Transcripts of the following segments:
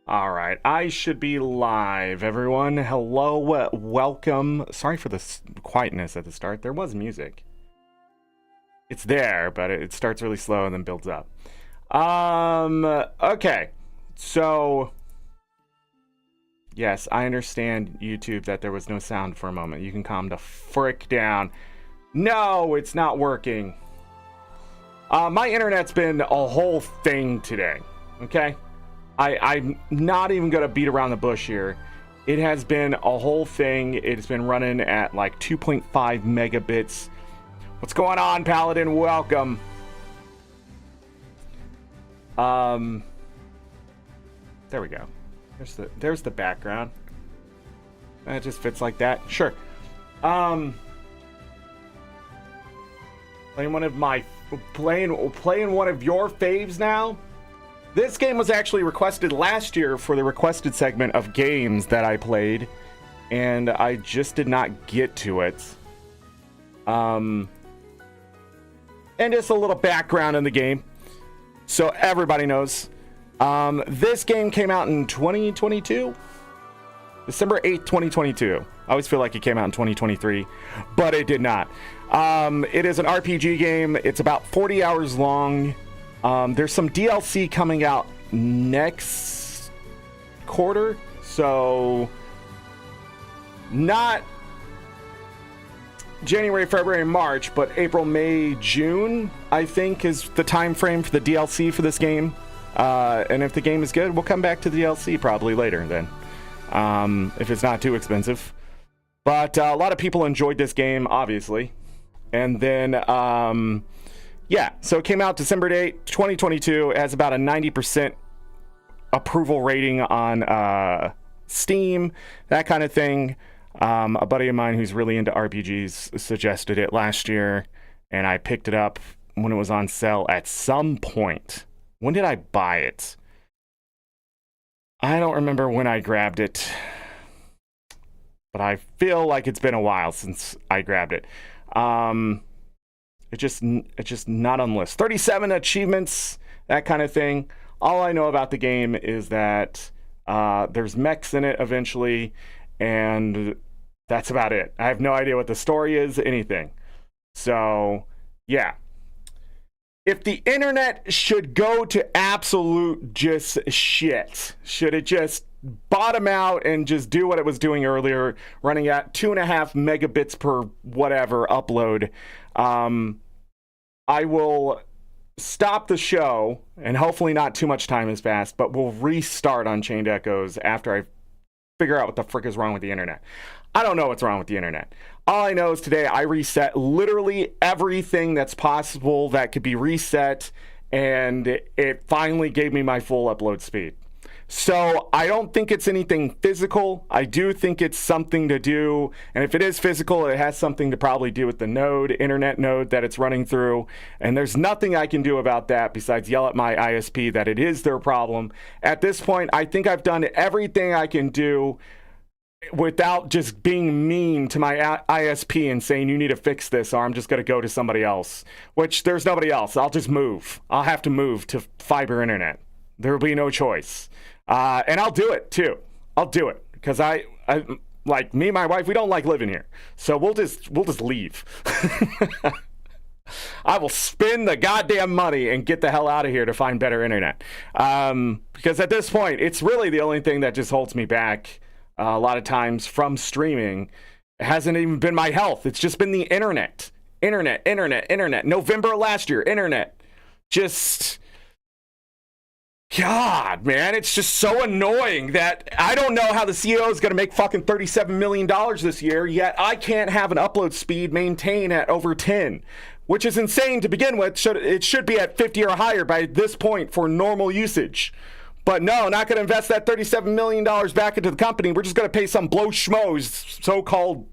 All right, I should be live, everyone. Hello, welcome. Sorry for the quietness at the start. There was music. It's there, but it starts really slow and then builds up. Okay. So, yes, I understand, YouTube, that there was no sound for a moment. You can calm the frick down. No, it's not working. My internet's been a whole thing today, okay? I'm not even going to beat around the bush here. It has been a whole thing. It's been running at like 2.5 megabits. What's going on, Paladin? Welcome. There we go. There's the background. That just fits like that. Sure. Playing one of your faves now. This game was actually requested last year for the requested segment of games that I played, and I just did not get to it. And just a little background in the game, so everybody knows. This game came out in 2022? December 8th, 2022. I always feel like it came out in 2023, but it did not. It is an RPG game. It's about 40 hours long. There's some DLC coming out next quarter, so not January, February, March, but April, May, June, I think, is the time frame for the DLC for this game. And if the game is good, we'll come back to the DLC probably later then, if it's not too expensive. But a lot of people enjoyed this game, obviously. And then yeah, so it came out December 8, 2022. It has about a 90% approval rating on Steam, that kind of thing. A buddy of mine who's really into RPGs suggested it last year, and I picked it up when it was on sale at some point. When did I buy it? I don't remember when I grabbed it, but I feel like it's been a while since I grabbed it. It's just not on the list. 37 achievements, that kind of thing. All I know about the game is that there's mechs in it eventually, and that's about it. I have no idea what the story is, anything. So, yeah. If the internet should go to absolute just shit, should it just bottom out and just do what it was doing earlier, running at 2.5 megabits per whatever upload, I will stop the show, and hopefully not too much time has passed, but we'll restart on Chained Echoes after I figure out what the frick is wrong with the internet. I don't know what's wrong with the internet. All I know is today I reset literally everything that's possible that could be reset, and it finally gave me my full upload speed. So I don't think it's anything physical. I do think it's something to do, and if it is physical, it has something to probably do with the node, internet node that it's running through, and there's nothing I can do about that besides yell at my ISP that it is their problem. At this point, I think I've done everything I can do without just being mean to my ISP and saying you need to fix this or I'm just going to go to somebody else, which there's nobody else. I'll just move. I'll have to move to fiber internet. There will be no choice. And I'll do it too. I'll do it because I like me and my wife, we don't like living here. So we'll just leave. I will spend the goddamn money and get the hell out of here to find better internet. Because at this point, it's really the only thing that just holds me back a lot of times from streaming. It hasn't even been my health. It's just been the internet. Internet. November last year, internet. Just... God, man, it's just so annoying that I don't know how the CEO is going to make fucking $37 million this year, yet I can't have an upload speed maintained at over 10, which is insane to begin with. It should be at 50 or higher by this point for normal usage. But no, not going to invest that $37 million back into the company. We're just going to pay some blow schmoes, so-called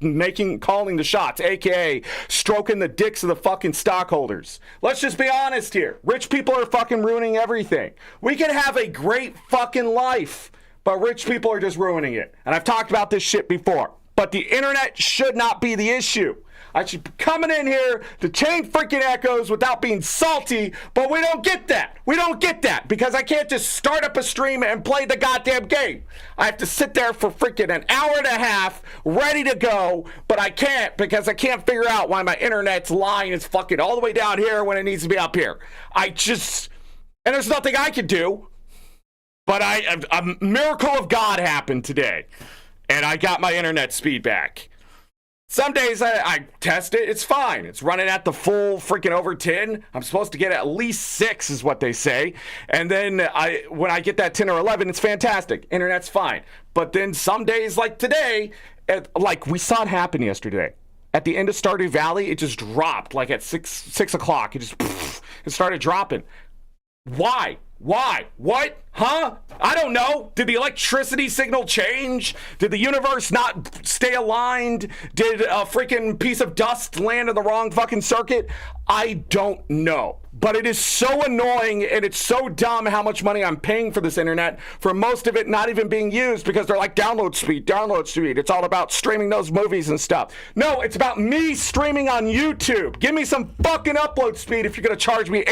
calling the shots, a.k.a. stroking the dicks of the fucking stockholders. Let's just be honest here. Rich people are fucking ruining everything. We can have a great fucking life, but rich people are just ruining it. And I've talked about this shit before. but the internet should not be the issue. I should be coming in here to chain freaking echoes without being salty, but we don't get that. We don't get that because I can't just start up a stream and play the goddamn game. I have to sit there for freaking an hour and a half ready to go, but I can't because I can't figure out why my internet's line is fucking all the way down here when it needs to be up here. And there's nothing I can do, but a miracle of God happened today, and I got my internet speed back. Some days I test it, it's fine. It's running at the full freaking over 10. I'm supposed to get at least 6 is what they say. And then when I get that 10 or 11, it's fantastic. Internet's fine. But then some days like today, like we saw it happen yesterday. At the end of Stardew Valley, it just dropped like at 6 o'clock. It started dropping. Why? What? Huh? I don't know. Did the electricity signal change? Did the universe not stay aligned? Did a freaking piece of dust land in the wrong fucking circuit? I don't know. But it is so annoying and it's so dumb how much money I'm paying for this internet for most of it not even being used because they're like download speed. It's all about streaming those movies and stuff. No, it's about me streaming on YouTube. Give me some fucking upload speed if you're going to charge me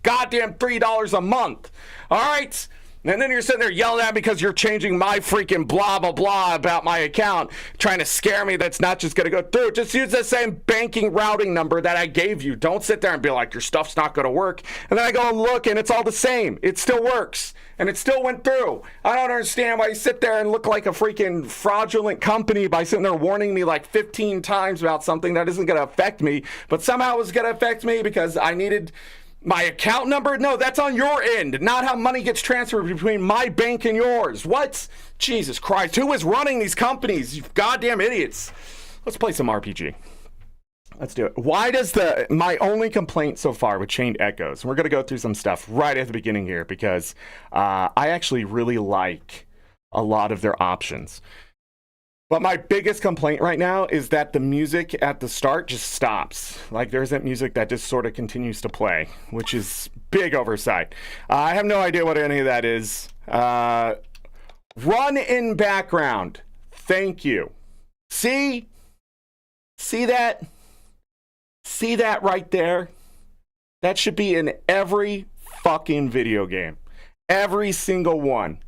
goddamn $3 a month. All right? And then you're sitting there yelling at me because you're changing my freaking blah, blah, blah about my account, trying to scare me that's not just going to go through. Just use the same banking routing number that I gave you. Don't sit there and be like, your stuff's not going to work. And then I go and look, and it's all the same. It still works. And it still went through. I don't understand why you sit there and look like a freaking fraudulent company by sitting there warning me like 15 times about something that isn't going to affect me. But somehow it was going to affect me because I needed my account number? No, that's on your end, not how money gets transferred between my bank and yours. What? Jesus Christ. Who is running these companies? You goddamn idiots. Let's play some RPG. Let's do it. Why does my only complaint so far with Chained Echoes, we're going to go through some stuff right at the beginning here because I actually really like a lot of their options. But my biggest complaint right now is that the music at the start just stops. Like there isn't music that just sort of continues to play, which is big oversight. I have no idea what any of that is. Run in background. Thank you. See that? See that right there? That should be in every fucking video game. Every single one.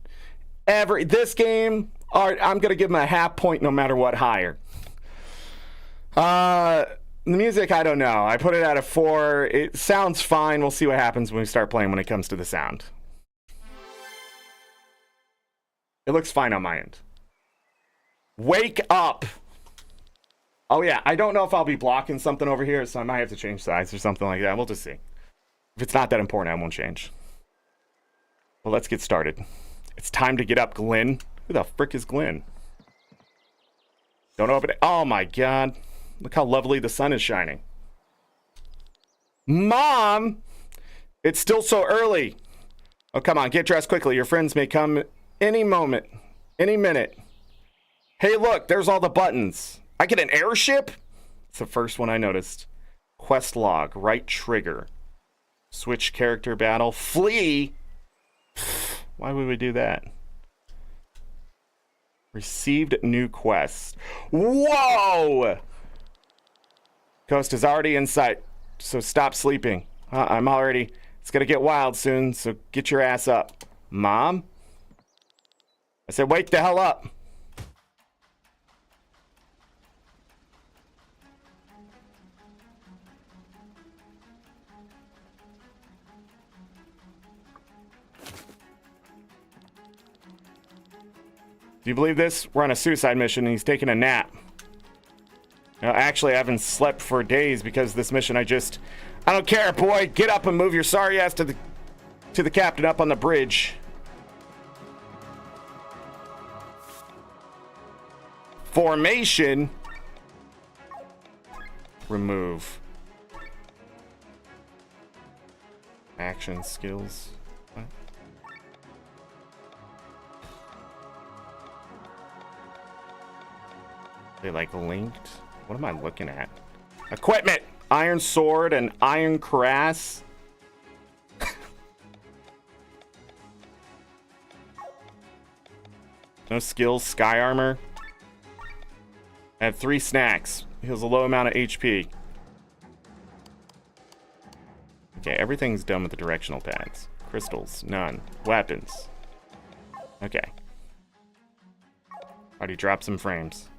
This game, I'm going to give him a half point no matter what higher. The music, I don't know. I put it at a 4. It sounds fine. We'll see what happens when we start playing when it comes to the sound. It looks fine on my end. Wake up. Oh, yeah. I don't know if I'll be blocking something over here, so I might have to change sides or something like that. We'll just see. If it's not that important, I won't change. Well, let's get started. It's time to get up, Glenn. Who the frick is Glenn? Don't open it. Oh my God. Look how lovely the sun is shining. Mom! It's still so early. Oh, come on. Get dressed quickly. Your friends may come any moment. Any minute. Hey, look. There's all the buttons. I get an airship? It's the first one I noticed. Quest log. Right trigger. Switch character battle. Flee? Why would we do that? Received new quest. Whoa! Coast is already in sight, so stop sleeping. It's gonna get wild soon, so get your ass up. Mom? I said, wake the hell up. Do you believe this? We're on a suicide mission and he's taking a nap. No, actually, I haven't slept for days because of this mission. I don't care, boy. Get up and move your sorry ass to the captain up on the bridge. Formation. Remove. Action skills. What? They like linked. What am I looking at? Equipment. Iron sword and iron cuirass. No skills. Sky armor. I have 3 snacks. Heals a low amount of HP. Okay, everything's done with the directional pads. Crystals, none. Weapons. Okay. Already dropped some frames.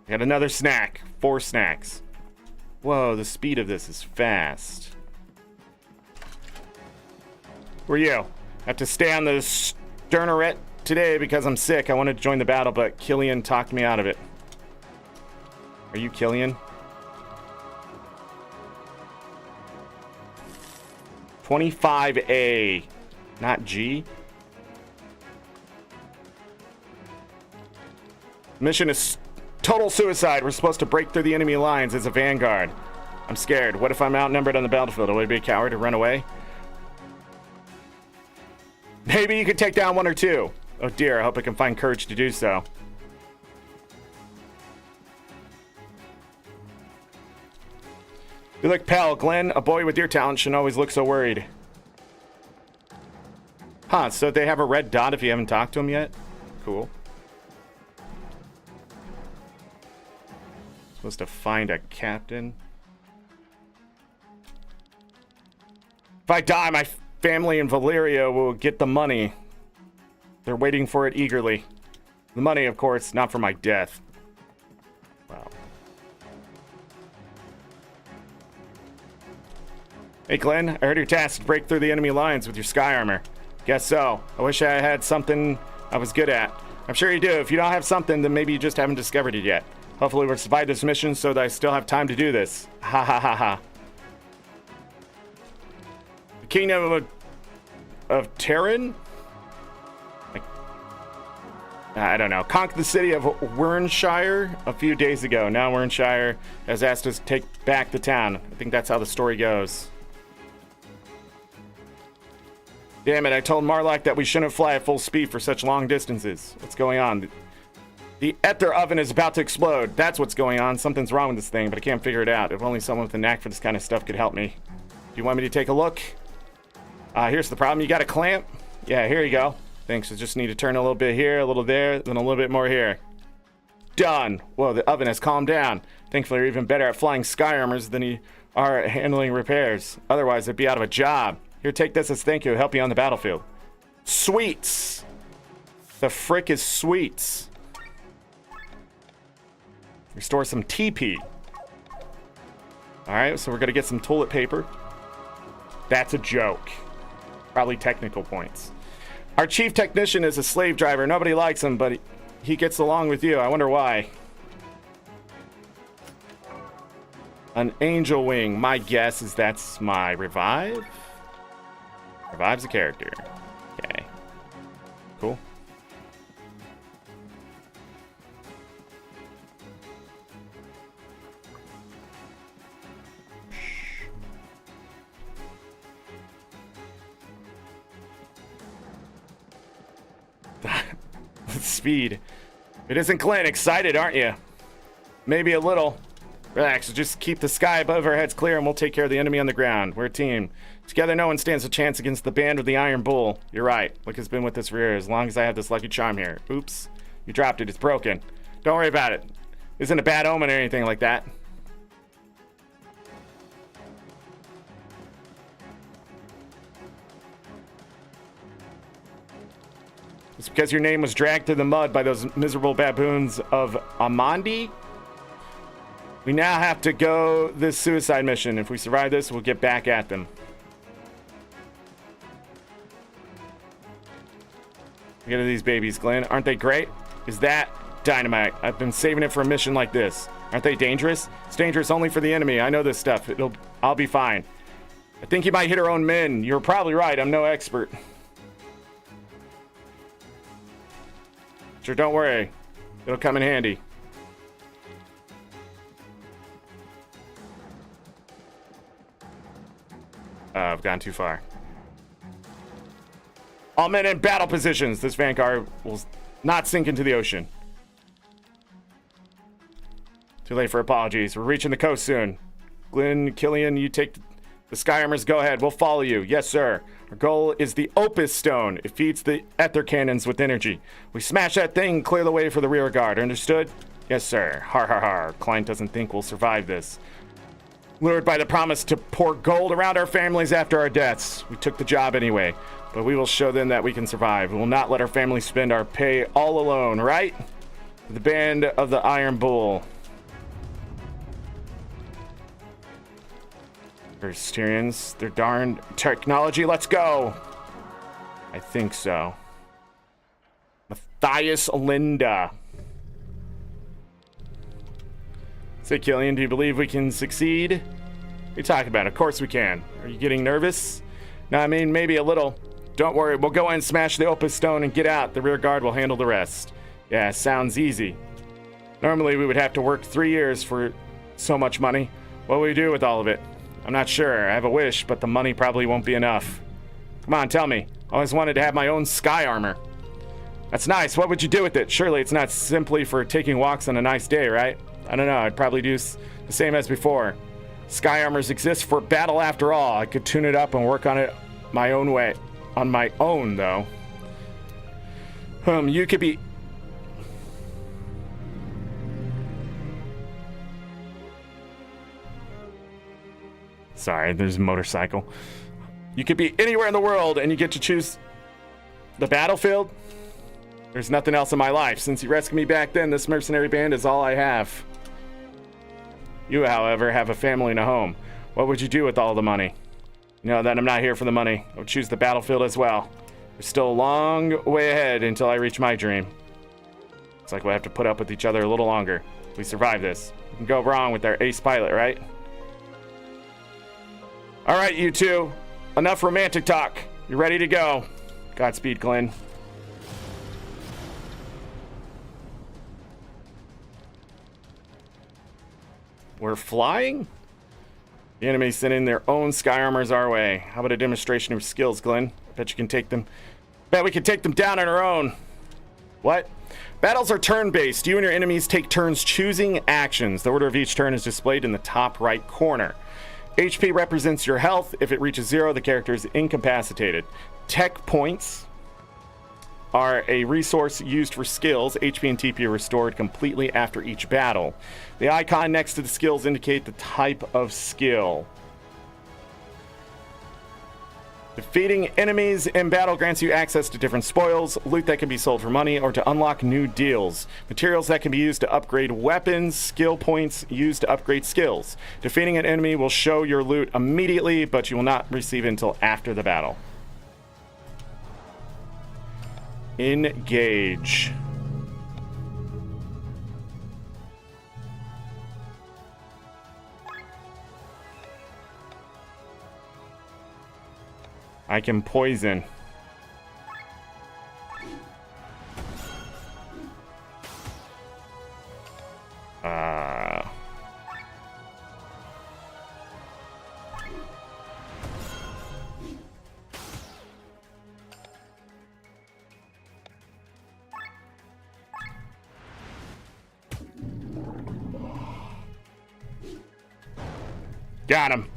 Got another snack. 4 snacks. Whoa, the speed of this is fast. Who are you? I have to stay on the Sternerette today because I'm sick. I wanted to join the battle, but Killian talked me out of it. Are you Killian? 25A, not G. Mission is total suicide. We're supposed to break through the enemy lines as a vanguard. I'm scared. What if I'm outnumbered on the battlefield? Would I be a coward to run away? Maybe you could take down 1 or 2. Oh dear, I hope I can find courage to do so. You look pale, Glenn. A boy with your talent shouldn't always look so worried. Huh, so they have a red dot if you haven't talked to them yet? Cool. Supposed to find a captain. If I die, my family in Valyria will get the money. They're waiting for it eagerly. The money, of course, not for my death. Wow. Hey, Glenn, I heard your task to break through the enemy lines with your sky armor. Guess so. I wish I had something I was good at. I'm sure you do. If you don't have something, then maybe you just haven't discovered it yet. Hopefully we'll survive this mission so that I still have time to do this. Ha ha ha ha. The kingdom of Terran? I don't know. Conquered the city of Wernshire a few days ago. Now Wernshire has asked us to take back the town. I think that's how the story goes. Damn it, I told Marlock that we shouldn't fly at full speed for such long distances. What's going on? The ether oven is about to explode. That's what's going on. Something's wrong with this thing, but I can't figure it out. If only someone with a knack for this kind of stuff could help me. Do you want me to take a look? Here's the problem. You got a clamp? Yeah, here you go. Thanks. I just need to turn a little bit here, a little there, then a little bit more here. Done. Whoa, the oven has calmed down. Thankfully, you're even better at flying sky armors than you are at handling repairs. Otherwise, I'd be out of a job. Here, take this as thank you. Help you on the battlefield. Sweets. The frick is sweets. Restore some TP. Alright, so we're going to get some toilet paper. That's a joke. Probably technical points. Our chief technician is a slave driver. Nobody likes him, but he gets along with you. I wonder why. An angel wing. My guess is that's my revive. Revives a character. Okay. Cool. Speed. It isn't Clint. Excited, aren't you? Maybe a little. Relax. Just keep the sky above our heads clear and we'll take care of the enemy on the ground. We're a team. Together, no one stands a chance against the band of the Iron Bull. You're right. Luck has been with us for years, as long as I have this lucky charm here. Oops. You dropped it. It's broken. Don't worry about it. Isn't a bad omen or anything like that. It's because your name was dragged through the mud by those miserable baboons of Amandi. We now have to go this suicide mission. If we survive this, we'll get back at them. Look at these babies, Glenn. Aren't they great? Is that dynamite? I've been saving it for a mission like this. Aren't they dangerous? It's dangerous only for the enemy. I know this stuff. I'll be fine. I think you might hit our own men. You're probably right. I'm no expert. Sure, don't worry. It'll come in handy. I've gone too far. All men in battle positions. This vanguard will not sink into the ocean. Too late for apologies. We're reaching the coast soon. Glenn, Killian, you take The Sky Armors, go ahead. We'll follow you. Yes, sir. Our goal is the Opus Stone. It feeds the ether cannons with energy. We smash that thing, clear the way for the rear guard. Understood? Yes, sir. Har, har, har. Client doesn't think we'll survive this. Lured by the promise to pour gold around our families after our deaths, we took the job anyway. But we will show them that we can survive. We will not let our families spend our pay all alone, right? The Band of the Iron Bull. Versterians, they're darn technology. Let's go. I think so. Matthias Linda. Say, Killian, do you believe we can succeed? What are you talking about? Of course we can. Are you getting nervous? No, I mean, maybe a little. Don't worry, we'll go and smash the Opus Stone and get out. The rear guard will handle the rest. Yeah, sounds easy. Normally we would have to work 3 years for so much money. What will we do with all of it? I'm not sure. I have a wish, but the money probably won't be enough. Come on, tell me. I always wanted to have my own sky armor. That's nice. What would you do with it? Surely it's not simply for taking walks on a nice day, right? I don't know. I'd probably do the same as before. Sky armors exist for battle after all. I could tune it up and work on it my own way. On my own, though. You could be... Sorry, there's a motorcycle. You could be anywhere in the world and you get to choose the battlefield. There's nothing else in my life. Since you rescued me back then, this mercenary band is all I have. You, however, have a family and a home. What would you do with all the money? You know that I'm not here for the money. I would choose the battlefield as well. There's still a long way ahead until I reach my dream. Looks like we'll have to put up with each other a little longer. If we survive this, we can go wrong with our ace pilot, right? All right, you two. Enough romantic talk. You ready to go? Godspeed, Glenn. We're flying? The enemy's sending their own sky armors our way. How about a demonstration of skills, Glenn? Bet you can take them. Bet we can take them down on our own. What? Battles are turn-based. You and your enemies take turns choosing actions. The order of each turn is displayed in the top right corner. HP represents your health. If it reaches 0, the character is incapacitated. Tech points are a resource used for skills. HP and TP are restored completely after each battle. The icon next to the skills indicate the type of skill. Defeating enemies in battle grants you access to different spoils, loot that can be sold for money, or to unlock new deals. Materials that can be used to upgrade weapons, skill points used to upgrade skills. Defeating an enemy will show your loot immediately, but you will not receive it until after the battle. Engage. I can poison. Got him.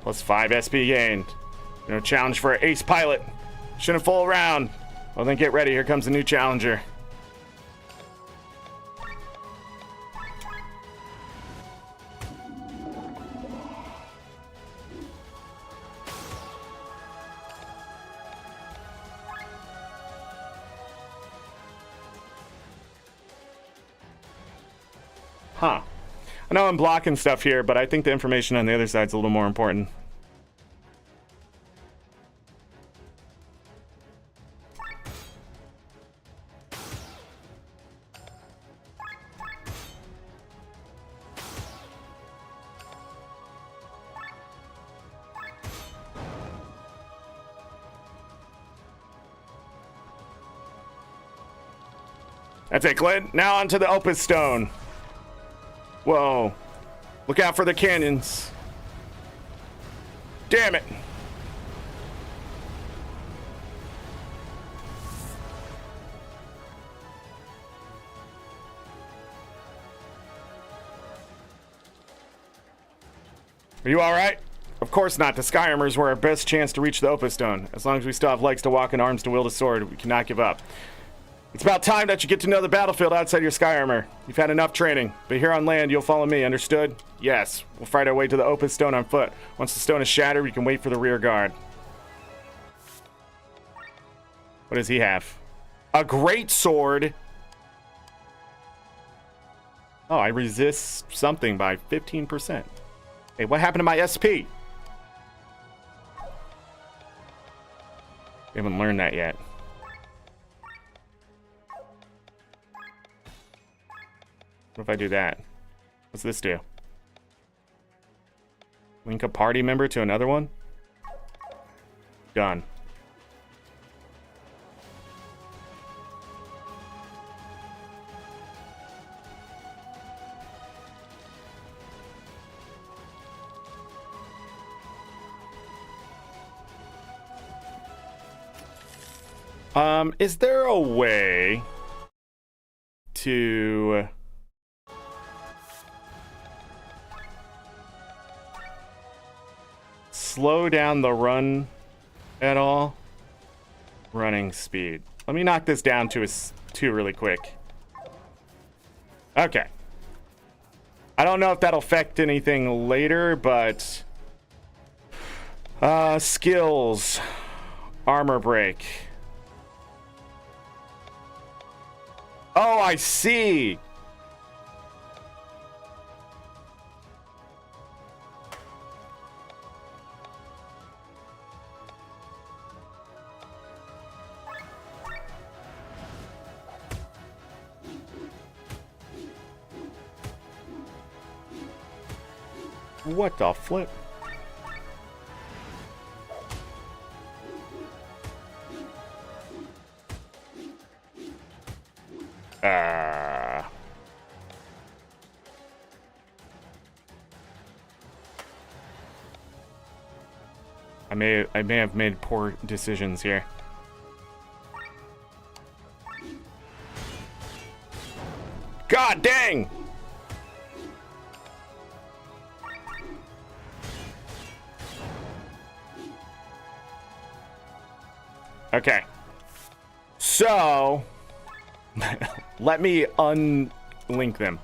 Plus 5 SP gained. No challenge for an ace pilot. Shouldn't fool around. Well, then get ready. Here comes a new challenger. Huh. I know I'm blocking stuff here, but I think the information on the other side's a little more important. That's it, Glenn. Now onto the Opus Stone. Whoa. Look out for the cannons. Damn it. Are you alright? Of course not. The Sky Armors were our best chance to reach the Opus Stone. As long as we still have legs to walk and arms to wield a sword, we cannot give up. It's about time that you get to know the battlefield outside your Sky Armor. You've had enough training, but here on land, you'll follow me, understood? Yes. We'll fight our way to the Opus Stone on foot. Once the stone is shattered, we can wait for the rear guard. What does he have? A great sword. Oh, I resist something by 15%. Hey, what happened to my SP? We haven't learned that yet. What if I do that? What's this do? Link a party member to another one? Done. Is there a way to slow down the run at all? Running speed. Let me knock this down to a 2 really quick. Okay. I don't know if that'll affect anything later, but skills. Armor break. Oh, I see. What the flip? I may have made poor decisions here. God dang! Okay. So, let me unlink them.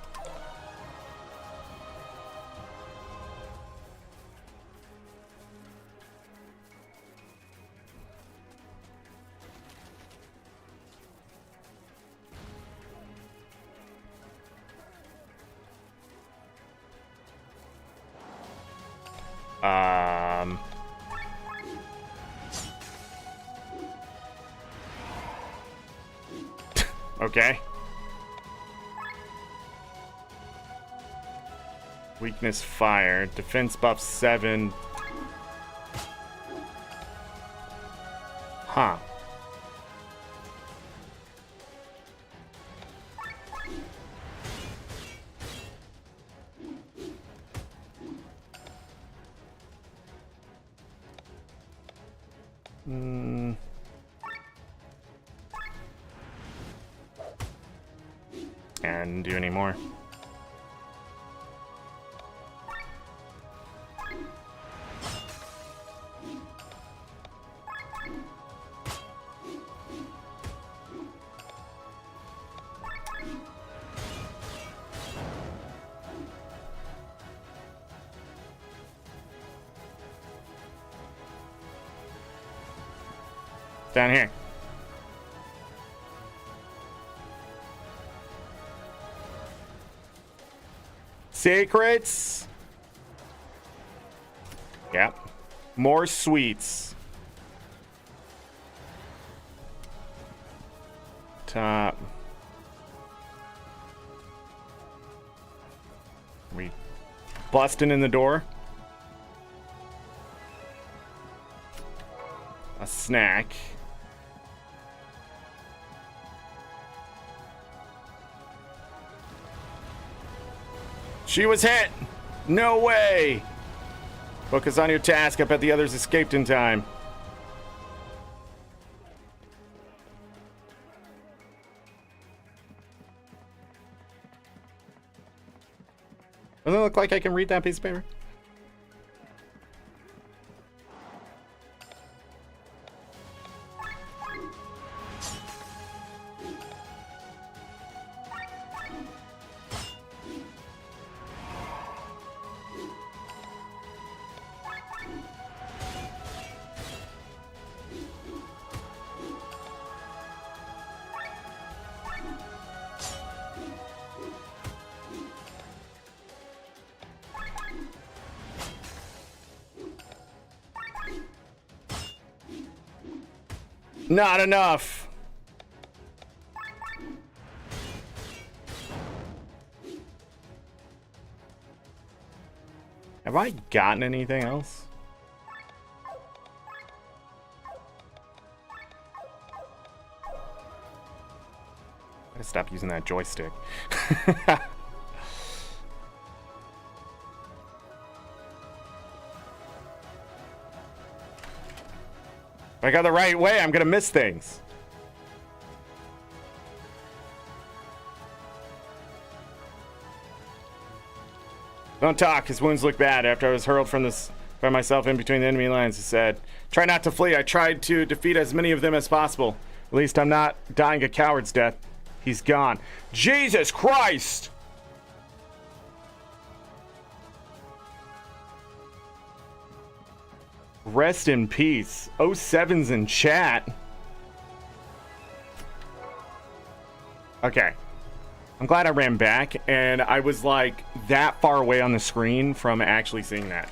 Okay. Weakness fire. Defense buff 7. Huh. And do any more. Down here. Secrets. Yep. More sweets. Top. We busting in the door. A snack. She was hit! No way! Focus on your task. I bet the others escaped in time. Doesn't it look like I can read that piece of paper? Not enough. Have I gotten anything else? I gotta stop using that joystick. If I go the right way, I'm gonna miss things. Don't talk. His wounds look bad. After I was hurled from this by myself in between the enemy lines, he said, "Try not to flee. I tried to defeat as many of them as possible. At least I'm not dying a coward's death." He's gone. Jesus Christ! Rest in peace. 07's in chat. Okay. I'm glad I ran back, and I was like that far away on the screen from actually seeing that.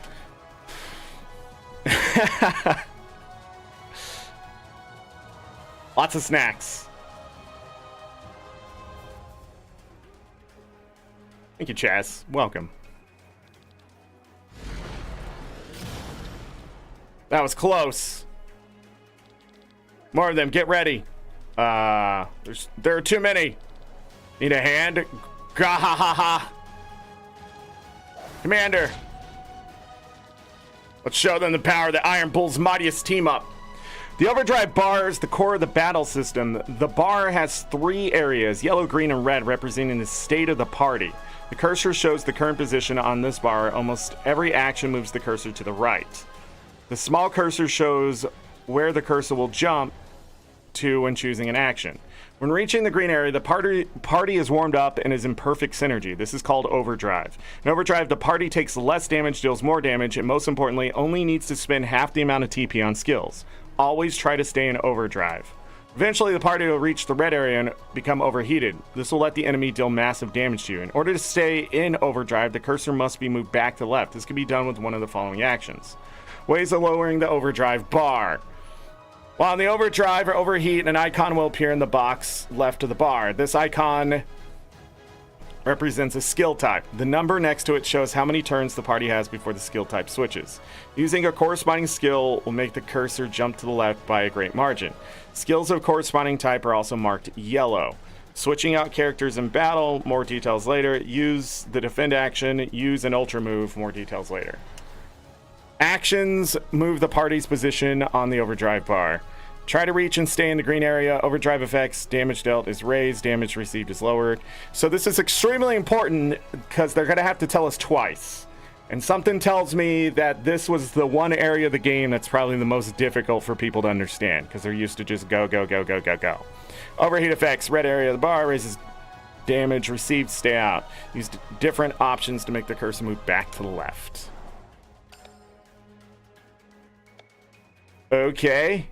Lots of snacks. Thank you, Chaz. Welcome. That was close. More of them. Get ready. There are too many. Need a hand? Gahahaha. Commander. Let's show them the power of the Iron Bull's mightiest team up. The overdrive bar is the core of the battle system. The bar has 3 areas, yellow, green, and red, representing the state of the party. The cursor shows the current position on this bar. Almost every action moves the cursor to the right. The small cursor shows where the cursor will jump to when choosing an action. When reaching the green area, the party is warmed up and is in perfect synergy. This is called overdrive. In overdrive, the party takes less damage, deals more damage, and most importantly, only needs to spend half the amount of TP on skills. Always try to stay in overdrive. Eventually, the party will reach the red area and become overheated. This will let the enemy deal massive damage to you. In order to stay in overdrive, the cursor must be moved back to the left. This can be done with one of the following actions. Ways of lowering the overdrive bar. While in the overdrive or overheat, an icon will appear in the box left of the bar. This icon represents a skill type. The number next to it shows how many turns the party has before the skill type switches. Using a corresponding skill will make the cursor jump to the left by a great margin. Skills of corresponding type are also marked yellow. Switching out characters in battle, more details later. Use the defend action, use an ultra move, more details later. Actions move the party's position on the overdrive bar. Try to reach and stay in the green area. Overdrive effects, damage dealt is raised, damage received is lowered. So this is extremely important because they're going to have to tell us twice. And something tells me that this was the one area of the game that's probably the most difficult for people to understand because they're used to just go, go, go, go, go, go. Overheat effects, red area of the bar raises damage received, stay out. Use different options to make the cursor move back to the left. Okay.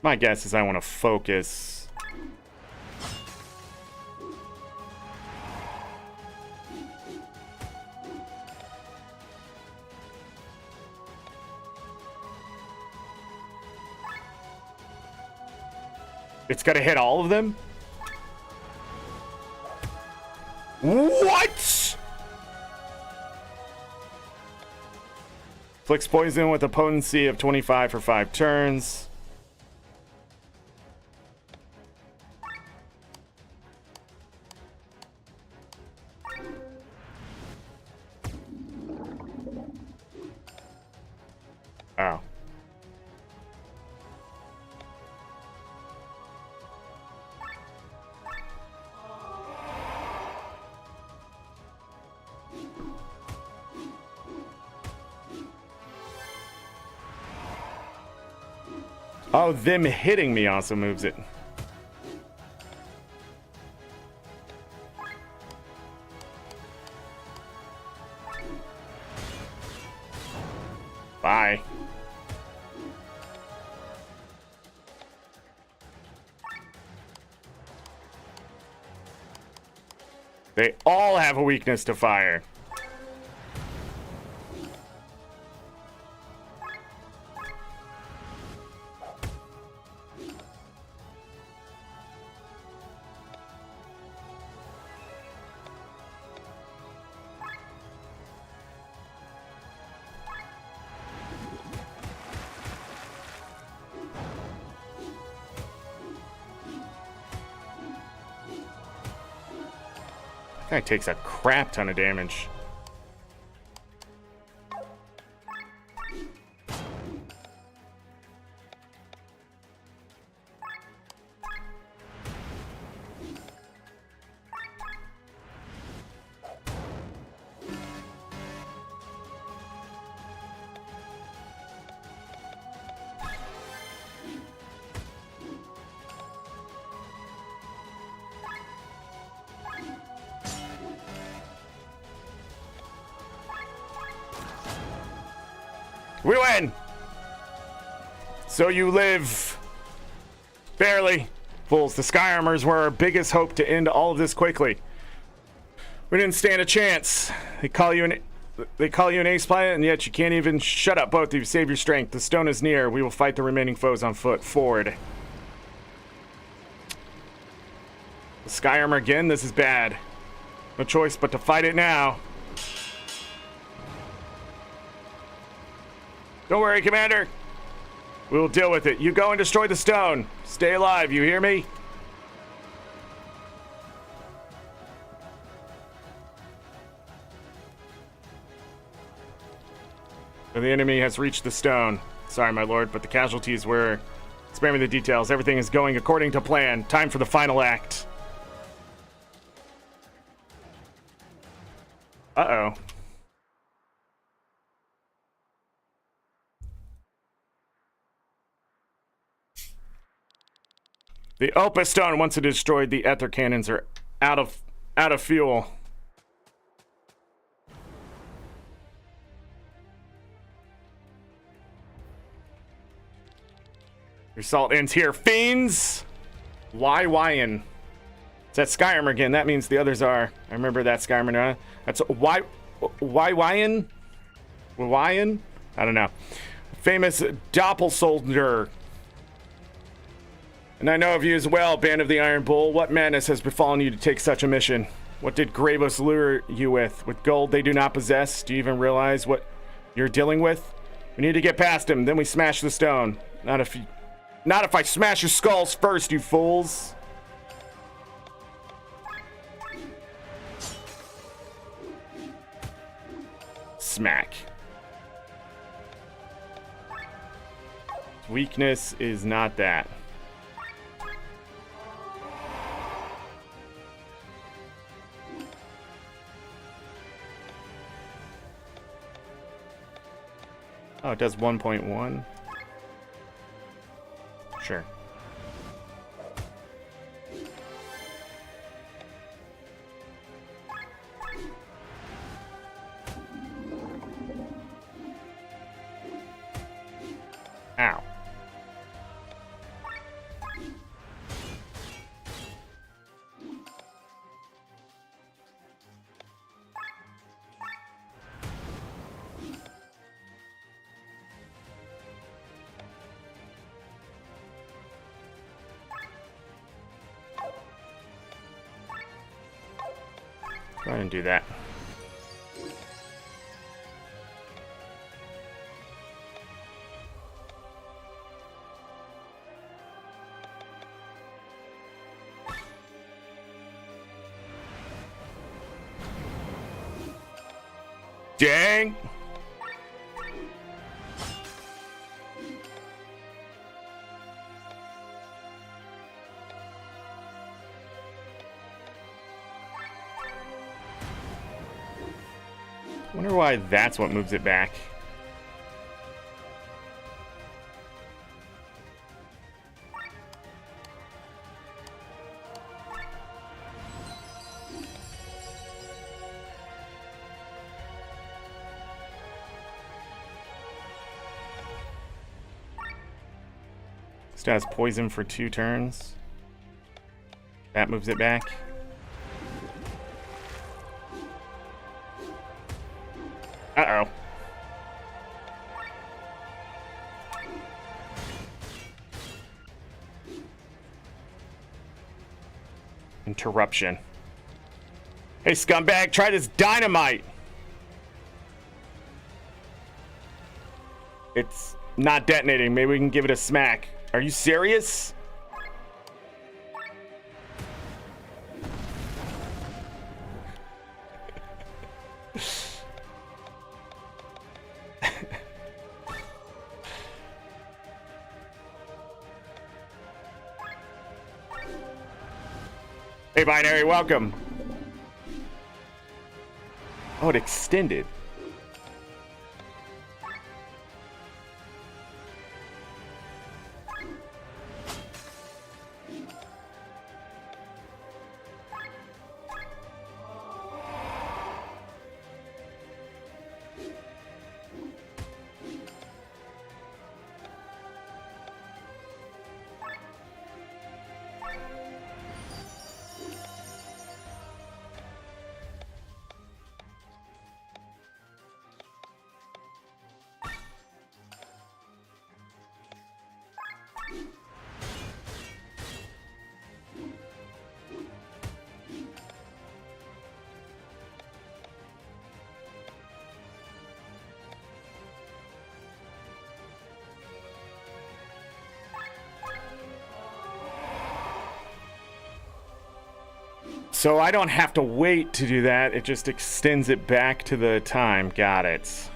My guess is I want to focus. It's got to hit all of them? What? Flicks poison with a potency of 25 for 5 turns. Oh. Oh, them hitting me also moves it. Bye. They all have a weakness to fire. Guy takes a crap ton of damage. We win! So you live. Barely. Fools, the Sky Armors were our biggest hope to end all of this quickly. We didn't stand a chance. They call you an ace pilot, and yet you can't even shut up, both of you. Save your strength. The stone is near. We will fight the remaining foes on foot. Forward. The Sky Armor again? This is bad. No choice but to fight it now. Don't worry, Commander. We will deal with it. You go and destroy the stone. Stay alive, you hear me? The enemy has reached the stone. Sorry, my lord, but the casualties were... Spare me the details. Everything is going according to plan. Time for the final act. Uh-oh. The Opus Stone, once it destroyed, the ether cannons are out of fuel. Your assault ends here, fiends! Why-why-in? It's that Sky Armor again. That means the others are. I remember that Sky Armor. That's why-why-in? Why-in? I don't know. Famous Doppelsoldier. And I know of you as well, Band of the Iron Bull. What madness has befallen you to take such a mission? What did Gravos lure you with? With gold they do not possess? Do you even realize what you're dealing with? We need to get past him, then we smash the stone. Not if I smash your skulls first, you fools. Smack. Weakness is not that. Oh, it does 1.1. Sure. Ow. Go ahead and do that. Dang! Wonder why that's what moves it back. Still has poison for 2 turns. That moves it back. Uh-oh. Interruption. Hey, scumbag, try this dynamite! It's not detonating. Maybe we can give it a smack. Are you serious? Hey, Binary, welcome. Oh, it extended. So I don't have to wait to do that. It just extends it back to the time. Got it.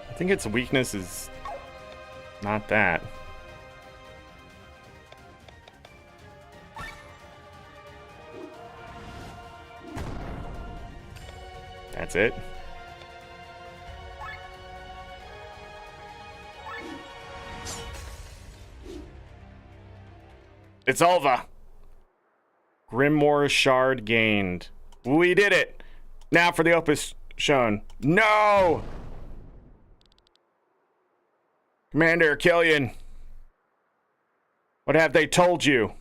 I think its weakness is not that. That's it. It's over. Grimoire Shard gained. We did it. Now for the opus shown. No! Commander Killian. What have they told you?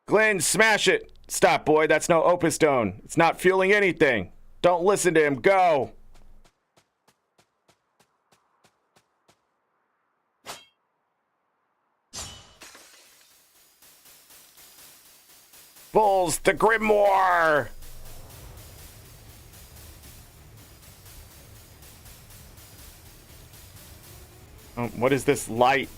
Glenn, smash it. Stop, boy. That's no opus stone. It's not fueling anything. Don't listen to him. Go. Bulls, the Grimoire. Oh, what is this light?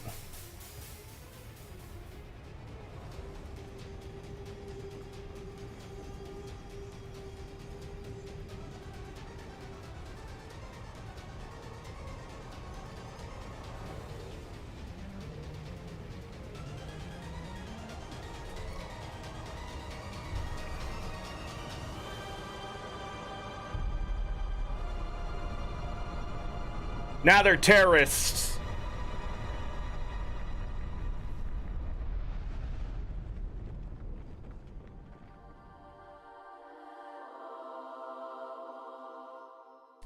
Now they're terrorists.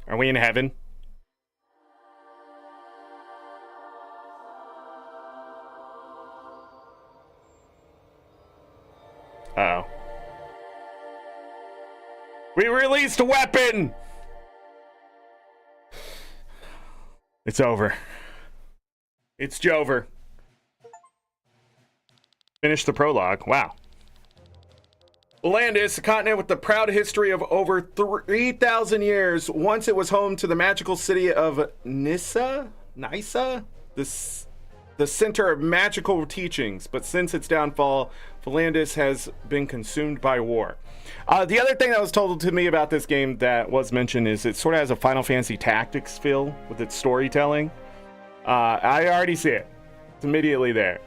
Are we in heaven? Uh-oh. We released a weapon! It's over. It's Jover. Finish the prologue. Wow. Landis, a continent with the proud history of over 3,000 years. Once it was home to the magical city of Nissa? The center of magical teachings. But since its downfall, Volandis has been consumed by war. The other thing that was told to me about this game that was mentioned is it sort of has a Final Fantasy Tactics feel with its storytelling. I already see it. It's immediately there.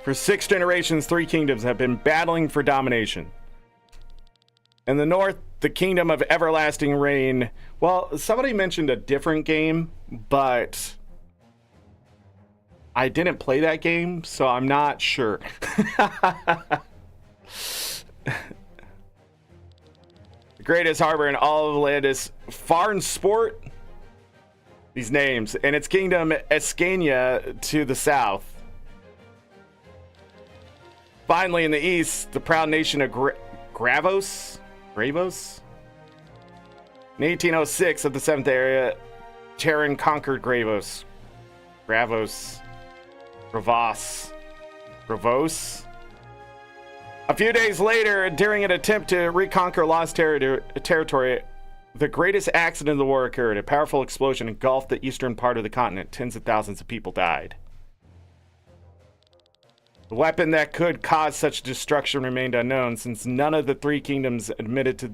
For 6 generations, 3 kingdoms have been battling for domination. In the north, the Kingdom of Everlasting Reign. Well, somebody mentioned a different game, but I didn't play that game, so I'm not sure. The greatest harbor in all of Landis, Farnsport. These names. And its kingdom, Escania, to the south. Finally, in the east, the proud nation of Gravos? In 1806, of the 7th area, Terran conquered Gravos. Gravos. A few days later, during an attempt to reconquer lost territory, the greatest accident of the war occurred. A powerful explosion engulfed the eastern part of the continent. Tens of thousands of people died. The weapon that could cause such destruction remained unknown, since none of the three kingdoms admitted to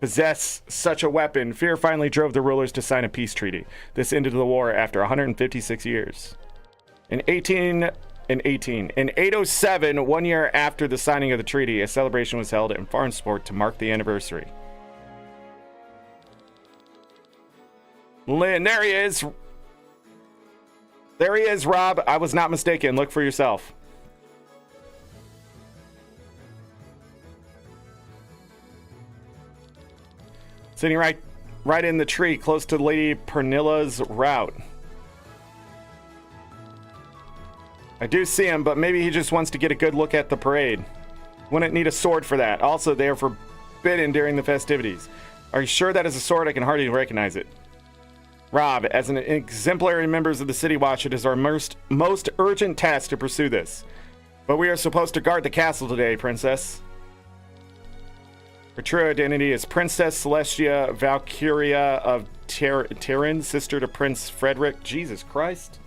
possess such a weapon. Fear finally drove the rulers to sign a peace treaty. This ended the war after 156 years. In 807, 1 year after the signing of the treaty, a celebration was held in Farnsport to mark the anniversary. Lynn, there he is. There he is, Rob. I was not mistaken. Look for yourself. Sitting right in the tree, close to Lady Pernilla's route. I do see him, but maybe he just wants to get a good look at the parade. Wouldn't need a sword for that. Also, they are forbidden during the festivities. Are you sure that is a sword? I can hardly recognize it. Rob, as an exemplary members of the City Watch, it is our most urgent task to pursue this. But we are supposed to guard the castle today, Princess. Her true identity is Princess Celestia Valkyria of Tyrin, sister to Prince Frederick. Jesus Christ.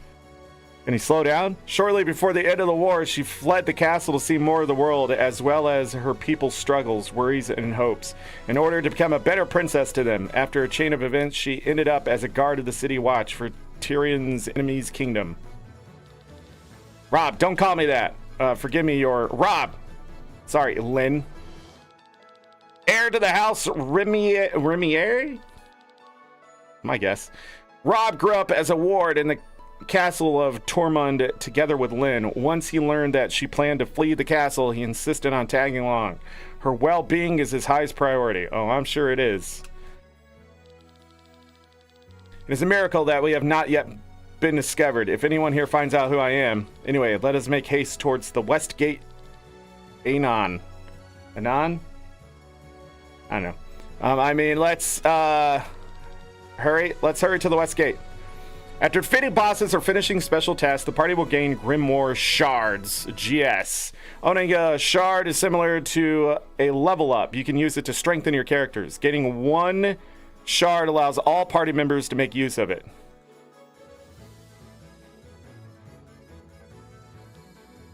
Can he slow down? Shortly before the end of the war, she fled the castle to see more of the world, as well as her people's struggles, worries, and hopes, in order to become a better princess to them. After a chain of events, she ended up as a guard of the City Watch for Tyrion's enemy's kingdom. Rob, don't call me that. Forgive me, Rob. Sorry, Lynn. Heir to the house Remiere? My guess. Rob grew up as a ward in the castle of Tormund together with Lynn. Once he learned that she planned to flee the castle, he insisted on tagging along. Her well-being is his highest priority. Oh, I'm sure it is. It is a miracle that we have not yet been discovered. If anyone here finds out who I am. Anyway, let us make haste towards the west gate. Anon? I don't know. Let's hurry. Let's hurry to the west gate. After defeating bosses or finishing special tasks, the party will gain Grimoire Shards, GS. Owning a shard is similar to a level up. You can use it to strengthen your characters. Getting one shard allows all party members to make use of it.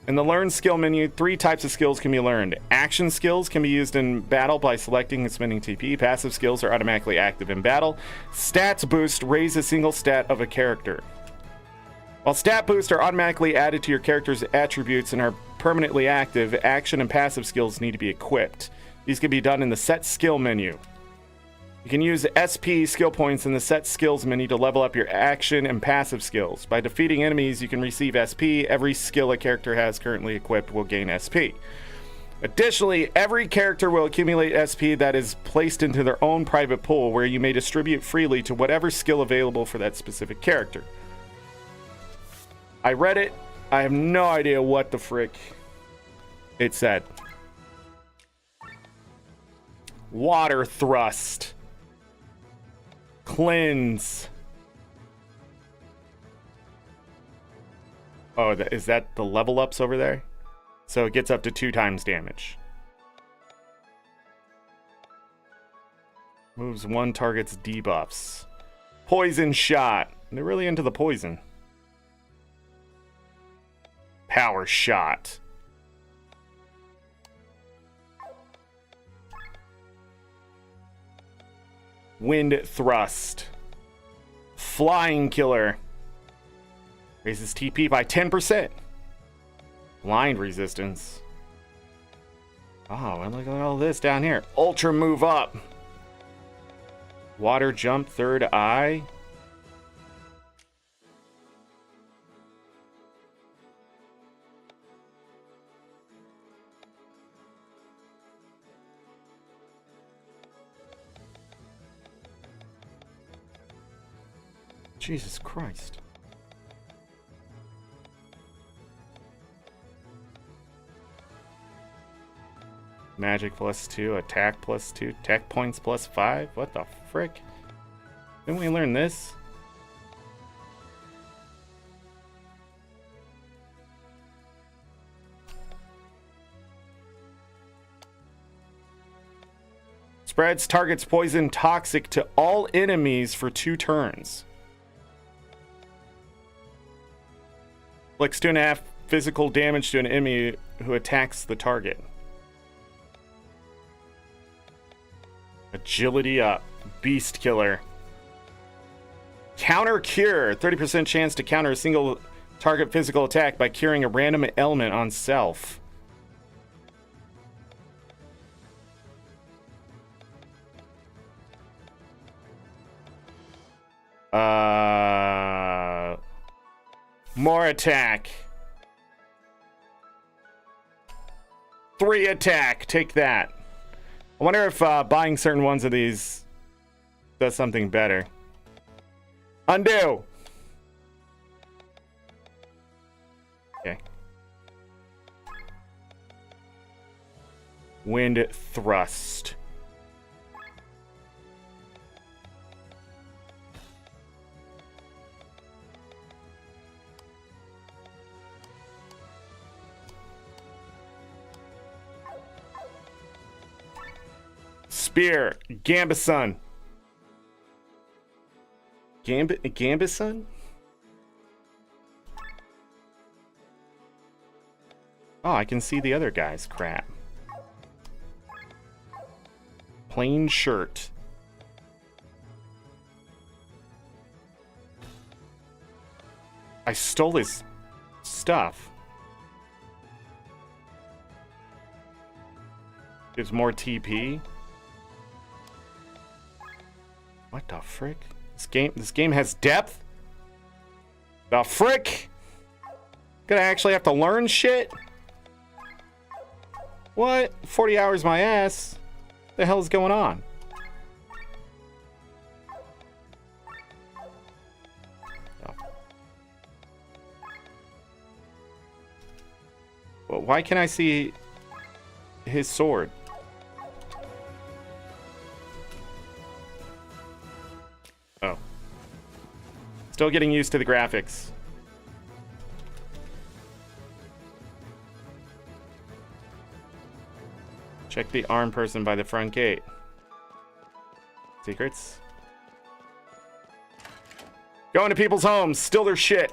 In the Learn Skill menu, 3 types of skills can be learned. Action skills can be used in battle by selecting and spending TP. Passive skills are automatically active in battle. Stats boost raise a single stat of a character. While stat boosts are automatically added to your character's attributes and are permanently active, action and passive skills need to be equipped. These can be done in the Set Skill menu. You can use SP skill points in the Set Skills menu to level up your action and passive skills. By defeating enemies, you can receive SP. Every skill a character has currently equipped will gain SP. Additionally, every character will accumulate SP that is placed into their own private pool, where you may distribute freely to whatever skill available for that specific character. I read it. I have no idea what the frick it said. Water Thrust. Cleanse. Oh, is that the level ups over there? So it gets up to 2 times damage. Moves 1 target's debuffs. Poison Shot. They're really into the poison. Power Shot. Wind Thrust. Flying Killer. Raises TP by 10%. Blind Resistance. Oh, and look at all this down here. Ultra Move Up. Water Jump, Third Eye. Jesus Christ. Magic +2, attack +2, tech points +5. What the frick? Didn't we learn this? Spreads targets poison toxic to all enemies for 2 turns. Flicks 2.5 physical damage to an enemy who attacks the target. Agility up. Beast Killer. Counter Cure. 30% chance to counter a single target physical attack by curing a random ailment on self. More attack. 3 attack. Take that. I wonder if buying certain ones of these does something better. Undo. Okay. Wind Thrust. Spear. Gambison. Gambison? Oh, I can see the other guy's crap. Plain shirt. I stole his stuff. Gives more TP. What the frick? This game has depth? The frick? Gonna actually have to learn shit? What? 40 hours my ass? The hell is going on? Oh. Well, why can't I see his sword? Oh. Still getting used to the graphics. Check the armed person by the front gate. Secrets. Go into people's homes. Steal their shit.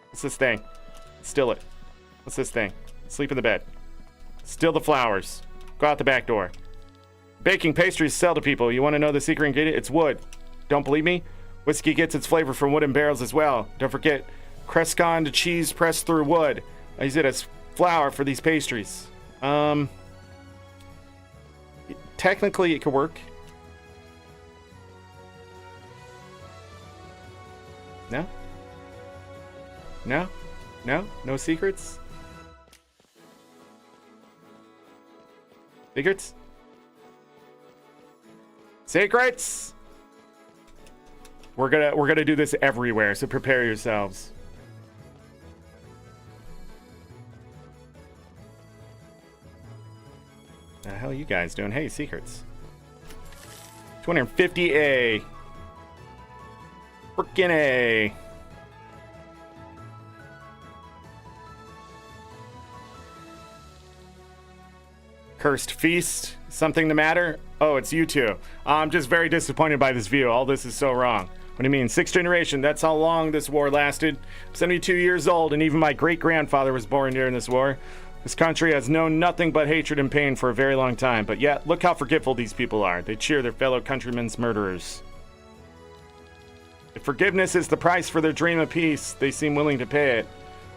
What's this thing? Steal it. What's this thing? Sleep in the bed. Steal the flowers. Go out the back door. Baking pastries sell to people. You want to know the secret ingredient? It's wood. Don't believe me? Whiskey gets its flavor from wooden barrels as well. Don't forget, Crescon cheese pressed through wood. I use it as flour for these pastries. Technically, it could work. No? No? No? No secrets? Secrets? Secrets? We're gonna do this everywhere, so prepare yourselves. The hell are you guys doing? Hey, secrets. 250A. Frickin' A. Cursed Feast. Something the matter? Oh, it's you two. I'm just very disappointed by this view. All this is so wrong. What do you mean? 6th generation. That's how long this war lasted. I'm 72 years old, and even my great-grandfather was born during this war. This country has known nothing but hatred and pain for a very long time. But yet, look how forgetful these people are. They cheer their fellow countrymen's murderers. If forgiveness is the price for their dream of peace, they seem willing to pay it.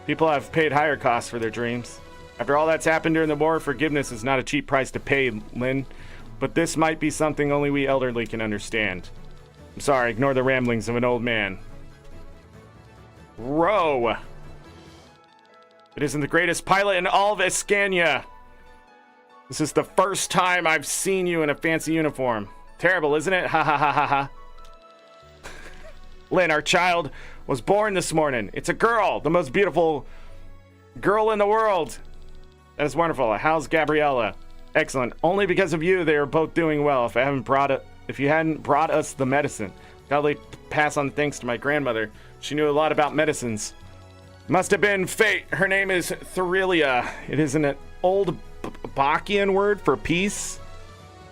People have paid higher costs for their dreams. After all that's happened during the war, forgiveness is not a cheap price to pay, Lynn. But this might be something only we elderly can understand. I'm sorry, ignore the ramblings of an old man. Row! It isn't the greatest pilot in all of Escania. This is the first time I've seen you in a fancy uniform. Terrible, isn't it? Ha ha ha ha ha. Lynn, our child was born this morning. It's a girl, the most beautiful girl in the world. That is wonderful. How's Gabriella? Excellent. Only because of you, they are both doing well. If you hadn't brought us the medicine, godly pass on thanks to my grandmother. She knew a lot about medicines. Must have been fate. Her name is Therilia. It is an old Bachian word for peace.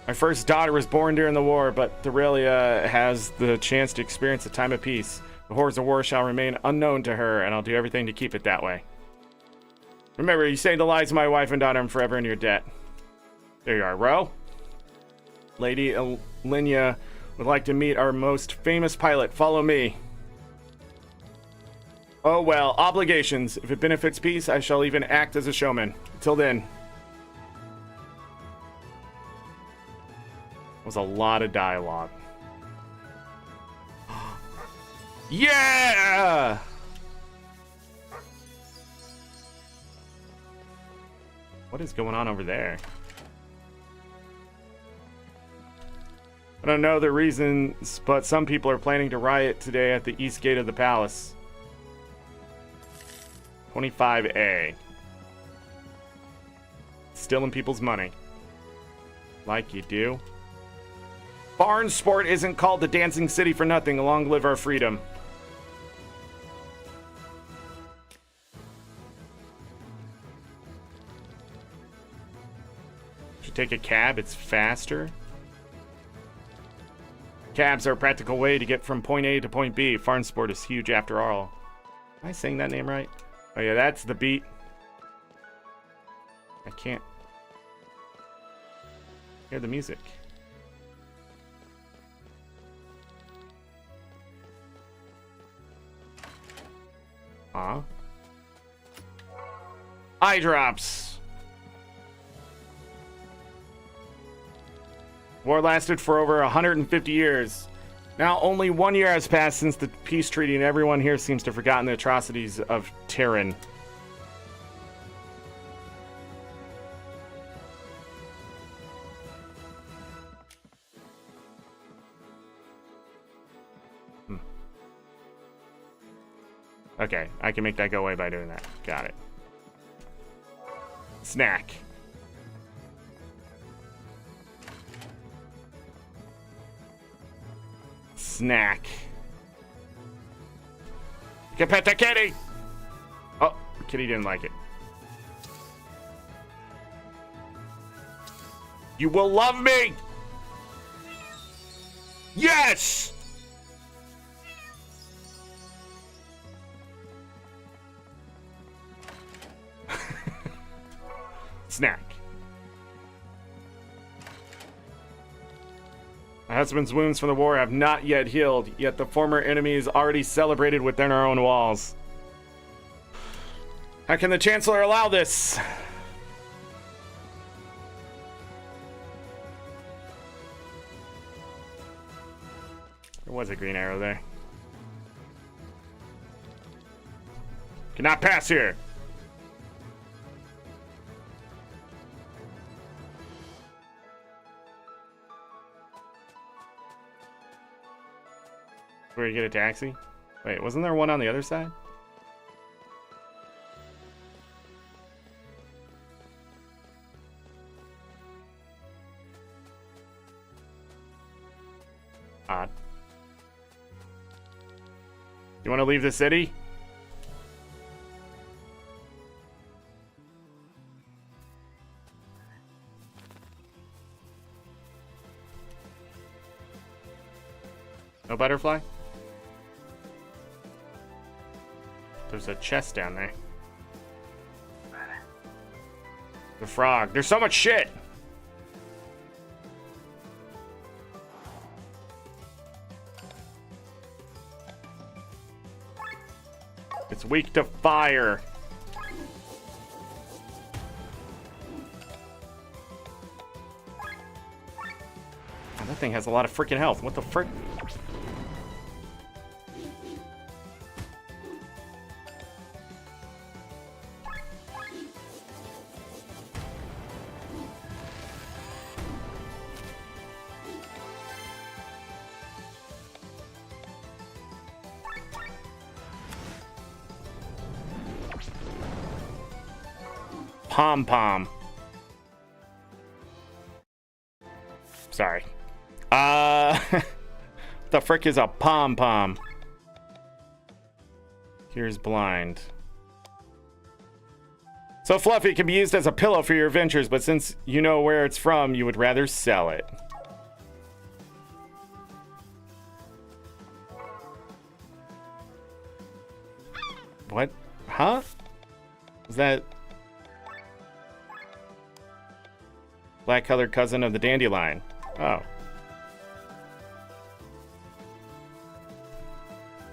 My first daughter was born during the war, but Therilia has the chance to experience a time of peace. The horrors of war shall remain unknown to her, and I'll do everything to keep it that way. Remember, you saved the lives of my wife and daughter. I'm forever in your debt. There you are, Ro. Lady Linya would like to meet our most famous pilot. Follow me. Oh well, obligations. If it benefits peace, I shall even act as a showman. Until then. Was a lot of dialogue. Yeah! What is going on over there? I don't know the reasons, but some people are planning to riot today at the east gate of the palace. 25A. Stealing people's money. Like you do. Barnsport isn't called the Dancing City for nothing. Long live our freedom. Should take a cab, it's faster. Cabs are a practical way to get from point A to point B. Farnsport is huge after all. Am I saying that name right? Oh yeah, that's the beat. I can't hear the music. Huh? Eye drops. War lasted for over 150 years. Now only 1 year has passed since the peace treaty, and everyone here seems to have forgotten the atrocities of Terran. Okay, I can make that go away by doing that. Got it. Snack. Snack. You can pet the kitty! Oh, the kitty didn't like it. You will love me! Yes! Snack. My husband's wounds from the war have not yet healed, yet the former enemy is already celebrated within our own walls. How can the Chancellor allow this? There was a green arrow there. Cannot pass here. Where you get a taxi? Wait, wasn't there one on the other side? Odd. You want to leave the city? No butterfly? There's a chest down there. The frog. There's so much shit! It's weak to fire. Oh, that thing has a lot of freaking health. What the frick? Pom-pom. Sorry. The frick is a pom-pom? Here's blind. So fluffy, can be used as a pillow for your adventures, but since you know where it's from, you would rather sell it. What? Huh? Is that... Black-colored cousin of the dandelion. Oh.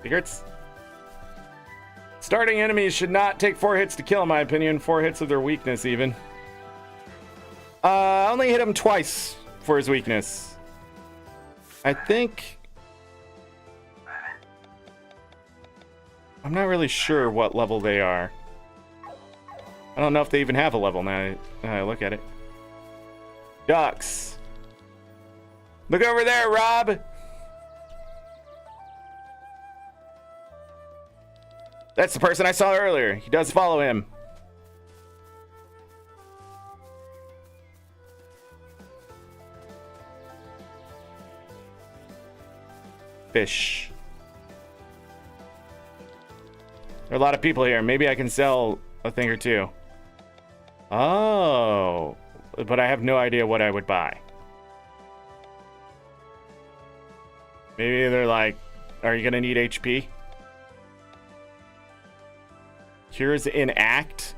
Secrets? Starting enemies should not take 4 hits to kill, in my opinion. 4 hits of their weakness, even. Only hit him twice for his weakness. I think... I'm not really sure what level they are. I don't know if they even have a level now I look at it. Ducks. Look over there, Rob. That's the person I saw earlier. He does follow him. Fish. There are a lot of people here. Maybe I can sell a thing or two. Oh, but I have no idea what I would buy. Maybe they're like, are you gonna need HP? Cures in act.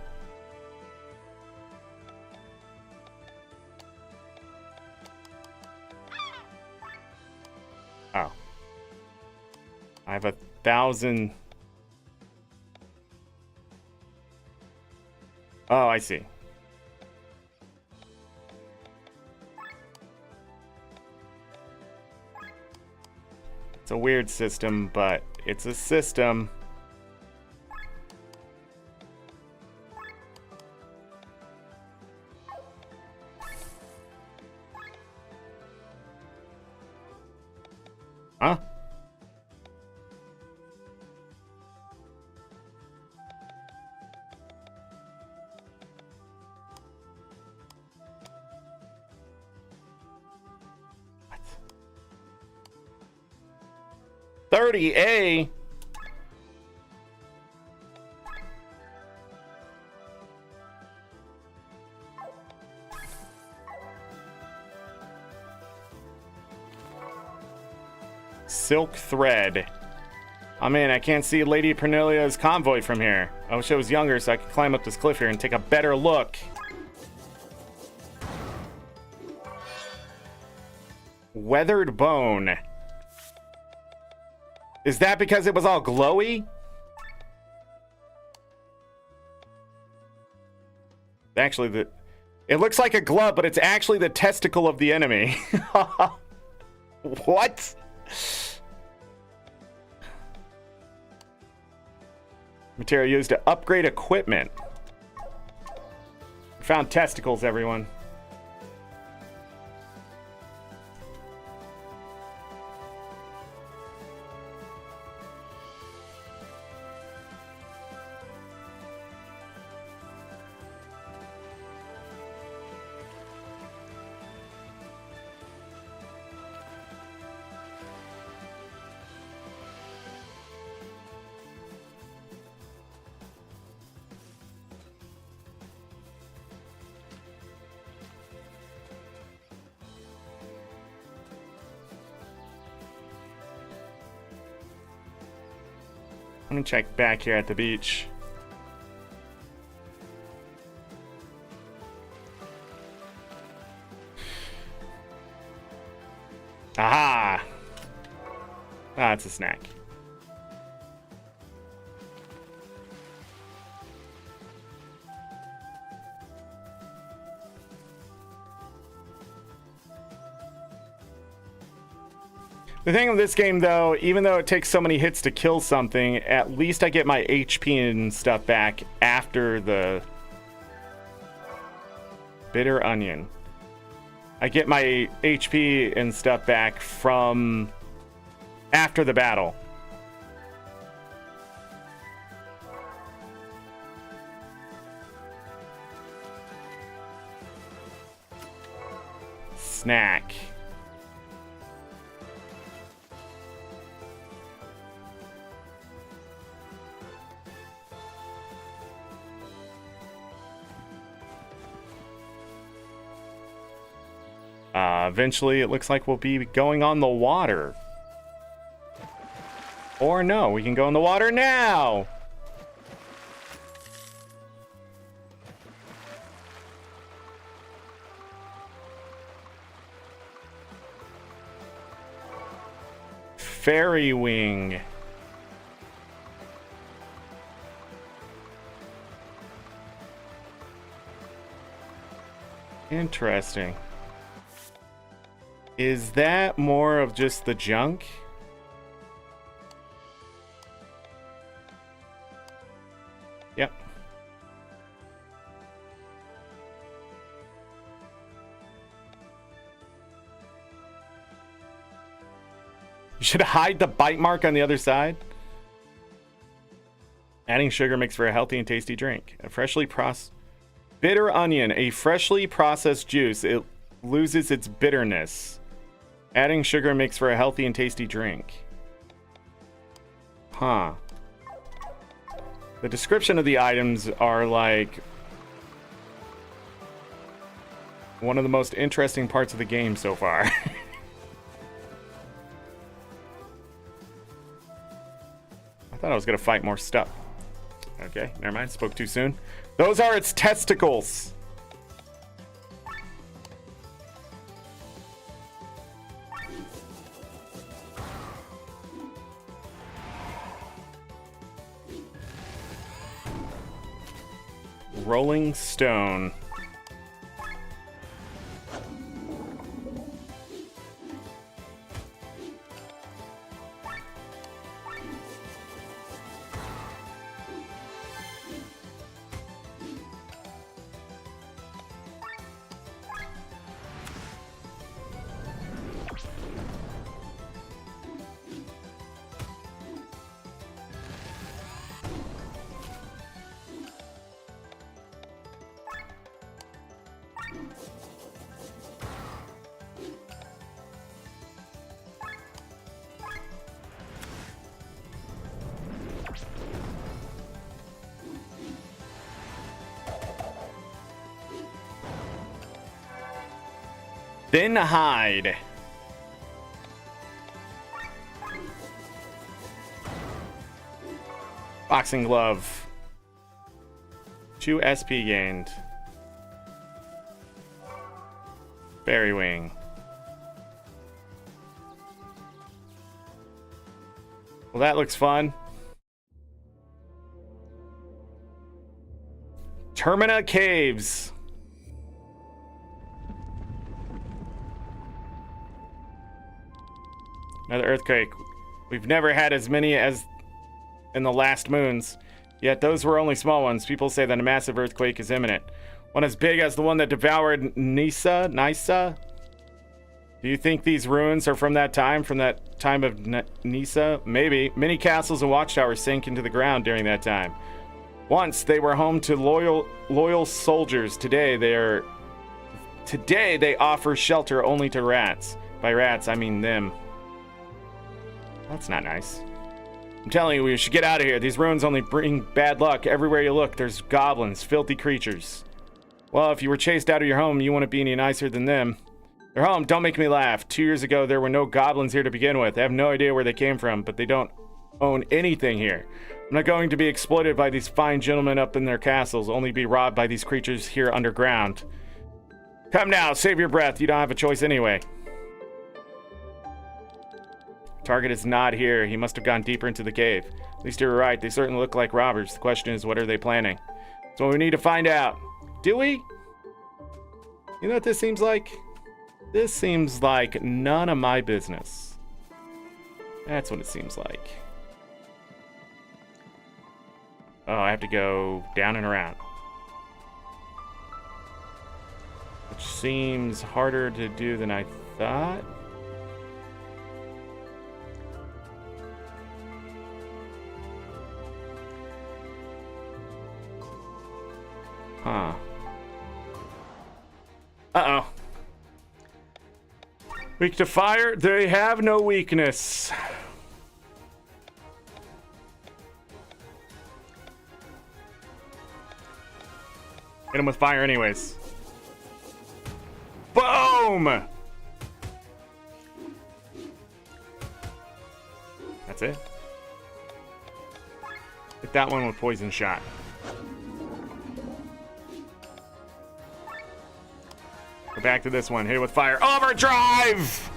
Oh. I have 1,000. Oh, I see. It's a weird system, but it's a system. Huh? What? 30A? Silk thread. Oh man, I can't see Lady Pernilia's convoy from here. I wish I was younger so I could climb up this cliff here and take a better look. Weathered bone. Is that because it was all glowy? Actually, it looks like a glove, but it's actually the testicle of the enemy. What? Material used to upgrade equipment. Found testicles, everyone. Let me check back here at the beach. Aha! Ah, it's a snack. The thing with this game, though, even though it takes so many hits to kill something, at least I get my HP and stuff back after the bitter onion. I get my HP and stuff back from after the battle. Snack. Eventually, it looks like we'll be going on the water. Or no, we can go in the water now. Fairy Wing. Interesting. Is that more of just the junk? Yep. You should hide the bite mark on the other side. Adding sugar makes for a healthy and tasty drink. A freshly processed bitter onion, a freshly processed juice. It loses its bitterness. Adding sugar makes for a healthy and tasty drink. Huh. The description of the items are like one of the most interesting parts of the game so far. I thought I was going to fight more stuff. Okay, never mind. Spoke too soon. Those are its testicles. Rolling Stone. Thin hide. Boxing glove. 2 SP gained. Fairy wing. Well, that looks fun. Termina Caves. Another earthquake. We've never had as many as in the last moons. Yet those were only small ones. People say that a massive earthquake is imminent. One as big as the one that devoured Nisa? Do you think these ruins are from that time of Nisa? Maybe. Many castles and watchtowers sank into the ground during that time. Once they were home to loyal soldiers. Today they offer shelter only to rats. By rats, I mean them. That's not nice. I'm telling you, we should get out of here. These ruins only bring bad luck. Everywhere you look, there's goblins, filthy creatures. Well, if you were chased out of your home, you wouldn't be any nicer than them. They're home. Don't make me laugh. 2 years ago, there were no goblins here to begin with. I have no idea where they came from, but they don't own anything here. I'm not going to be exploited by these fine gentlemen up in their castles, only be robbed by these creatures here underground. Come now, save your breath. You don't have a choice anyway. Target is not here. He must have gone deeper into the cave. At least you were right. They certainly look like robbers. The question is, what are they planning? So we need to find out. Do we? You know what this seems like? This seems like none of my business. That's what it seems like. Oh, I have to go down and around. Which seems harder to do than I thought. Huh. Uh-oh. Weak to fire? They have no weakness. Hit him with fire anyways. Boom! That's it. Hit that one with poison shot. Go back to this one. Hit it with fire. Overdrive!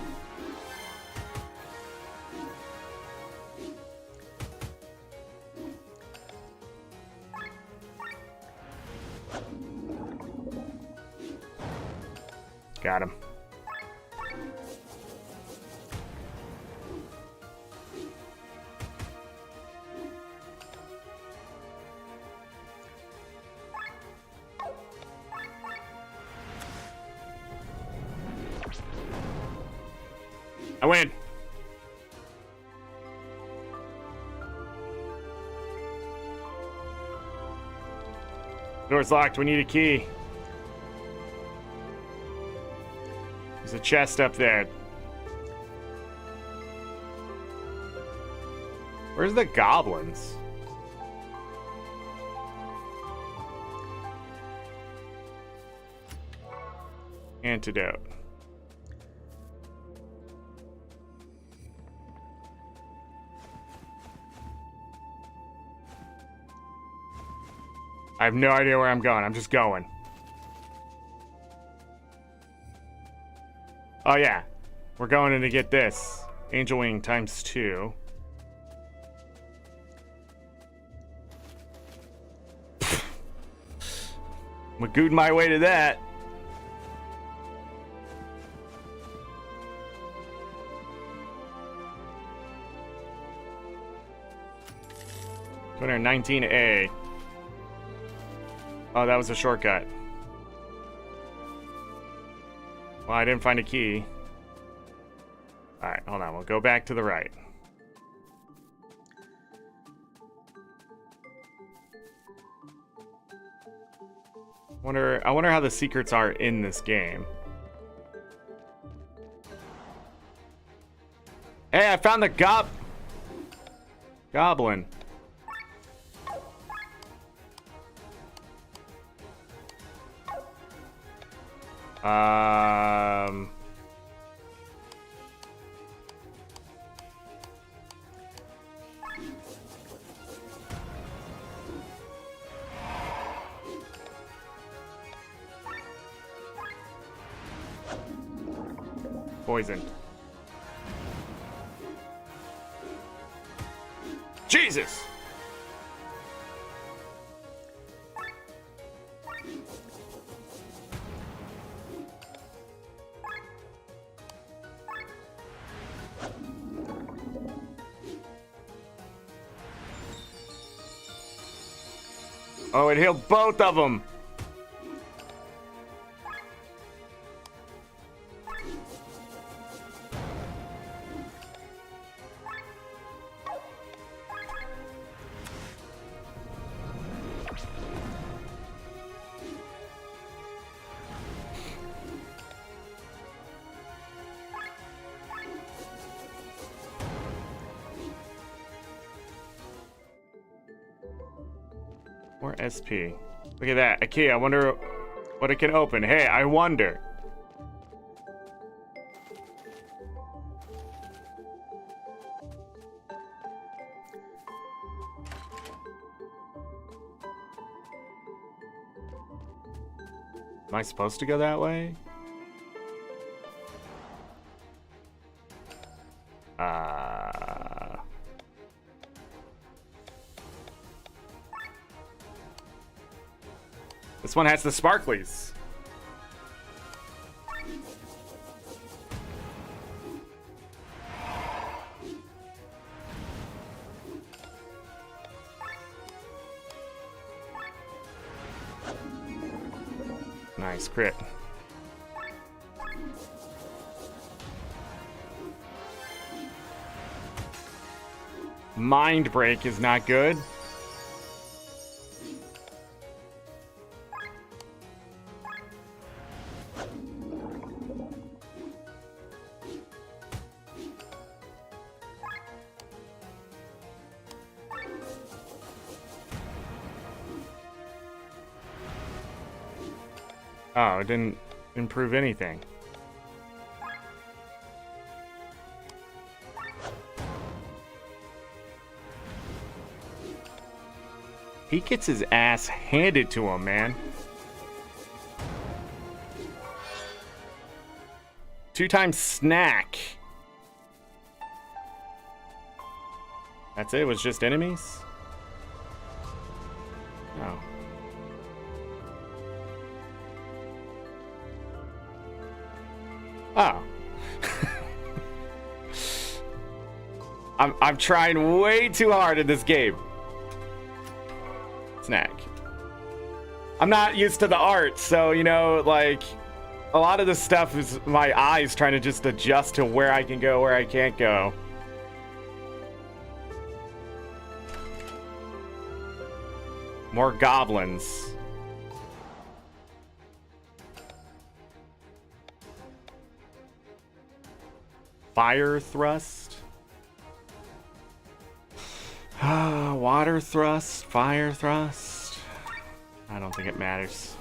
Got him. I win. Door's locked. We need a key. There's a chest up there. Where's the goblins? Antidote. I have no idea where I'm going. I'm just going. Oh, yeah. We're going in to get this. Angel Wing ×2. Magooed my way to that. $219A. Oh, that was a shortcut. Well, I didn't find a key. Alright, hold on. We'll go back to the right. I wonder how the secrets are in this game. Hey, I found the goblin. Poison. Jesus! Oh, it healed both of them. More SP. Look at that. A key. I wonder what it can open. Hey, I wonder. Am I supposed to go that way? This one has the sparklies. Nice crit. Mind break is not good. Oh, it didn't improve anything. He gets his ass handed to him, man. 2x snack. That's it? It was just enemies? Oh. Oh. I'm trying way too hard in this game. Snack. I'm not used to the art, so, you know, like, a lot of this stuff is my eyes trying to just adjust to where I can go, where I can't go. More goblins. Fire thrust. Water thrust. Fire thrust. I don't think it matters.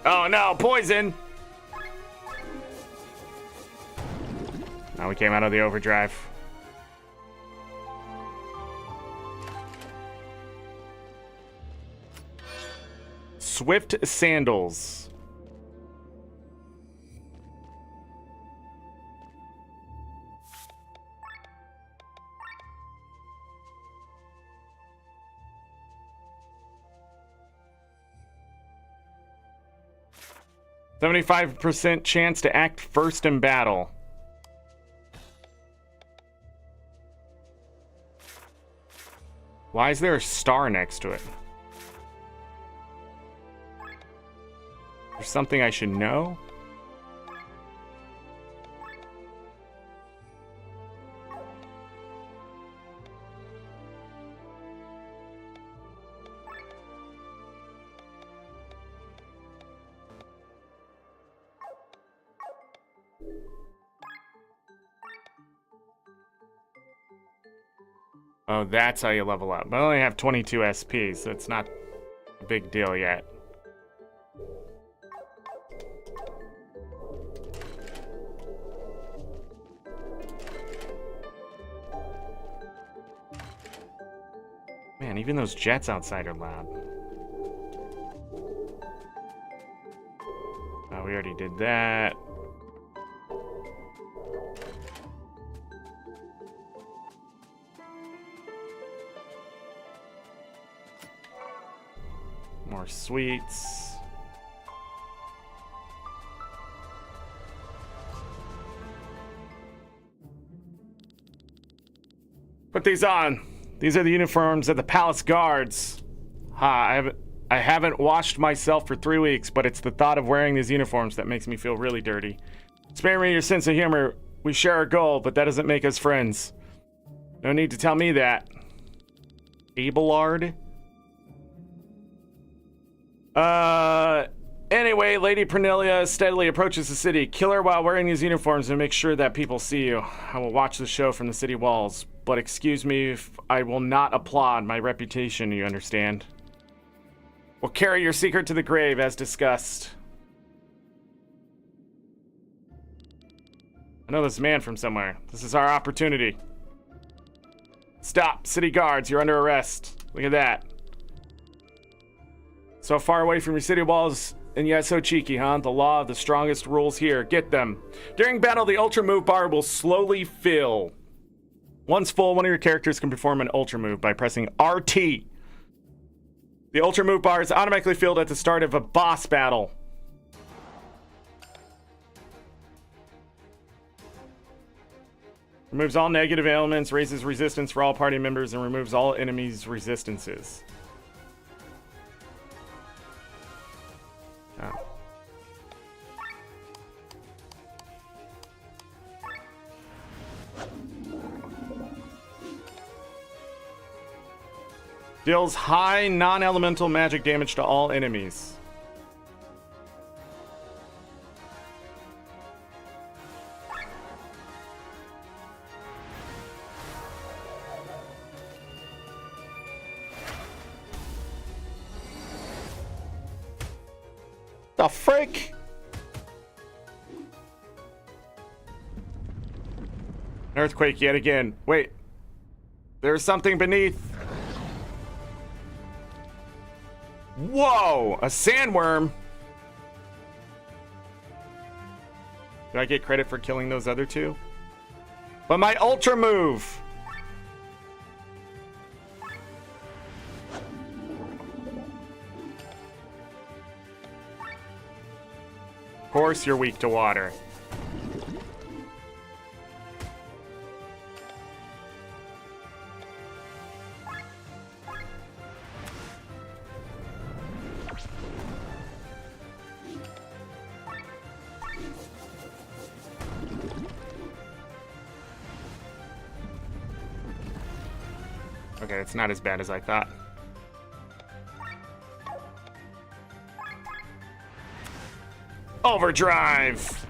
Oh no, poison! Now we came out of the overdrive. Swift sandals. %75% chance to act first in battle. Why is there a star next to it? There's something I should know? Oh, that's how you level up. I only have 22 SP, so it's not a big deal yet. Man, even those jets outside are loud. Oh, we already did that. More sweets. Put these on. These are the uniforms of the palace guards. I haven't washed myself for 3 weeks, but it's the thought of wearing these uniforms that makes me feel really dirty. Spare me your sense of humor. We share a goal, but that doesn't make us friends. No need to tell me that. Abelard? Anyway, Lady Pernelia steadily approaches the city. Kill her while wearing these uniforms and make sure that people see you. I will watch the show from the city walls, but excuse me if I will not applaud my reputation, you understand? We'll carry your secret to the grave as discussed. I know this man from somewhere. This is our opportunity. Stop, city guards, you're under arrest. Look at that. So far away from your city walls, and yet so cheeky, huh? The law of the strongest rules here. Get them. During battle, the ultra move bar will slowly fill. Once full, one of your characters can perform an ultra move by pressing RT. The ultra move bar is automatically filled at the start of a boss battle. Removes all negative elements, raises resistance for all party members, and removes all enemies' resistances. Oh. Deals high non-elemental magic damage to all enemies. The frick? An earthquake yet again. Wait. There's something beneath. Whoa! A sandworm? Do I get credit for killing those other two? But my ultra move! Of course you're weak to water. Okay, it's not as bad as I thought. Overdrive!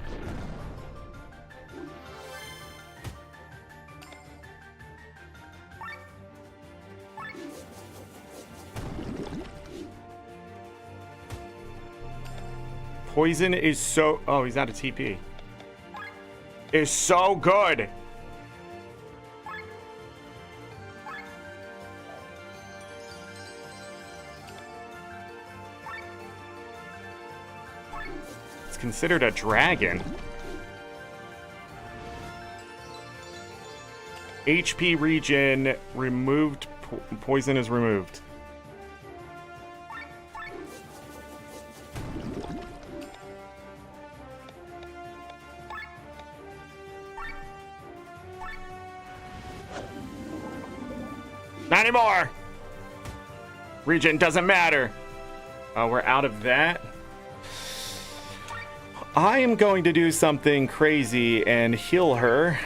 Poison is so... Oh, he's out of TP. Is so good! Considered a dragon. HP regen removed. Poison is removed. Not anymore. Regen doesn't matter. Oh, we're out of that. I am going to do something crazy and heal her.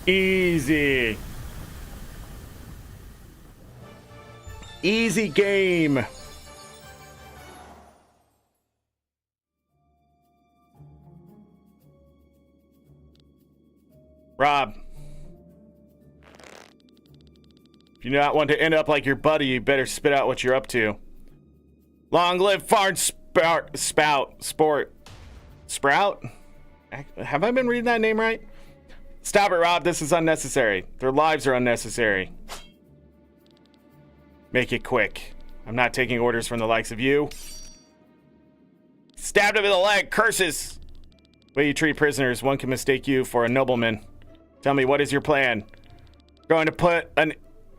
Easy. Easy game. Rob, if you do not want to end up like your buddy, you better spit out what you're up to. Long live Fart Sport. Sprout? Have I been reading that name right? Stop it, Rob. This is unnecessary. Their lives are unnecessary. Make it quick. I'm not taking orders from the likes of you. Stabbed him in the leg. Curses. The way you treat prisoners, one can mistake you for a nobleman. Tell me, what is your plan? Going to put an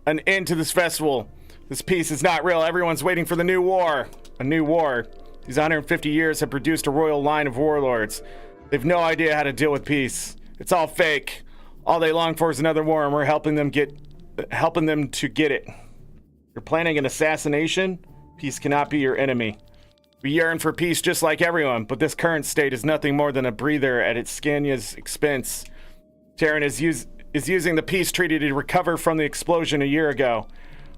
end to this festival. This peace is not real. Everyone's waiting for the new war. A new war. These 150 years have produced a royal line of warlords. They've no idea how to deal with peace. It's all fake. All they long for is another war, and we're helping them to get it. You're planning an assassination? Peace cannot be your enemy. We yearn for peace just like everyone, but this current state is nothing more than a breather at its Scania's expense. Terran is using the peace treaty to recover from the explosion a year ago.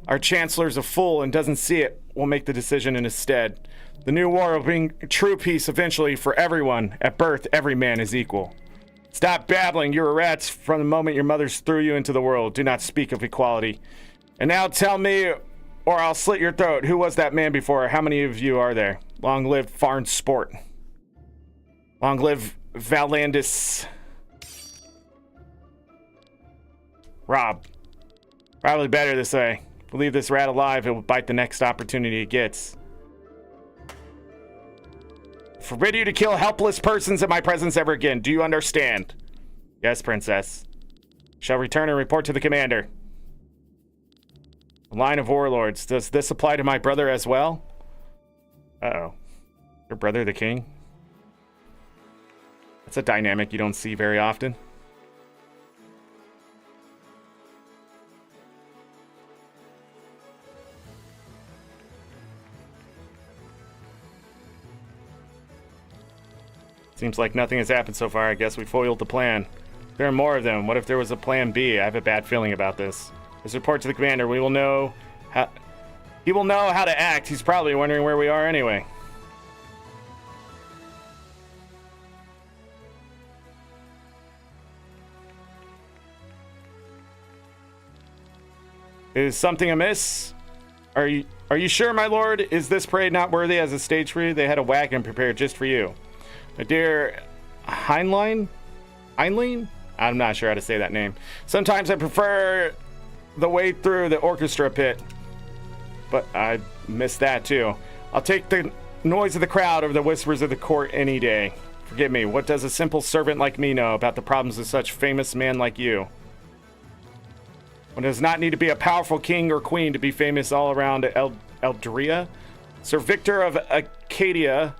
Our chancellor's a fool and doesn't see it. We'll make the decision in his stead. The new war will bring true peace eventually for everyone. At birth, every man is equal. Stop babbling. You're a rat from the moment your mothers threw you into the world. Do not speak of equality. And now tell me, or I'll slit your throat. Who was that man before? How many of you are there? Long live Farn Sport. Long live Valandis. Rob. Probably better this way. If we leave this rat alive, it will bite the next opportunity it gets. Forbid you to kill helpless persons in my presence ever again. Do you understand? Yes, princess. Shall return and report to the commander. A line of warlords. Does this apply to my brother as well? Uh-oh. Your brother the king? That's a dynamic you don't see very often. Seems like nothing has happened so far. I guess we foiled the plan. There are more of them. What if there was a plan B? I have a bad feeling about this. Let's report to the commander. We will know how... He will know how to act. He's probably wondering where we are anyway. Is something amiss? Are you sure, my lord? Is this parade not worthy as a stage for you? They had a wagon prepared just for you. My dear Heinlein? I'm not sure how to say that name. Sometimes I prefer the way through the orchestra pit. But I miss that too. I'll take the noise of the crowd over the whispers of the court any day. Forgive me, what does a simple servant like me know about the problems of such famous man like you? One does not need to be a powerful king or queen to be famous all around Eldria. Sir Victor of Arcadia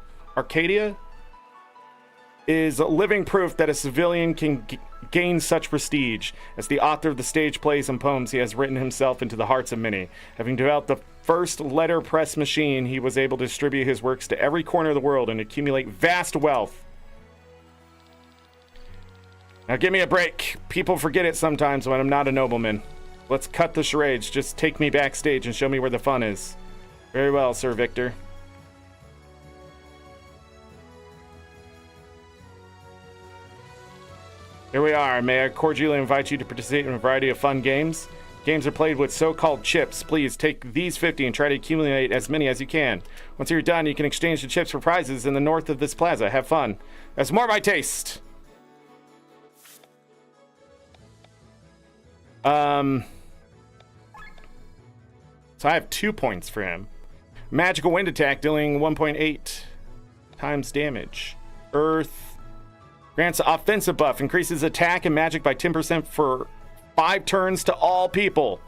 is living proof that a civilian can gain such prestige. As the author of the stage plays and poems, he has written himself into the hearts of many. Having developed the first letterpress machine, he was able to distribute his works to every corner of the world and accumulate vast wealth. Now give me a break. People forget it sometimes when I'm not a nobleman. Let's cut the charades. Just take me backstage and show me where the fun is. Very well, Sir Victor. Here we are. May I cordially invite you to participate in a variety of fun games? Games are played with so-called chips. Please take these 50 and try to accumulate as many as you can. Once you're done, you can exchange the chips for prizes in the north of this plaza. Have fun. That's more my taste. So I have 2 points for him. Magical wind attack dealing 1.8 times damage. Earth. Grants offensive buff, increases attack and magic by 10% for 5 turns to all people.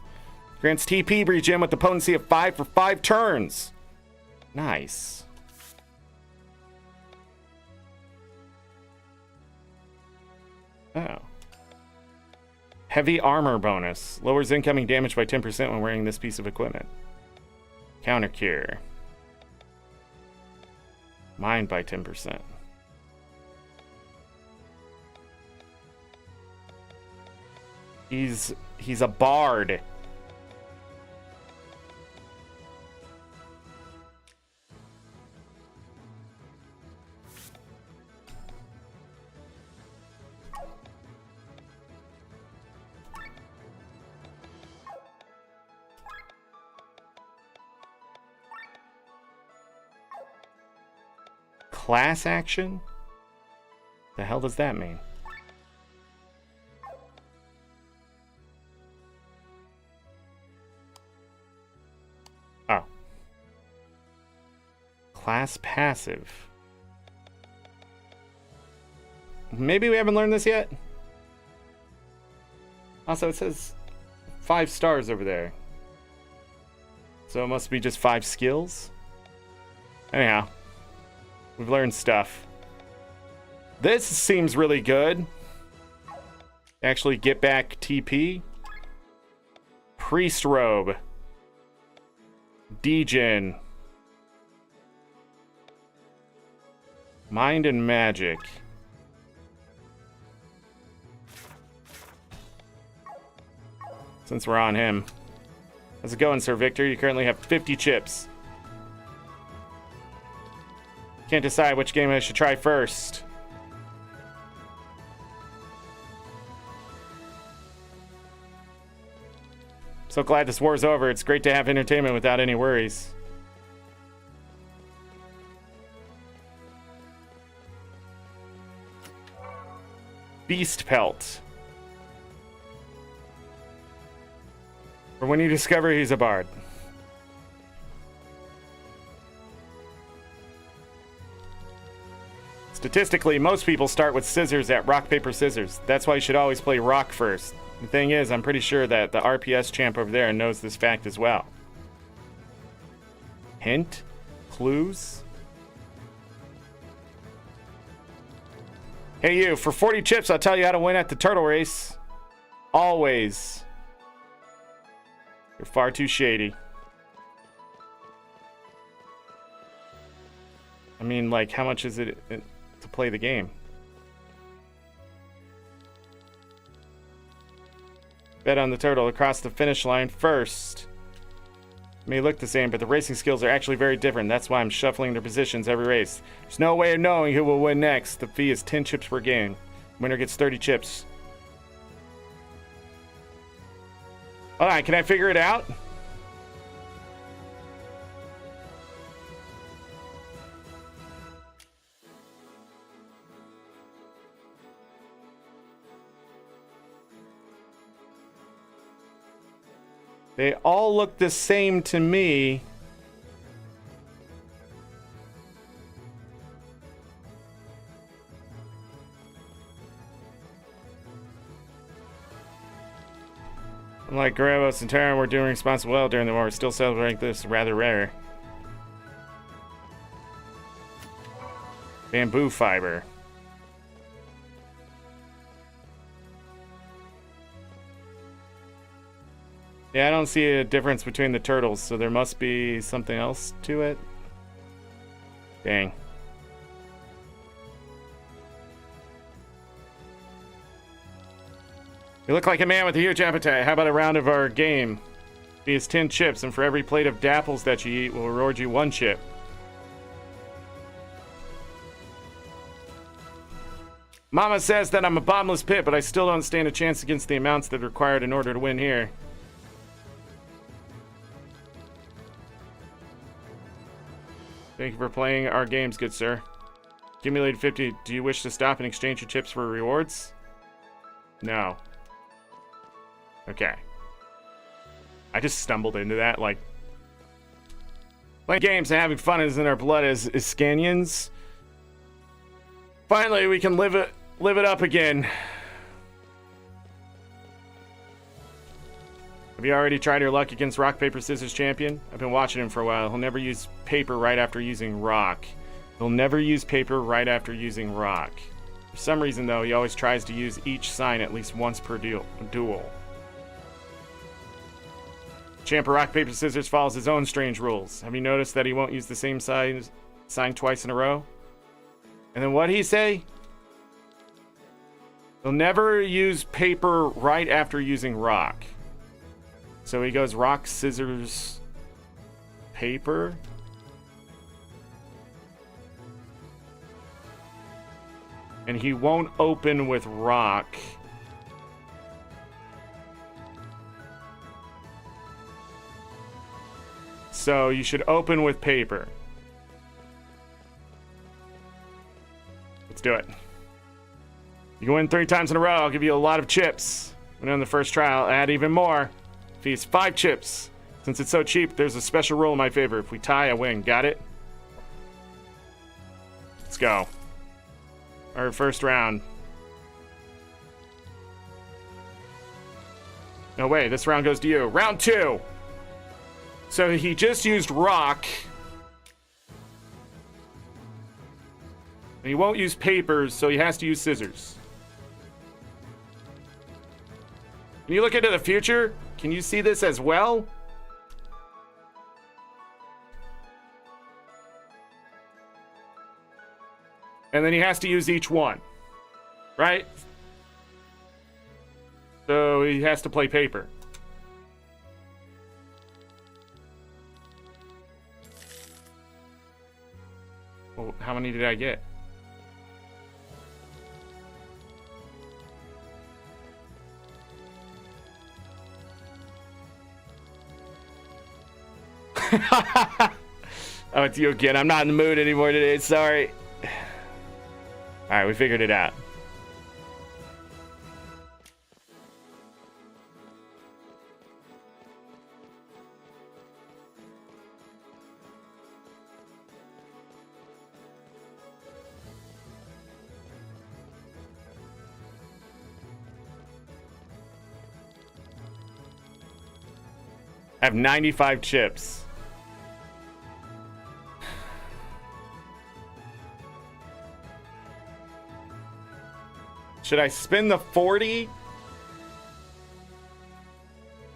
Grants TP regen with the potency of 5 for 5 turns. Nice. Oh. Heavy armor bonus. Lowers incoming damage by 10% when wearing this piece of equipment. Counter cure. Mind by 10%. He's a bard. Class action? The hell does that mean? Oh. Class passive. Maybe we haven't learned this yet? Also, it says 5 stars over there. So it must be just 5 skills? Anyhow. We've learned stuff. This seems really good. Actually get back TP. Priest robe. Degen. Mind and magic. Since we're on him. How's it going, Sir Victor? You currently have 50 chips. Can't decide which game I should try first. So glad this war's over. It's great to have entertainment without any worries. Beast Pelt. For when you discover he's a bard. Statistically, most people start with scissors at rock, paper, scissors. That's why you should always play rock first. The thing is, I'm pretty sure that the RPS champ over there knows this fact as well. Hint? Clues? Hey you, for 40 chips, I'll tell you how to win at the turtle race. Always. You're far too shady. I mean, like, how much is it to play the game? Bet on the turtle across the finish line first. It may look the same, but the racing skills are actually very different. That's why I'm shuffling their positions every race. There's no way of knowing who will win next. The fee is 10 chips per game. Winner gets 30 chips. Hold on, can I figure it out? They all look the same to me. Unlike Garabos and Terran, we're doing responsible well during the war. We're still celebrating this rather rare. Bamboo fiber. Yeah, I don't see a difference between the turtles, so there must be something else to it. Dang. You look like a man with a huge appetite. How about a round of our game? Fee is 10 chips, and for every plate of dapples that you eat, we'll reward you 1 chip. Mama says that I'm a bottomless pit, but I still don't stand a chance against the amounts that are required in order to win here. Thank you for playing our games, good sir. Accumulated 50. Do you wish to stop and exchange your chips for rewards? No. Okay. I just stumbled into that, like... Playing games and having fun is in our blood as Iskanians. Finally, we can live it up again. Have you already tried your luck against Rock, Paper, Scissors champion? I've been watching him for a while. He'll never use paper right after using rock. He'll never use paper right after using rock. For some reason, though, he always tries to use each sign at least once per duel. Champ of Rock, Paper, Scissors follows his own strange rules. Have you noticed that he won't use the same sign twice in a row? And then what'd he say? He'll never use paper right after using rock. So he goes rock, scissors, paper. And he won't open with rock. So you should open with paper. Let's do it. You can win 3 times in a row. I'll give you a lot of chips. When on the first trial, add even more. Fees 5 chips. Since it's so cheap, there's a special rule in my favor. If we tie, I win. Got it? Let's go. Our first round. No way, this round goes to you. Round 2. So he just used rock. And he won't use papers, so he has to use scissors. Can you look into the future? Can you see this as well? And then he has to use each one. Right? So he has to play paper. Well, how many did I get? Oh, it's you again. I'm not in the mood anymore today. Sorry. Alright, we figured it out. I have 95 chips. Should I spin the 40?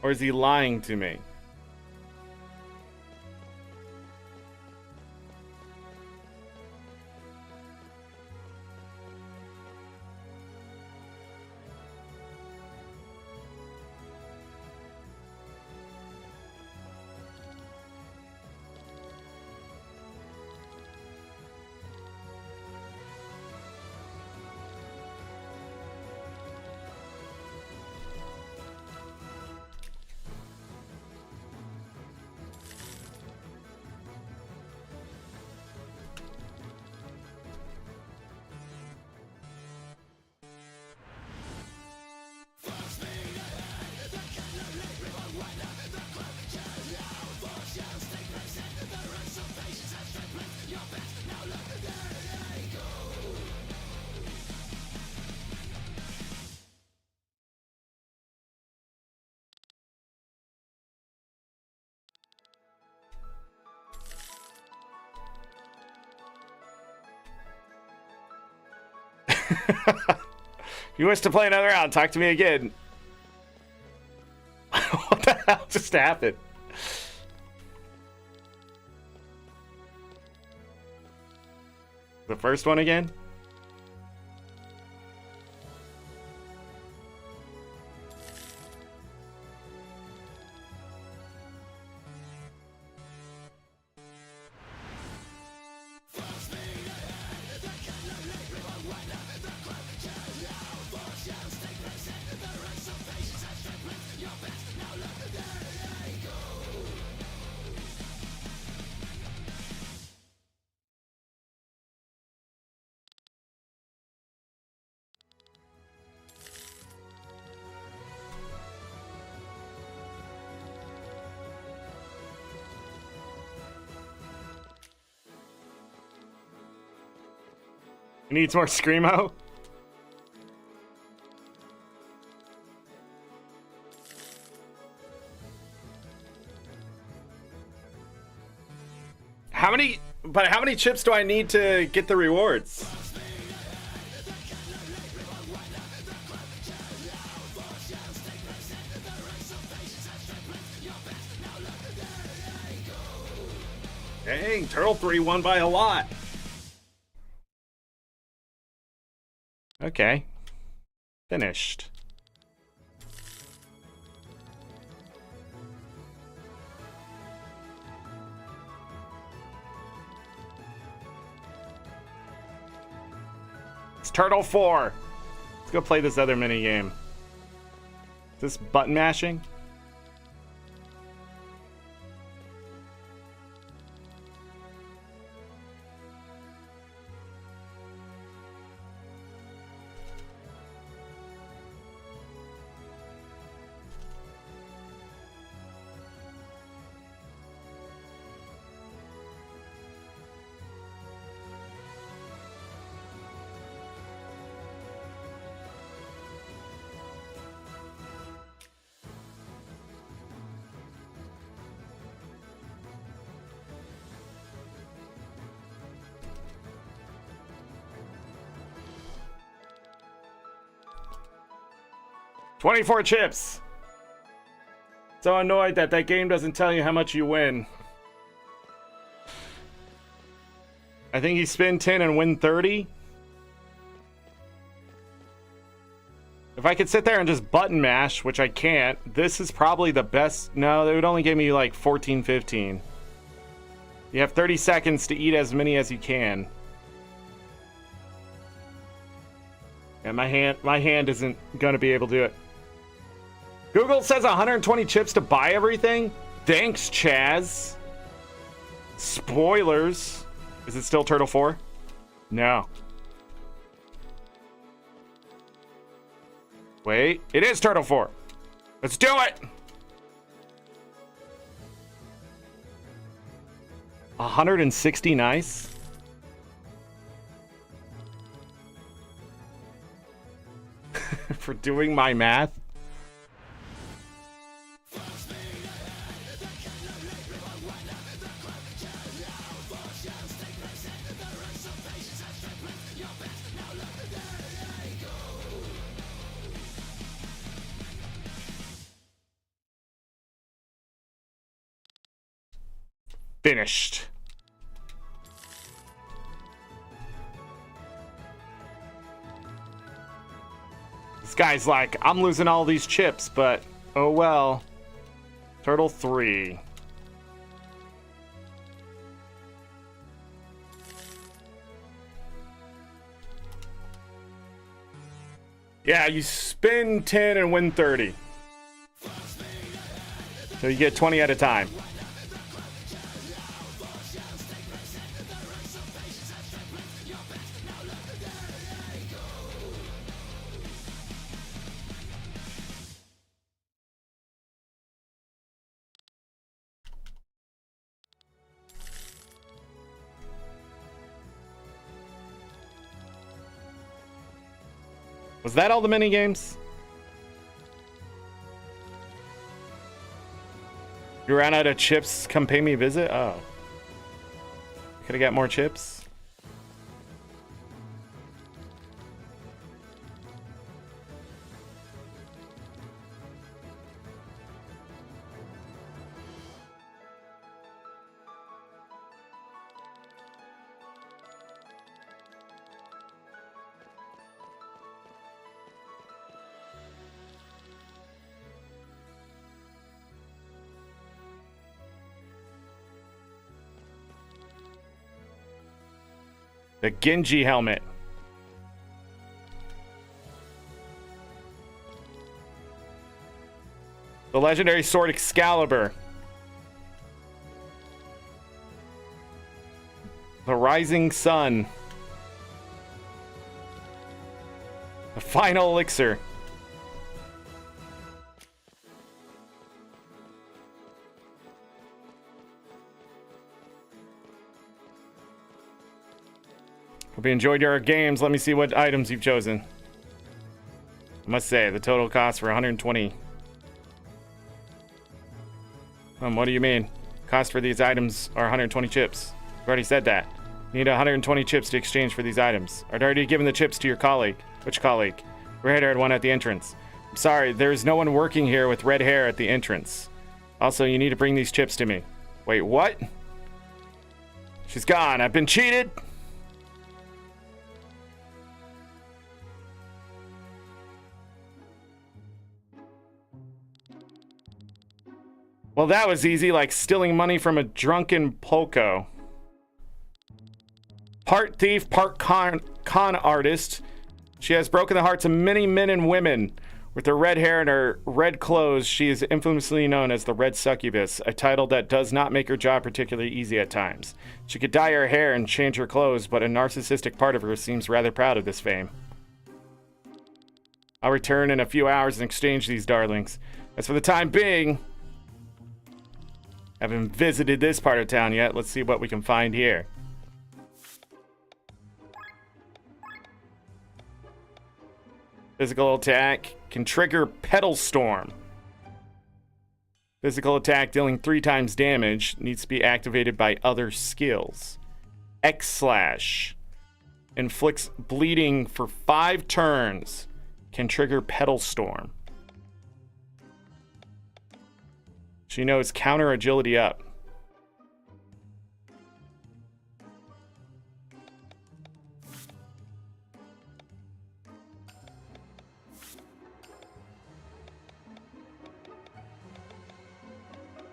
Or is he lying to me? If you wish to play another round, talk to me again. What the hell just happened? The first one again? Needs more Screamo? How many chips do I need to get the rewards? Dang, Turtle 3 won by a lot. Okay. Finished. It's Turtle 4. Let's go play this other mini game. Is this button mashing? $24 chips. So annoyed that game doesn't tell you how much you win. I think you spin 10 and win 30. If I could sit there and just button mash, which I can't, this is probably the best. No, they would only give me like 14, 15. You have 30 seconds to eat as many as you can. And my hand isn't gonna be able to do it. Google says 120 chips to buy everything. Thanks, Chaz. Spoilers. Is it still Turtle 4? No. Wait, it is Turtle 4. Let's do it. 160, nice. For doing my math. Finished. This guy's like, I'm losing all these chips, but oh well. Turtle 3. Yeah, you spin 10 and win 30. So you get 20 at a time. Was that all the mini games? You ran out of chips, come pay me a visit? Oh. Could I get more chips? The Genji helmet. The legendary sword Excalibur. The Rising Sun. The Final Elixir. Hope you enjoyed your games. Let me see what items you've chosen. I must say, the total cost for 120. What do you mean? Cost for these items are 120 chips. You've already said that. You need 120 chips to exchange for these items. I'd already given the chips to your colleague. Which colleague? Red-haired one at the entrance. I'm sorry, there's no one working here with red hair at the entrance. Also, you need to bring these chips to me. Wait, what? She's gone. I've been cheated. Well, that was easy, like stealing money from a drunken polko. Part thief, part con artist. She has broken the hearts of many men and women. With her red hair and her red clothes, she is infamously known as the Red Succubus, a title that does not make her job particularly easy at times. She could dye her hair and change her clothes, but a narcissistic part of her seems rather proud of this fame. I'll return in a few hours and exchange these darlings. As for the time being, haven't visited this part of town yet. Let's see what we can find here. Physical attack can trigger Petal Storm. Physical attack dealing 3 times damage needs to be activated by other skills. X-Slash inflicts bleeding for 5 turns. Can trigger Petal Storm. She knows counter agility up.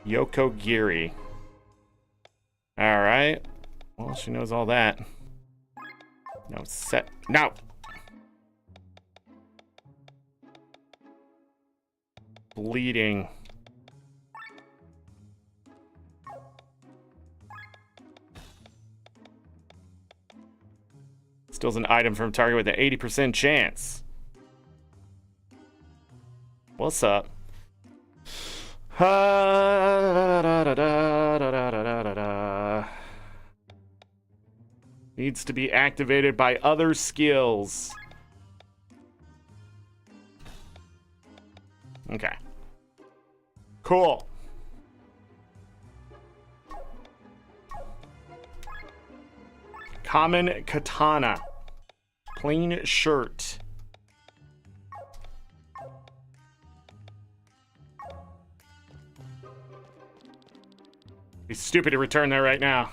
Yoko Giri. All right. Well, she knows all that. No, set. No! Bleeding. Steals an item from target with an 80% chance. What's up? Needs to be activated by other skills. Okay. Cool. Common katana. Plain shirt. Be stupid to return there right now.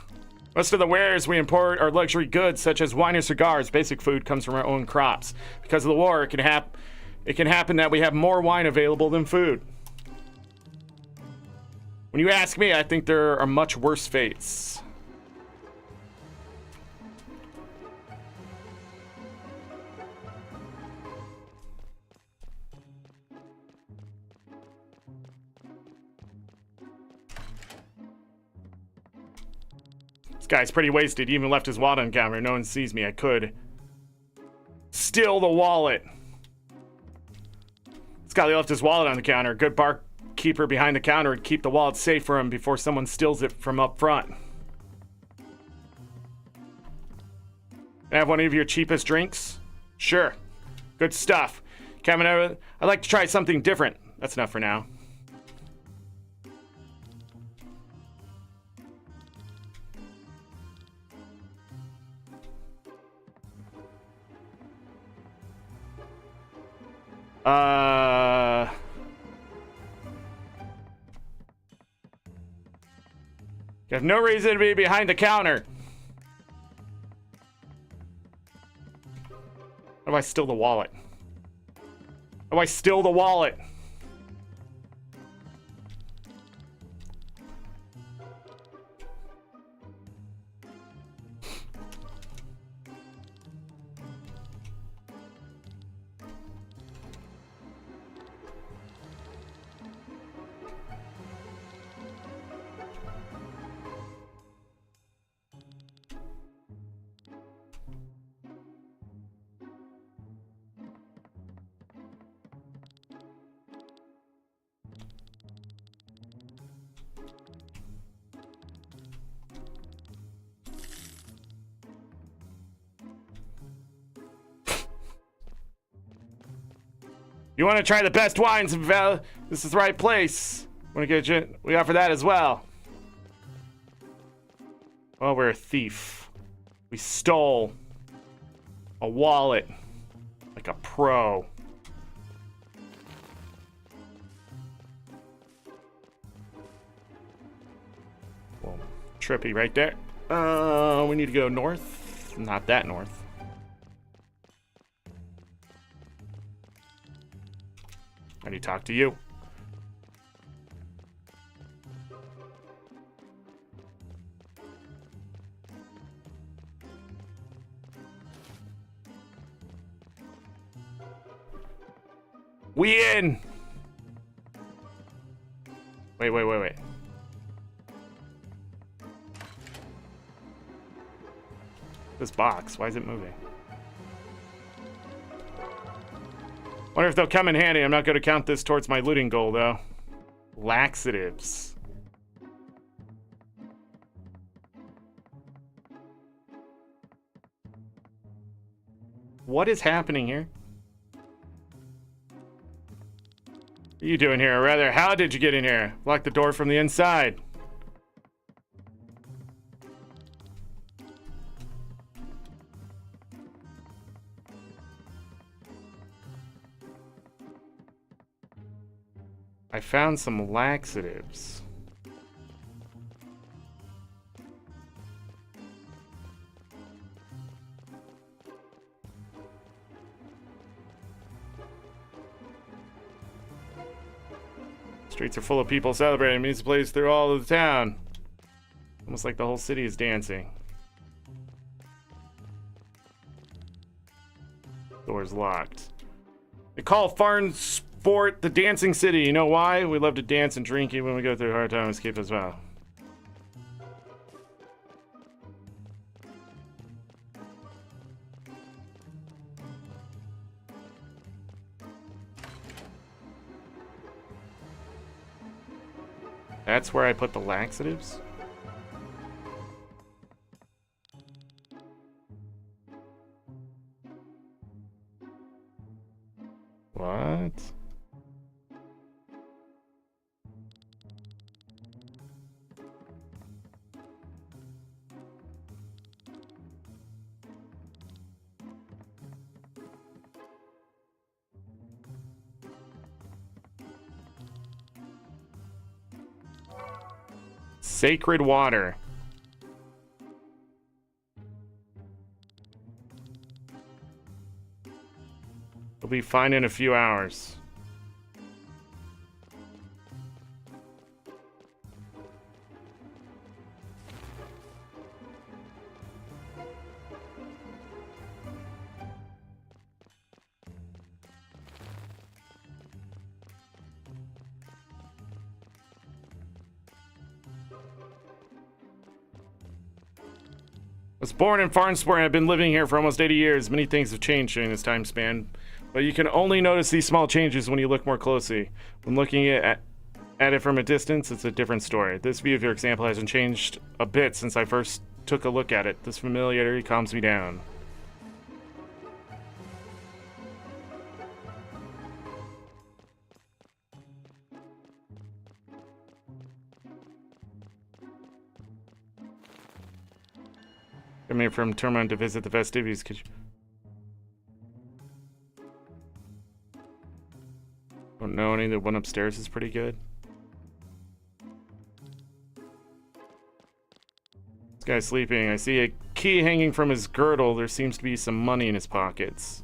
Most of the wares we import are luxury goods such as wine and cigars. Basic food comes from our own crops. Because of the war, it can happen that we have more wine available than food. When you ask me, I think there are much worse fates. This guy's pretty wasted. He even left his wallet on the counter. No one sees me. I could steal the wallet. This guy left his wallet on the counter. A good barkeeper behind the counter would keep the wallet safe for him before someone steals it from up front. Can I have one of your cheapest drinks? Sure. Good stuff. Kevin, I'd like to try something different. That's enough for now. You have no reason to be behind the counter. How do I steal the wallet? How do I steal the wallet? You want to try the best wines in Val? This is the right place. Want to get you? We offer that as well. Well, we're a thief. We stole a wallet like a pro. Well, trippy right there. We need to go north. Not that north. I need to talk to you. We in. Wait. This box, why is it moving? Wonder if they'll come in handy. I'm not going to count this towards my looting goal, though. Laxatives. What is happening here? What are you doing here? Or rather, how did you get in here? Lock the door from the inside. I found some laxatives. Streets are full of people celebrating. Music plays through all of the town. Almost like the whole city is dancing. Door's locked. They call Farnsport the dancing city. You know why? We love to dance and drink even when we go through a hard time and escape as well. That's where I put the laxatives? What? Sacred water. We'll be fine in a few hours. I was born in Farnsport and I've been living here for almost 80 years. Many things have changed during this time span, but you can only notice these small changes when you look more closely. When looking at it from a distance, it's a different story. This view of your example hasn't changed a bit since I first took a look at it. This familiarity calms me down. I'm here from Termon to visit the festivities. Could you... Don't know any. The one upstairs is pretty good. This guy's sleeping. I see a key hanging from his girdle. There seems to be some money in his pockets.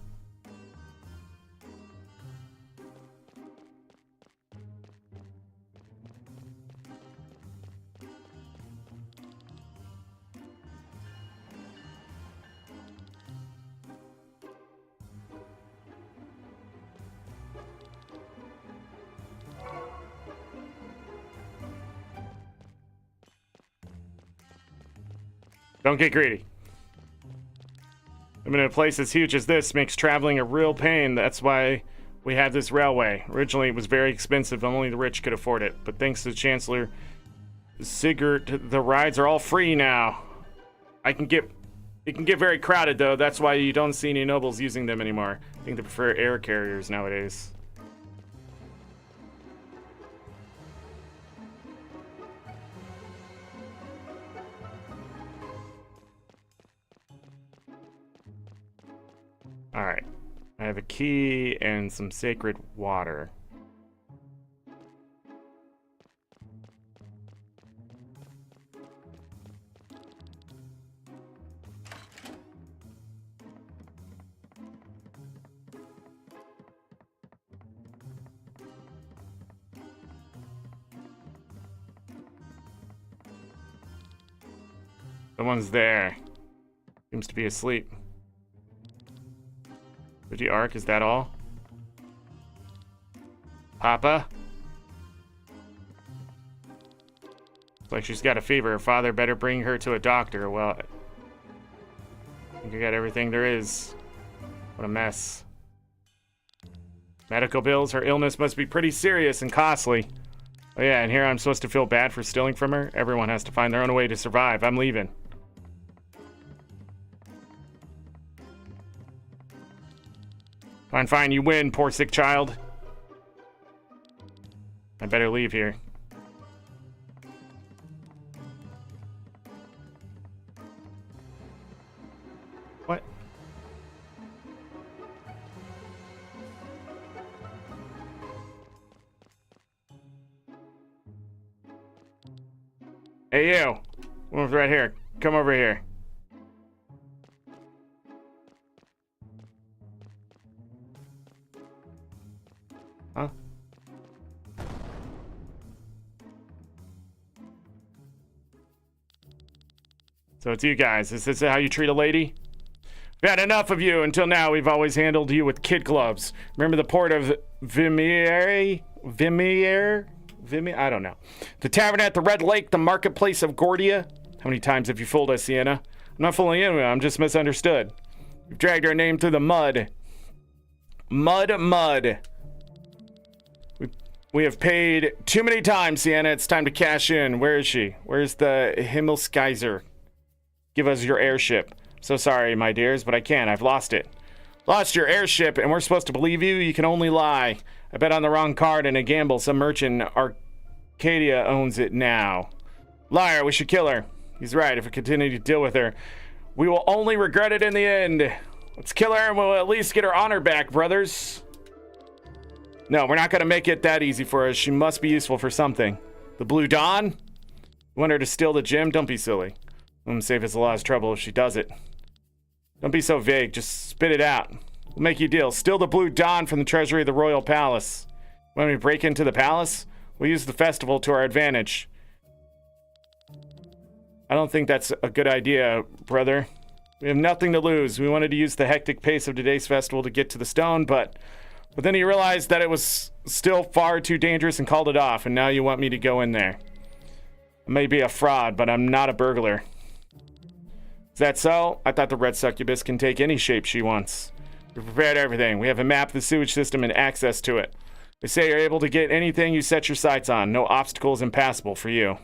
Don't get greedy. I mean, a place as huge as this makes traveling a real pain. That's why we have this railway. Originally, it was very expensive. Only the rich could afford it. But thanks to Chancellor Sigurd, the rides are all free now. It can get very crowded, though. That's why you don't see any nobles using them anymore. I think they prefer air carriers nowadays. Alright. I have a key and some sacred water. Someone's there. Seems to be asleep. 50 arc, is that all? Papa? Looks like she's got a fever. Her father better bring her to a doctor. Well, I think I got everything there is. What a mess. Medical bills. Her illness must be pretty serious and costly. Oh yeah, and here I'm supposed to feel bad for stealing from her? Everyone has to find their own way to survive. I'm leaving. Fine, fine, you win, poor sick child. I better leave here. What? Hey, you. Woman's right here. Come over here. Huh? So it's you guys. Is this how you treat a lady? We've had enough of you. Until now, we've always handled you with kid gloves. Remember the port of Vimier? I don't know. The tavern at the Red Lake, the marketplace of Gordia. How many times have you fooled us, Sienna? I'm not fooling you. I'm just misunderstood. You've dragged our name through the mud. Mud. We have paid too many times, Sienna. It's time to cash in. Where is she? Where's the Himmelskaiser? Give us your airship. So sorry, my dears, but I can't. I've lost it. Lost your airship, and we're supposed to believe you? You can only lie. I bet on the wrong card in a gamble. Some merchant Arcadia owns it now. Liar, we should kill her. He's right. If we continue to deal with her, we will only regret it in the end. Let's kill her, and we'll at least get her honor back, brothers. No, we're not going to make it that easy for us. She must be useful for something. The Blue Dawn? You want her to steal the gem? Don't be silly. I'm save us a lot of trouble if she does it. Don't be so vague. Just spit it out. We'll make you a deal. Steal the Blue Dawn from the treasury of the Royal Palace. When we break into the palace, we'll use the festival to our advantage. I don't think that's a good idea, brother. We have nothing to lose. We wanted to use the hectic pace of today's festival to get to the stone, but then you realized that it was still far too dangerous and called it off, and now you want me to go in there. I may be a fraud, but I'm not a burglar. Is that so? I thought the red succubus can take any shape she wants. We prepared everything. We have a map of the sewage system and access to it. They say you're able to get anything you set your sights on. No obstacle is impassable for you.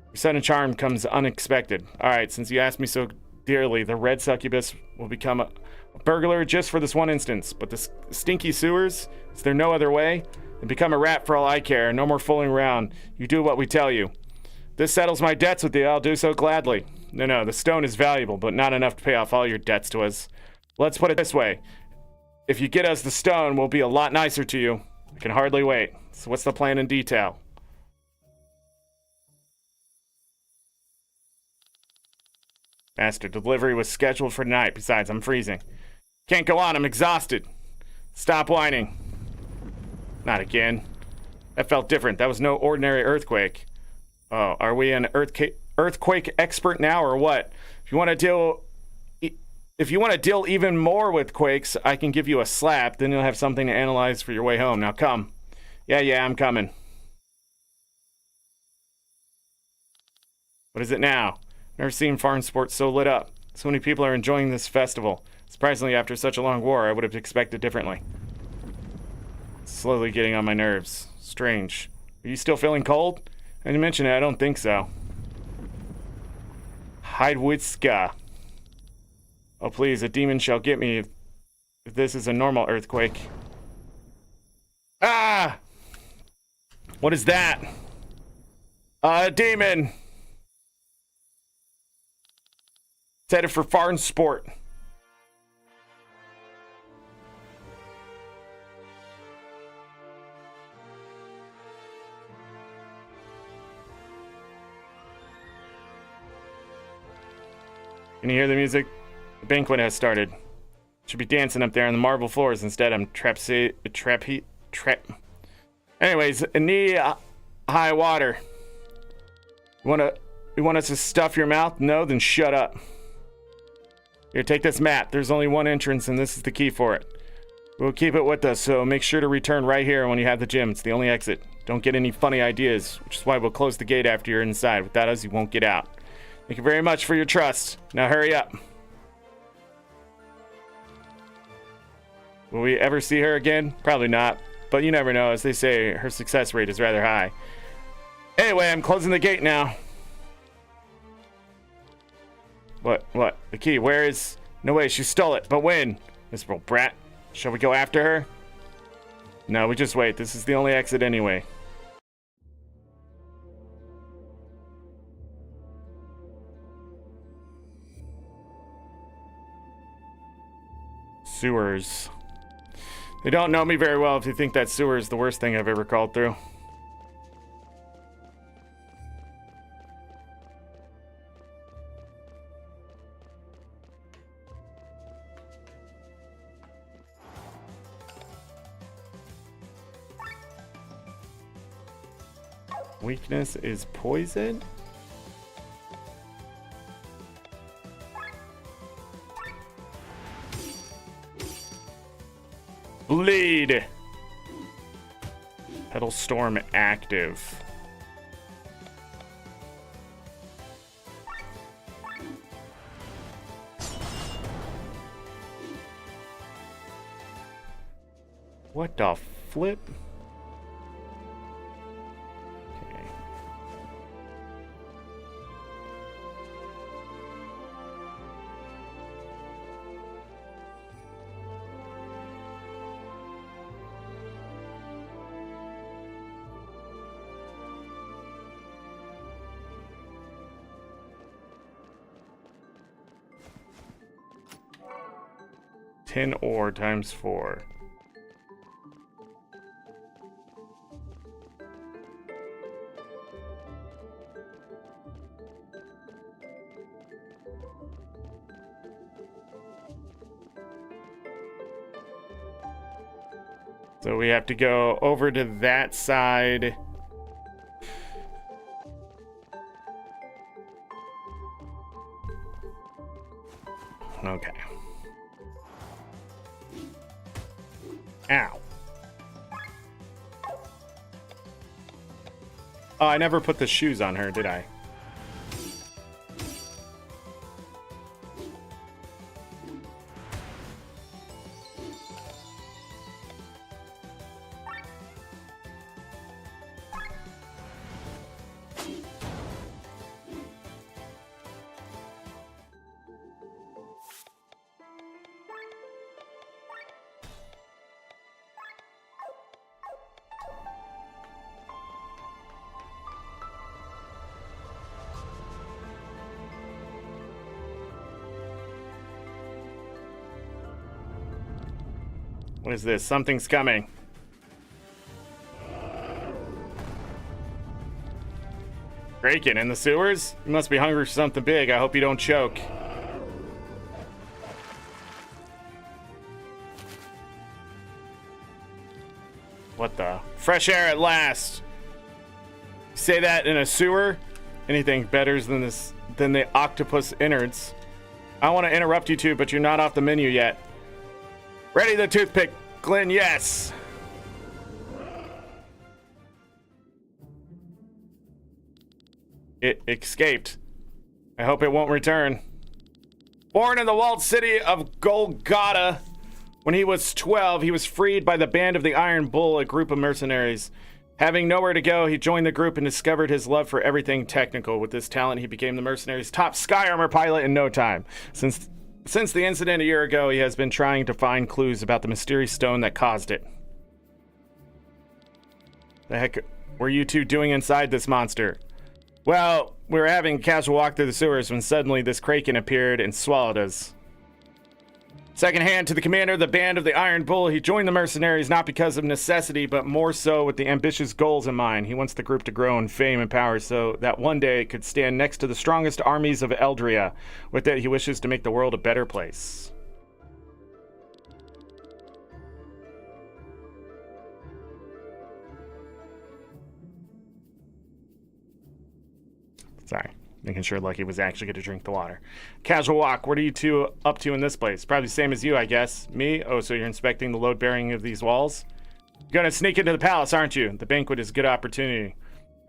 Your sudden charm comes unexpected. Alright, since you asked me so dearly, the red succubus will become a burglar just for this one instance. But the stinky sewers, is there no other way? And become a rat for all I care. No more fooling around. You do what we tell you. This settles my debts with you. I'll do so gladly. No, the stone is valuable, but not enough to pay off all your debts to us. Let's put it this way. If you get us the stone, we'll be a lot nicer to you. I can hardly wait. So what's the plan in detail? Master, delivery was scheduled for tonight. Besides, I'm freezing. Can't go on. I'm exhausted. Stop whining. Not again. That felt different. That was no ordinary earthquake. Oh, are we an earthquake expert now or what? If you want to deal even more with quakes, I can give you a slap. Then you'll have something to analyze for your way home. Now come. Yeah, I'm coming. What is it now? Never seen farm sports so lit up. So many people are enjoying this festival. Surprisingly, after such a long war, I would have expected differently. It's slowly getting on my nerves. Strange. Are you still feeling cold? I didn't mention it. I don't think so. Heidwitzka. Oh, please, a demon shall get me if this is a normal earthquake. Ah! What is that? A demon! It's headed for farm sport. Can you hear the music? The banquet has started. Should be dancing up there on the marble floors. Instead, I'm Anyways, knee high water. You want us to stuff your mouth? No? Then shut up. Here, take this map. There's only one entrance, and this is the key for it. We'll keep it with us, so make sure to return right here when you have the gym. It's the only exit. Don't get any funny ideas, which is why we'll close the gate after you're inside. Without us, you won't get out. Thank you very much for your trust. Now hurry up. Will we ever see her again? Probably not, but you never know. As they say, her success rate is rather high. Anyway, I'm closing the gate now. What? The key, where is... No way, she stole it, but when? Miserable brat. Shall we go after her? No, we just wait. This is the only exit anyway. Sewers. They don't know me very well if you think that sewer is the worst thing I've ever called through. Weakness is poison? Bleed. Pedal Storm active. What the flip? Okay. Tin ore times 4. So we have to go over to that side. Okay. Ow. Oh, I never put the shoes on her, did I? What is this? Something's coming. Kraken in the sewers? You must be hungry for something big. I hope you don't choke. What the? Fresh air at last. Say that in a sewer? Anything better than this than the octopus innards. I want to interrupt you two, but you're not off the menu yet. Ready the toothpick, Glenn, yes. It escaped. I hope it won't return. Born in the walled city of Golgotha, when he was 12, he was freed by the Band of the Iron Bull, a group of mercenaries. Having nowhere to go, he joined the group and discovered his love for everything technical. With this talent, he became the mercenaries' top sky armor pilot in no time. Since the incident a year ago, he has been trying to find clues about the mysterious stone that caused it. The heck were you two doing inside this monster? Well, we were having a casual walk through the sewers when suddenly this kraken appeared and swallowed us. Second hand to the commander of the Band of the Iron Bull, he joined the mercenaries not because of necessity, but more so with the ambitious goals in mind. He wants the group to grow in fame and power so that one day it could stand next to the strongest armies of Eldria. With that, he wishes to make the world a better place. Sorry. Making sure Lucky was actually going to drink the water. Casual walk. What are you two up to in this place? Probably the same as you, I guess. Me? Oh, so you're inspecting the load bearing of these walls? You're going to sneak into the palace, aren't you? The banquet is a good opportunity.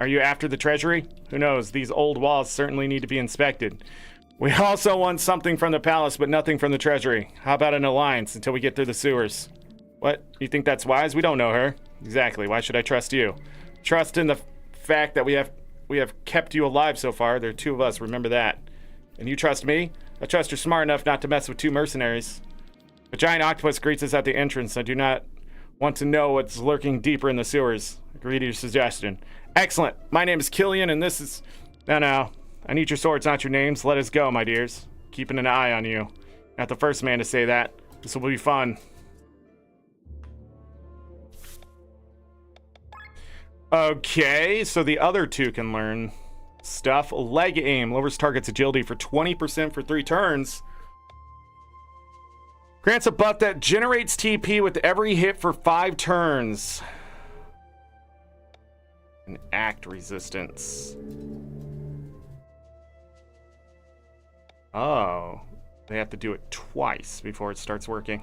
Are you after the treasury? Who knows? These old walls certainly need to be inspected. We also want something from the palace, but nothing from the treasury. How about an alliance until we get through the sewers? What? You think that's wise? We don't know her. Exactly. Why should I trust you? Trust in the fact that we have kept you alive so far. There are two of us, remember that. And you trust me? I trust you're smart enough not to mess with two mercenaries. A giant octopus greets us at the entrance. I do not want to know what's lurking deeper in the sewers. Agree to your suggestion. Excellent. My name is Killian, and this is... No. I need your swords, not your names. Let us go, my dears. Keeping an eye on you. Not the first man to say that. This will be fun. Okay, so the other two can learn stuff. Leg aim lowers target's agility for 20% for 3 turns. Grants a buff that generates TP with every hit for 5 turns. And act resistance. Oh, they have to do it twice before it starts working.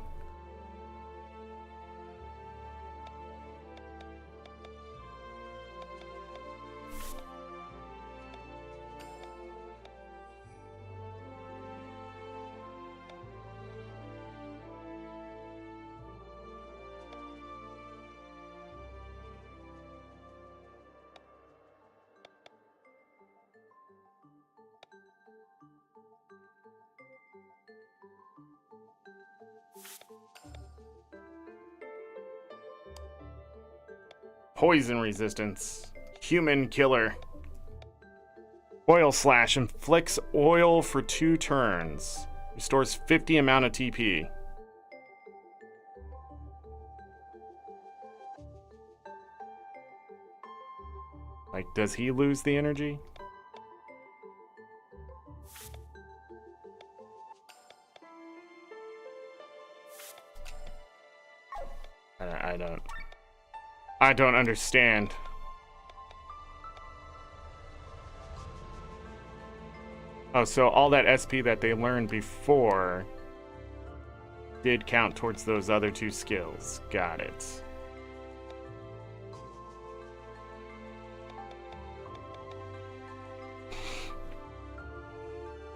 Poison resistance. Human killer. Oil slash inflicts oil for 2 turns. Restores 50 amount of TP. Like, does he lose the energy? I don't understand. Oh, so all that SP that they learned before did count towards those other 2 skills. Got it.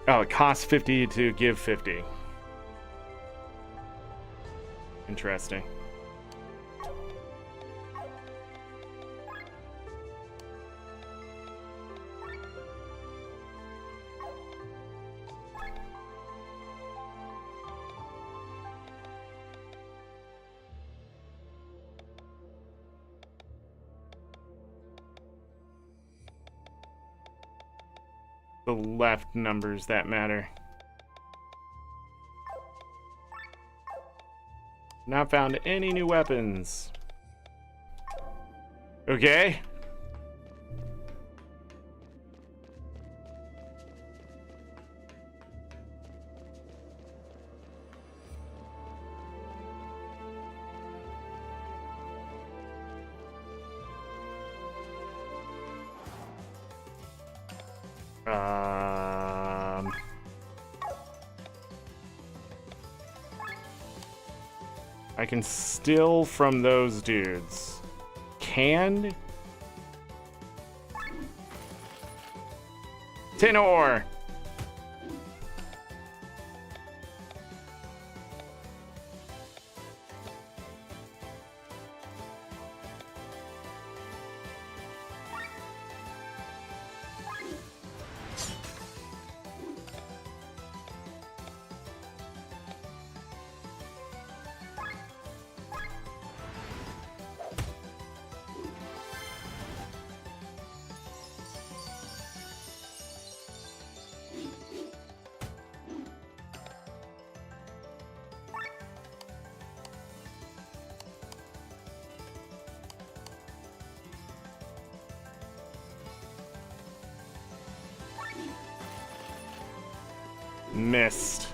Oh, it costs 50 to give 50. Interesting. The left numbers that matter. Not found any new weapons. Okay. I can steal from those dudes. Can? Tin ore! Missed.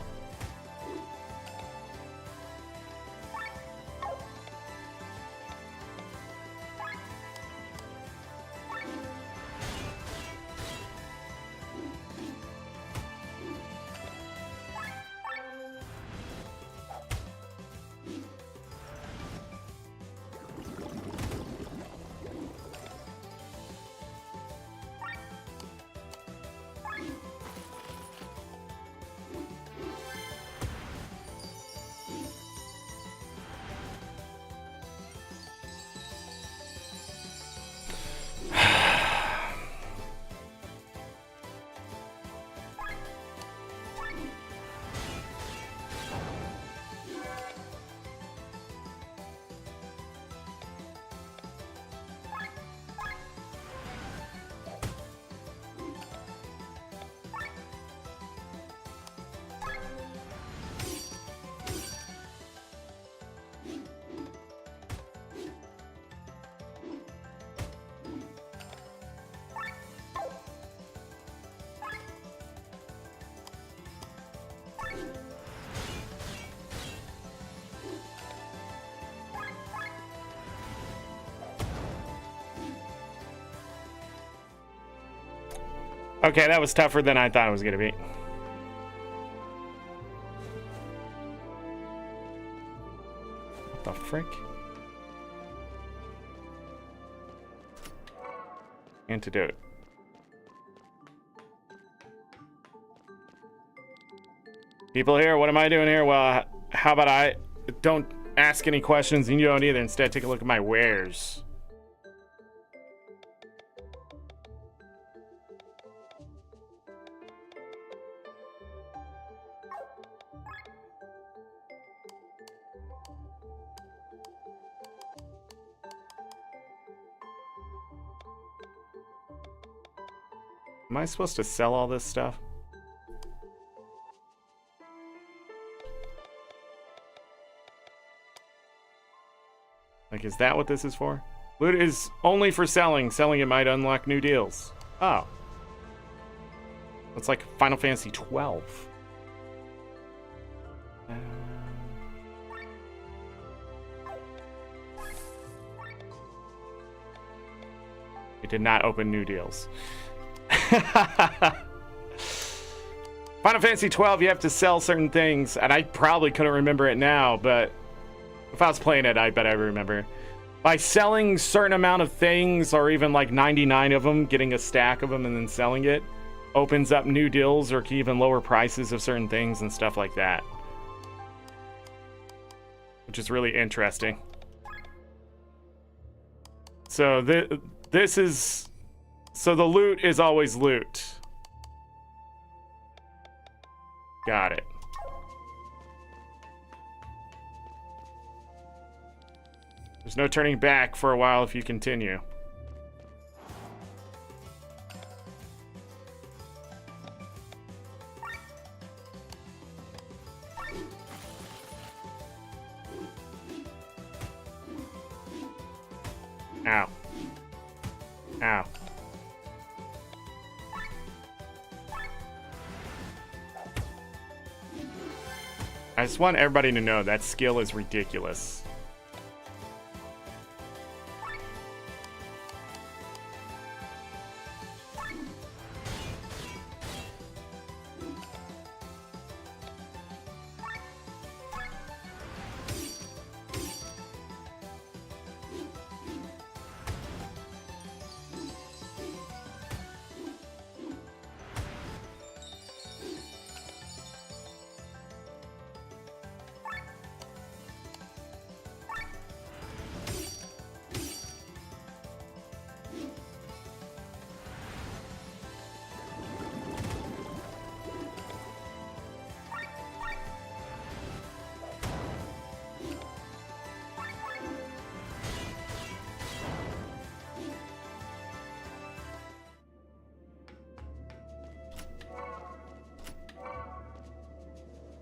Okay, that was tougher than I thought it was going to be. What the frick? Antidote. People here, what am I doing here? Well, how about I don't ask any questions and you don't either. Instead, take a look at my wares. Am I supposed to sell all this stuff? Like, is that what this is for? Loot is only for selling. Selling it might unlock new deals. Oh. It's like Final Fantasy 12. It did not open new deals. Final Fantasy 12, you have to sell certain things, and I probably couldn't remember it now, but if I was playing it, I bet I remember. By selling certain amount of things, or even like 99 of them, getting a stack of them and then selling it, opens up new deals or even lower prices of certain things and stuff like that. Which is really interesting. So this is... So the loot is always loot. Got it. There's no turning back for a while if you continue. Ow. Ow. I just want everybody to know that skill is ridiculous.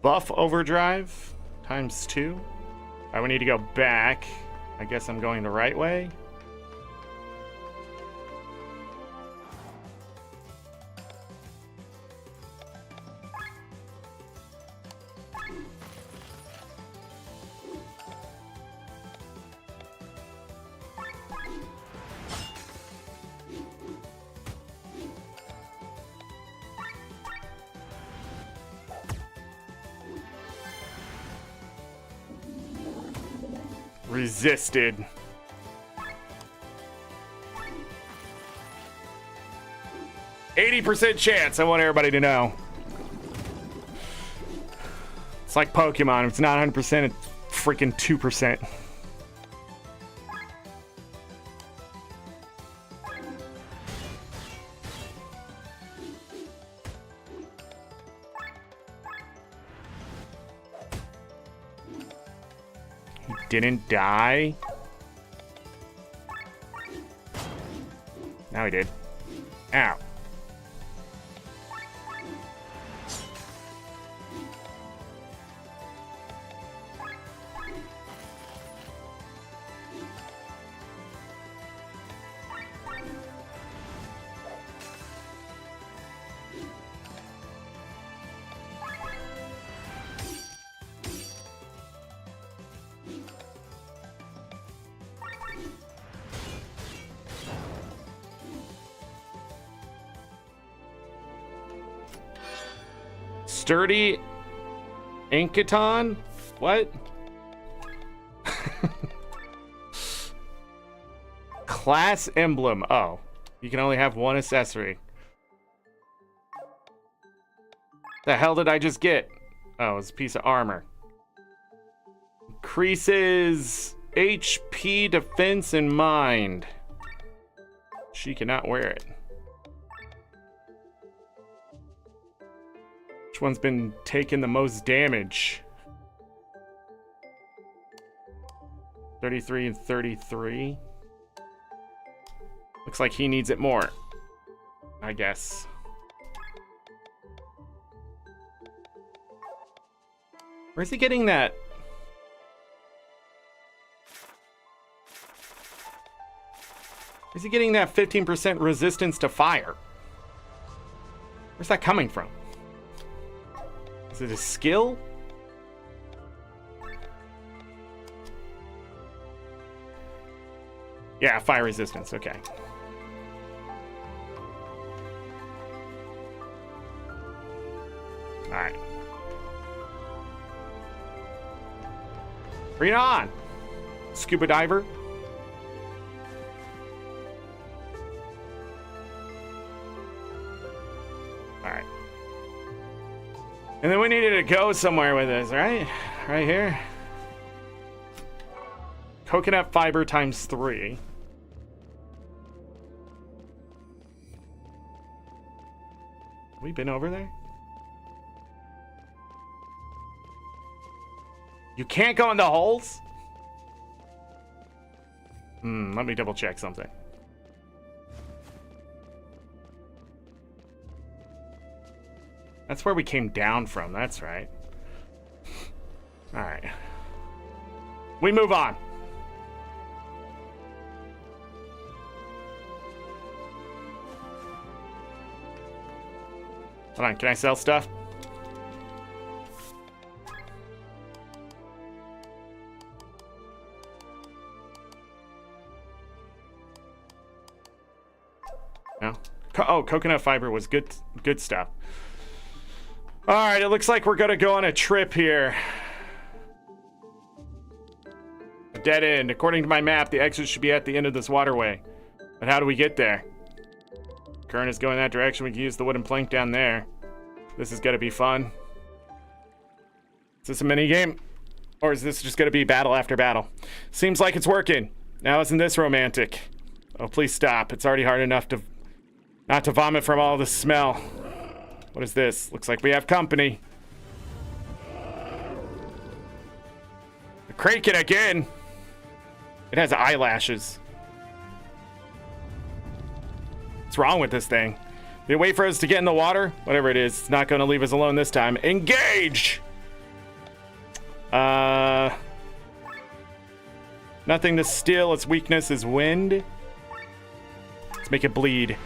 Buff overdrive times 2. All right, we need to go back. I guess I'm going the right way. Resisted. %80 chance, I want everybody to know. It's like Pokemon. If it's not 100%, it's freaking 2%. Didn't die. Now he did. Ow. Sturdy Inkaton? What? Class emblem. Oh, you can only have one accessory. The hell did I just get? Oh, it's a piece of armor. Increases HP, defense, and mind. She cannot wear it. Which one's been taking the most damage? 33 and 33. Looks like he needs it more, I guess. Where's he getting that? Where's he getting that 15% resistance to fire? Where's that coming from? Is it a skill? Yeah, fire resistance, okay. Alright. Bring it on! Scuba diver. Alright. And then we needed to go somewhere with this, right? Right here. Coconut fiber times 3. We been over there? You can't go in the holes? Let me double check something. That's where we came down from, that's right. Alright. We move on. Hold on, can I sell stuff? No? Oh, coconut fiber was good stuff. Alright, it looks like we're gonna go on a trip here. A dead end. According to my map, the exit should be at the end of this waterway. But how do we get there? Current is going that direction. We can use the wooden plank down there. This is gonna be fun. Is this a mini game? Or is this just gonna be battle after battle? Seems like it's working. Now isn't this romantic? Oh, please stop. It's already hard enough to not to vomit from all the smell. What is this? Looks like we have company. The Kraken again. It has eyelashes. What's wrong with this thing? Did it wait for us to get in the water? Whatever it is, it's not going to leave us alone this time. Engage! Nothing to steal. Its weakness is wind. Let's make it bleed.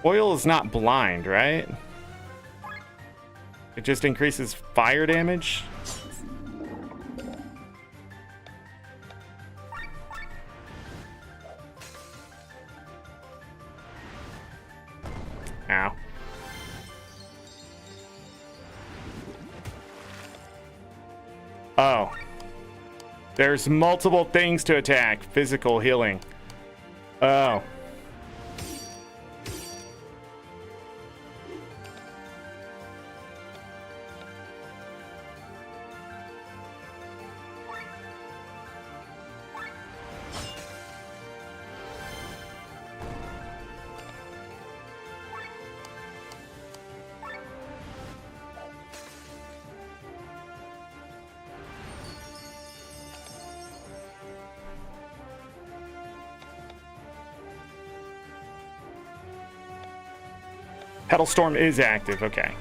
Oil is not blind, right? It just increases fire damage. Ow. Oh. There's multiple things to attack. Physical healing. Oh. Petal Storm is active, okay.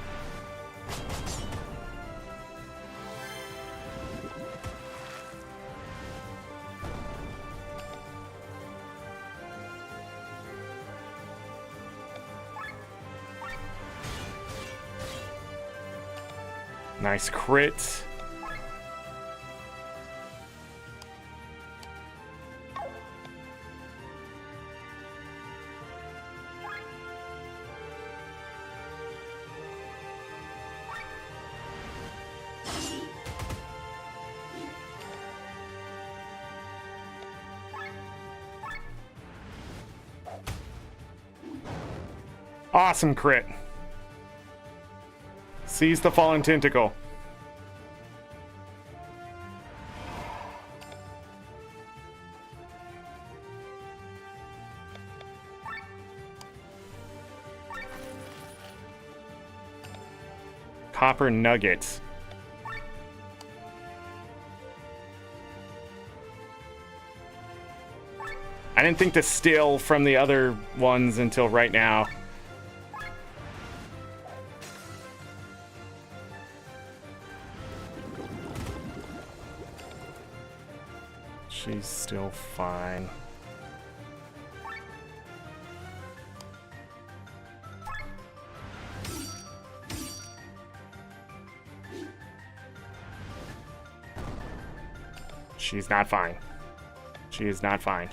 Nice crit. Awesome crit. Seize the fallen tentacle. Copper nuggets. I didn't think to steal from the other ones until right now. She's still fine. She's not fine. She is not fine.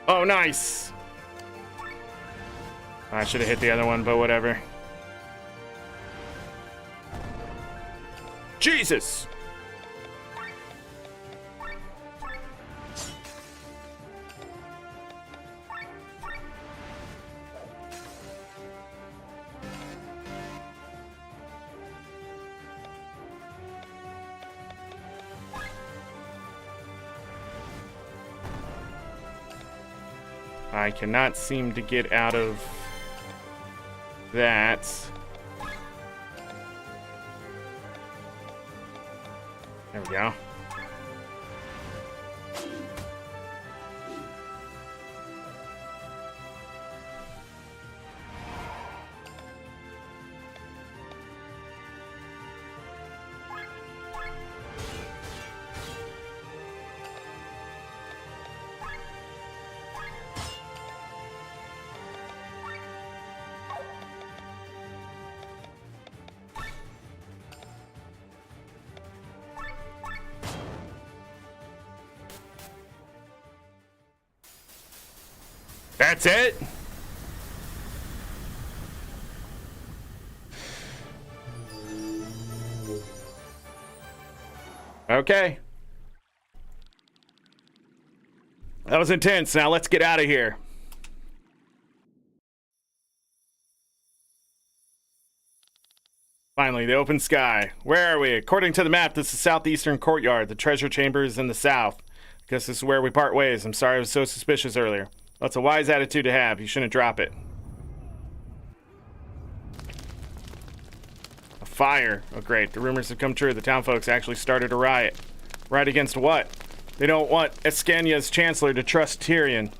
Oh, nice. I should have hit the other one, but whatever. Jesus! I cannot seem to get out of that. There we go. That's it? Okay. That was intense. Now let's get out of here. Finally, the open sky. Where are we? According to the map, this is southeastern courtyard. The treasure chamber is in the south. Guess this is where we part ways. I'm sorry I was so suspicious earlier. That's a wise attitude to have. You shouldn't drop it. A fire. Oh, great. The rumors have come true. The town folks actually started a riot. Riot against what? They don't want Escania's chancellor to trust Tyrion.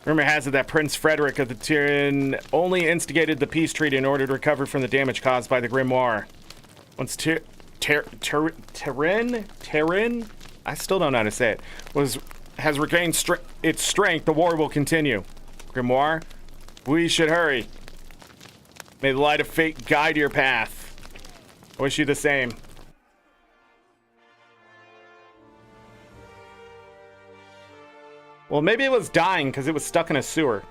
Rumor has it that Prince Frederick of the Tyrion only instigated the peace treaty in order to recover from the damage caused by the Grimoire. Once Tyrion? I still don't know how to say it. Has regained its strength, the war will continue. Grimoire, we should hurry. May the light of fate guide your path. I wish you the same. Well, maybe it was dying because it was stuck in a sewer.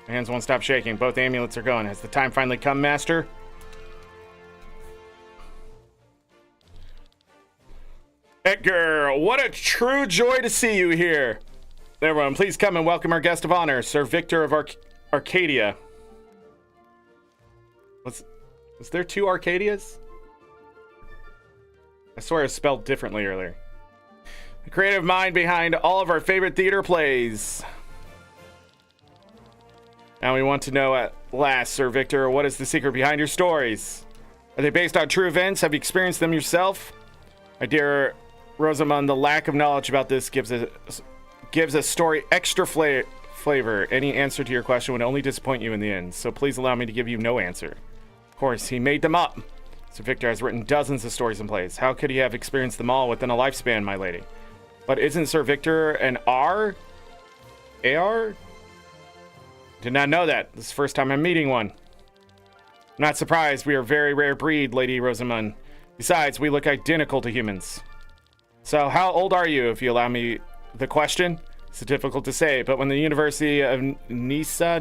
My hands won't stop shaking. Both amulets are going. Has the time finally come, Master? Edgar, what a true joy to see you here. Everyone, please come and welcome our guest of honor, Sir Victor of Arcadia. Was there two Arcadias? I swear it was spelled differently earlier. The creative mind behind all of our favorite theater plays. Now we want to know at last, Sir Victor, what is the secret behind your stories? Are they based on true events? Have you experienced them yourself? My dear Rosamund, the lack of knowledge about this gives a story extra flavor. Any answer to your question would only disappoint you in the end, so please allow me to give you no answer. Of course, he made them up. Sir Victor has written dozens of stories and plays. How could he have experienced them all within a lifespan, my lady? But isn't Sir Victor an R? AR? Did not know that. This is the first time I'm meeting one. I'm not surprised. We are a very rare breed, Lady Rosamund. Besides, we look identical to humans. So, how old are you, if you allow me the question? It's difficult to say, but when the University of Nisa,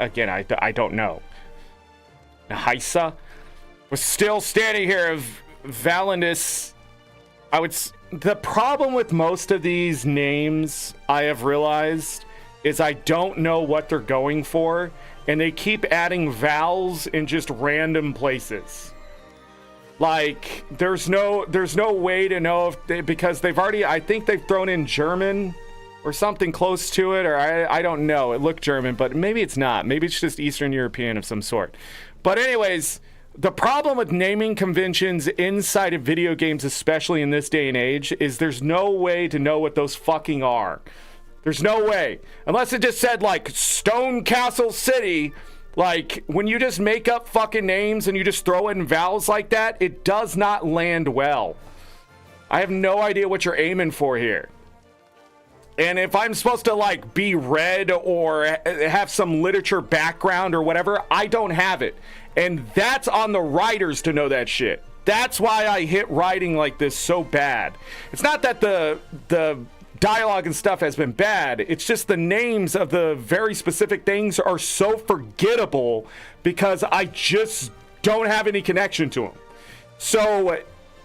again, I don't know. Nihisa was still standing here of Valendis. The problem with most of these names, I have realized, is I don't know what they're going for, and they keep adding vowels in just random places. Like, there's no way to know if because they've already, I think they've thrown in German or something close to it, or I don't know. It looked German, but maybe it's not. Maybe it's just Eastern European of some sort. But anyways, the problem with naming conventions inside of video games, especially in this day and age, is there's no way to know what those fucking are. There's no way. Unless it just said, like, Stone Castle City. Like, when you just make up fucking names and you just throw in vowels like that, it does not land well. I have no idea what you're aiming for here. And if I'm supposed to, like, be read or have some literature background or whatever, I don't have it. And that's on the writers to know that shit. That's why I hit writing like this so bad. It's not that the dialogue and stuff has been bad. It's just the names of the very specific things are so forgettable because I just don't have any connection to them. So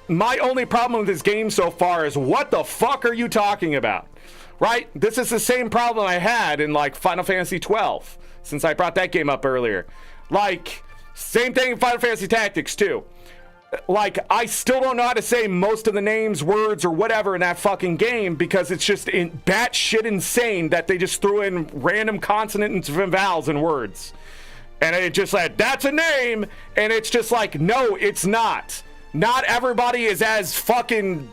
my only problem with this game so far is, what the fuck are you talking about? Right? This is the same problem I had in, like, Final Fantasy 12, since I brought that game up earlier. Like, same thing in Final Fantasy Tactics too. Like, I still don't know how to say most of the names, words, or whatever in that fucking game because it's just batshit insane that they just threw in random consonants and vowels and words. And it just like, that's a name, and it's just like, no, it's not. Not everybody is as fucking,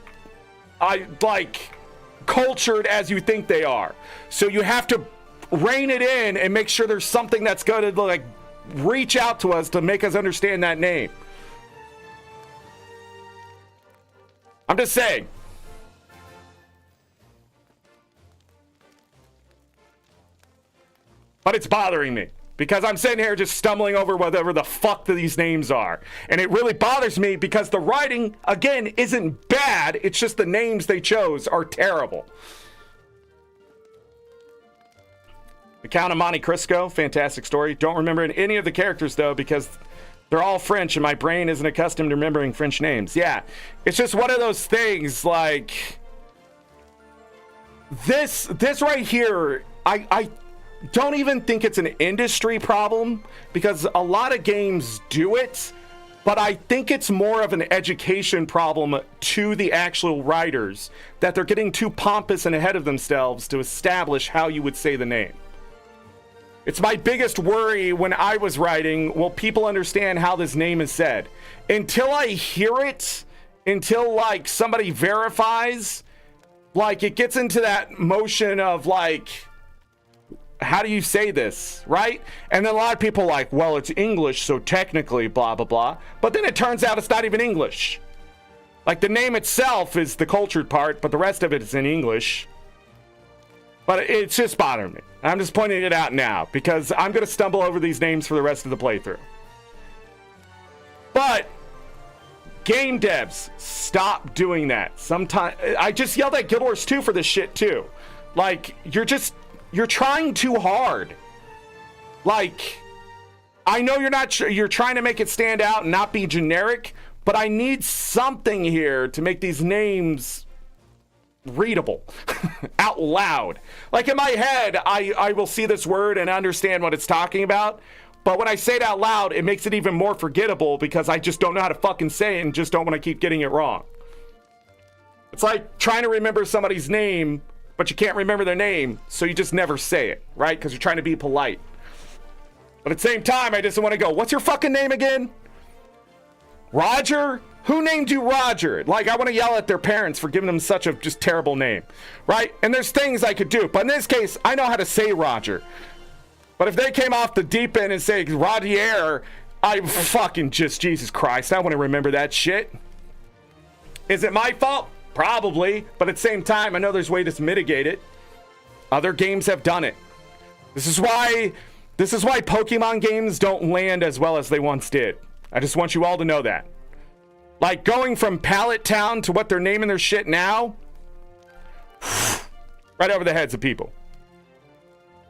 cultured as you think they are. So you have to rein it in and make sure there's something that's going to, like, reach out to us to make us understand that name. I'm just saying. But it's bothering me because I'm sitting here just stumbling over whatever the fuck these names are. And it really bothers me because the writing, again, isn't bad. It's just the names they chose are terrible. The Count of Monte Cristo, fantastic story. Don't remember any of the characters, though, because they're all French, and my brain isn't accustomed to remembering French names. Yeah, it's just one of those things, like, this right here, I don't even think it's an industry problem, because a lot of games do it, but I think it's more of an education problem to the actual writers, that they're getting too pompous and ahead of themselves to establish how you would say the name. It's my biggest worry when I was writing, will people understand how this name is said? Until I hear it, until, like, somebody verifies, like, it gets into that motion of, like, how do you say this, right? And then a lot of people are like, well, it's English, so technically, blah, blah, blah. But then it turns out it's not even English. Like, the name itself is the cultured part, but the rest of it is in English. But it's just bothering me. I'm just pointing it out now because I'm going to stumble over these names for the rest of the playthrough. But game devs, stop doing that. Sometimes I just yelled at Guild Wars 2 for this shit too. Like, you're trying too hard. Like, I know you're trying to make it stand out and not be generic, but I need something here to make these names readable out loud. Like, in my head, I will see this word and understand what it's talking about, but when I say it out loud, it makes it even more forgettable because I just don't know how to fucking say it and just don't want to keep getting it wrong. It's like trying to remember somebody's name, but you can't remember their name, so you just never say it, right? Because you're trying to be polite. But at the same time, I just want to go, what's your fucking name again? Roger? Who named you Roger? Like, I want to yell at their parents for giving them such a just terrible name, right? And there's things I could do, but in this case, I know how to say Roger. But if they came off the deep end and say Rodier, I fucking just, Jesus Christ, I want to remember that shit. Is it my fault? Probably, but at the same time, I know there's ways to mitigate it. Other games have done it. This is why Pokemon games don't land as well as they once did. I just want you all to know that. Like, going from Pallet Town to what they're naming their shit now, right over the heads of people.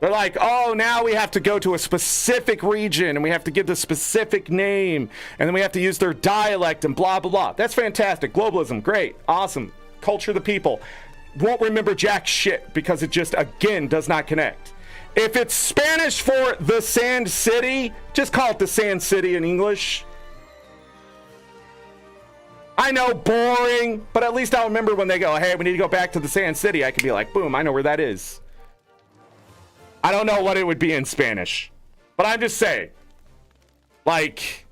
They're like, oh, now we have to go to a specific region and we have to give the specific name and then we have to use their dialect and blah, blah, blah. That's fantastic. Globalism, great, awesome. Culture the people. Won't remember jack shit because it just, again, does not connect. If it's Spanish for the Sand City, just call it the Sand City in English. I know, boring, but at least I'll remember when they go, hey, we need to go back to the Sand City. I can be like, boom, I know where that is. I don't know what it would be in Spanish, but I'm just saying, like,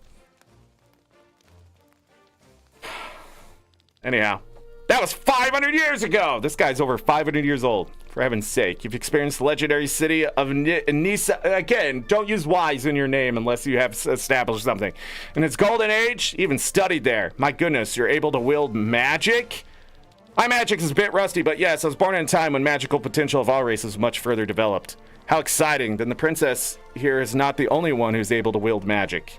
anyhow, that was 500 years ago. This guy's over 500 years old. For heaven's sake, you've experienced the legendary city of Nisa. Again, don't use Y's in your name unless you have established something. In its golden age, even studied there. My goodness, you're able to wield magic? My magic is a bit rusty, but yes, I was born in a time when magical potential of all races was much further developed. How exciting. Then the princess here is not the only one who's able to wield magic.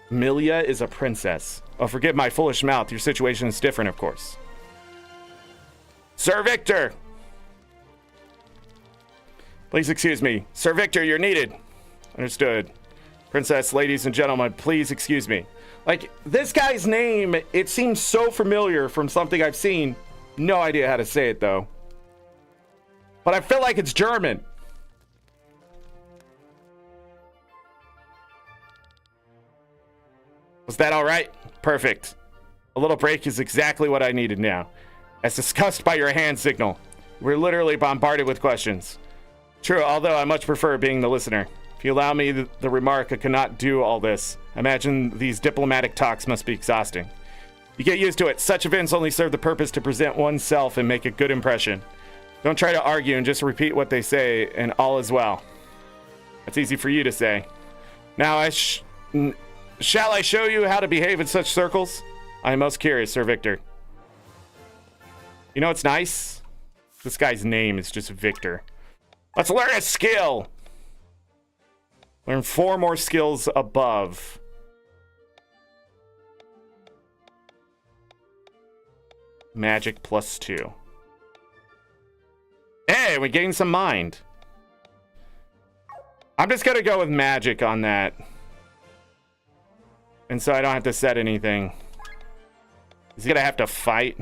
Milia is a princess. Oh, forgive my foolish mouth. Your situation is different, of course. Sir Victor! Please excuse me. Sir Victor, you're needed. Understood. Princess, ladies and gentlemen, please excuse me. Like, this guy's name, it seems so familiar from something I've seen. No idea how to say it, though. But I feel like it's German. Was that all right? Perfect. A little break is exactly what I needed now. As discussed by your hand signal, we're literally bombarded with questions. True, although I much prefer being the listener. If you allow me the remark, I cannot do all this. I imagine these diplomatic talks must be exhausting. You get used to it. Such events only serve the purpose to present oneself and make a good impression. Don't try to argue and just repeat what they say, and all is well. That's easy for you to say. Now, shall I show you how to behave in such circles? I am most curious, Sir Victor. You know what's nice? This guy's name is just Victor. Let's learn a skill. Learn 4 more skills above. Magic +2. Hey, we gained some mind. I'm just gonna go with magic on that. And so I don't have to set anything. Is he gonna have to fight?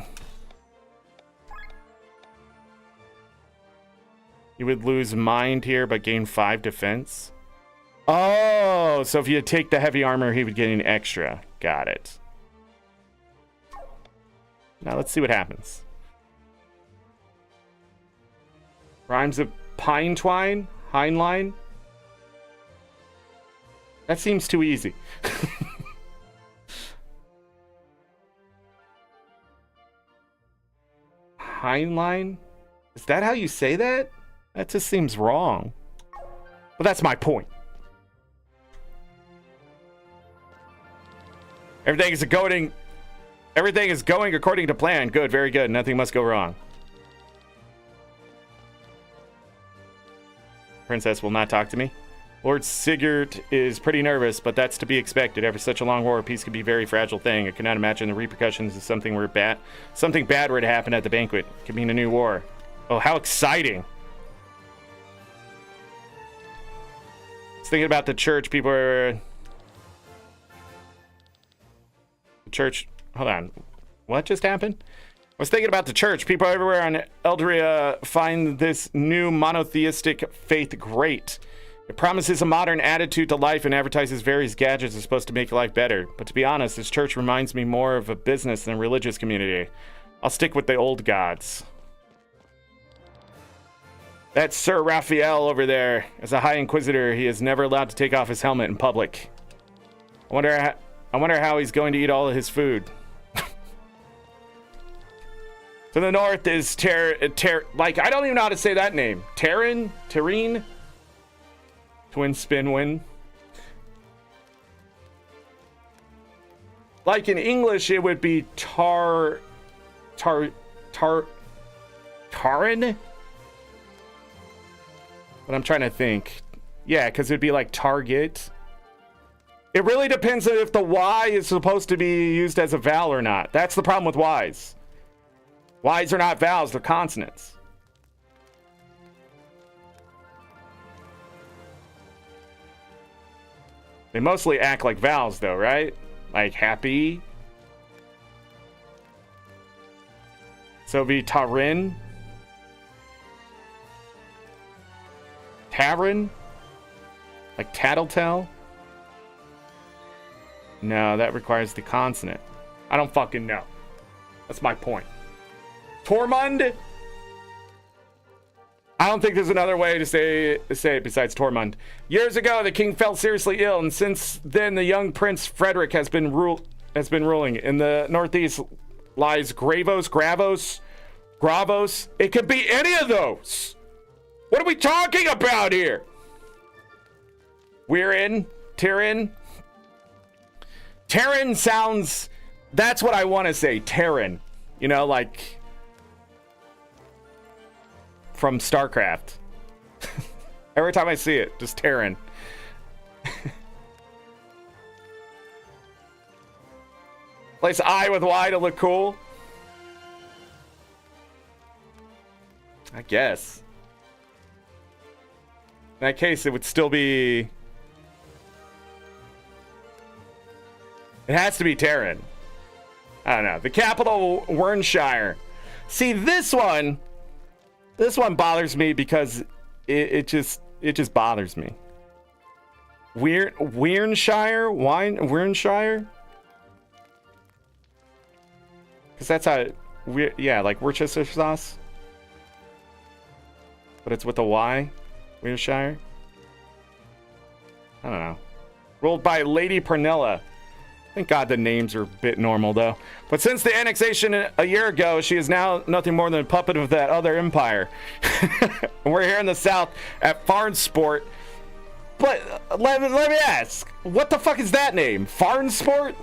You would lose mind here, but gain 5 defense. Oh, so if you take the heavy armor, he would get an extra. Got it. Now let's see what happens. Rhymes of pine twine? Heinlein? That seems too easy. Heinlein? Is that how you say that? That just seems wrong. But that's my point. Everything is going according to plan. Good, very good. Nothing must go wrong. Princess will not talk to me. Lord Sigurd is pretty nervous, but that's to be expected. After such a long war, peace can be a very fragile thing. I cannot imagine the repercussions of something bad were to happen at the banquet. It could mean a new war. Oh, how exciting. I was thinking about the church. People are... Church... Hold on. What just happened? I was thinking about the church. People everywhere on Eldria find this new monotheistic faith great. It promises a modern attitude to life and advertises various gadgets that's supposed to make life better. But to be honest, this church reminds me more of a business than a religious community. I'll stick with the old gods. That's Sir Raphael over there. As a High Inquisitor, he is never allowed to take off his helmet in public. I wonder how he's going to eat all of his food. To the north is like, I don't even know how to say that name. Terrene? Twin Spinwin. Like in English, it would be Taran? But I'm trying to think. Yeah, because it'd be like target. It really depends on if the Y is supposed to be used as a vowel or not. That's the problem with Ys. Ys are not vowels, they're consonants. They mostly act like vowels though, right? Like happy. So it'd be Tarin. Tarin? Like tattletale? No, that requires the consonant. I don't fucking know. That's my point. Tormund? I don't think there's another way to say it besides Tormund. Years ago, the king fell seriously ill, and since then, the young Prince Frederick has been ruling. In the northeast lies Gravos. It could be any of those. What are we talking about here? Tyrion sounds... That's what I want to say, Terran. You know, like... from StarCraft. Every time I see it, just Terran. Place I with Y to look cool. I guess. In that case, it would still be... It has to be Terran. I don't know. The capital, Wernshire. See, this one bothers me because it just bothers me. Wernshire? Wernshire? Because that's how... yeah, like Worcestershire sauce. But it's with a Y. Wernshire? I don't know. Ruled by Lady Pernilla. Thank God the names are a bit normal, though. But since the annexation a year ago, she is now nothing more than a puppet of that other empire. We're here in the south at Farnsport. But let me ask, what the fuck is that name? Farnsport?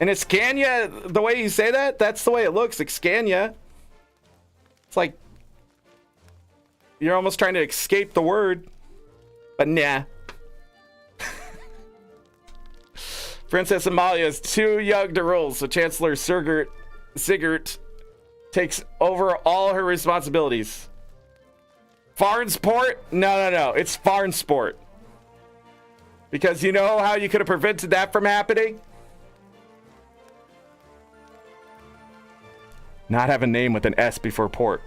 And Iskania, the way you say that, that's the way it looks. Iskania. It's like you're almost trying to escape the word. But nah. Princess Amalia is too young to rule, so Chancellor Sigurd takes over all her responsibilities. Farnsport? No. It's Farnsport. Because you know how you could have prevented that from happening? Not have a name with an S before port.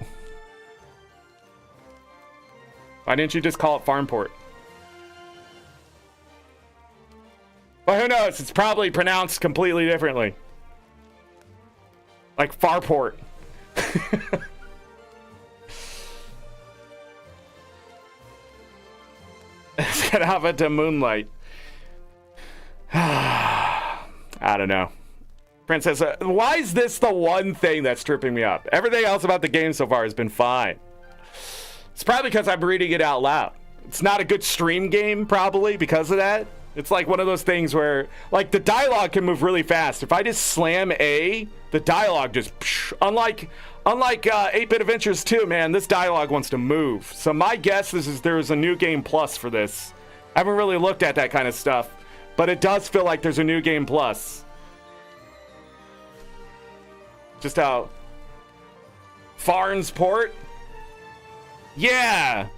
Why didn't you just call it Farnport? But who knows? It's probably pronounced completely differently. Like Farport. It's gonna have it to Moonlight. I don't know. Princess, why is this the one thing that's tripping me up? Everything else about the game so far has been fine. It's probably because I'm reading it out loud. It's not a good stream game, probably, because of that. It's like one of those things where, like, the dialogue can move really fast. If I just slam A, the dialogue just, unlike 8-Bit Adventures 2, man, this dialogue wants to move. So my guess is there's a new game plus for this. I haven't really looked at that kind of stuff, but it does feel like there's a new game plus. Just how Farnsport? Yeah,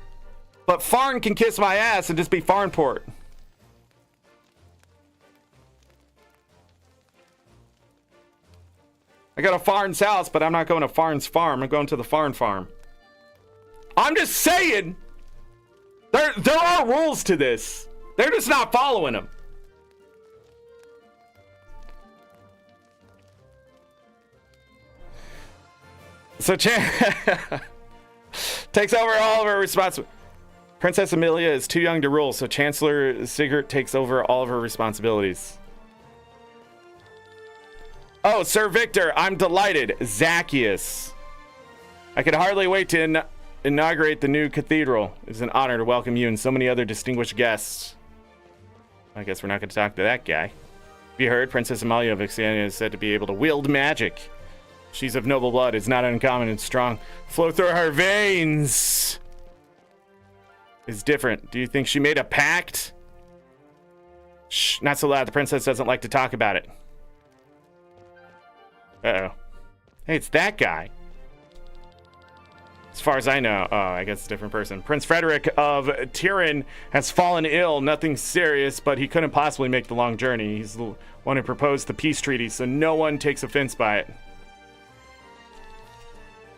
but Farn can kiss my ass and just be Farnport. I got a Farn's house, but I'm not going to Farn's farm. I'm going to the Farn farm. I'm just saying, there are rules to this. They're just not following them. So takes over all of her responsibilities. Princess Amelia is too young to rule, so Chancellor Sigurd takes over all of her responsibilities. Oh, Sir Victor, I'm delighted. Zacchaeus. I could hardly wait to inaugurate the new cathedral. It's an honor to welcome you and so many other distinguished guests. I guess we're not going to talk to that guy. Have you heard? Princess Amalia of Iskania is said to be able to wield magic. She's of noble blood. It's not uncommon and strong. Flow through her veins. Is different. Do you think she made a pact? Shh, not so loud. The princess doesn't like to talk about it. Uh-oh. Hey, it's that guy. As far as I know. Oh, I guess it's a different person. Prince Frederick of Tyrion has fallen ill. Nothing serious, but he couldn't possibly make the long journey. He's the one who proposed the peace treaty, so no one takes offense by it.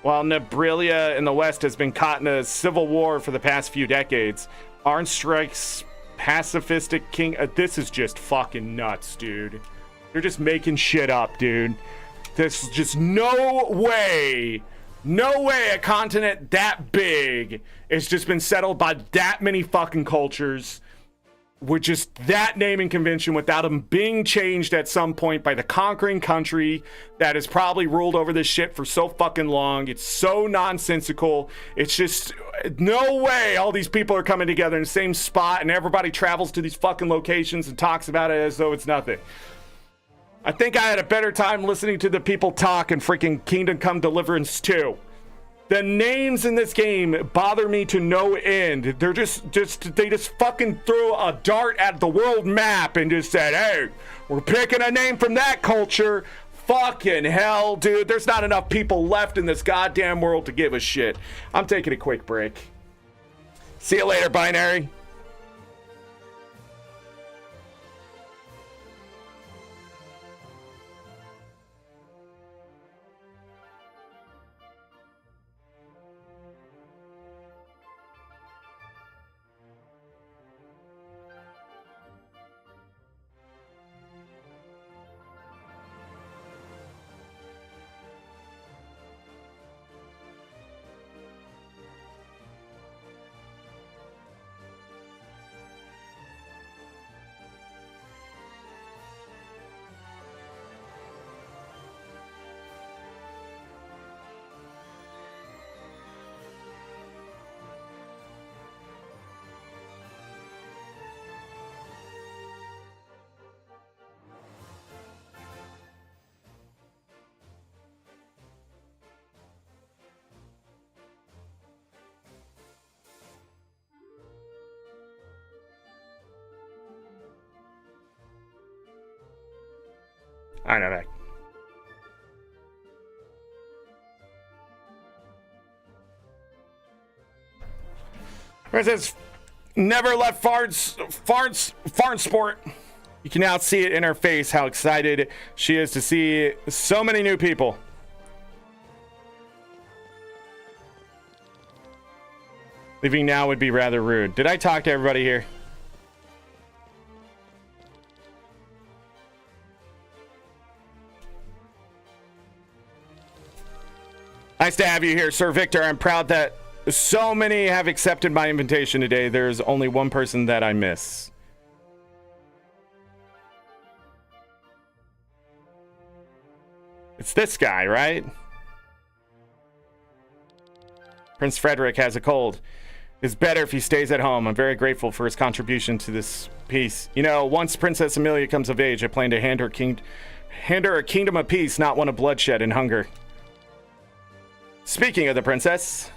While Nebrilia in the west has been caught in a civil war for the past few decades, Arnstrike's pacifistic king. This is just fucking nuts, dude. They're just making shit up, dude. There's just no way a continent that big has just been settled by that many fucking cultures with just that naming convention without them being changed at some point by the conquering country that has probably ruled over this shit for so fucking long. It's so nonsensical. It's just no way all these people are coming together in the same spot and everybody travels to these fucking locations and talks about it as though it's nothing. I think I had a better time listening to the people talk in freaking Kingdom Come Deliverance 2. The names in this game bother me to no end. They're they just fucking threw a dart at the world map and just said, hey, we're picking a name from that culture. Fucking hell, dude. There's not enough people left in this goddamn world to give a shit. I'm taking a quick break. See you later, Binary. I know that. Princess never left Farn Sport. You can now see it in her face how excited she is to see so many new people. Leaving now would be rather rude. Did I talk to everybody here? Nice to have you here, Sir Victor. I'm proud that so many have accepted my invitation today. There's only one person that I miss. It's this guy, right? Prince Frederick has a cold. It's better if he stays at home. I'm very grateful for his contribution to this peace. You know, once Princess Amelia comes of age, I plan to hand her a kingdom of peace, not one of bloodshed and hunger. Speaking of the princess,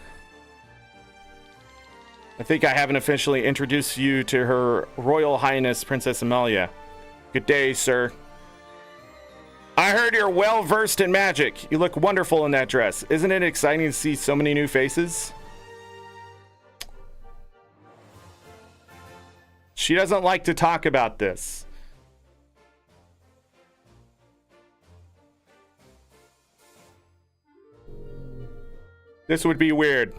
I think I haven't officially introduced you to Her Royal Highness Princess Amelia. Good day, sir. I heard you're well versed in magic. You look wonderful in that dress. Isn't it exciting to see so many new faces? She doesn't like to talk about this. This would be weird.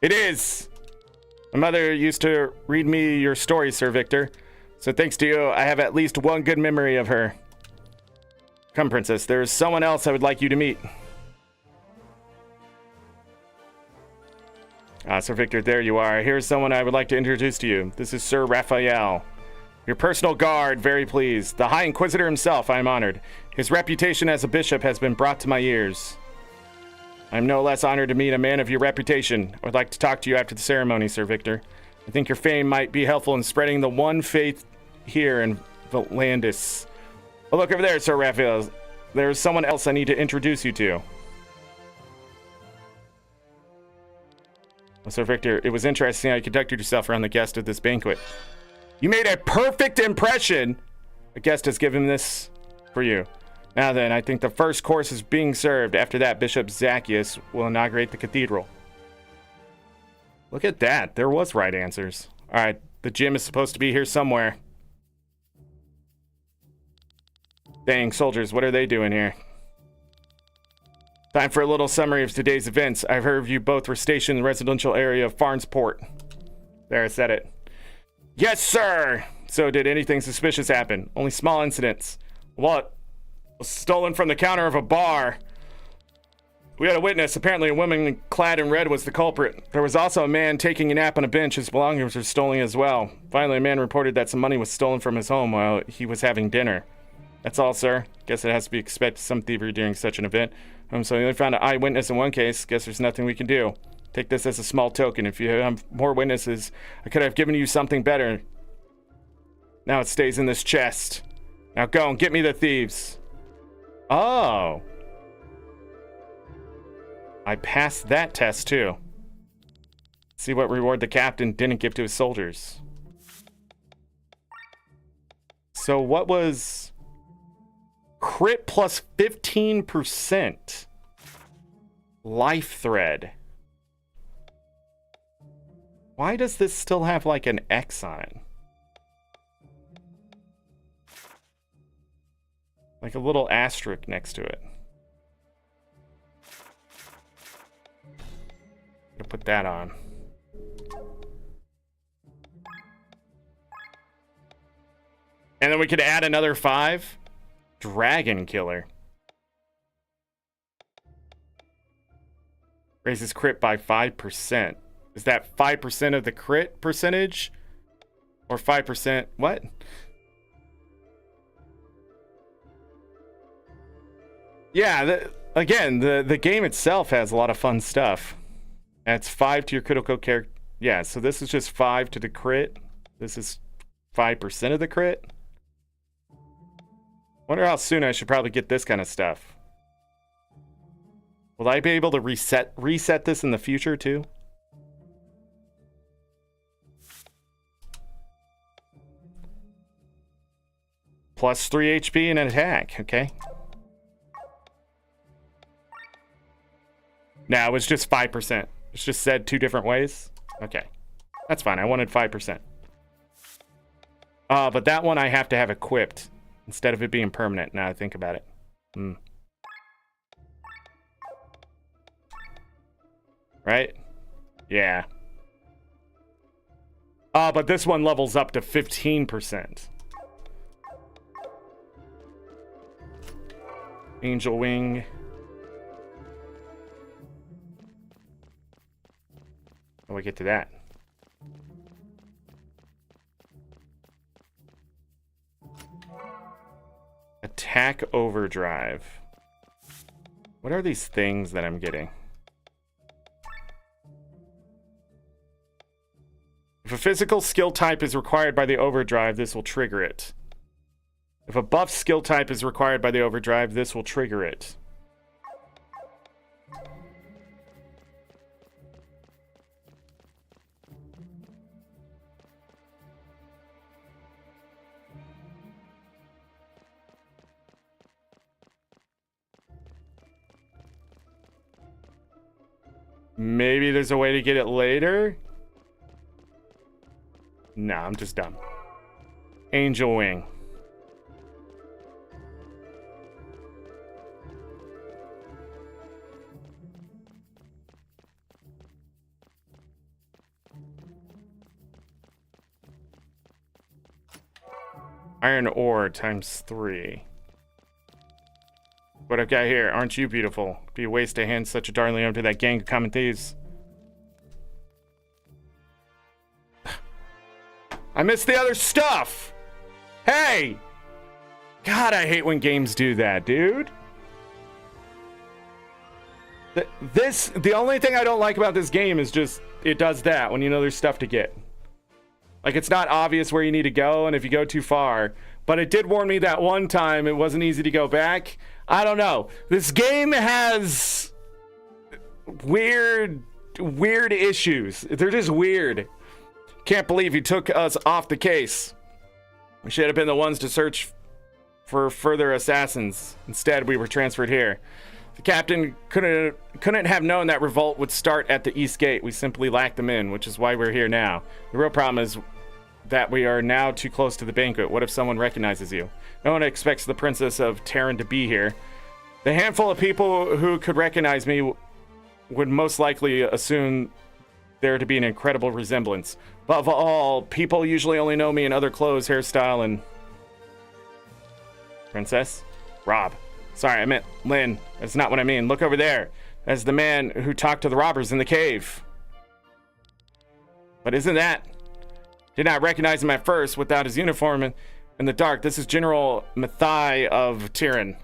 It is. My mother used to read me your stories, Sir Victor. So thanks to you, I have at least one good memory of her. Come, Princess. There is someone else I would like you to meet. Sir Victor, there you are. Here's someone I would like to introduce to you. This is Sir Raphael. Your personal guard, very pleased. The High Inquisitor himself, I am honored. His reputation as a bishop has been brought to my ears. I'm no less honored to meet a man of your reputation. I would like to talk to you after the ceremony, Sir Victor. I think your fame might be helpful in spreading the one faith here in Volandis. Oh, look over there, Sir Raphael. There's someone else I need to introduce you to. Well, Sir Victor, it was interesting how you conducted yourself around the guest of this banquet. You made a perfect impression. A guest has given this for you. Now then, I think the first course is being served. After that, Bishop Zacchaeus will inaugurate the cathedral. Look at that. There was right answers. All right, the gym is supposed to be here somewhere. Dang, soldiers, what are they doing here? Time for a little summary of today's events. I've heard you both were stationed in the residential area of Farnsport. There, I said it. Yes, sir. So did anything suspicious happen? Only small incidents. What? Was stolen from the counter of a bar. We had a witness. Apparently a woman clad in red was the culprit. There was also a man taking a nap on a bench. His belongings were stolen as well. Finally, a man reported that some money was stolen from his home while he was having dinner. That's all, sir. Guess it has to be expected some thievery during such an event. So we only found an eyewitness in one case. Guess there's nothing we can do. Take this as a small token. If you have more witnesses, I could have given you something better. Now it stays in this chest. Now go and get me the thieves. Oh. I passed that test too. See what reward the captain didn't give to his soldiers. So what was crit plus 15%? Life thread. Why does this still have like an X on it? Like a little asterisk next to it. Gonna put that on. And then we could add another 5. Dragon Killer. Raises crit by 5%. Is that 5% of the crit percentage? Or 5%? What? Yeah, again, the game itself has a lot of fun stuff. Adds 5 to your critical character. Yeah, so this is just 5 to the crit. This is 5% of the crit. Wonder how soon I should probably get this kind of stuff. Will I be able to reset this in the future too? Plus 3 HP and an attack, okay. No, it was just 5%. It's just said 2 different ways. Okay, that's fine. I wanted 5%. But that one I have to have equipped instead of it being permanent. Now I think about it. Right? Yeah. But this one levels up to 15%. Angel Wing. How do we get to that? Attack Overdrive. What are these things that I'm getting? If a physical skill type is required by the overdrive, this will trigger it. If a buff skill type is required by the overdrive, this will trigger it. Maybe there's a way to get it later? No, I'm just dumb. Angel Wing. Iron ore times 3. What I've got here, aren't you beautiful? Be a waste to hand such a darling over to that gang of common thieves. I missed the other stuff! Hey! God, I hate when games do that, dude. The only thing I don't like about this game is just, it does that when you know there's stuff to get. Like, it's not obvious where you need to go, and if you go too far. But it did warn me that one time it wasn't easy to go back. I don't know. This game has weird issues. They're just weird. Can't believe he took us off the case. We should have been the ones to search for further assassins. Instead, we were transferred here. The captain couldn't have known that revolt would start at the East Gate. We simply lacked them in, which is why we're here now. The real problem is that we are now too close to the banquet. What if someone recognizes you? No one expects the Princess of Terran to be here. The handful of people who could recognize me would most likely assume there to be an incredible resemblance. Above all, people usually only know me in other clothes, hairstyle, and... Princess? Rob. Sorry, I meant Lynn. That's not what I mean. Look over there. That's the man who talked to the robbers in the cave. But isn't that... Did not recognize him at first without his uniform in the dark. This is General Mathai of Tyrann.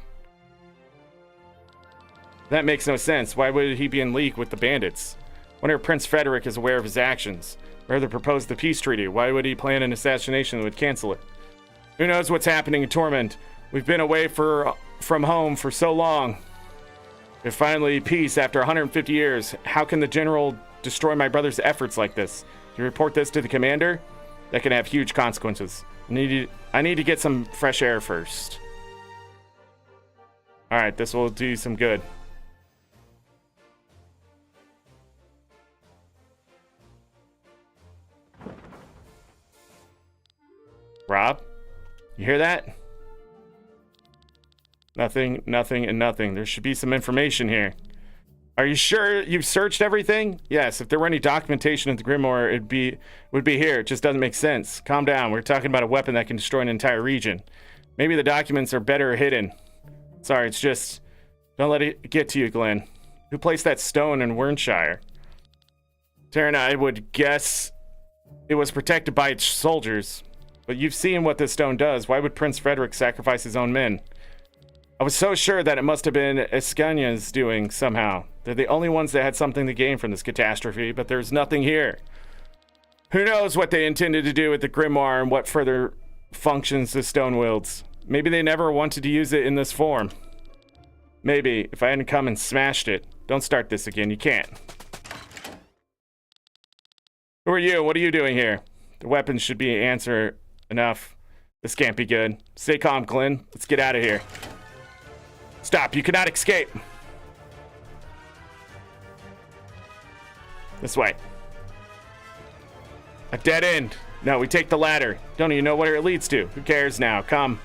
That makes no sense. Why would he be in league with the bandits? Wonder if Prince Frederick is aware of his actions. Rather proposed the peace treaty. Why would he plan an assassination that would cancel it? Who knows what's happening in Torment? We've been away from home for so long. If finally peace after 150 years, how can the general destroy my brother's efforts like this? Do you report this to the commander? That can have huge consequences. I need to get some fresh air first. Alright, this will do some good. Rob? You hear that? Nothing, nothing, and nothing. There should be some information here. Are you sure you've searched everything? Yes, if there were any documentation of the Grimoire, would be here. It just doesn't make sense. Calm down. We're talking about a weapon that can destroy an entire region. Maybe the documents are better hidden. Sorry, it's just... Don't let it get to you, Glenn. Who placed that stone in Wernshire? Taryn, I would guess it was protected by its soldiers. But you've seen what this stone does. Why would Prince Frederick sacrifice his own men? I was so sure that it must have been Escanya's doing somehow. They're the only ones that had something to gain from this catastrophe, but there's nothing here. Who knows what they intended to do with the Grimoire and what further functions the stone wields. Maybe they never wanted to use it in this form. Maybe, if I hadn't come and smashed it. Don't start this again, you can't. Who are you? What are you doing here? The weapons should be answer enough. This can't be good. Stay calm, Glenn. Let's get out of here. Stop, you cannot escape. This way. A dead end. No, we take the ladder. Don't even know where it leads to. Who cares now? Come.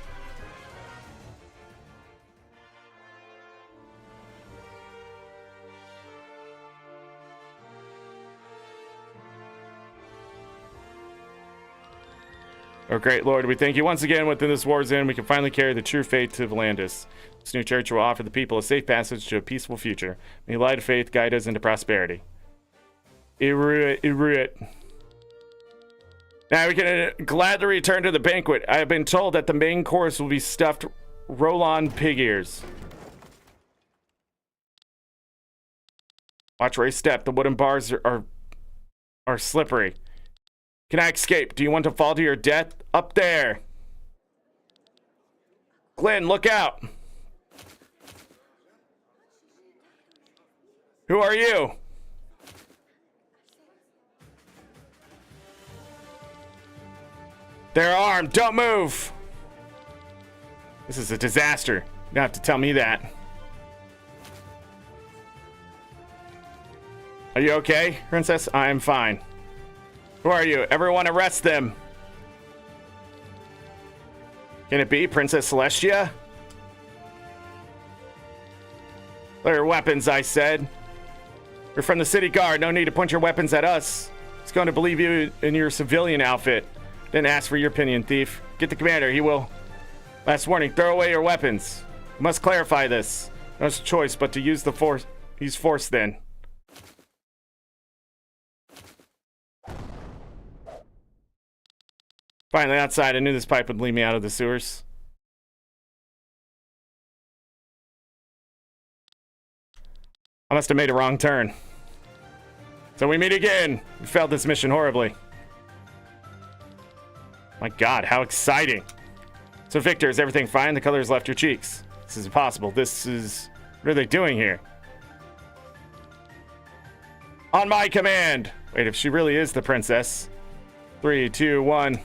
Oh, great Lord, we thank you once again within this war's end. We can finally carry the true faith to Volandis. This new church will offer the people a safe passage to a peaceful future. May light of faith guide us into prosperity. Iruit. Now we can gladly return to the banquet. I have been told that the main course will be stuffed roll-on pig ears. Watch where you step. The wooden bars are slippery. Can I escape? Do you want to fall to your death? Up there. Glenn, look out. Who are you? They're armed. Don't move. This is a disaster. You don't have to tell me that. Are you okay, Princess? I am fine. Who are you? Everyone arrest them. Can it be Princess Celestia? Clear your weapons, I said. You're from the city guard. No need to point your weapons at us. He's going to believe you in your civilian outfit. Didn't ask for your opinion, thief. Get the commander. He will. Last warning. Throw away your weapons. You must clarify this. No choice but to use the force. Use force then. Finally outside. I knew this pipe would lead me out of the sewers. I must have made a wrong turn. So we meet again. We failed this mission horribly. My God, how exciting. So Victor, is everything fine? The color has left your cheeks. This is impossible. This is... What are they doing here? On my command. Wait, if she really is the princess. 3, 2, 1.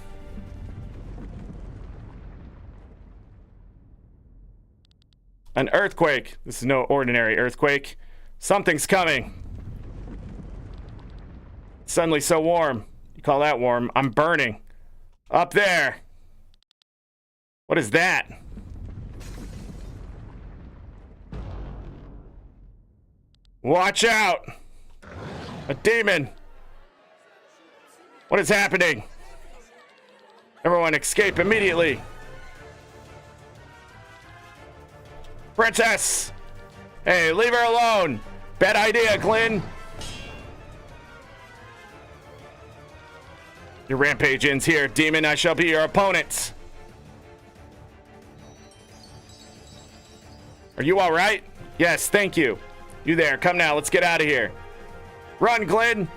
An earthquake. This is no ordinary earthquake. Something's coming. It's suddenly so warm. You call that warm? I'm burning. Up there. What is that? Watch out. A demon. What is happening? Everyone escape immediately. Princess! Hey, leave her alone. Bad idea, Glenn. Your rampage ends here, demon. I shall be your opponent. Are you all right? Yes, thank you. You there. Come now. Let's get out of here. Run, Glenn.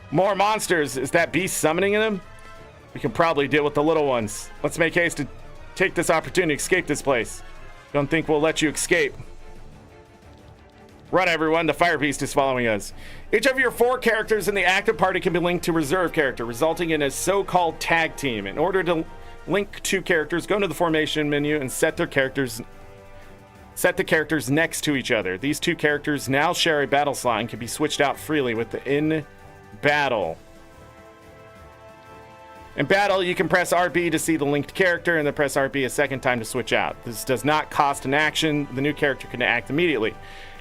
More monsters. Is that beast summoning them? We can probably deal with the little ones. Let's make haste to take this opportunity to escape this place. Don't think we'll let you escape. Run, everyone. The fire beast is following us. Each of your 4 characters in the active party can be linked to reserve character, resulting in a so-called tag team. In order to link 2 characters, go to the formation menu and set the characters next to each other. These 2 characters now share a battle slot and can be switched out freely within battle. In battle, you can press RB to see the linked character and then press RB a second time to switch out. This does not cost an action. The new character can act immediately.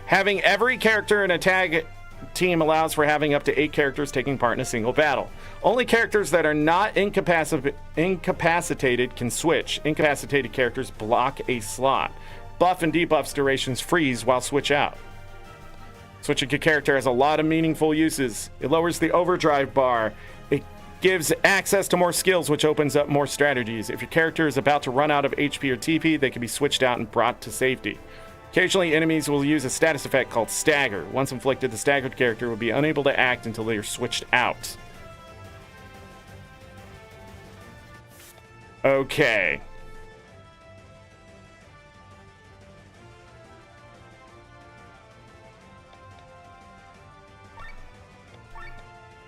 Having every character in a tag team allows for having up to 8 characters taking part in a single battle. Only characters that are not incapacitated can switch. Incapacitated characters block a slot. Buff and debuffs durations freeze while switch out. Switching a character has a lot of meaningful uses. It lowers the overdrive bar. It gives access to more skills, which opens up more strategies. If your character is about to run out of HP or TP, they can be switched out and brought to safety. Occasionally, enemies will use a status effect called Stagger. Once inflicted, the staggered character will be unable to act until they are switched out. Okay.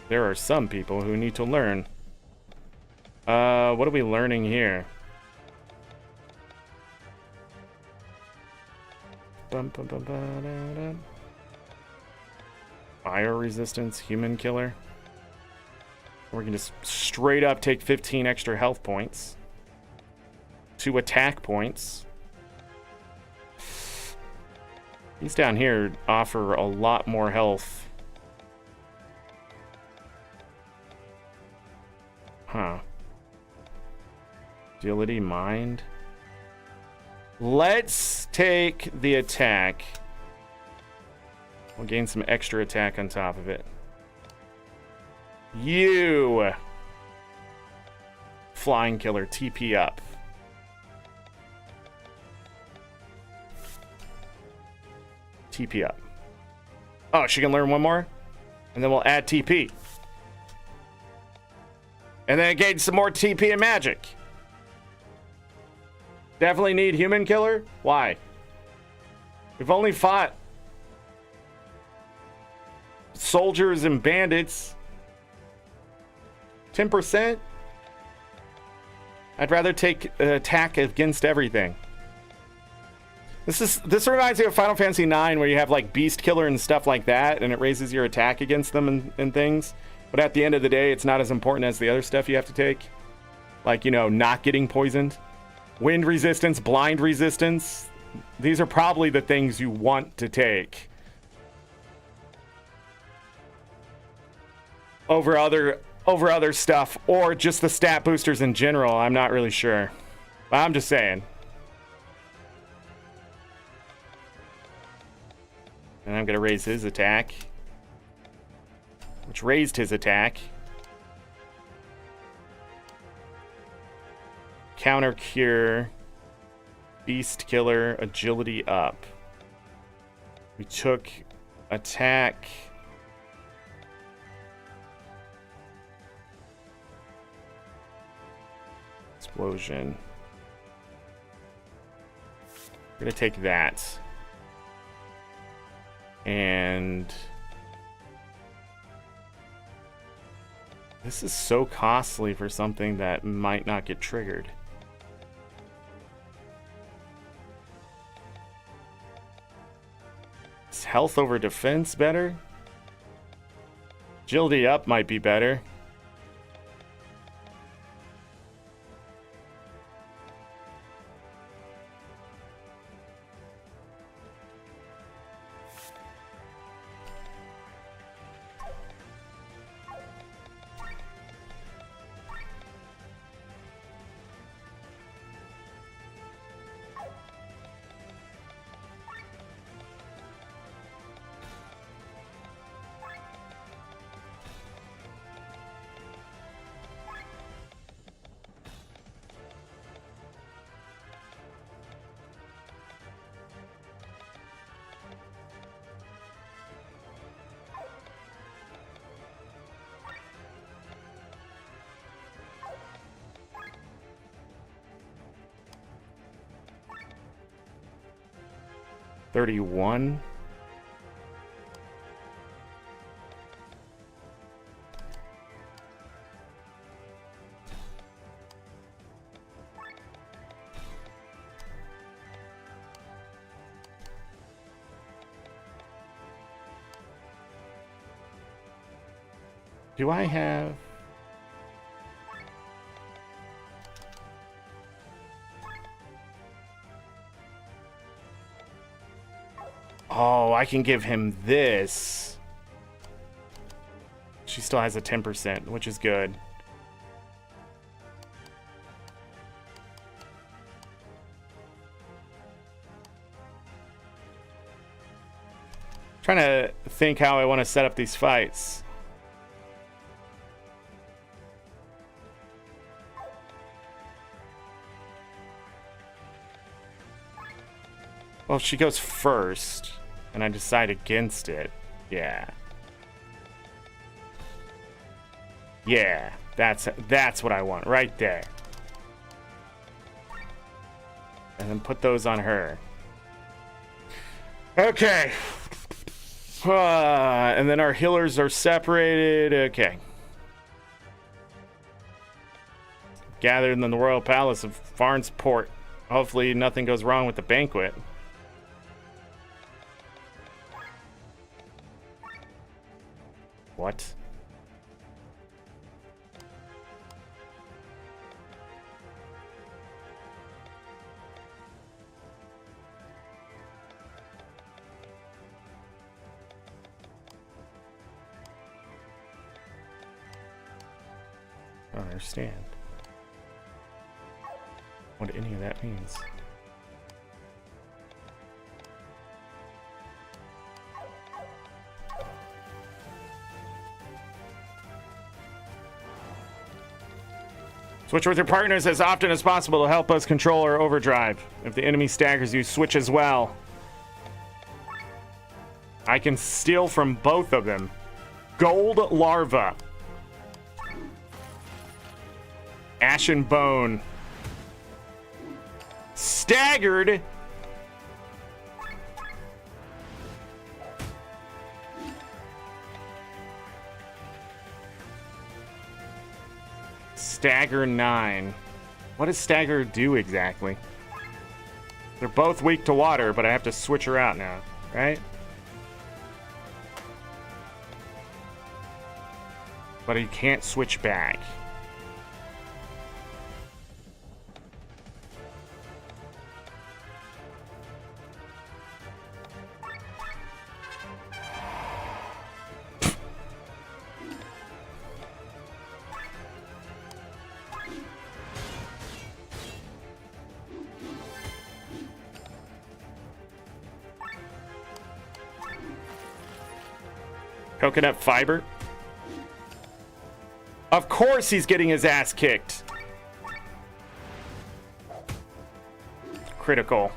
There are some people who need to learn. What are we learning here? Fire resistance, human killer. We're gonna just straight up take 15 extra health points. 2 attack points. These down here offer a lot more health. Huh. Agility, mind. Let's take the attack. We'll gain some extra attack on top of it. You! Flying killer, TP up. TP up. Oh, she can learn one more? And then we'll add TP. And then gain some more TP and magic. Definitely need human killer? Why? We've only fought soldiers and bandits. 10%? I'd rather take an attack against everything. This reminds me of Final Fantasy IX, where you have like Beast Killer and stuff like that, and it raises your attack against them and things. But at the end of the day, it's not as important as the other stuff you have to take. Like, you know, not getting poisoned. Wind resistance, blind resistance. These are probably the things you want to take over other stuff, or just the stat boosters in general. I'm not really sure. But I'm just saying. And I'm going to raise his attack, which raised his attack. Counter cure, beast killer, agility up. We took attack. Explosion. We're gonna take that. And this is so costly for something that might not get triggered. Is health over defense better? Agility up might be better. 31. Do I have... Oh, I can give him this. She still has a 10%, which is good. Trying to think how I want to set up these fights. Well, if she goes first, and I decide against it, yeah. Yeah, that's what I want, right there. And then put those on her. Okay. And then our healers are separated. Okay. Gathered in the royal palace of Farnsport. Hopefully nothing goes wrong with the banquet. What? I don't understand what any of that means. Switch with your partners as often as possible to help us control our overdrive. If the enemy staggers you, switch as well. I can steal from both of them. Gold larva. Ashen bone. Staggered. Stagger 9. What does Stagger do exactly? They're both weak to water, but I have to switch her out now, right? But he can't switch back. Coconut fiber. Of course he's getting his ass kicked. Critical.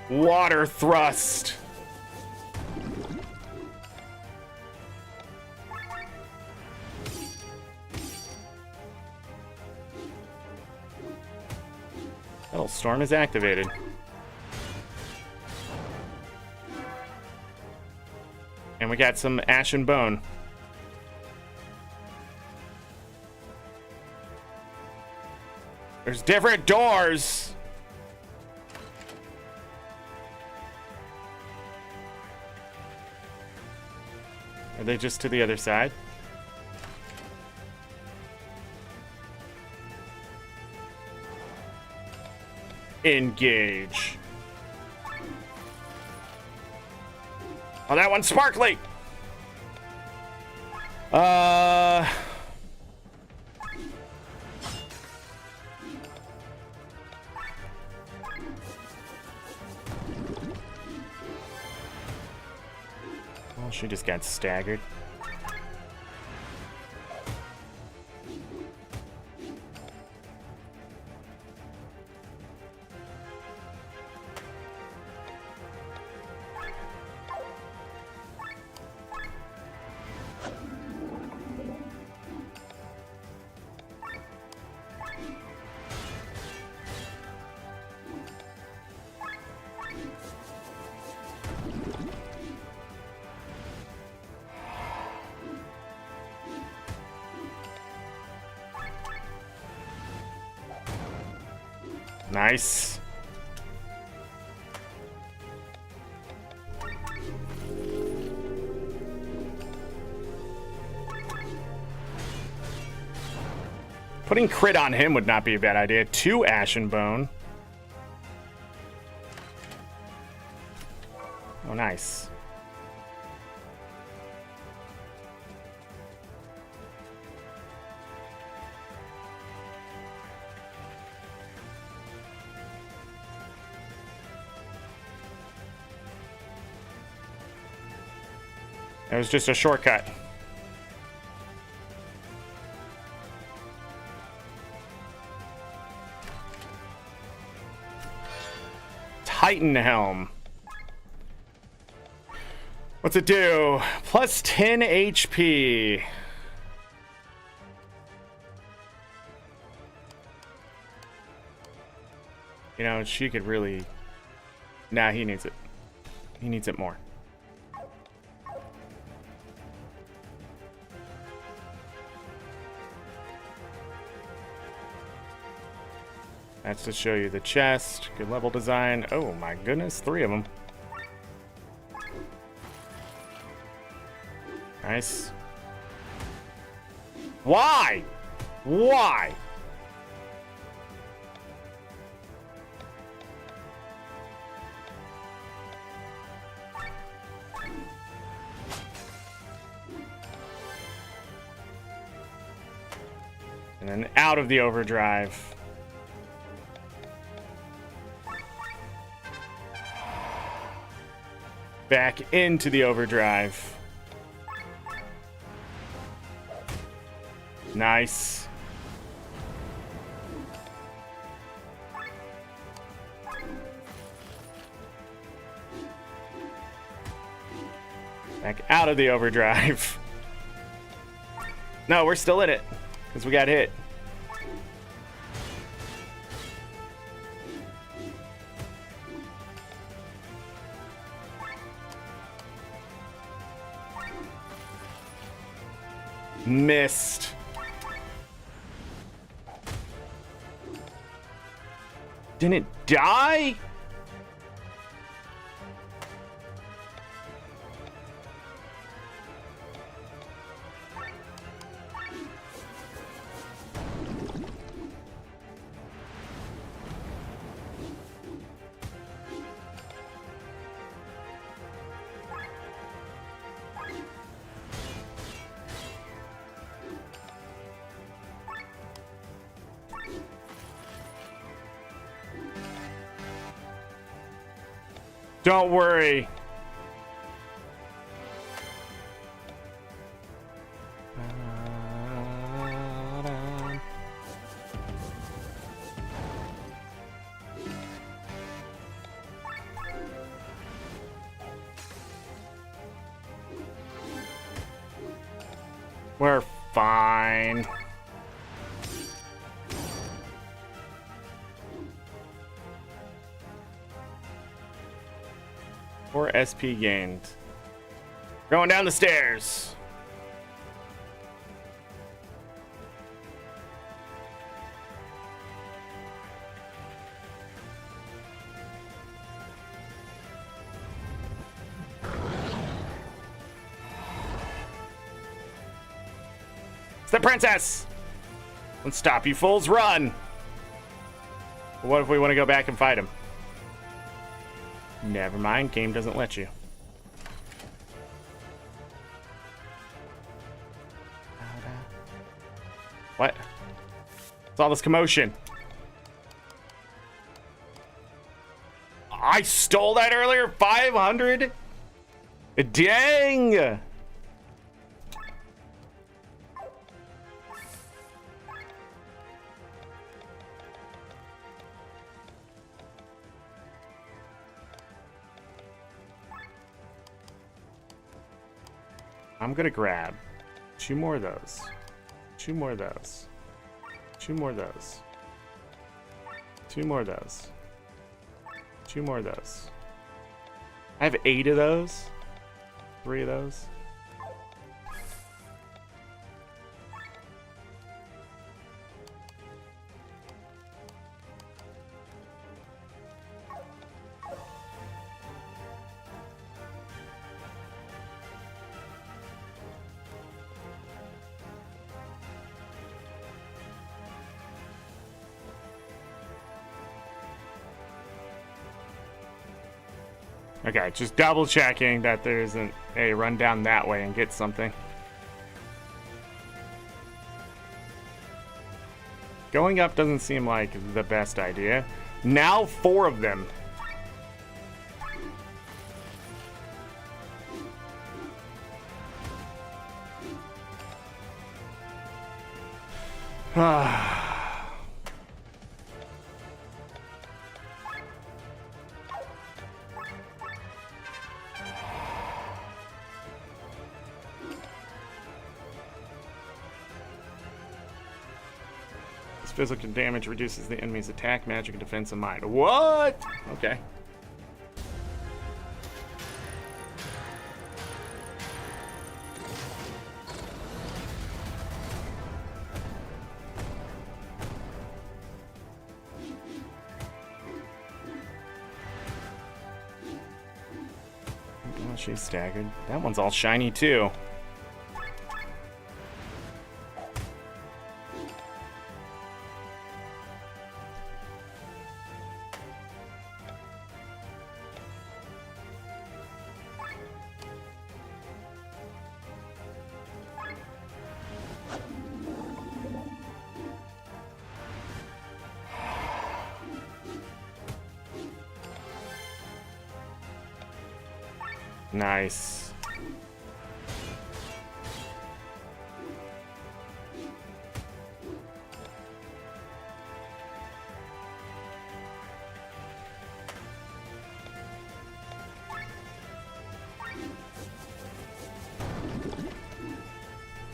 Water thrust. Battle Storm is activated. And we got some Ashen Bone. There's different doors. Are they just to the other side? Engage. Oh, that one's sparkly. Well, she just got staggered. Nice. Putting crit on him would not be a bad idea. 2 Ashen Bone. Oh, nice. It was just a shortcut. Titan Helm. What's it do? Plus 10 HP. You know, she could really... Nah, he needs it. He needs it more. That's to show you the chest. Good level design. Oh my goodness, 3 of them. Nice. Why? Why? And then out of the overdrive. Back into the overdrive. Nice. Back out of the overdrive. No, we're still in it because we got hit. Missed. Didn't it die? Don't worry. We're fine. Or SP gained. Going down the stairs. It's the princess. Let's stop you fools. Run. But what if we want to go back and fight him? Never mind, game doesn't let you. What? What's all this commotion? I stole that earlier? 500? Dang! I'm gonna grab 2 more of those, 2 more of those, 2 more of those, 2 more of those, 2 more of those. I have 8 of those, 3 of those. Okay, just double checking that there isn't a run down that way and get something. Going up doesn't seem like the best idea. Now 4 of them. This physical damage reduces the enemy's attack, magic, and defense of mind. What? Okay. Oh, she's staggered. That one's all shiny too. Nice.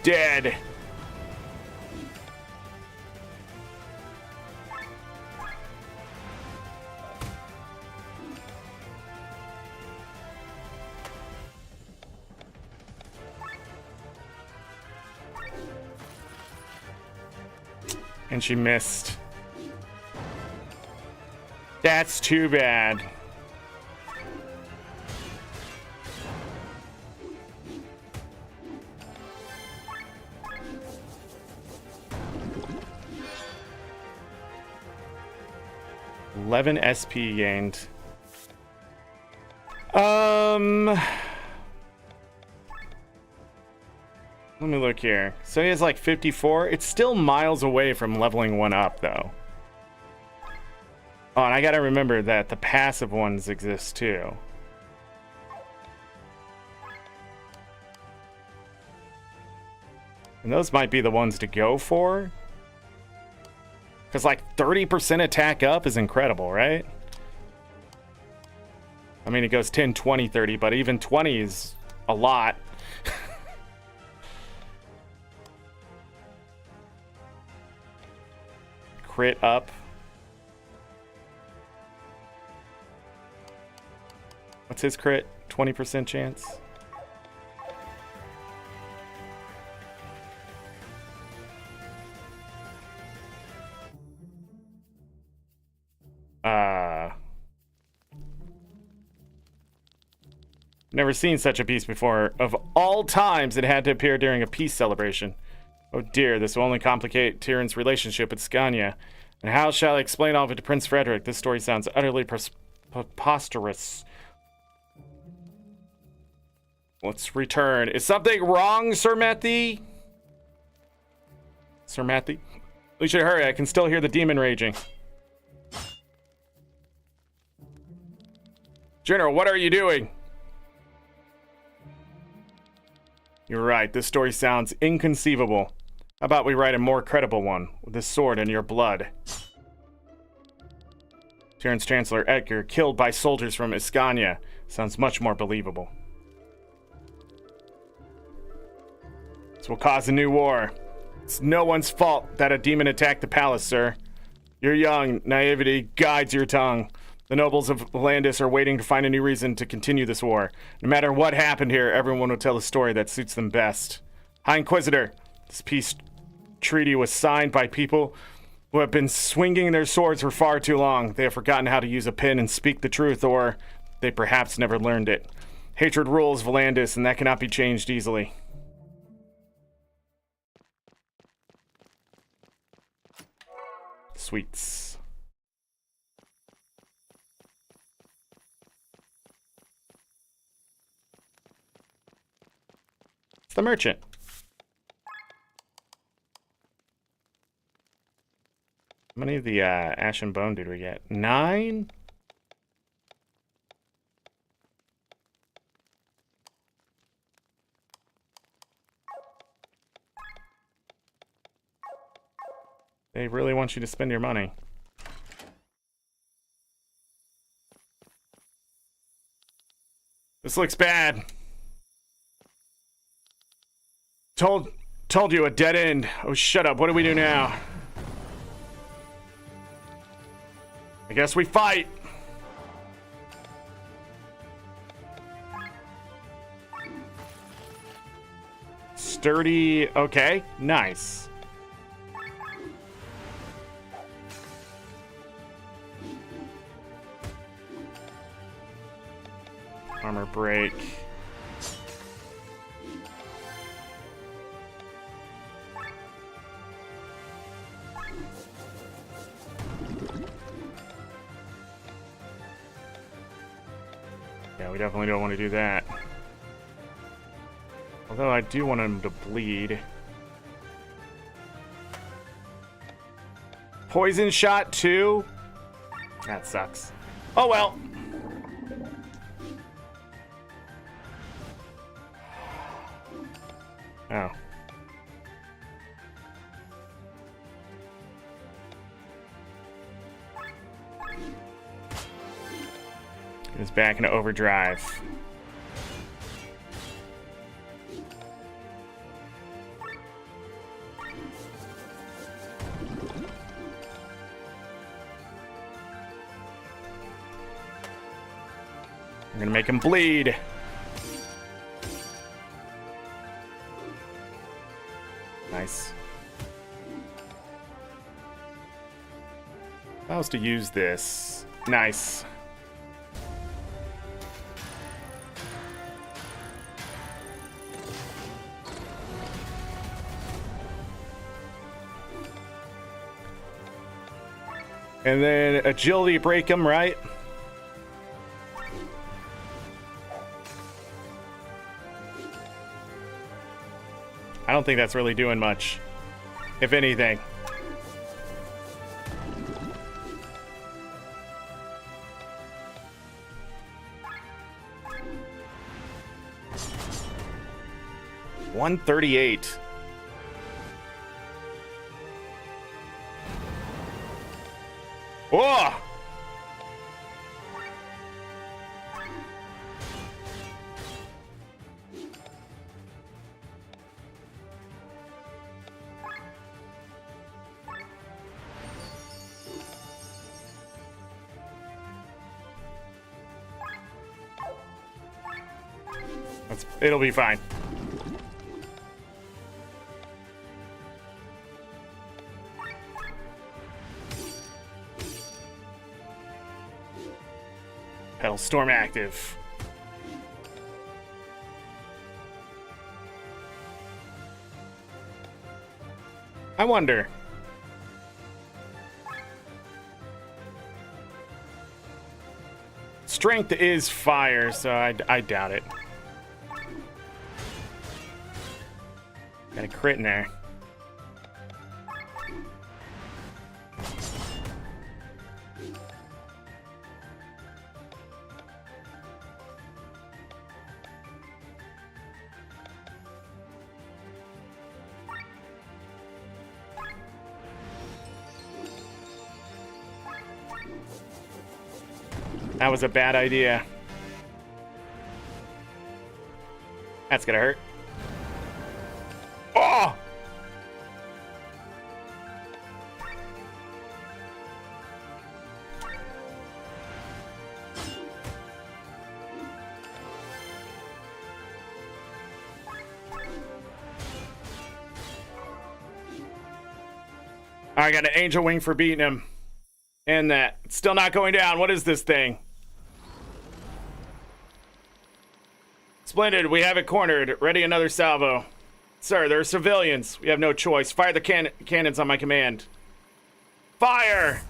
Dead. And she missed. That's too bad. $11 SP gained. Let me look here. So he has like 54. It's still miles away from leveling one up, though. Oh, and I gotta remember that the passive ones exist, too. And those might be the ones to go for. Because, like, 30% attack up is incredible, right? I mean, it goes 10, 20, 30, but even 20 is a lot. Crit up. What's his crit? 20% chance? Never seen such a piece before. Of all times, it had to appear during a peace celebration. Oh dear, this will only complicate Tyrion's relationship with Scania. And how shall I explain all of it to Prince Frederick? This story sounds utterly preposterous. Let's return. Is something wrong, Sir Matthew? Sir Matthew? We should hurry. I can still hear the demon raging. General, what are you doing? You're right. This story sounds inconceivable. How about we write a more credible one, with this sword in your blood? Tyrion's Chancellor Edgar killed by soldiers from Iscania. Sounds much more believable. This will cause a new war. It's no one's fault that a demon attacked the palace, sir. You're young. Naivety guides your tongue. The nobles of Landis are waiting to find a new reason to continue this war. No matter what happened here, everyone will tell a story that suits them best. High Inquisitor, this peace treaty was signed by people who have been swinging their swords for far too long. They have forgotten how to use a pen and speak the truth, or they perhaps never learned it. Hatred rules Volandis, and that cannot be changed easily. Sweets. the merchant. How many of the ash and bone did we get? 9? They really want you to spend your money. This looks bad. Told you, a dead end. Oh, shut up. What do we do now? I guess we fight. Sturdy. Okay, nice. Armor break. Yeah, we definitely don't want to do that. Although I do want him to bleed. Poison shot too? That sucks. Oh well. Oh. It's back into overdrive. I'm gonna make him bleed. Nice. If I was to use this. Nice. And then agility break him, right? I don't think that's really doing much, if anything. $138. Whoa! It'll be fine. Hell, storm active. I wonder. Strength is fire, so I doubt it. Got a crit in there. That was a bad idea. That's gonna hurt. Oh! I got an angel wing for beating him. And that. It's still not going down. What is this thing? Splendid. We have it cornered. Ready another salvo. Sir, there are civilians. We have no choice. Fire the cannons on my command. Fire!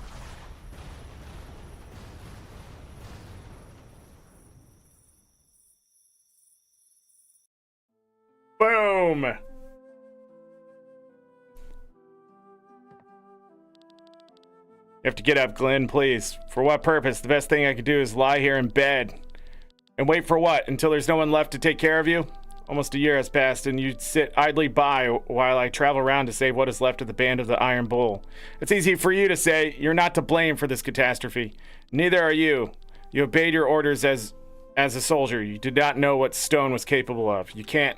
Boom! You have to get up, Glenn, please. For what purpose? The best thing I could do is lie here in bed. And wait for what? Until there's no one left to take care of you? Almost a year has passed, and you sit idly by while I travel around to save what is left of the band of the Iron Bull. It's easy for you to say you're not to blame for this catastrophe. Neither are you. You obeyed your orders as a soldier. You did not know what Stone was capable of. You can't.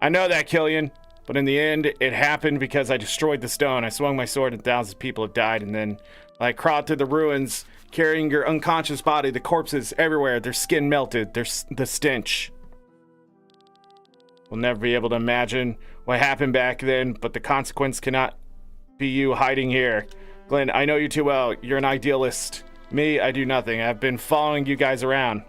I know that, Killian. But in the end, it happened because I destroyed the stone. I swung my sword and thousands of people have died. And then I crawled through the ruins, carrying your unconscious body, the corpses everywhere, their skin melted, the stench. We'll never be able to imagine what happened back then, but the consequence cannot be you hiding here. Glenn, I know you too well. You're an idealist. Me, I do nothing. I've been following you guys around.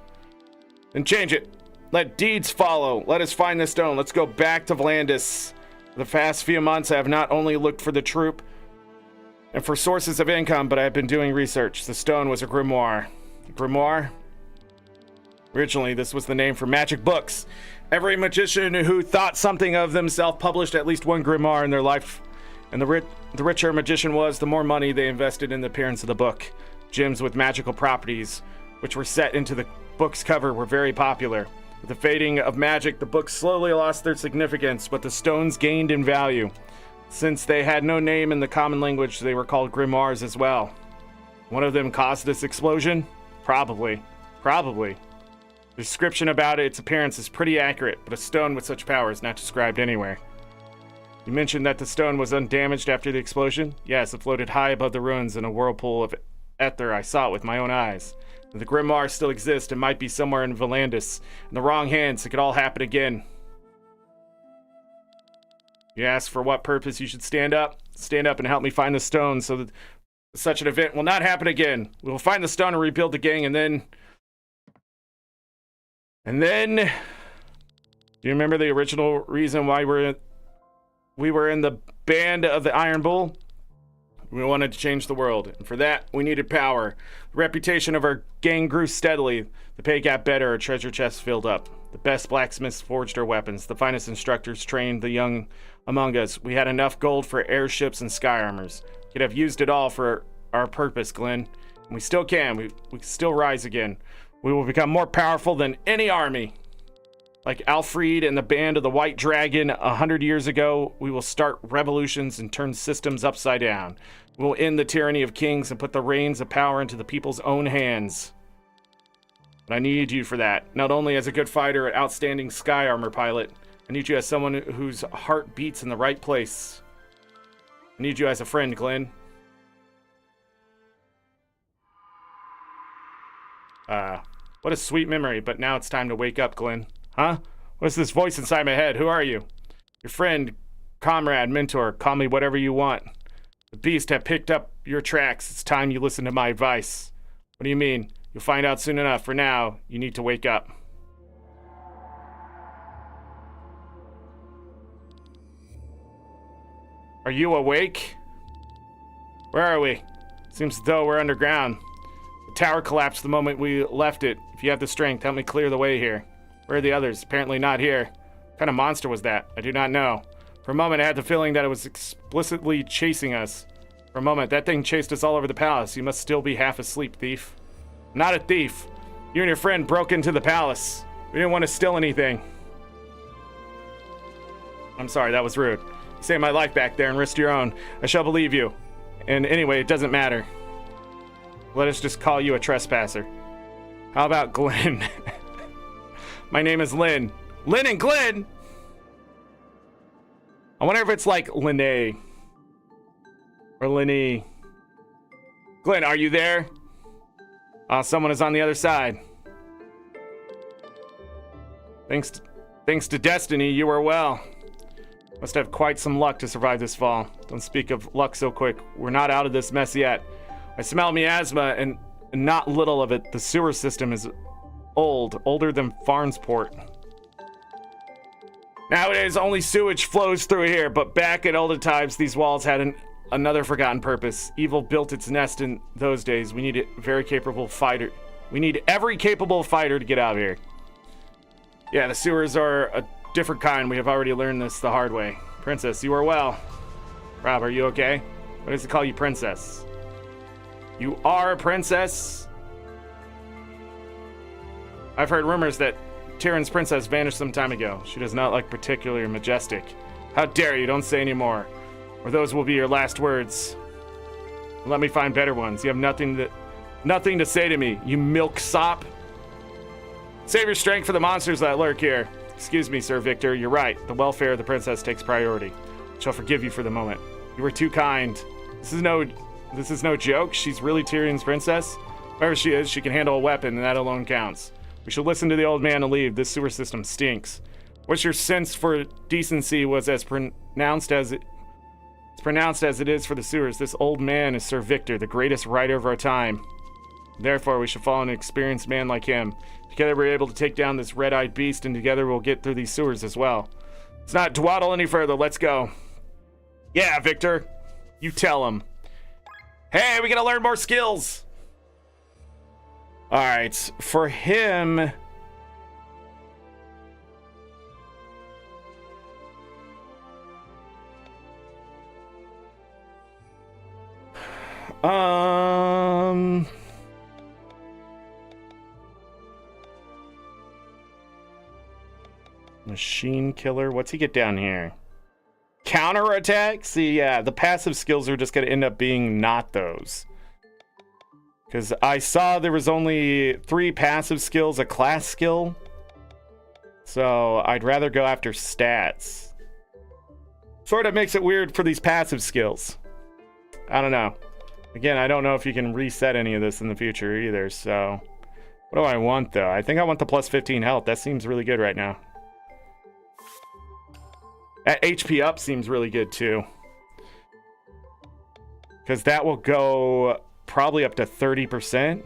Then change it. Let deeds follow. Let us find the stone. Let's go back to Vlandis. For the past few months, I have not only looked for the troop and for sources of income, but I have been doing research. The stone was a grimoire. A grimoire? Originally, this was the name for magic books. Every magician who thought something of themselves published at least one grimoire in their life. And the richer a magician was, the more money they invested in the appearance of the book. Gems with magical properties, which were set into the book's cover, were very popular. With the fading of magic, the books slowly lost their significance, but the stones gained in value. Since they had no name in the common language, they were called grimoires as well. One of them caused this explosion? Probably. Probably. The description about its appearance is pretty accurate, but a stone with such power is not described anywhere. You mentioned that the stone was undamaged after the explosion? Yes, it floated high above the ruins in a whirlpool of ether. I saw it with my own eyes. The grimoire still exists and might be somewhere in Vlandis. In the wrong hands, it could all happen again. You ask for what purpose you should stand up? Stand up and help me find the stone so that such an event will not happen again. We will find the stone and rebuild the gang, and then... do you remember the original reason why we were in the band of the Iron Bull? We wanted to change the world, and for that, we needed power. The reputation of our gang grew steadily. The pay got better, our treasure chests filled up. The best blacksmiths forged our weapons. The finest instructors trained the young among us. We had enough gold for airships and sky armors. We could have used it all for our purpose, Glenn. And we still can. We can still rise again. We will become more powerful than any army. Like Alfred and the band of the White Dragon 100 years ago, we will start revolutions and turn systems upside down. We will end the tyranny of kings and put the reins of power into the people's own hands. But I need you for that. Not only as a good fighter, an outstanding sky armor pilot. I need you as someone whose heart beats in the right place. I need you as a friend, Glenn. What a sweet memory, but now it's time to wake up, Glenn. Huh? What's this voice inside my head? Who are you? Your friend, comrade, mentor, call me whatever you want. The beast have picked up your tracks. It's time you listen to my advice. What do you mean? You'll find out soon enough. For now, you need to wake up. Are you awake? Where are we? Seems as though we're underground. The tower collapsed the moment we left it. If you have the strength, help me clear the way here. Where are the others? Apparently not here. What kind of monster was that? I do not know. For a moment, I had the feeling that it was explicitly chasing us. For a moment, that thing chased us all over the palace. You must still be half asleep, thief. I'm not a thief. You and your friend broke into the palace. We didn't want to steal anything. I'm sorry, that was rude. You saved my life back there and risked your own. I shall believe you. And anyway, it doesn't matter. Let us just call you a trespasser. How about Glenn? My name is Lynn. Lynn and Glenn! I wonder if it's like Linnae. Or Linny. Glenn, are you there? Someone is on the other side. Thanks to destiny, you were well. Must have quite some luck to survive this fall. Don't speak of luck so quick. We're not out of this mess yet. I smell miasma, and not little of it. The sewer system is older than Farnsport. Nowadays, only sewage flows through here, but back in older times, these walls had another forgotten purpose. Evil built its nest in those days. We need a very capable fighter. We need every capable fighter to get out of here. Yeah, the sewers are a different kind. We have already learned this the hard way. Princess, you are well. Rob, are you okay? Why does it call you princess? You are a princess? I've heard rumors that Tyrion's princess vanished some time ago. She does not look particularly majestic. How dare you, don't say any more, or those will be your last words. Let me find better ones. You have nothing to say to me, you milksop. Save your strength for the monsters that lurk here. Excuse me, Sir Victor, you're right. The welfare of the princess takes priority. I shall forgive you for the moment. You were too kind. This is no joke. She's really Tyrion's princess. Wherever she is, she can handle a weapon, and that alone counts. We should listen to the old man and leave. This sewer system stinks. What's your sense for decency was as pronounced as it is for the sewers. This old man is Sir Victor, the greatest writer of our time. Therefore, we should follow an experienced man like him. Together we're able to take down this red-eyed beast, and together we'll get through these sewers as well. Let's not dawdle any further. Let's go. Yeah, Victor. You tell him. Hey, we gotta learn more skills. All right, for him... Machine killer. What's he get down here? Counterattack? See, yeah, the passive skills are just going to end up being not those. Because I saw there was only 3 passive skills, a class skill. So I'd rather go after stats. Sort of makes it weird for these passive skills. I don't know. Again, I don't know if you can reset any of this in the future either, so... What do I want, though? I think I want the plus 15 health. That seems really good right now. At HP up seems really good, too. Because that will go probably up to 30%.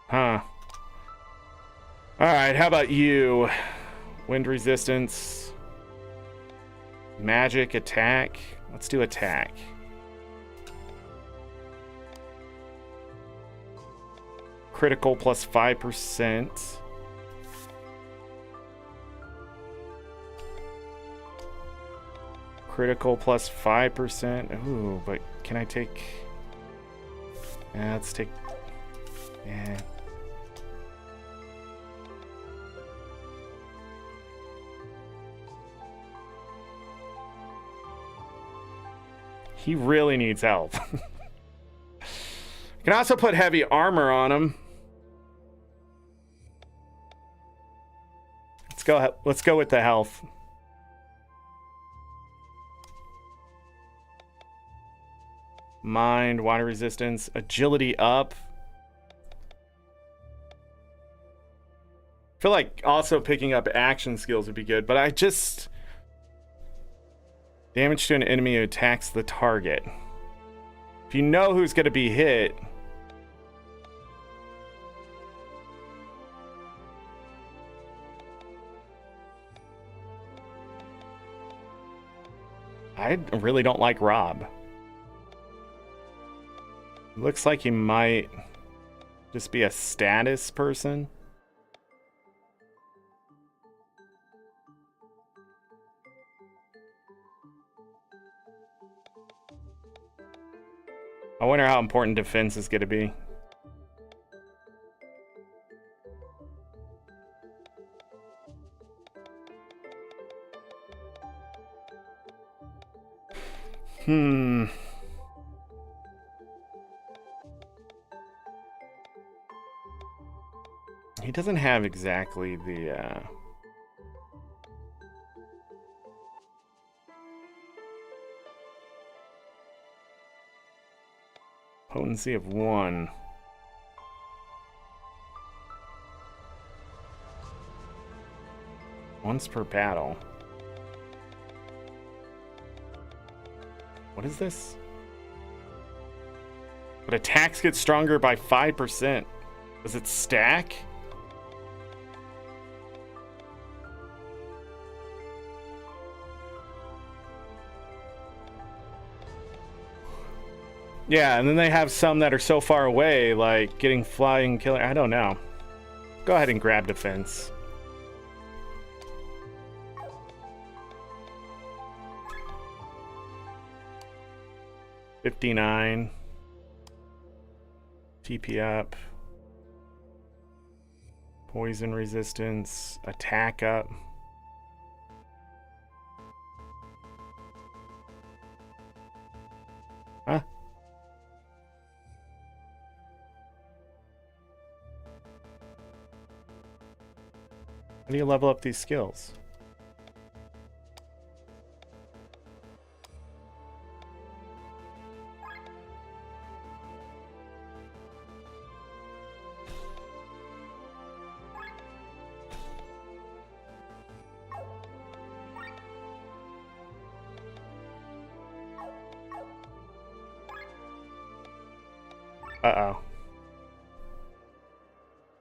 Huh. Alright, how about you? Wind resistance... Magic, attack. Let's do attack. Critical plus 5%. Critical plus 5%. Ooh, but can I take... Yeah, let's take... Yeah. He really needs help. I can also put heavy armor on him. Let's go with the health. Mind, water resistance, agility up. I feel like also picking up action skills would be good, but I just... Damage to an enemy who attacks the target. If you know who's going to be hit... I really don't like Rob. Looks like he might just be a status person. I wonder how important defense is going to be. He doesn't have exactly the, potency of 1. Once per battle. What is this? But attacks get stronger by 5%. Does it stack? Yeah, and then they have some that are so far away, like getting flying killer. I don't know. Go ahead and grab defense. $59. TP up. Poison resistance. Attack up. Huh? How do you level up these skills? Uh-oh.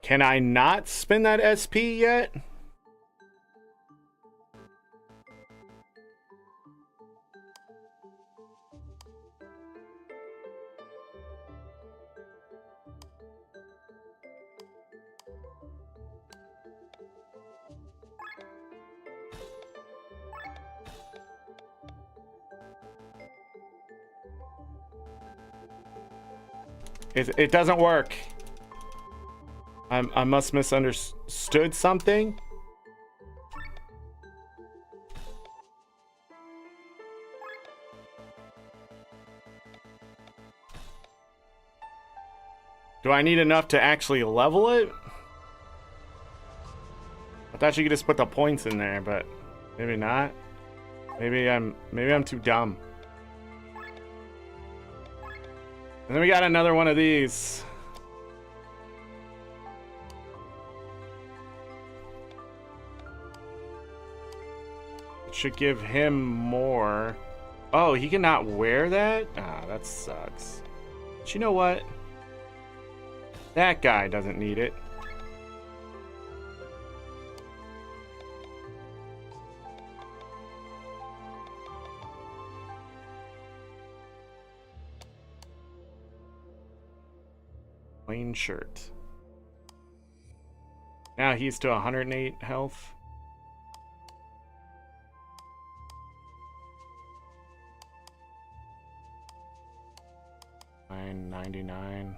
Can I not spin that SP yet? It doesn't work. I must misunderstood something. Do I need enough to actually level it? I thought you could just put the points in there, but maybe not. Maybe I'm too dumb. And then we got another one of these. It should give him more. Oh, he cannot wear that? Ah, that sucks. But you know what? That guy doesn't need it. Plain shirt. Now he's to 108 health. $9.99.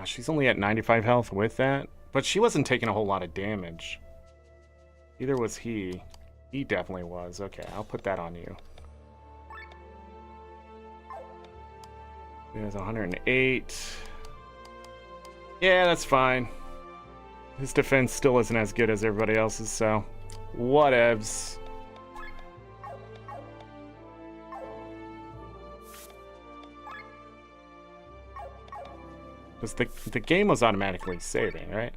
She's only at 95 health with that, but she wasn't taking a whole lot of damage. Either was he. He definitely was. Okay, I'll put that on you. There's 108. Yeah, that's fine. His defense still isn't as good as everybody else's, so whatevs. Because the game was automatically saving, right?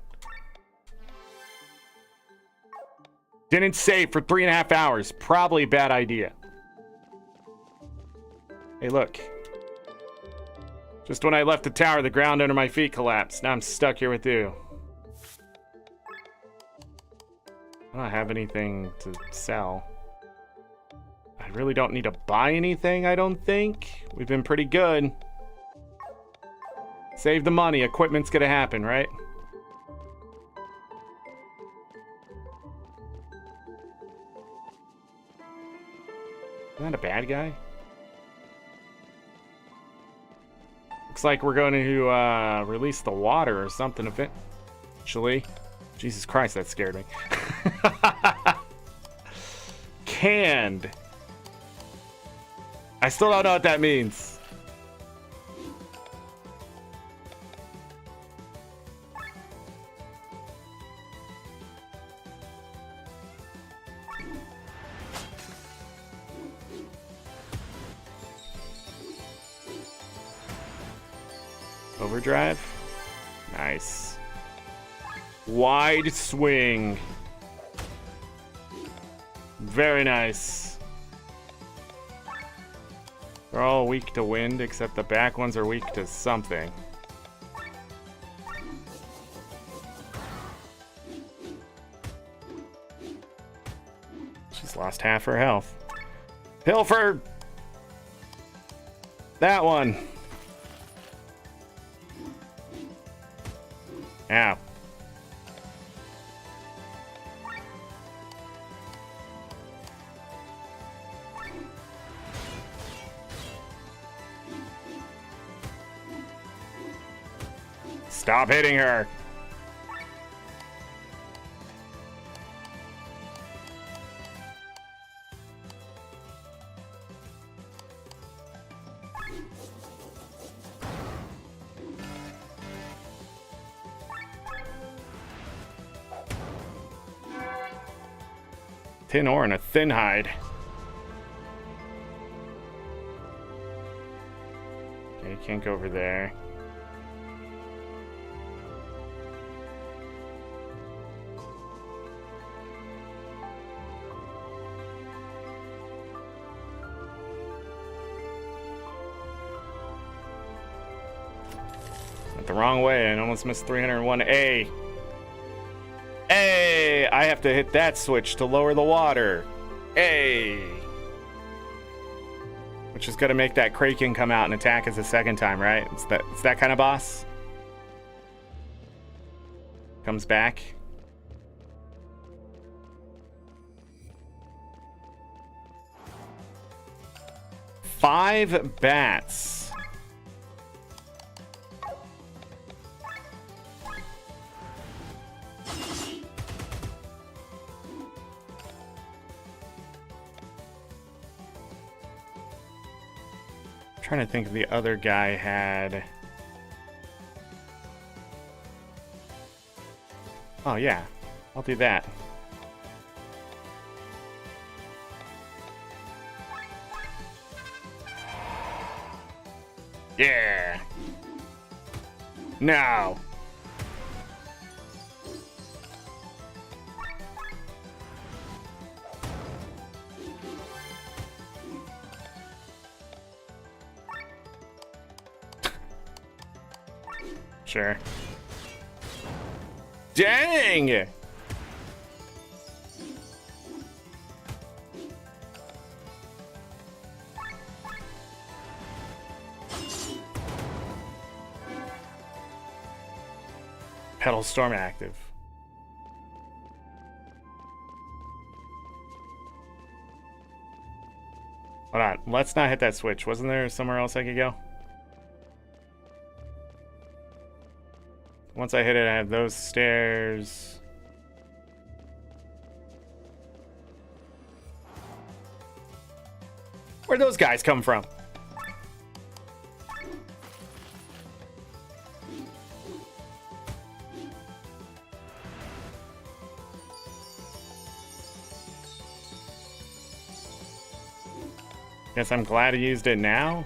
Didn't save for 3.5 hours. Probably a bad idea. Hey, look. Just when I left the tower, the ground under my feet collapsed. Now I'm stuck here with you. I don't have anything to sell. I really don't need to buy anything, I don't think. We've been pretty good. Save the money. Equipment's gonna happen, right? Isn't that a bad guy? Looks like we're going to release the water or something eventually. Jesus Christ, that scared me. Canned. I still don't know what that means. Overdrive. Nice. Wide swing. Very nice. They're all weak to wind, except the back ones are weak to something. She's lost half her health. Pilfer! That one. Ow. Stop hitting her. Tin ore and a thin hide. Okay, you can't go over there. Went the wrong way and almost missed 301A. Hey, I have to hit that switch to lower the water. Hey. Which is going to make that Kraken come out and attack us a second time, right? It's that kind of boss. Comes back. Five bats. Trying to think if the other guy had. Oh yeah, I'll do that. Yeah. No. Sure. Dang! Pedal storm active. Hold on, let's not hit that switch. Wasn't there somewhere else I could go? Once I hit it, I have those stairs. Where'd those guys come from? Guess I'm glad I used it now.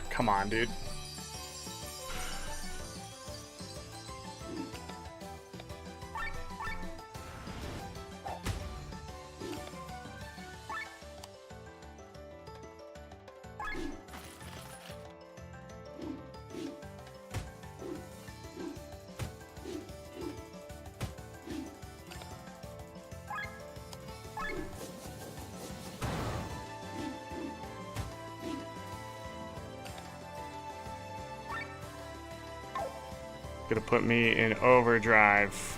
Come on, dude. Gonna put me in overdrive.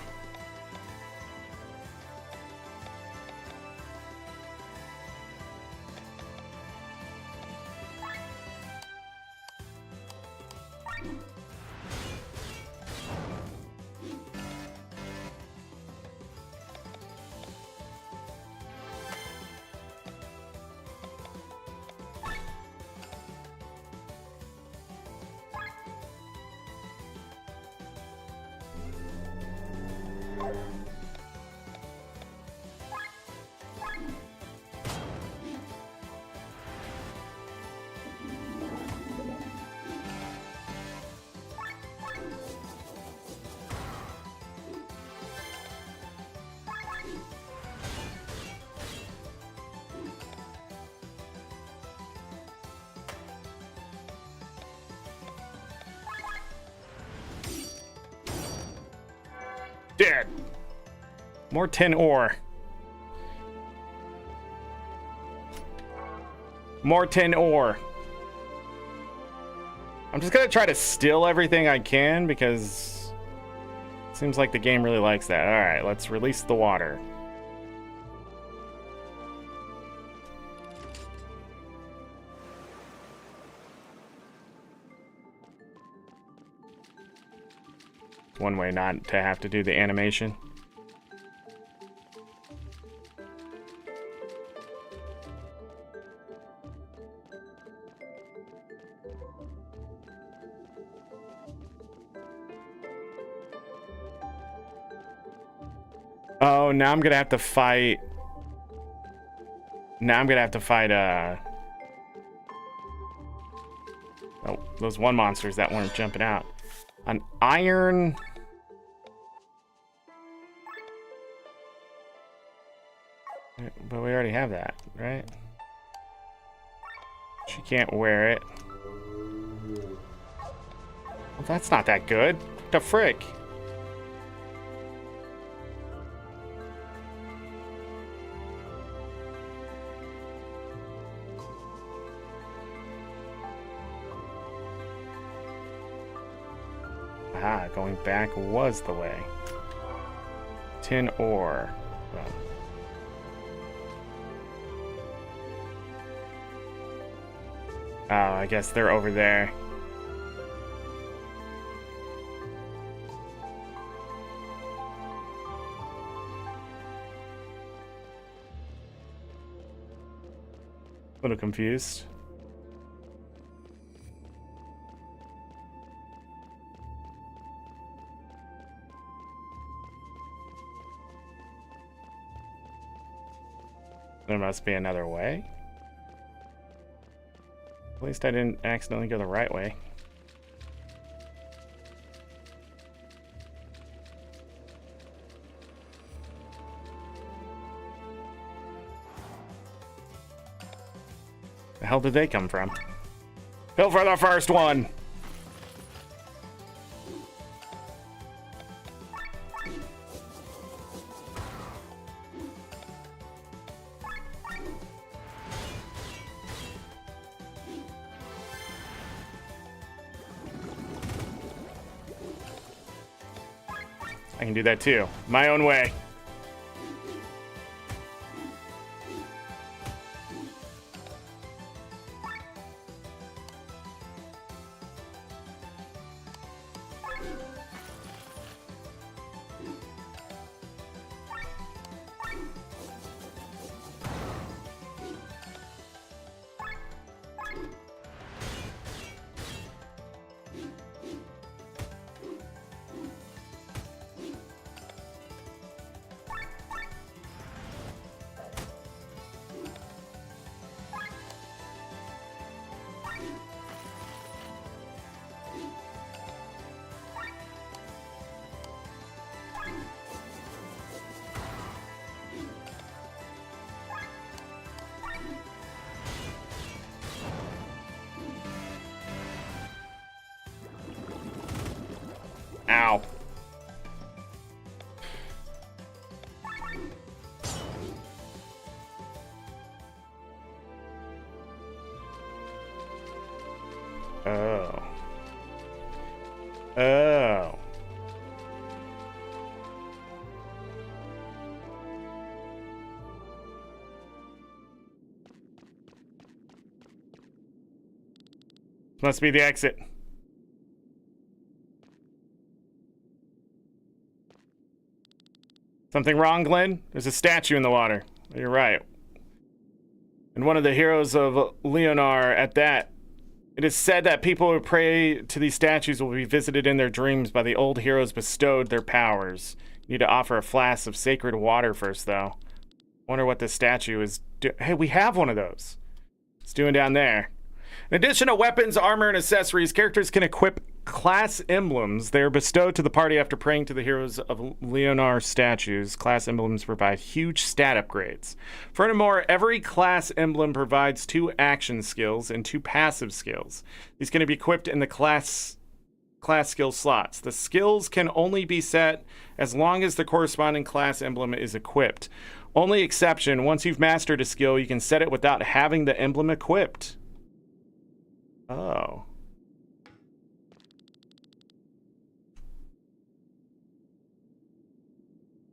More tin ore. More tin ore. I'm just gonna try to steal everything I can because it seems like the game really likes that. All right, let's release the water. One way not to have to do the animation. Oh, now I'm gonna have to fight. Now I'm gonna have to fight, oh, those one monsters that weren't jumping out. An iron... But we already have that, right? She can't wear it. Well, that's not that good. What the frick? Ah, going back was the way. Tin ore. Well. Oh, I guess they're over there. A little confused. There must be another way. At least I didn't accidentally go the right way. The hell did they come from? Go for the first one! I can do that too. My own way. Ow. Oh. Oh. Must be the exit. Something wrong, Glenn? There's a statue in the water. You're right. And one of the heroes of Leonar at that. It is said that people who pray to these statues will be visited in their dreams by the old heroes bestowed their powers. You need to offer a flask of sacred water first, though. Wonder what this statue is Hey, we have one of those. It's doing down there. In addition to weapons, armor, and accessories, characters can equip class emblems. They are bestowed to the party after praying to the heroes of Leonar statues. Class emblems provide huge stat upgrades. Furthermore, every class emblem provides 2 action skills and 2 passive skills. These can be equipped in the class class skill slots. The skills can only be set as long as the corresponding class emblem is equipped. Only exception, once you've mastered a skill, you can set it without having the emblem equipped. Oh.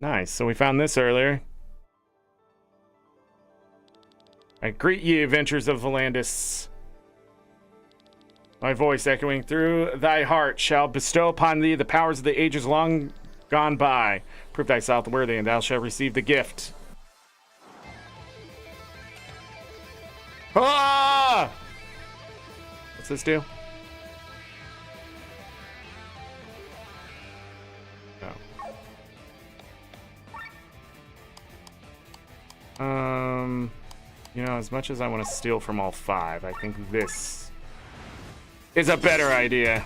Nice. So we found this earlier. I greet ye, adventures of Volandis. My voice echoing through thy heart shall bestow upon thee the powers of the ages long gone by. Prove thyself worthy, and thou shalt receive the gift. Ah! What's this do? Oh. You know, as much as I want to steal from all 5, I think this is a better idea.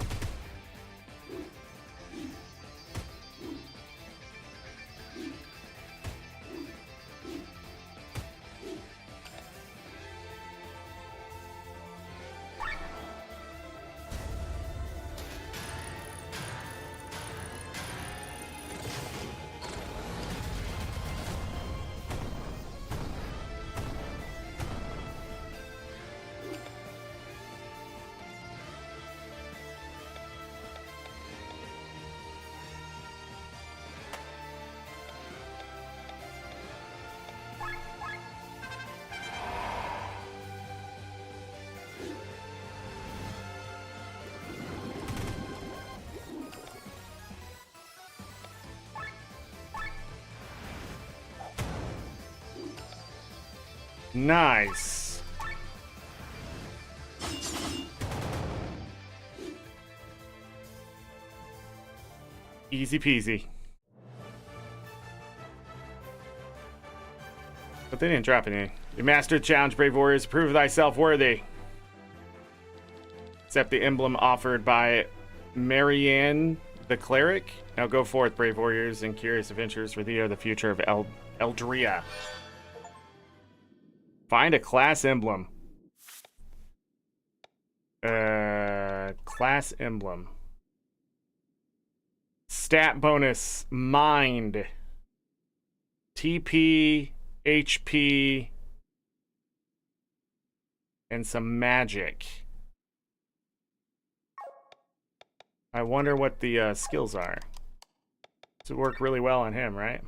Nice. Easy peasy. But they didn't drop any. You mastered the challenge, brave warriors. Prove thyself worthy. Accept the emblem offered by Marianne the cleric. Now go forth, brave warriors and curious adventurers, for thee are the future of Eldria. Find a class emblem. Class emblem. Stat bonus, mind. TP, HP, and some magic. I wonder what the skills are. This would work really well on him, right?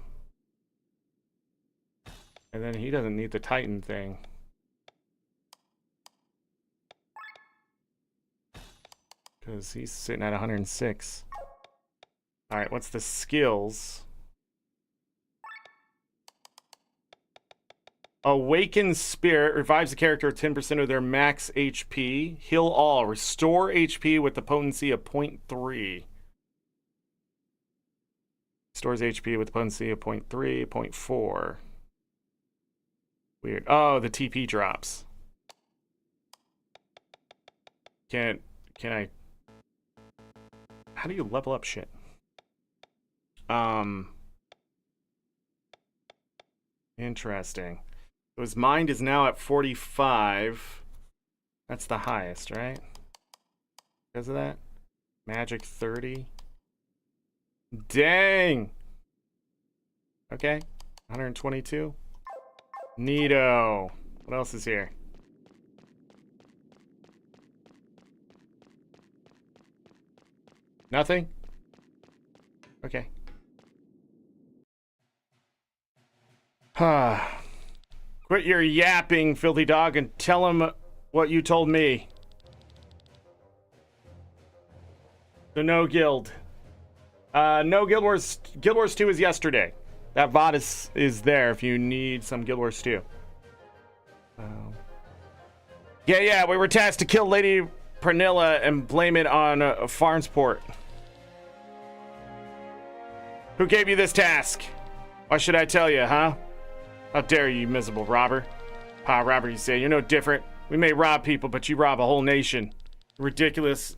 And then he doesn't need the Titan thing. Because he's sitting at 106. Alright, what's the skills? Awaken Spirit revives the character at 10% of their max HP. Heal all. Restore HP with the potency of 0.3. Stores HP with the potency of 0.3, 0.4. Weird. Oh, the TP drops. Can I... How do you level up shit? Interesting. So his mind is now at 45. That's the highest, right? Because of that? Magic 30. Dang! Okay. 122. Neato. What else is here? Nothing? Okay. Quit your yapping, filthy dog, and tell him what you told me. So no guild. No Guild Wars. Guild Wars 2 is yesterday. That VOD is there if you need some Guild Wars 2. Yeah, we were tasked to kill Lady Pernilla and blame it on Farnsport. Who gave you this task? Why should I tell you, huh? How dare you, miserable robber. Robber, you say. You're no different. We may rob people, but you rob a whole nation. Ridiculous.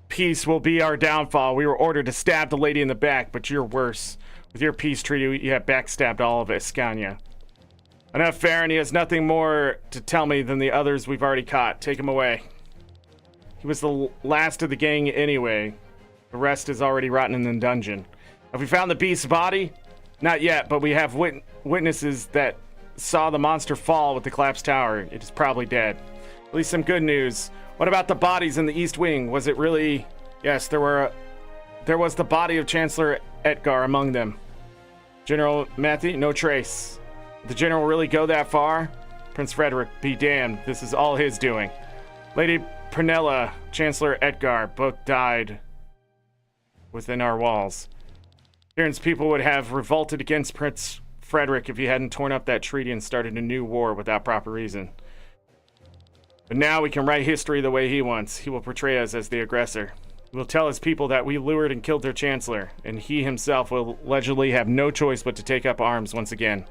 Peace will be our downfall. We were ordered to stab the lady in the back, but you're worse. With your peace treaty, you have backstabbed all of Escania. Enough, Farron. He has nothing more to tell me than the others we've already caught. Take him away. He was the last of the gang anyway. The rest is already rotten in the dungeon. Have we found the beast's body? Not yet, but we have witnesses that saw the monster fall with the collapsed tower. It is probably dead. At least some good news. What about the bodies in the East Wing? Was it really... Yes, there was the body of Chancellor Edgar among them. General Matthew, no trace. Did the general really go that far? Prince Frederick, be damned. This is all his doing. Lady Prunella, Chancellor Edgar, both died within our walls. Kieran's people would have revolted against Prince Frederick if he hadn't torn up that treaty and started a new war without proper reason. But now we can write history the way he wants. He will portray us as the aggressor. He will tell his people that we lured and killed their chancellor, and he himself will allegedly have no choice but to take up arms once again.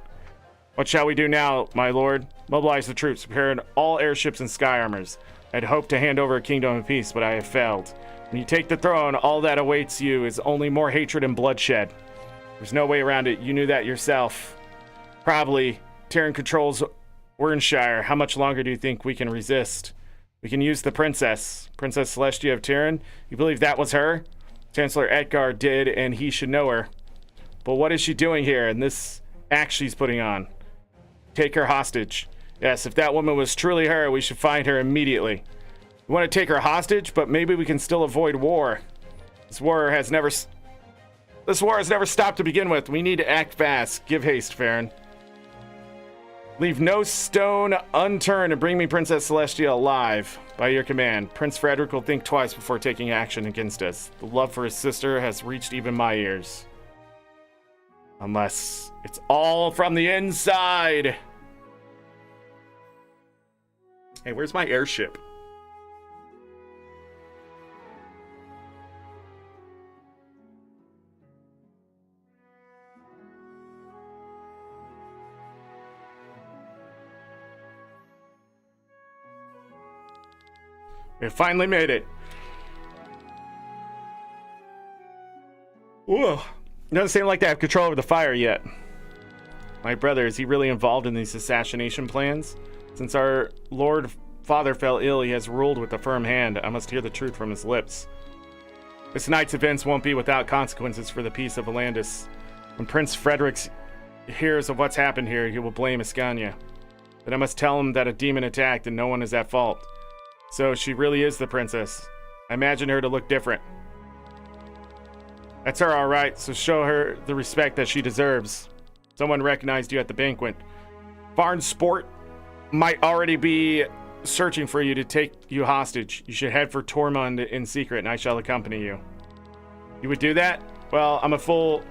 What shall we do now, my lord? Mobilize the troops, prepare all airships and sky armors. I'd hoped to hand over a kingdom of peace, but I have failed. When you take the throne, all that awaits you is only more hatred and bloodshed. There's no way around it. You knew that yourself. Probably. Terran controls Wernshire. How much longer do you think we can resist? We can use the princess. Princess Celestia of Terran. You believe that was her? Chancellor Edgar did, and he should know her. But what is she doing here in this act she's putting on? Take her hostage. Yes, if that woman was truly her, we should find her immediately. We want to take her hostage, but maybe we can still avoid war. This war has never stopped to begin with. We need to act fast. Give haste, Farron. Leave no stone unturned and bring me Princess Celestia alive. By your command, Prince Frederick will think twice before taking action against us. The love for his sister has reached even my ears. Unless it's all from the inside. Hey, where's my airship? We finally made it. Whoa. It doesn't seem like they have control over the fire yet. My brother, is he really involved in these assassination plans? Since our Lord Father fell ill, he has ruled with a firm hand. I must hear the truth from his lips. This night's events won't be without consequences for the peace of Atlantis. When Prince Frederick hears of what's happened here, he will blame Ascania. Then I must tell him that a demon attacked and no one is at fault. So she really is the princess. I imagine her to look different. That's her, all right, so show her the respect that she deserves. Someone recognized you at the banquet. Farn Sport might already be searching for you to take you hostage. You should head for Tormund in secret, and I shall accompany you. You would do that? Well, I'm a fool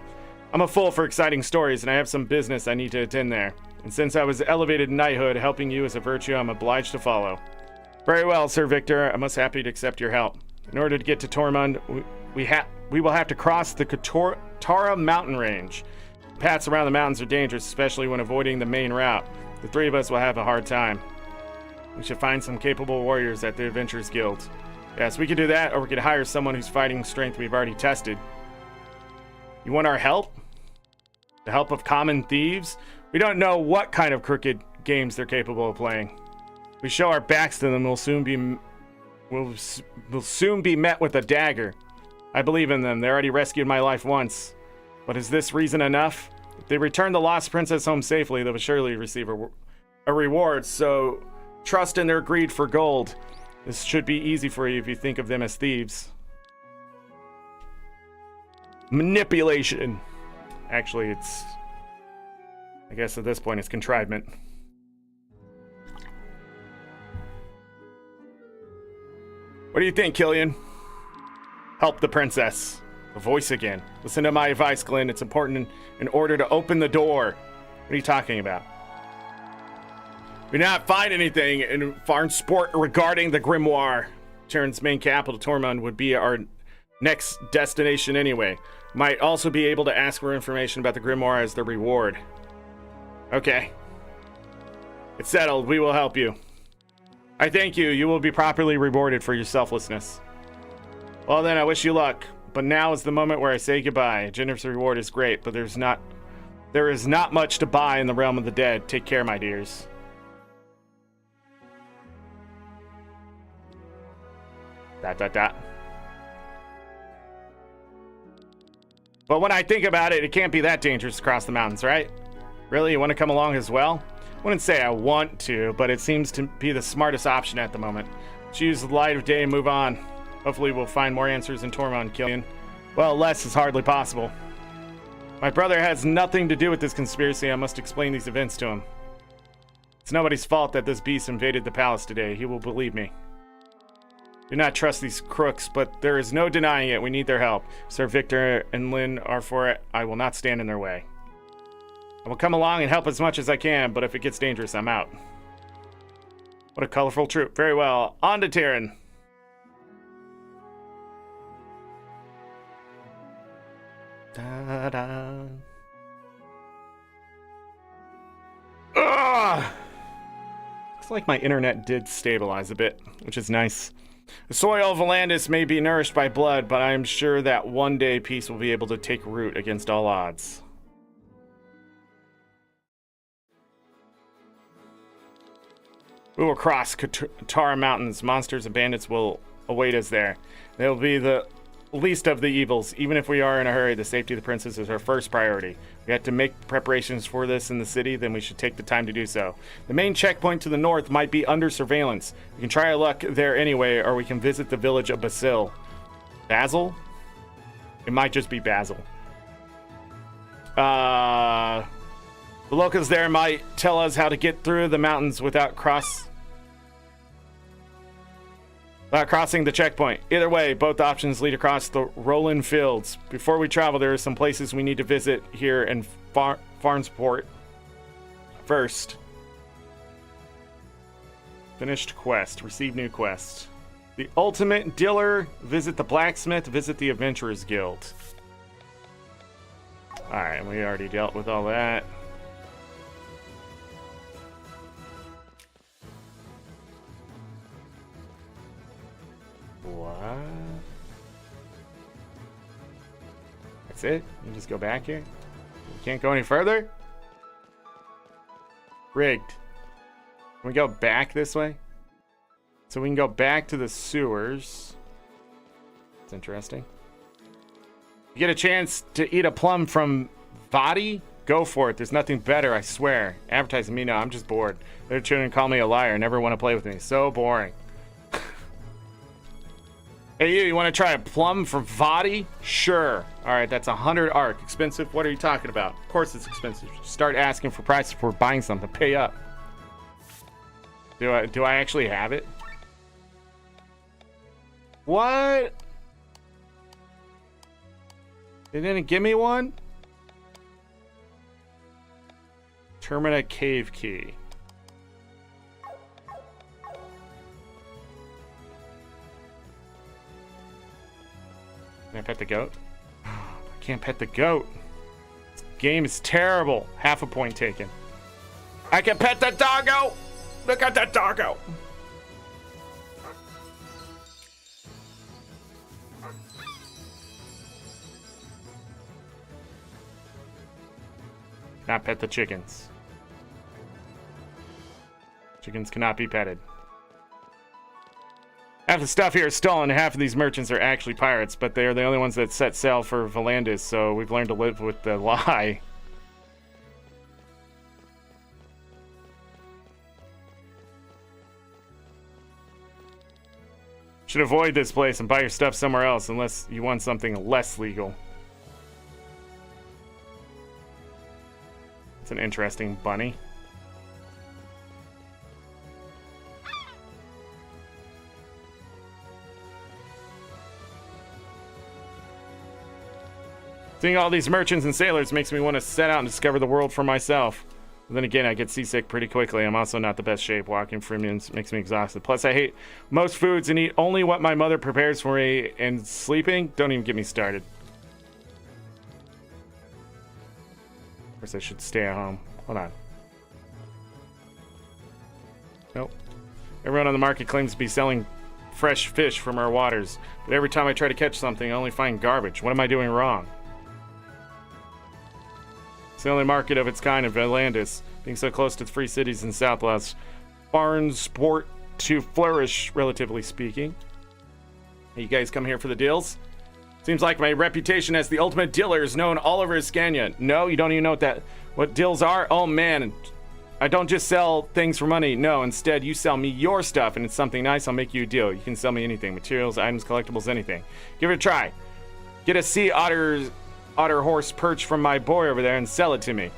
for exciting stories, and I have some business I need to attend there. And since I was elevated in knighthood, helping you is a virtue I'm obliged to follow. Very well, Sir Victor. I'm most happy to accept your help. In order to get to Tormund, we will have to cross the Tara mountain range. Paths around the mountains are dangerous, especially when avoiding the main route. The three of us will have a hard time. We should find some capable warriors at the Adventurers Guild. Yes, we could do that, or we could hire someone whose fighting strength we've already tested. You want our help? The help of common thieves? We don't know what kind of crooked games they're capable of playing. We show our backs to them, we'll soon be met with a dagger. I believe in them. They already rescued my life once. But is this reason enough? If they return the lost princess home safely, they will surely receive a reward, so trust in their greed for gold. This should be easy for you if you think of them as thieves. Manipulation. Actually, I guess at this point it's contrivement. What do you think, Killian? Help the princess. The voice again. Listen to my advice, Glenn. It's important in order to open the door. What are you talking about? We did not find anything in Farn Sport regarding the grimoire. Terran's main capital, Tormund, would be our next destination anyway. Might also be able to ask for information about the grimoire as the reward. Okay. It's settled. We will help you. I thank you. You will be properly rewarded for your selflessness. Well then, I wish you luck. But now is the moment where I say goodbye. A generous reward is great, but there is not much to buy in the realm of the dead. Take care, my dears. But when I think about it, it can't be that dangerous to cross the mountains, right? Really, you want to come along as well? I wouldn't say I want to, but it seems to be the smartest option at the moment. Choose the light of day and move on. Hopefully we'll find more answers in Tormund, Killian. Well, less is hardly possible. My brother has nothing to do with this conspiracy. I must explain these events to him. It's nobody's fault that this beast invaded the palace today. He will believe me. Do not trust these crooks, but there is no denying it. We need their help. Sir Victor and Lynn are for it. I will not stand in their way. I will come along and help as much as I can, but if it gets dangerous, I'm out. What a colorful troop. Very well. On to Tyrion. Da-da. Ugh! Looks like my internet did stabilize a bit, which is nice. The soil of Volandis may be nourished by blood, but I am sure that one day peace will be able to take root against all odds. We will cross Katara Mountains. Monsters and bandits will await us there. They will be the least of the evils. Even if we are in a hurry, the safety of the princess is our first priority. We have to make preparations for this in the city, then we should take the time to do so. The main checkpoint to the north might be under surveillance. We can try our luck there anyway, or we can visit the village of Basil. Basil? It might just be Basil. The locals there might tell us how to get through the mountains without crossing the checkpoint. Either way, both options lead across the rolling fields. Before we travel, there are some places we need to visit here in Farnsport. First, finished quest. Receive new quest. The Ultimate Dealer. Visit the Blacksmith. Visit the Adventurers Guild. Alright, we already dealt with all that. What? That's it? You just go back here? You can't go any further? Rigged. Can we go back this way? So we can go back to the sewers. That's interesting. You get a chance to eat a plum from Vadi? Go for it. There's nothing better, I swear. Advertising me? No, I'm just bored. Their children call me a liar. Never want to play with me. So boring. Hey, you want to try a plum from Vadi? Sure. All right, that's 100 arc. Expensive? What are you talking about? Of course it's expensive. Start asking for prices before buying something. Pay up. Do I actually have it? What? They didn't give me one? Termina cave key. Can I pet the goat? I can't pet the goat. This game is terrible. Half a point taken. I can pet the doggo! Look at that doggo! Not pet the chickens. Chickens cannot be petted. Half the stuff here is stolen, and half of these merchants are actually pirates, but they are the only ones that set sail for Volandis, so we've learned to live with the lie. Should avoid this place and buy your stuff somewhere else unless you want something less legal. It's an interesting bunny. Seeing all these merchants and sailors makes me want to set out and discover the world for myself. But then again, I get seasick pretty quickly. I'm also not the best shape. Walking for me makes me exhausted. Plus, I hate most foods and eat only what my mother prepares for me. And sleeping? Don't even get me started. Of course, I should stay at home. Hold on. Nope. Everyone on the market claims to be selling fresh fish from our waters. But every time I try to catch something, I only find garbage. What am I doing wrong? It's the only market of its kind in Volandis, being so close to the free cities in South allows foreign sport to flourish, relatively speaking. Hey, you guys come here for the deals? Seems like my reputation as the ultimate dealer is known all over Escania. No, you don't even know what deals are? Oh man, I don't just sell things for money. No, instead you sell me your stuff and it's something nice, I'll make you a deal. You can sell me anything, materials, items, collectibles, anything. Give it a try. Get a sea otter horse perch from my boy over there and sell it to me.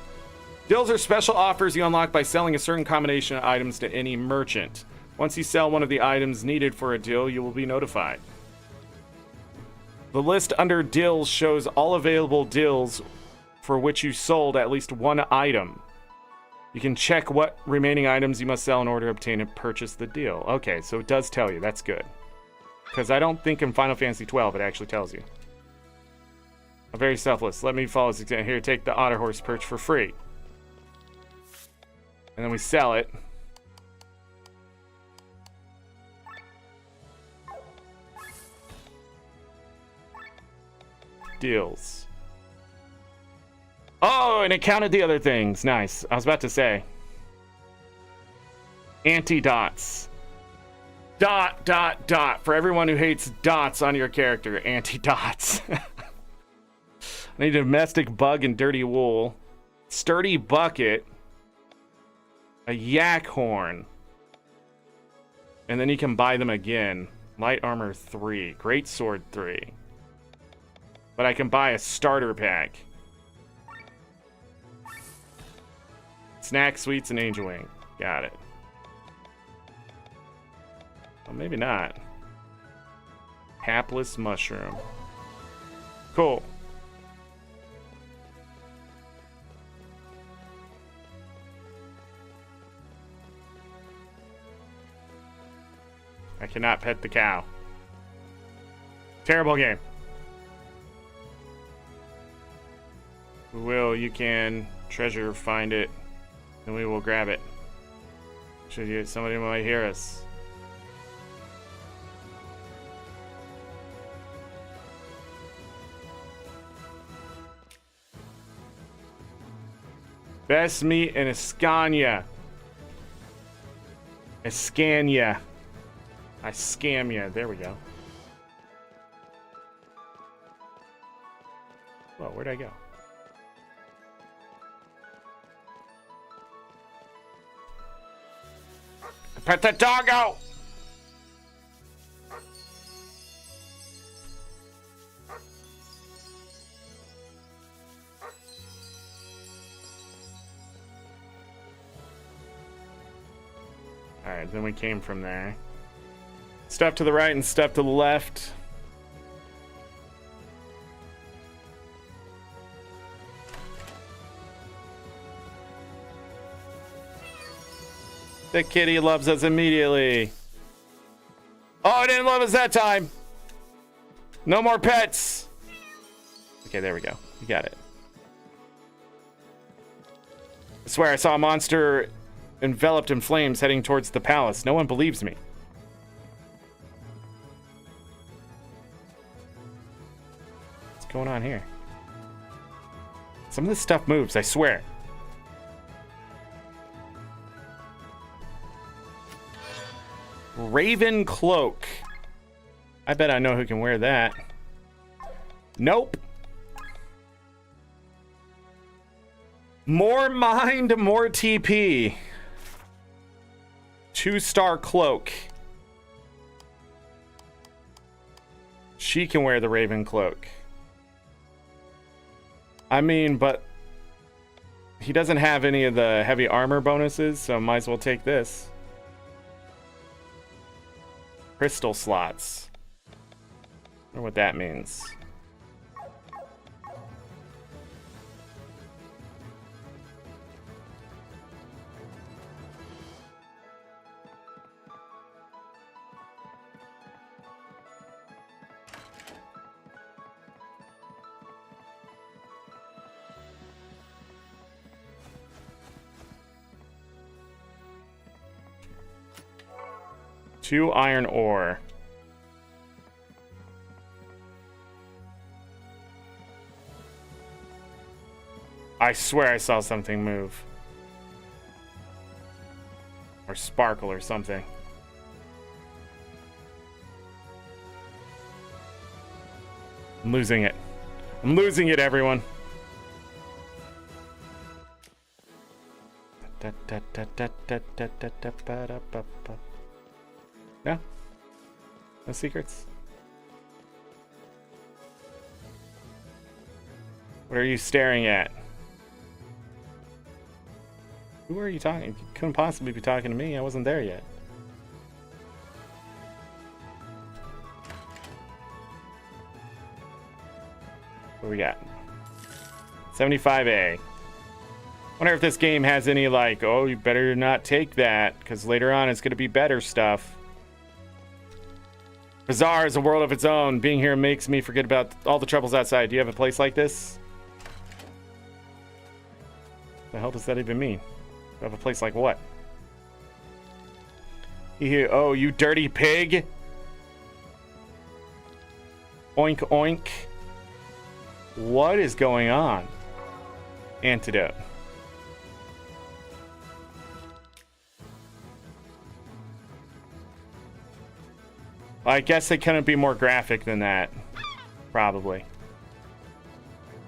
Deals are special offers you unlock by selling a certain combination of items to any merchant. Once you sell one of the items needed for a deal, you will be notified. The list under deals shows all available deals for which you sold at least one item. You can check what remaining items you must sell in order to obtain and purchase the deal. Okay, so it does tell you. That's good. Because I don't think in Final Fantasy XII it actually tells you. I'm very selfless. Let me follow this example. Here, take the otter horse perch for free. And then we sell it. Deals. Oh, and it counted the other things. Nice. I was about to say. Anti-dots. Dot, dot, dot. For everyone who hates dots on your character. Anti-dots. I need a domestic bug and dirty wool. Sturdy bucket. A yak horn. And then you can buy them again. Light armor 3. Great sword 3. But I can buy a starter pack. Snack, sweets, and angel wing. Got it. Well, maybe not. Hapless mushroom. Cool. I cannot pet the cow. Terrible game. You can treasure, find it, and we will grab it. Somebody might hear us. Best meat in Escania. Escania. I scam ya. There we go. Well, where'd I go? Pet the doggo! Alright, then we came from there. Stuff to the right and stuff to the left. The kitty loves us immediately. Oh, it didn't love us that time. No more pets. Okay, there we go. We got it. I swear I saw a monster enveloped in flames heading towards the palace. No one believes me. What's going on here? Some of this stuff moves, I swear. Raven cloak. I bet I know who can wear that. Nope. More mind, more TP. 2-star cloak. She can wear the Raven cloak. I mean, but he doesn't have any of the heavy armor bonuses, so might as well take this. Crystal slots. I wonder what that means. Two iron ore. I swear I saw something move. Or sparkle or something. I'm losing it. I'm losing it, everyone. No? No secrets? What are you staring at? Who are you talking? You couldn't possibly be talking to me. I wasn't there yet. What do we got? 75A. Wonder if this game has any, like, oh, you better not take that, because later on it's going to be better stuff. Bazaar is a world of its own. Being here makes me forget about all the troubles outside. Do you have a place like this? The hell does that even mean? You have a place like what? Oh, you dirty pig! Oink oink. What is going on? Antidote. I guess they couldn't be more graphic than that. Probably.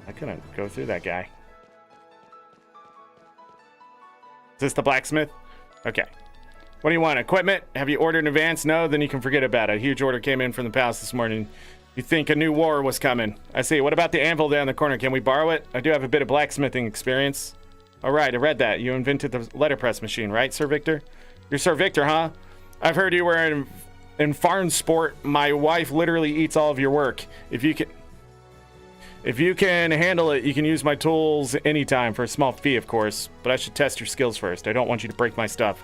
I couldn't go through that guy. Is this the blacksmith? Okay. What do you want? Equipment? Have you ordered in advance? No? Then you can forget about it. A huge order came in from the palace this morning. You think a new war was coming. I see. What about the anvil down the corner? Can we borrow it? I do have a bit of blacksmithing experience. All right, I read that. You invented the letterpress machine, right, Sir Victor? You're Sir Victor, huh? I've heard you were in farm sport. My wife literally eats all of your work. If you can handle it, you can use my tools anytime for a small fee, of course. But I should test your skills first. I don't want you to break my stuff.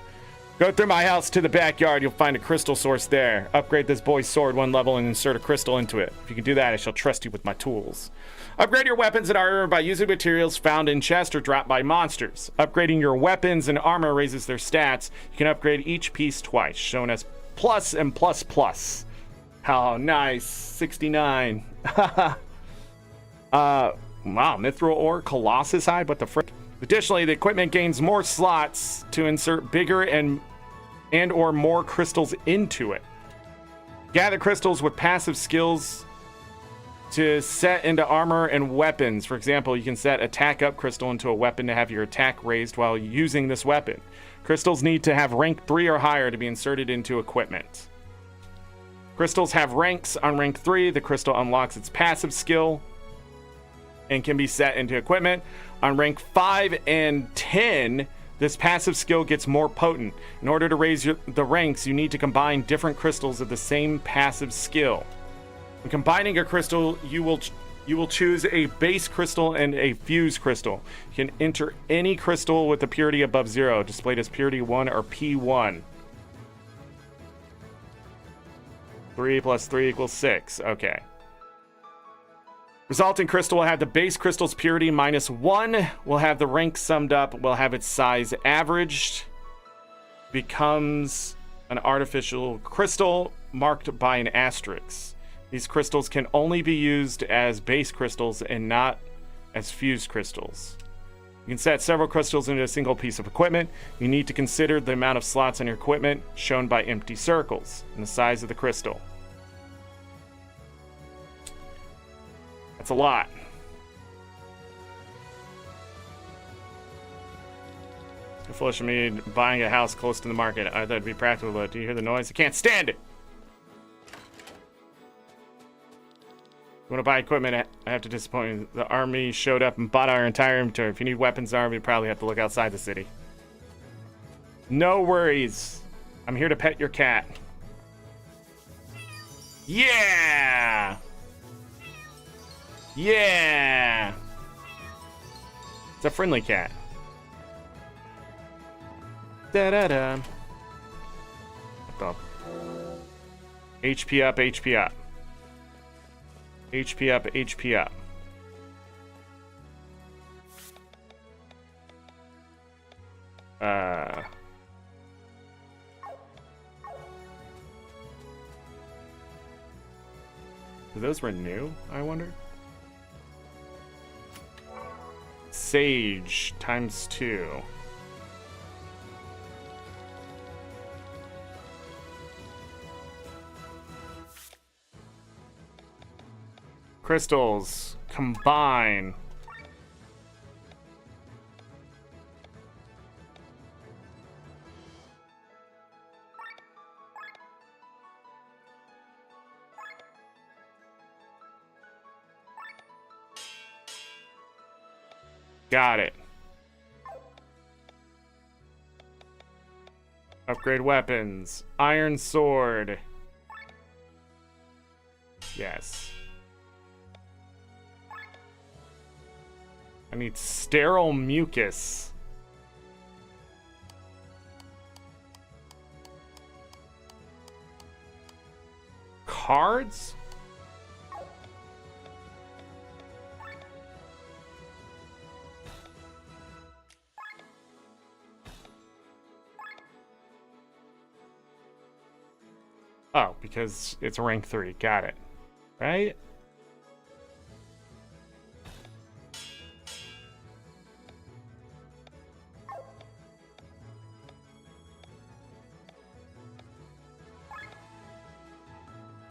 Go through my house to the backyard. You'll find a crystal source there. Upgrade this boy's sword one level and insert a crystal into it. If you can do that, I shall trust you with my tools. Upgrade your weapons and armor by using materials found in chests or dropped by monsters. Upgrading your weapons and armor raises their stats. You can upgrade each piece twice, shown as plus and plus plus. How nice. 69. Wow, mithril ore, colossus hide, what the frick? Additionally, the equipment gains more slots to insert bigger and or more crystals into it. Gather crystals with passive skills to set into armor and weapons. For example, you can set attack up crystal into a weapon to have your attack raised while using this weapon. Crystals need to have rank 3 or higher to be inserted into equipment. Crystals have ranks. On rank 3, the crystal unlocks its passive skill and can be set into equipment. On rank 5 and 10, this passive skill gets more potent. In order to raise the ranks, you need to combine different crystals of the same passive skill. When combining a crystal, you will choose a base crystal and a fuse crystal. You can enter any crystal with a purity above 0, displayed as purity 1 or P1. 3 plus 3 equals 6. Okay. Resulting crystal will have the base crystal's purity -1, will have the rank summed up, will have its size averaged, becomes an artificial crystal marked by an asterisk. These crystals can only be used as base crystals and not as fused crystals. You can set several crystals into a single piece of equipment. You need to consider the amount of slots on your equipment, shown by empty circles, and the size of the crystal. That's a lot. You're foolish of me buying a house close to the market. I thought it'd be practical, but do you hear the noise? I can't stand it! You want to buy equipment? I have to disappoint you. The army showed up and bought our entire inventory. If you need weapons, the army, you probably have to look outside the city. No worries. I'm here to pet your cat. Yeah! Yeah! It's a friendly cat. Da-da-da. What the? HP up, HP up. HP up, HP up. Do those renew, I wonder? Sage ×2. Crystals. Combine. Got it. Upgrade weapons. Iron sword. Yes. I need sterile mucus. Cards? Oh, because it's rank 3. Got it. Right?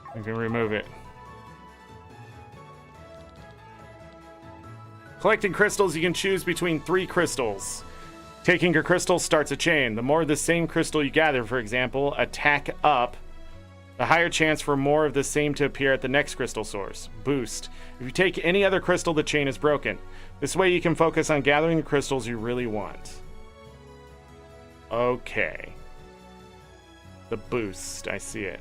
I can remove it. Collecting crystals, you can choose between 3 crystals. Taking a crystal starts a chain. The more of the same crystal you gather, for example, attack up, the higher chance for more of the same to appear at the next crystal source. Boost. If you take any other crystal, the chain is broken. This way you can focus on gathering the crystals you really want. Okay. The boost. I see it.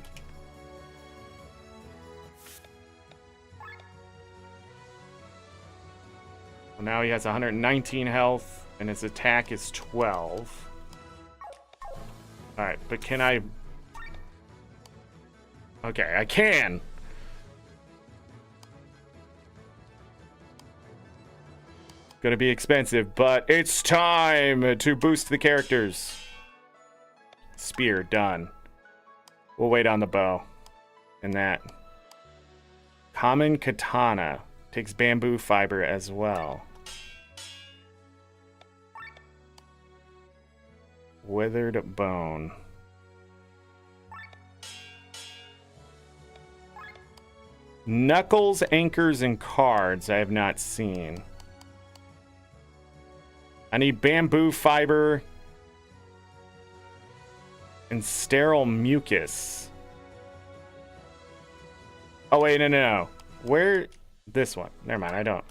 Well, now he has 119 health, and his attack is 12. Alright, but can I... Okay, I can. Gonna be expensive, but it's time to boost the characters. Spear, done. We'll wait on the bow. And that. Common katana. Takes bamboo fiber as well. Withered bone. Knuckles, anchors, and cards I have not seen. I need bamboo fiber and sterile mucus. Oh, wait, no. Where? This one. Never mind, I don't.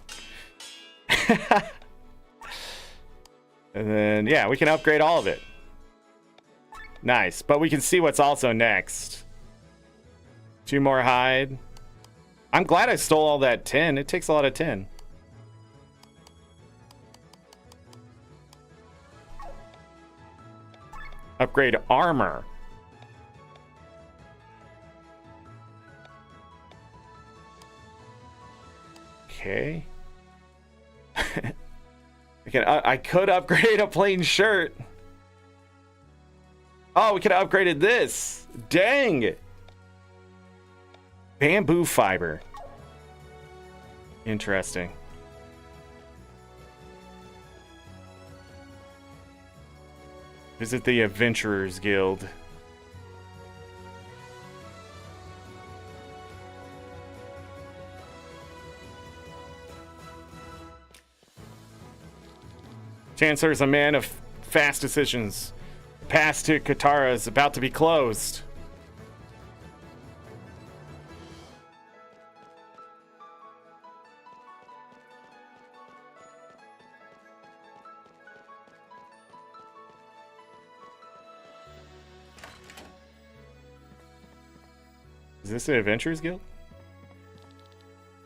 And then, yeah, we can upgrade all of it. Nice, but we can see what's also next. 2 more hide. I'm glad I stole all that tin. It takes a lot of tin. Upgrade armor. Okay. I could upgrade a plain shirt. Oh, we could have upgraded this. Dang. Bamboo fiber. Interesting. Visit the Adventurers Guild. Chancellor is a man of fast decisions. The path to Katara is about to be closed. Is this an Adventurers Guild?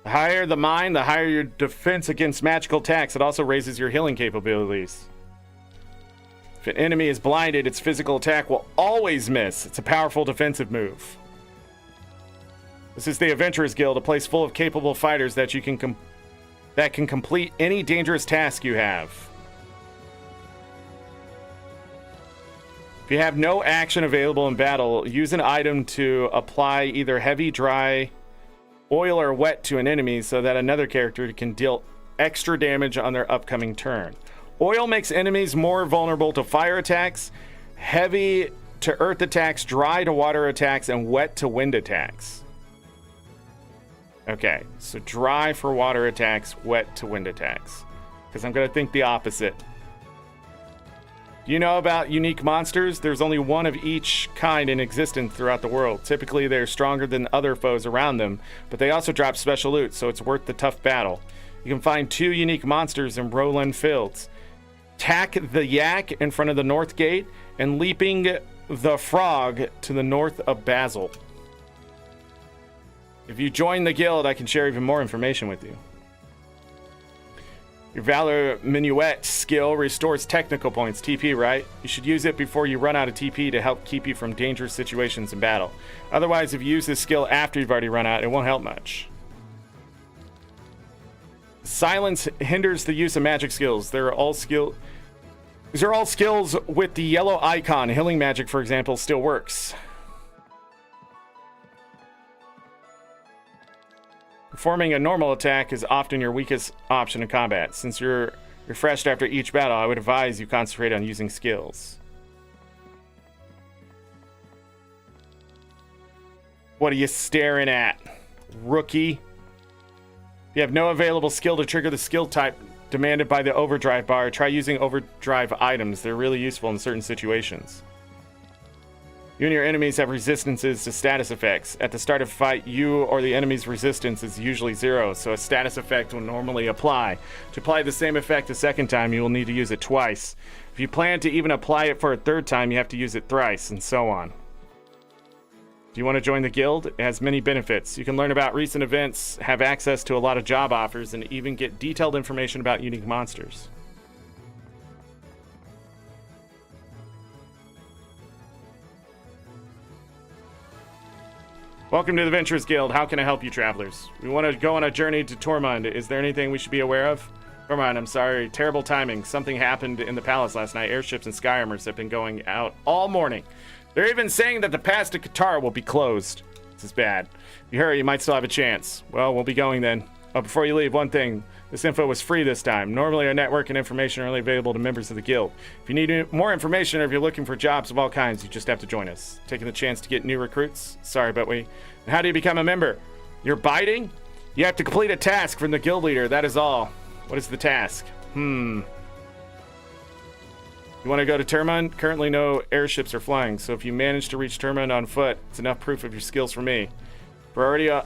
The higher the mine, the higher your defense against magical attacks. It also raises your healing capabilities. If an enemy is blinded, its physical attack will always miss. It's a powerful defensive move. This is the Adventurers Guild, a place full of capable fighters that can complete any dangerous task you have. If you have no action available in battle, use an item to apply either heavy, dry, oil, or wet to an enemy so that another character can deal extra damage on their upcoming turn. Oil makes enemies more vulnerable to fire attacks, heavy to earth attacks, dry to water attacks, and wet to wind attacks. Okay, so dry for water attacks, wet to wind attacks. Because I'm going to think the opposite. Do you know about unique monsters? There's only one of each kind in existence throughout the world. Typically, they're stronger than other foes around them, but they also drop special loot, so it's worth the tough battle. You can find 2 unique monsters in Roland Fields. Tack the Yak in front of the North Gate, and Leaping the Frog to the north of Basel. If you join the guild, I can share even more information with you. Your Valor Minuet skill restores technical points, TP, right? You should use it before you run out of TP to help keep you from dangerous situations in battle. Otherwise, if you use this skill after you've already run out, it won't help much. Silence hinders the use of magic skills. These are all skills with the yellow icon. Healing magic, for example, still works. Performing a normal attack is often your weakest option in combat. Since you're refreshed after each battle, I would advise you concentrate on using skills. What are you staring at, rookie? If you have no available skill to trigger the skill type demanded by the overdrive bar, try using overdrive items. They're really useful in certain situations. You and your enemies have resistances to status effects. At the start of a fight, you or the enemy's resistance is usually 0, so a status effect will normally apply. To apply the same effect a second time, you will need to use it twice. If you plan to even apply it for a third time, you have to use it thrice, and so on. Do you want to join the guild? It has many benefits. You can learn about recent events, have access to a lot of job offers, and even get detailed information about unique monsters. Welcome to the Adventurers Guild. How can I help you, travelers? We want to go on a journey to Tormund. Is there anything we should be aware of? Tormund, I'm sorry. Terrible timing. Something happened in the palace last night. Airships and Skyarmors have been going out all morning. They're even saying that the pass to Qatar will be closed. This is bad. If you hurry, you might still have a chance. Well, we'll be going then. Oh, before you leave, one thing. This info was free this time. Normally, our network and information are only available to members of the guild. If you need more information or if you're looking for jobs of all kinds, you just have to join us. Taking the chance to get new recruits? Sorry, but we... And how do you become a member? You're biting? You have to complete a task from the guild leader, that is all. What is the task? You want to go to Termund? Currently no airships are flying, so if you manage to reach Termund on foot, it's enough proof of your skills for me. We're already on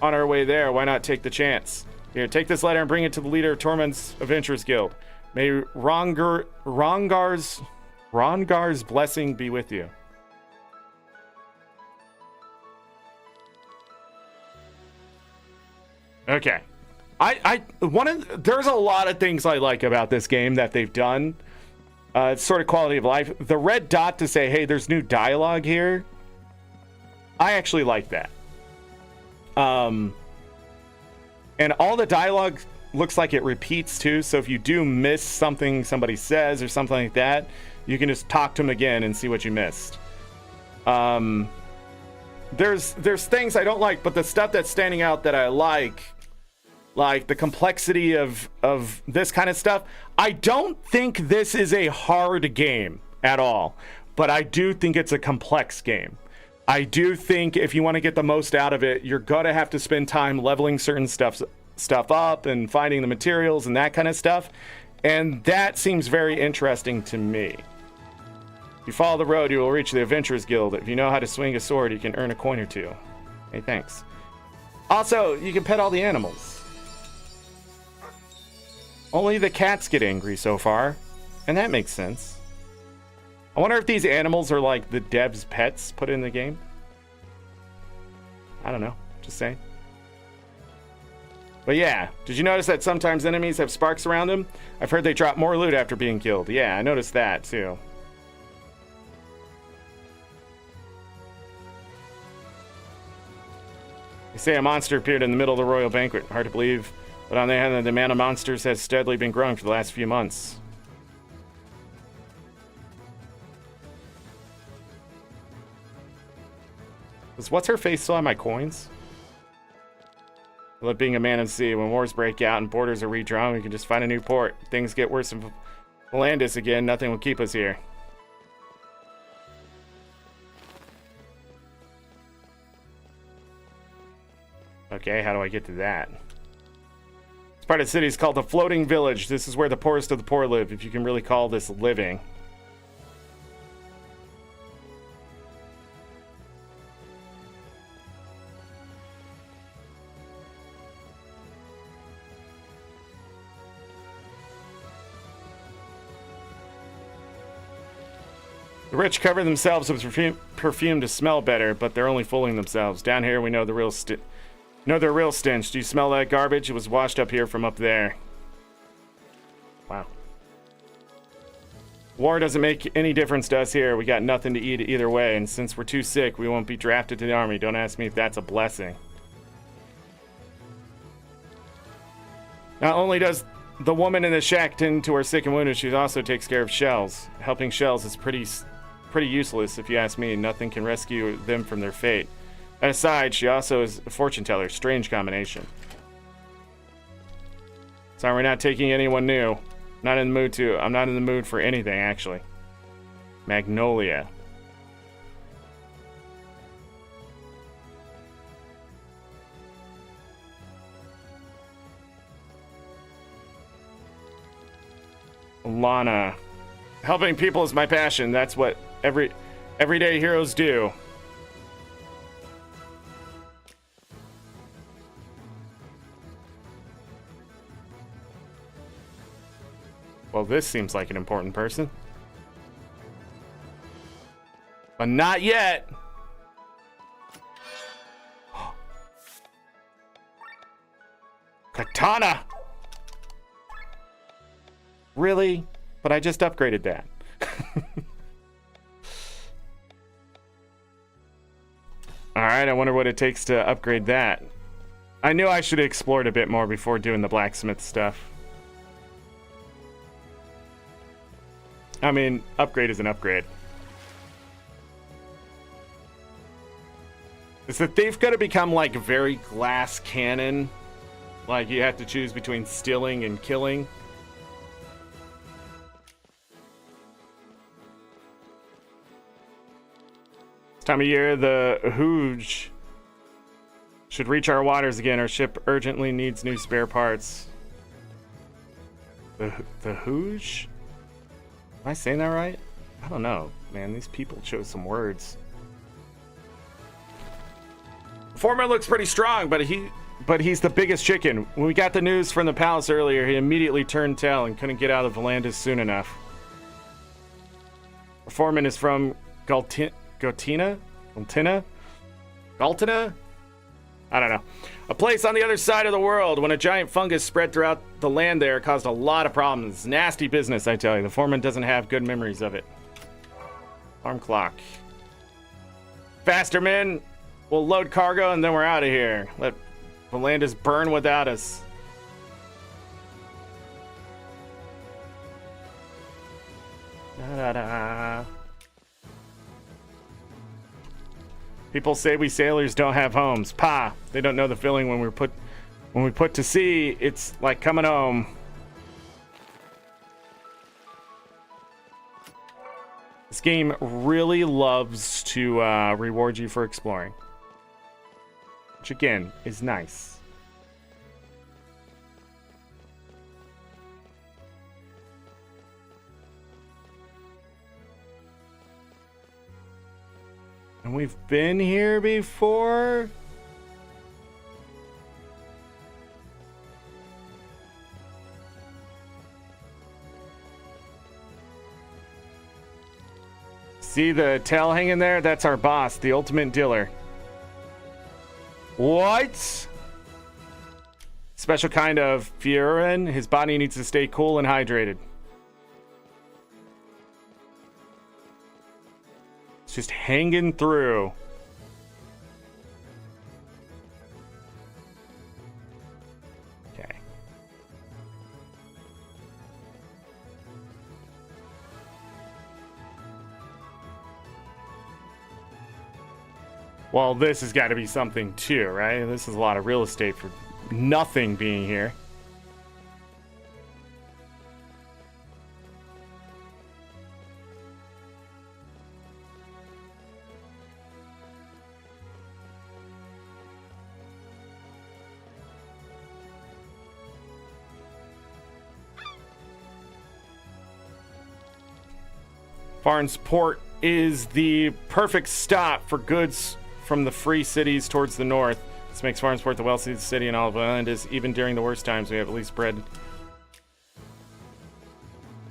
our way there, why not take the chance? Here, take this letter and bring it to the leader of Tormund's Adventurers Guild. May Rongar's blessing be with you. Okay. There's a lot of things I like about this game that they've done. It's sort of quality of life. The red dot to say, hey, there's new dialogue here. I actually like that. And all the dialogue looks like it repeats too. So if you do miss something somebody says or something like that, you can just talk to them again and see what you missed. There's things I don't like, but the stuff that's standing out that I like the complexity of this kind of stuff. I don't think this is a hard game at all, but I do think it's a complex game. I do think if you want to get the most out of it, you're going to have to spend time leveling certain stuff up and finding the materials and that kind of stuff. And that seems very interesting to me. If you follow the road, you will reach the Adventurers Guild. If you know how to swing a sword, you can earn a coin or two. Hey, thanks. Also, you can pet all the animals. Only the cats get angry so far, and that makes sense. I wonder if these animals are like the devs' pets put in the game. I don't know, just saying. But yeah, did you notice that sometimes enemies have sparks around them? I've heard they drop more loot after being killed. Yeah, I noticed that too. They say a monster appeared in the middle of the royal banquet. Hard to believe. But on the other hand, the amount of monsters has steadily been growing for the last few months. Does what's-her-face still have my coins? I love being a man of the sea. When wars break out and borders are redrawn, we can just find a new port. If things get worse in Volandis again, nothing will keep us here. Okay, how do I get to that? This part of the city is called the Floating Village. This is where the poorest of the poor live, if you can really call this living. The rich cover themselves with perfume to smell better, but they're only fooling themselves. Down here, we know the real stench. Do you smell that garbage? It was washed up here from up there. Wow. War doesn't make any difference to us here. We got nothing to eat either way, and since we're too sick, we won't be drafted to the army. Don't ask me if that's a blessing. Not only does the woman in the shack tend to our sick and wounded, she also takes care of shells. Helping shells is pretty useless, if you ask me. Nothing can rescue them from their fate. That aside, she also is a fortune teller. Strange combination. Sorry, we're not taking anyone new. Not in the mood to. I'm not in the mood for anything, actually. Magnolia. Lana. Helping people is my passion. That's what everyday heroes do. Well, this seems like an important person. But not yet. Katana! Really? But I just upgraded that. Alright, I wonder what it takes to upgrade that. I knew I should have explored a bit more before doing the blacksmith stuff. I mean, upgrade is an upgrade. Is the thief gonna become like very glass cannon? Like you have to choose between stealing and killing? This time of year, the Hooge should reach our waters again. Our ship urgently needs new spare parts. The Hooge? Am I saying that right? I don't know, man. These people chose some words. Foreman looks pretty strong, but he's the biggest chicken. When we got the news from the palace earlier, he immediately turned tail and couldn't get out of Volantis soon enough. The foreman is from Galtina? I don't know. A place on the other side of the world. When a giant fungus spread throughout the land there, caused a lot of problems. Nasty business, I tell you. The foreman doesn't have good memories of it. Alarm clock. Faster, men. We'll load cargo and then we're out of here. Let Volantis burn without us. Da-da-da. People say we sailors don't have homes. Pa, they don't know the feeling when we put to sea. It's like coming home. This game really loves to reward you for exploring, which again is nice. And we've been here before? See the tail hanging there? That's our boss, the ultimate dealer. What? Special kind of furin. His body needs to stay cool and hydrated. Just hanging through. Okay. Well, this has got to be something too, right? This is a lot of real estate for nothing being here. Barnes Port is the perfect stop for goods from the free cities towards the north. This makes Barnes Port the wealthiest city in all of Islanders. Even during the worst times, we have at least bread.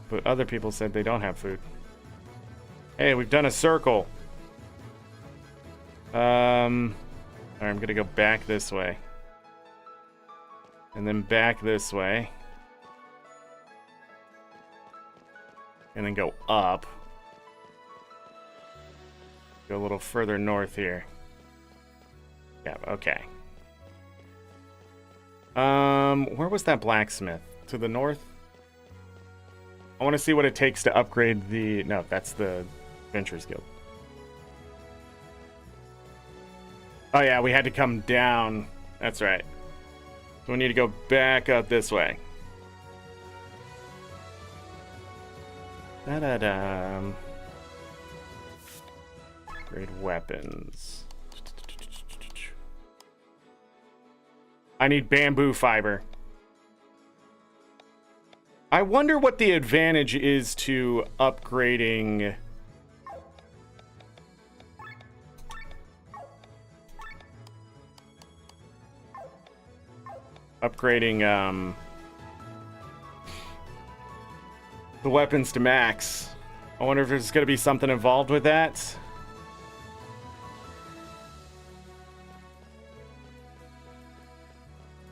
But other people said they don't have food. Hey, we've done a circle. Alright, I'm gonna go back this way. And then back this way. And then go up. Go a little further north here. Yeah, okay. Where was that blacksmith? To the north? I want to see what it takes to upgrade the... No, that's the Adventurers Guild. Oh yeah, we had to come down. That's right. So we need to go back up this way. Da-da-da. Upgrade weapons. I need bamboo fiber. I wonder what the advantage is to upgrading... the weapons to max. I wonder if there's going to be something involved with that.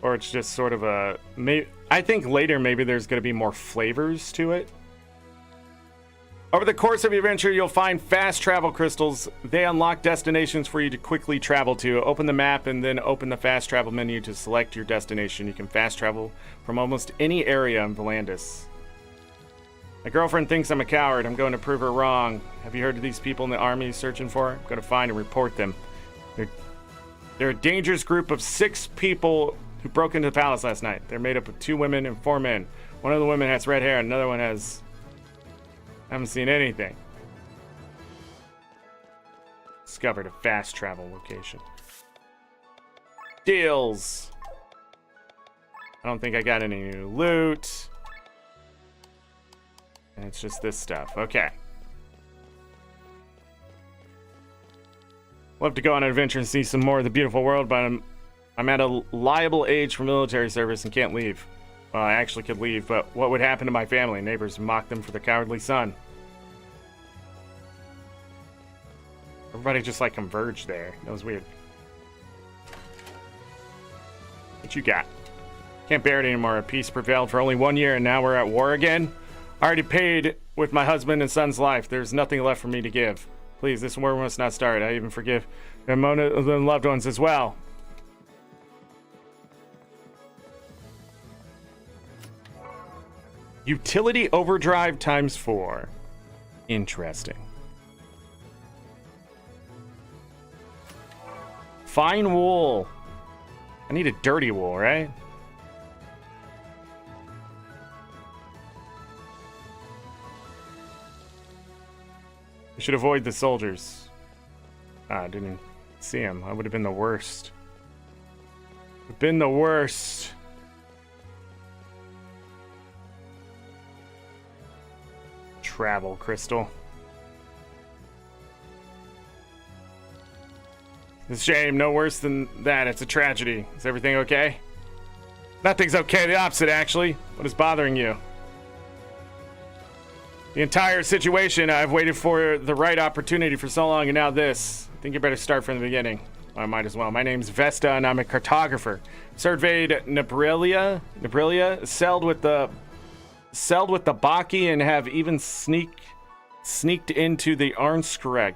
Or it's just sort of a... I think later maybe there's going to be more flavors to it. Over the course of your adventure, you'll find fast travel crystals. They unlock destinations for you to quickly travel to. Open the map and then open the fast travel menu to select your destination. You can fast travel from almost any area in Volandis. My girlfriend thinks I'm a coward. I'm going to prove her wrong. Have you heard of these people in the army searching for her? I'm going to find and report them. They're a dangerous group of 6 people who broke into the palace last night. They're made up of 2 women and 4 men. One of the women has red hair and another one has... I haven't seen anything. Discovered a fast travel location. Deals. I don't think I got any new loot. And it's just this stuff. Okay. We'll have to go on an adventure and see some more of the beautiful world, but I'm at a liable age for military service and can't leave. Well, I actually could leave, but what would happen to my family? Neighbors mock them for their cowardly son. Everybody just like converged there. That was weird. What you got? Can't bear it anymore. Peace prevailed for only 1 year and now we're at war again? I already paid with my husband and son's life. There's nothing left for me to give. Please, this war must not start. I even forgive their loved ones as well. Utility overdrive times 4. Interesting. Fine wool. I need a dirty wool, right? I should avoid the soldiers. I didn't see him. I would have been the worst. Been the worst. Travel crystal. It's a shame. No worse than that. It's a tragedy. Is everything okay? Nothing's okay. The opposite, actually. What is bothering you? The entire situation. I've waited for the right opportunity for so long, and now this. I think you better start from the beginning. I might as well. My name's Vesta, and I'm a cartographer. Surveyed Nebrilia, sailed with the Baki, and have even sneaked into the Arnskrek.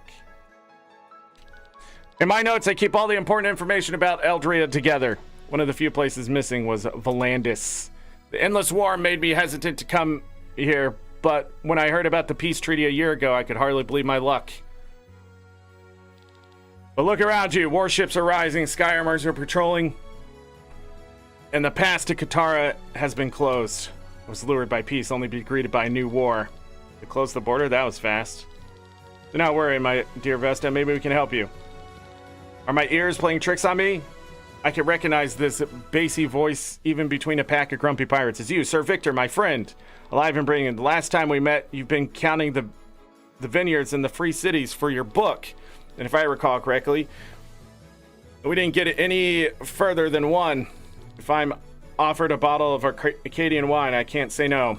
In my notes, I keep all the important information about Eldria together. One of the few places missing was Volandis. The endless war made me hesitant to come here, but when I heard about the peace treaty a year ago, I could hardly believe my luck. But look around you. Warships are rising, sky armors are patrolling, and the pass to Katara has been closed. I was lured by peace, only to be greeted by a new war. They closed the border? That was fast. Do not worry, my dear Vesta. Maybe we can help you. Are my ears playing tricks on me? I can recognize this bassy voice even between a pack of grumpy pirates. It's you, Sir Victor, my friend. Alive and brilliant. The last time we met, you've been counting the the vineyards and the free cities for your book. And if I recall correctly, we didn't get it any further than one. If I'm offered a bottle of Arcadian wine, I can't say no.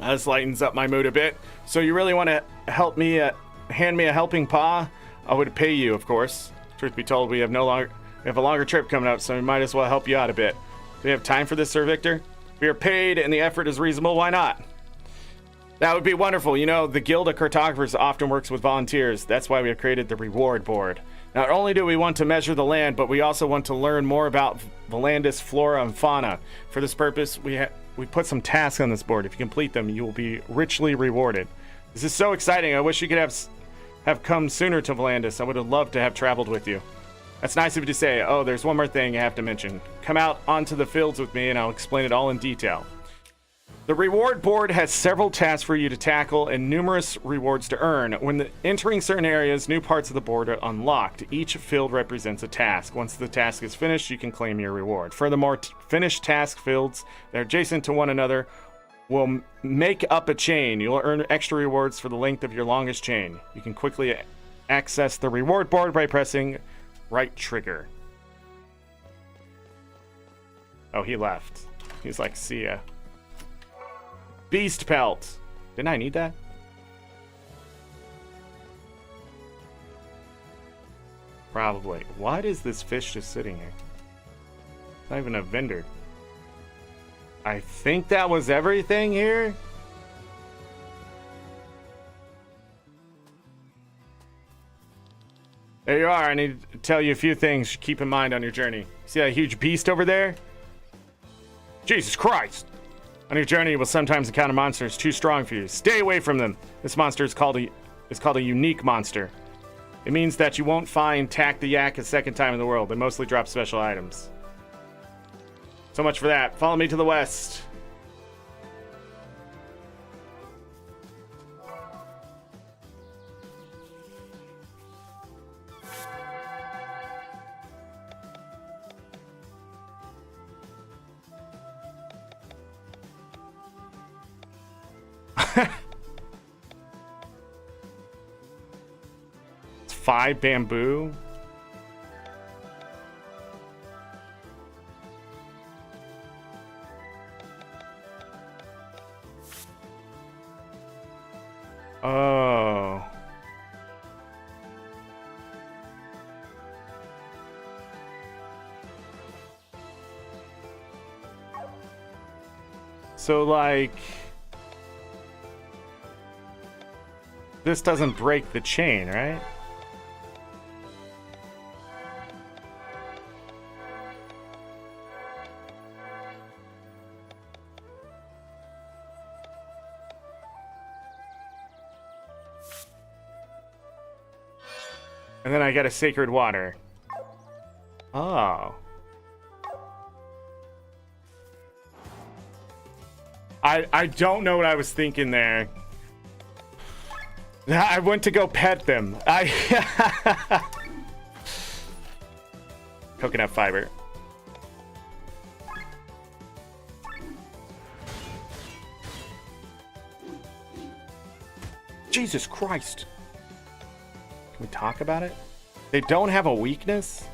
This lightens up my mood a bit. So you really want to help me, hand me a helping paw? I would pay you, of course. Truth be told, we have a longer trip coming up, so we might as well help you out a bit. Do we have time for this, Sir Victor? We are paid and the effort is reasonable. Why not? That would be wonderful. You know, the Guild of Cartographers often works with volunteers. That's why we have created the reward board. Not only do we want to measure the land, but we also want to learn more about Volandis flora and fauna. For this purpose, we put some tasks on this board. If you complete them, you will be richly rewarded. This is so exciting. I wish you could have come sooner to Volandis. I would have loved to have traveled with you. That's nice of you to say. Oh, there's one more thing I have to mention. Come out onto the fields with me and I'll explain it all in detail. The reward board has several tasks for you to tackle and numerous rewards to earn. When entering certain areas, new parts of the board are unlocked. Each field represents a task. Once the task is finished, you can claim your reward. Furthermore, finished task fields that are adjacent to one another will make up a chain. You'll earn extra rewards for the length of your longest chain. You can quickly access the reward board by pressing right trigger. Oh, he left. He's like, see ya. Beast pelt. Didn't I need that? Probably. Why is this fish just sitting here? It's not even a vendor. I think that was everything here. There you are. I need to tell you a few things to keep in mind on your journey. See that huge beast over there? Jesus Christ! On your journey, you will sometimes encounter monsters too strong for you. Stay away from them. This monster is called a unique monster. It means that you won't find Tak the Yak a second time in the world. They mostly drop special items. So much for that. Follow me to the west. It's 5 bamboo. Oh. So like this doesn't break the chain, right? And then I get a sacred water. Oh. I don't know what I was thinking there. I went to go pet them. Coconut fiber. Jesus Christ. Can we talk about it? They don't have a weakness?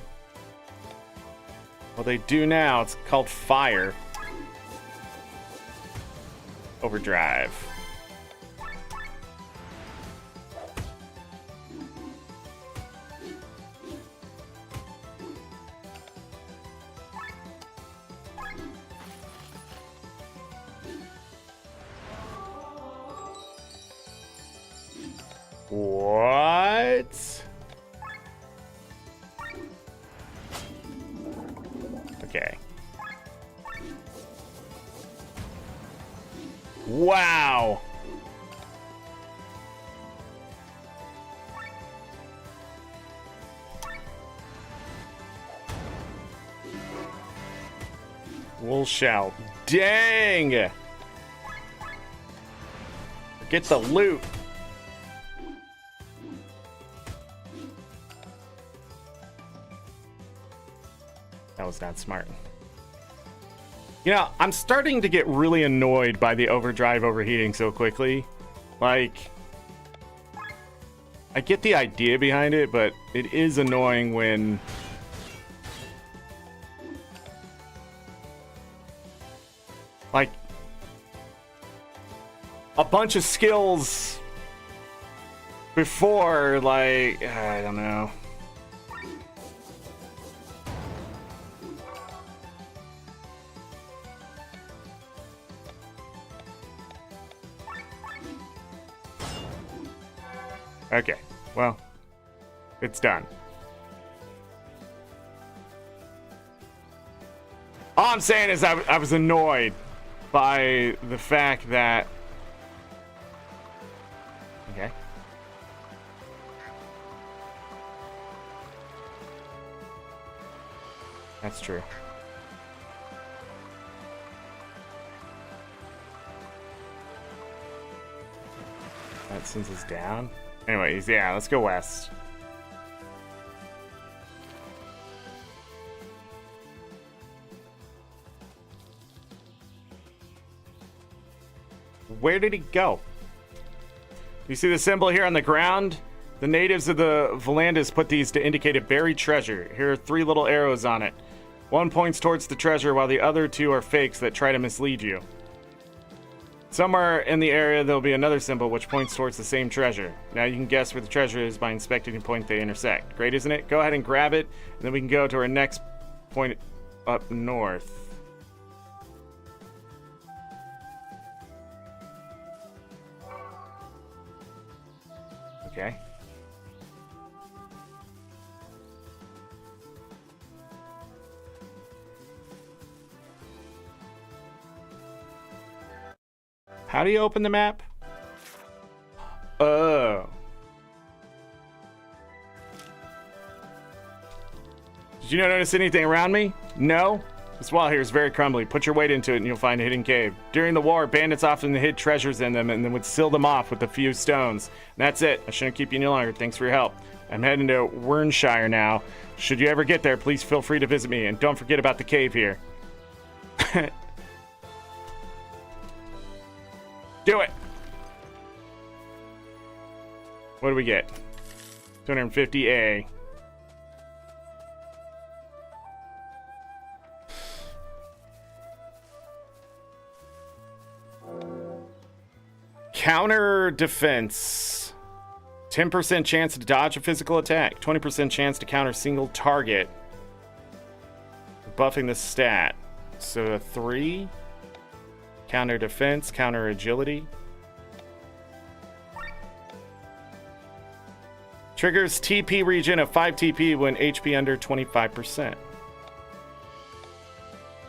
Well, they do now. It's called fire. Overdrive. What? Okay. Wow. Wool shell. Dang. Get the loot. That was not smart. You know, I'm starting to get really annoyed by the overdrive overheating so quickly. Like, I get the idea behind it, but it is annoying when like a bunch of skills before, like, I don't know. Okay, well, it's done. All I'm saying is I was annoyed by the fact that... Okay. That's true. That sends us down. Anyways, yeah, let's go west. Where did he go? You see the symbol here on the ground? The natives of the Volandas put these to indicate a buried treasure. Here are 3 little arrows on it. One points towards the treasure, while the other 2 are fakes that try to mislead you. Somewhere in the area, there'll be another symbol which points towards the same treasure. Now you can guess where the treasure is by inspecting the point they intersect. Great, isn't it? Go ahead and grab it, and then we can go to our next point up north. Okay. How do you open the map? Oh. Did you not notice anything around me? No? This wall here is very crumbly. Put your weight into it and you'll find a hidden cave. During the war, bandits often hid treasures in them and then would seal them off with a few stones. And that's it. I shouldn't keep you any longer. Thanks for your help. I'm heading to Wernshire now. Should you ever get there, please feel free to visit me. And don't forget about the cave here. Do it! What do we get? 250A. Counter defense. 10% chance to dodge a physical attack. 20% chance to counter single target. Buffing the stat. So a 3. Counter defense, counter agility. Triggers TP regen of 5 TP when HP under 25%.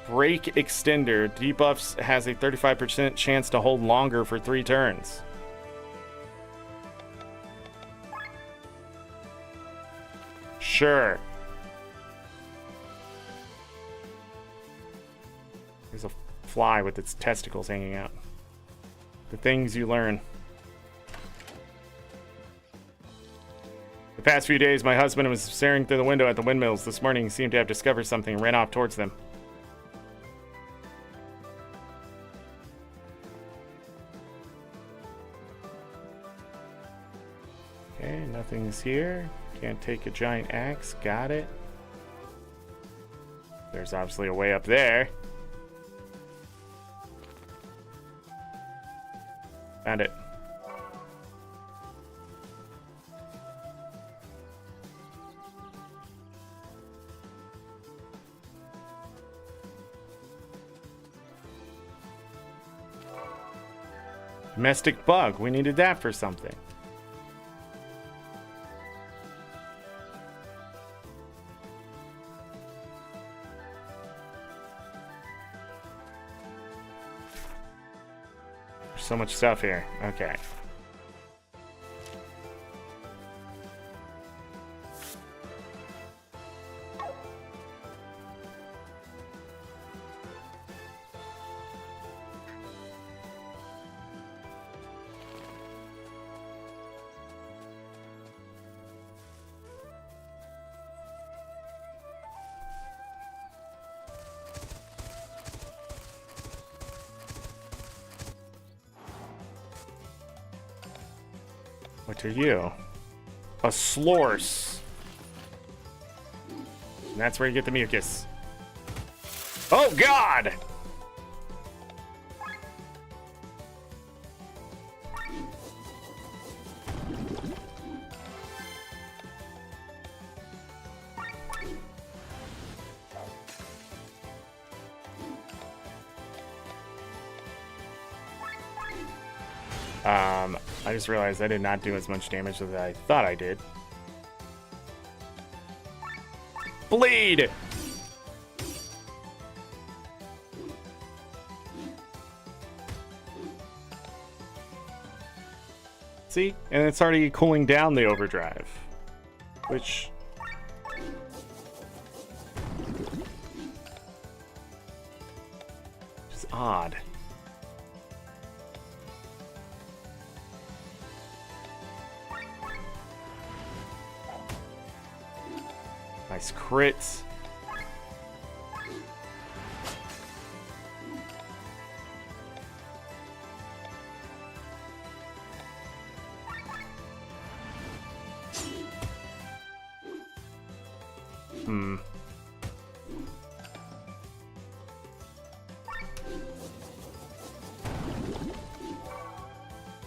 Break extender. Debuffs has a 35% chance to hold longer for 3 turns. Sure. There's a fly with its testicles hanging out. The things you learn. The past few days, my husband was staring through the window at the windmills. This morning, he seemed to have discovered something and ran off towards them. Okay, nothing's here. Can't take a giant axe. Got it. There's obviously a way up there. Found it. Domestic bug. We needed that for something. There's so much stuff here. Okay. What are you? a slorse. And that's where you get the mucus. Oh, God! I just realized I did not do as much damage as I thought I did. Bleed! See? And it's already cooling down the overdrive. Which... is odd. Nice crits.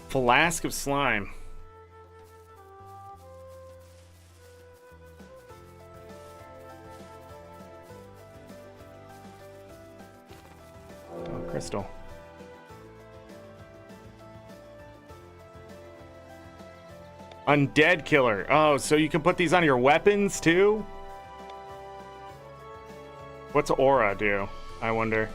Flask of slime. Oh, crystal. Undead killer. Oh, so you can put these on your weapons too? What's aura do? I wonder.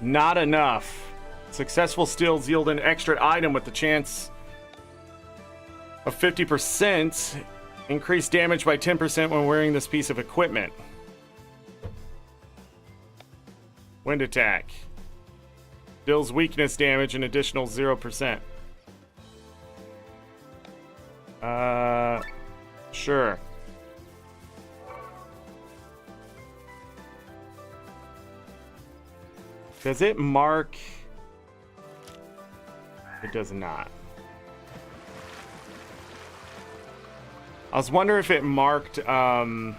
Not enough. Successful steals yield an extra item with the chance of 50%. Increase damage by 10% when wearing this piece of equipment. Wind attack. Deals weakness damage an additional 0%. Sure. Does it mark? It does not. I was wondering if it marked, plain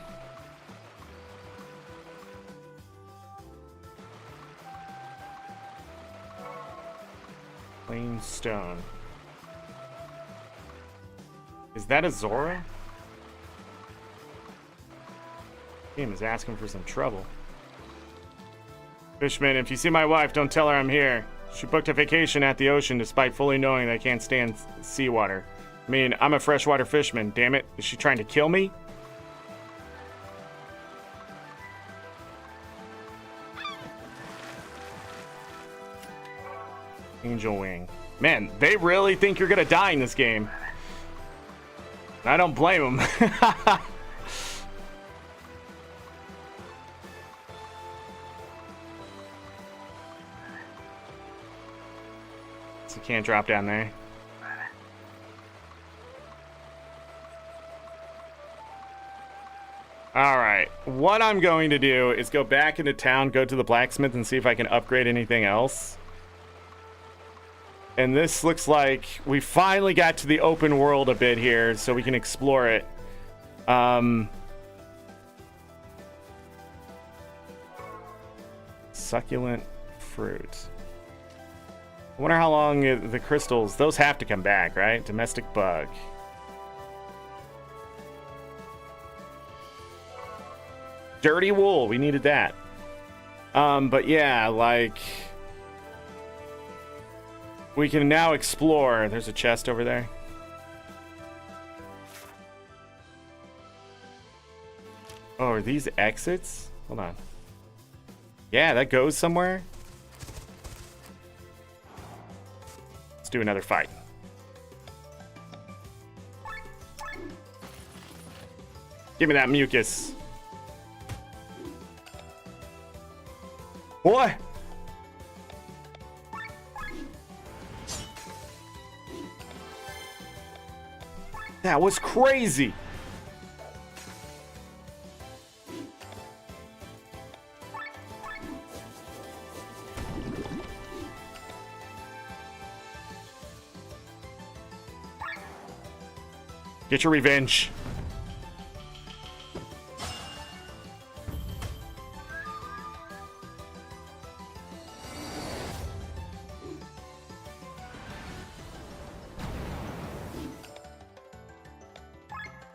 stone. Is that a Zora? Game is asking for some trouble. Fishman, if you see my wife, don't tell her I'm here. She booked a vacation at the ocean despite fully knowing that I can't stand seawater. I mean, I'm a freshwater fisherman, damn it. Is she trying to kill me? Angel Wing. Man, they really think you're gonna die in this game. I don't blame them. So you can't drop down there. Alright, what I'm going to do is go back into town, go to the blacksmith, and see if I can upgrade anything else. And this looks like we finally got to the open world a bit here, so we can explore it. Succulent fruit. I wonder how long the crystals, those have to come back, right? Domestic bug. Dirty wool, we needed that. But yeah, like, we can now explore. There's a chest over there. Oh, are these exits? Hold on. Yeah, that goes somewhere. Let's do another fight. Give me that mucus. Boy! That was crazy! Get your revenge.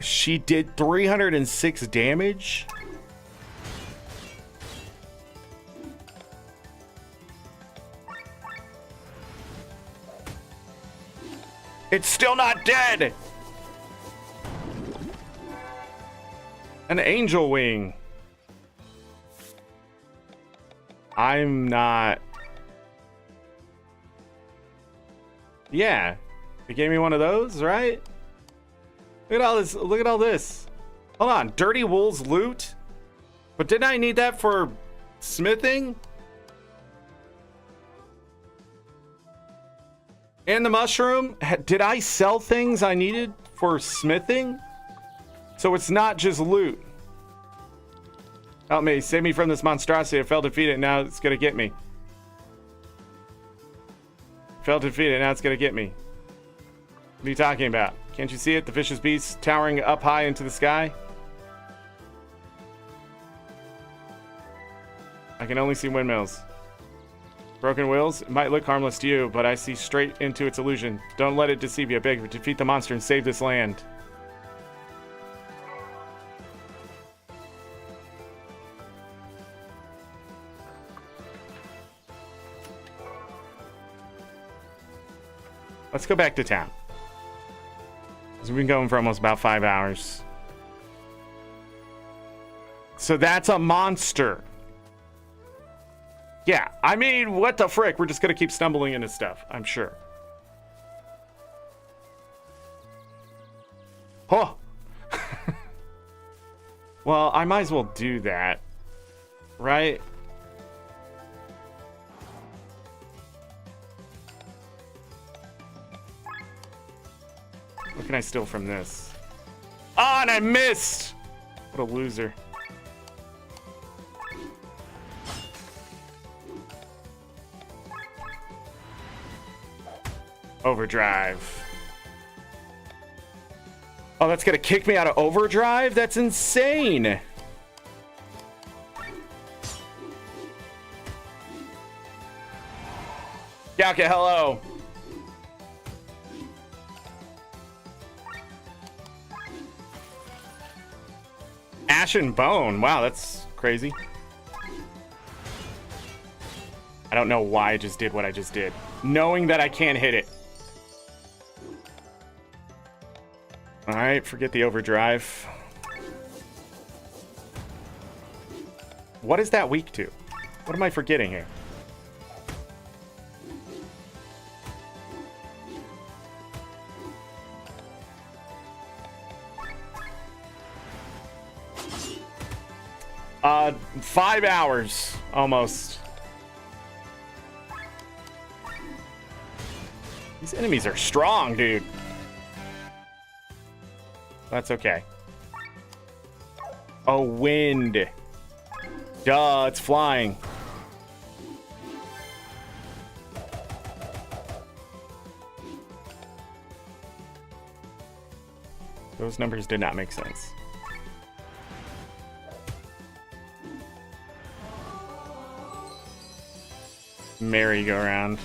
She did 306 damage. It's still not dead. An angel wing. I'm not. Yeah. It gave me one of those, right? Look at all this. Look at all this. Hold on. Dirty Wool's loot? But didn't I need that for smithing? And the mushroom? Did I sell things I needed for smithing? So it's not just loot. Help me. Save me from this monstrosity. I fell defeated. Now it's going to get me. Fell defeated. Now it's going to get me. What are you talking about? Can't you see it? The vicious beast towering up high into the sky? I can only see windmills. Broken wheels? It might look harmless to you, but I see straight into its illusion. Don't let it deceive you. I beg, defeat the monster and save this land. Let's go back to town. We've been going for almost about 5 hours. So that's a monster. Yeah, I mean, what the frick? We're just gonna keep stumbling into stuff, I'm sure. Oh! Well, I might as well do that. Right? What can I steal from this? Oh, and I missed! What a loser. Overdrive. Oh, that's gonna kick me out of overdrive? That's insane! Yeah, okay, hello. Ashen Bone. Wow, that's crazy. I don't know why I just did what I just did. Knowing that I can't hit it. Alright, forget the overdrive. What is that weak to? What am I forgetting here? Uh, 5 hours, almost. These enemies are strong, dude. That's okay. Oh, wind. Duh, it's flying. Those numbers did not make sense. Merry-go-round.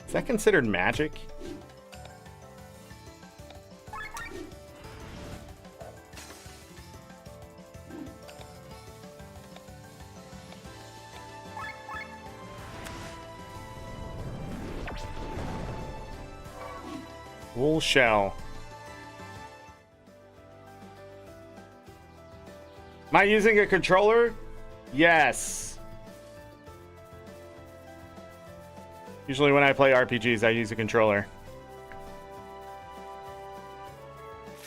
Is that considered magic? Wool shell. Am I using a controller? Yes. Usually when I play RPGs, I use a controller.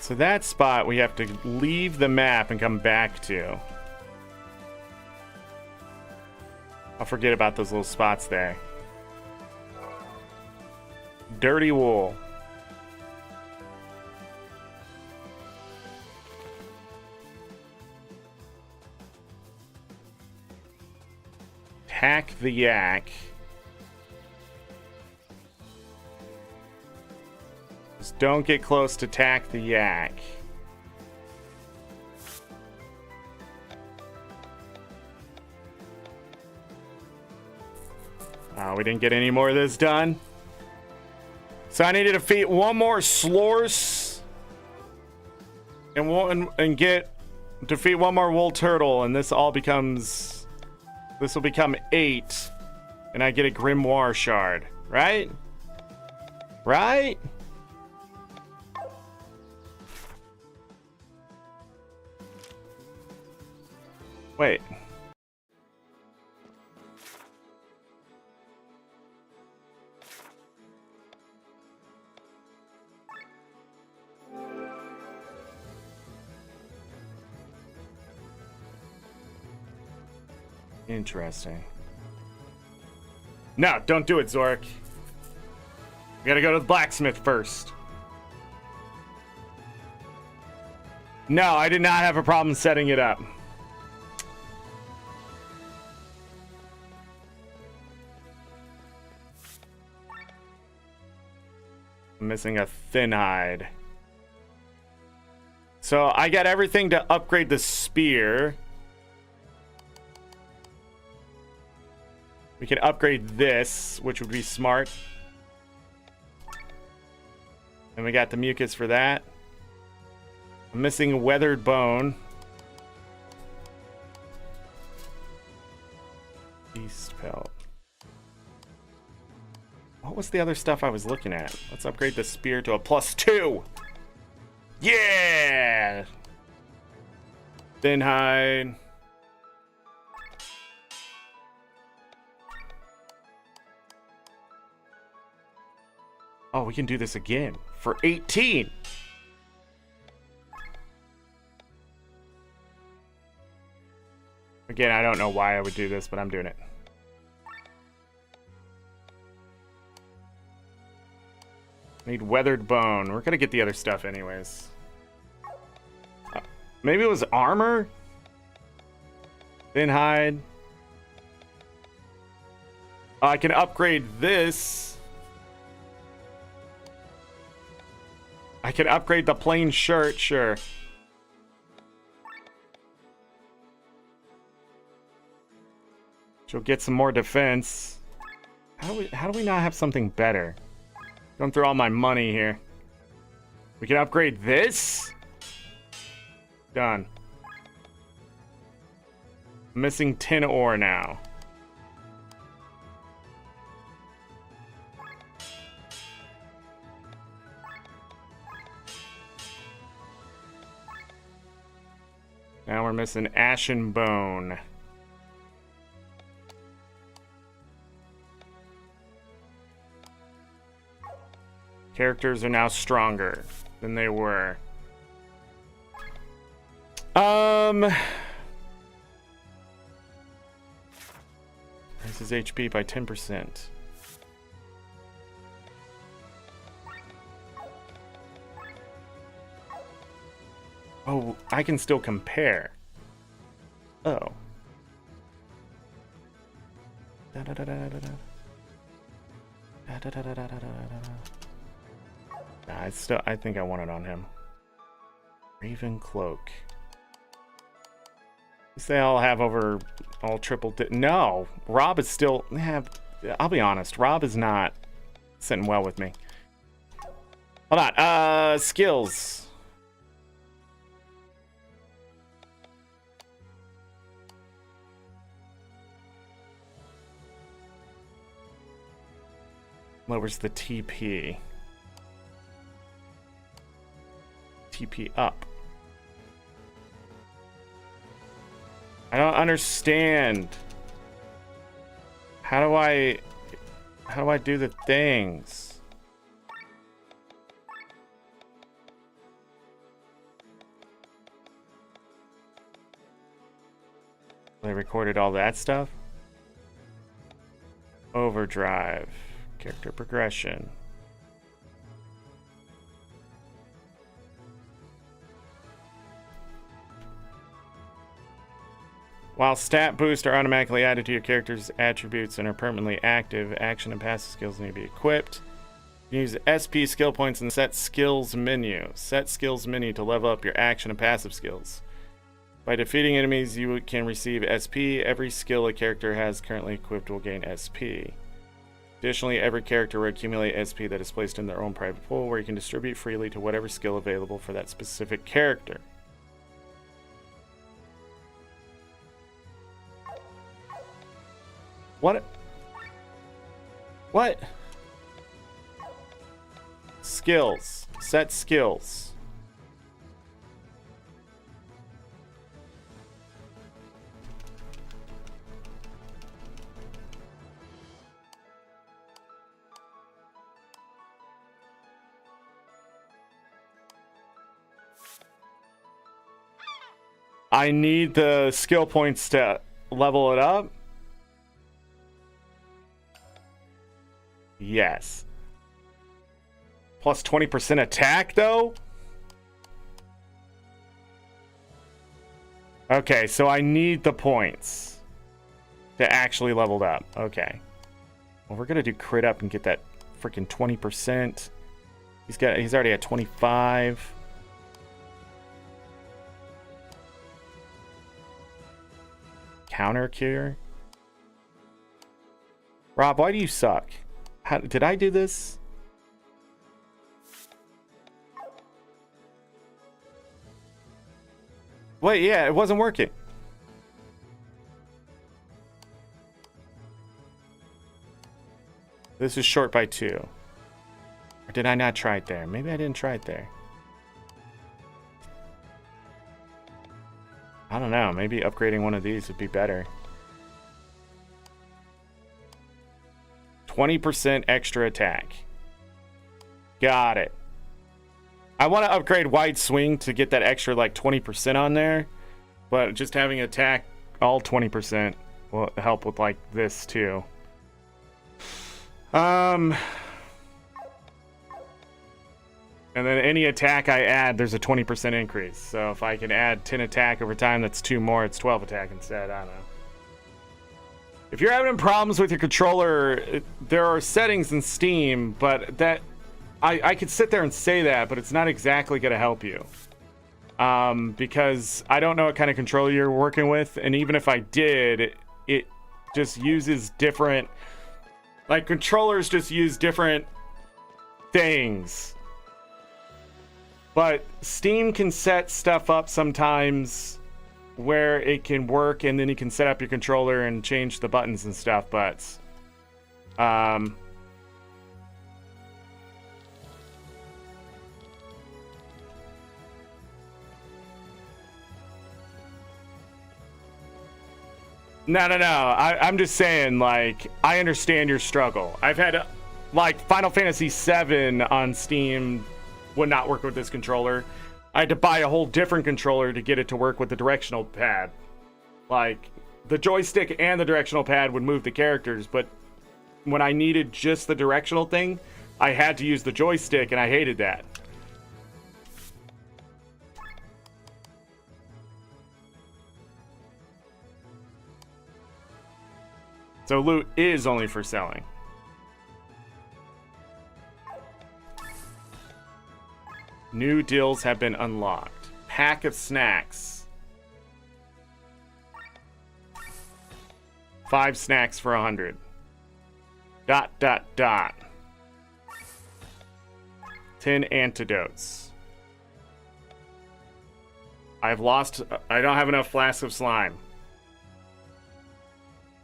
So that spot we have to leave the map and come back to. I'll forget about those little spots there. Dirty wool. Tack the yak. Just don't get close to tack the yak. We didn't get any more of this done. So I need to defeat one more Slorse and defeat one more wool turtle, and this will become 8, and I get a Grimoire shard, right? Right? Wait. Interesting. No, don't do it, Zorric. We gotta go to the blacksmith first. No, I did not have a problem setting it up. I'm missing a thin hide. So I got everything to upgrade the spear. We can upgrade this, which would be smart. And we got the mucus for that. I'm missing a weathered bone. Beast pelt. What was the other stuff I was looking at? Let's upgrade the spear to a +2. Yeah! Thin hide. Oh, we can do this again for 18. Again, I don't know why I would do this, but I'm doing it. Need weathered bone. We're gonna get the other stuff anyways. Maybe it was armor? Thin hide. I can upgrade this. I can upgrade the plain shirt, sure. She'll get some more defense. How do we not have something better? Going through all my money here. We can upgrade this. Done. Missing tin ore now. Now we're missing ashen bone. Characters are now stronger than they were. Raises HP by 10%. Oh, I can still compare. Oh. I think I want it on him. Raven Cloak. They all have over all triple. No, Rob is still. I'll be honest. Rob is not sitting well with me. Hold on. Skills. Lowers the TP. TP up. I don't understand. How do I do the things? They recorded all that stuff? Overdrive. Character progression. While stat boosts are automatically added to your character's attributes and are permanently active, action and passive skills need to be equipped. Use SP skill points in the Set Skills menu. Set Skills menu to level up your action and passive skills. By defeating enemies, you can receive SP. Every skill a character has currently equipped will gain SP. Additionally, every character will accumulate SP that is placed in their own private pool, where you can distribute freely to whatever skill available for that specific character. What? What? Skills. Set skills. I need the skill points to level it up. Yes. Plus 20% attack, though? Okay, so I need the points to actually level up. Okay. Well, we're gonna do crit up and get that freaking 20%. He's already at 25. Counter cure. Rob, why do you suck? How did I do this? Wait, yeah, it wasn't working. This is short by 2. Or did I not try it there? Maybe I didn't try it there. I don't know. Maybe upgrading one of these would be better. 20% extra attack. Got it. I want to upgrade wide swing to get that extra like 20% on there, but just having attack all 20% will help with like this too. And then any attack I add, there's a 20% increase. So if I can add 10 attack over time, that's 2 more. It's 12 attack instead. I don't know. If you're having problems with your controller, there are settings in Steam, but that I could sit there and say that, but it's not exactly going to help you. Because I don't know what kind of controller you're working with, and even if I did, it just uses different... Like, controllers just use different things. But Steam can set stuff up sometimes where it can work, and then you can set up your controller and change the buttons and stuff, but... No. I'm just saying, like, I understand your struggle. I've had, like, Final Fantasy VII on Steam would not work with this controller. I had to buy a whole different controller to get it to work with the directional pad. Like, the joystick and the directional pad would move the characters, but when I needed just the directional thing, I had to use the joystick, and I hated that. So loot is only for selling. New deals have been unlocked. Pack of snacks. 5 snacks for 100. ... 10 antidotes. I don't have enough flasks of slime.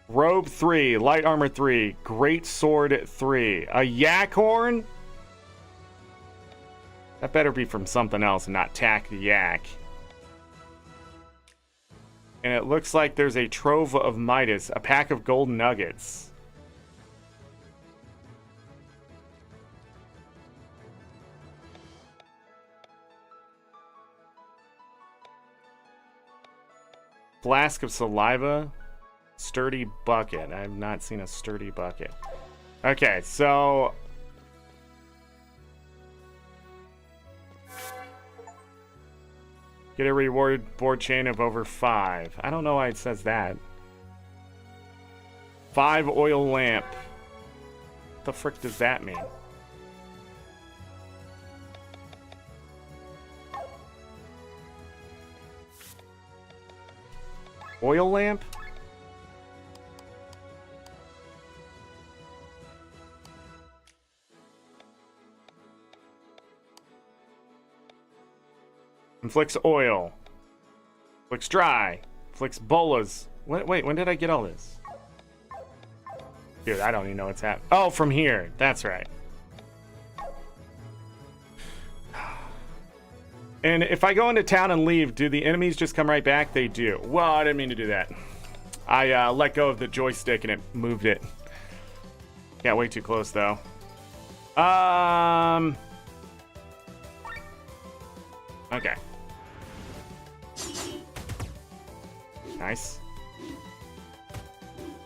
Robe 3, light armor 3, great sword 3, a yak horn? That better be from something else and not tack the yak. And it looks like there's a trove of Midas, a pack of gold nuggets. Flask of saliva. Sturdy bucket. I have not seen a sturdy bucket. Okay, so... Get a reward board chain of over 5. I don't know why it says that. 5 oil lamp. What the frick does that mean? Oil lamp? Inflicts oil. Inflicts dry. Inflicts bolas. Wait, when did I get all this? Dude, I don't even know what's happening. Oh, from here. That's right. And if I go into town and leave, do the enemies just come right back? They do. Well, I didn't mean to do that. I let go of the joystick and it moved it. Got way too close, though. Okay. Nice.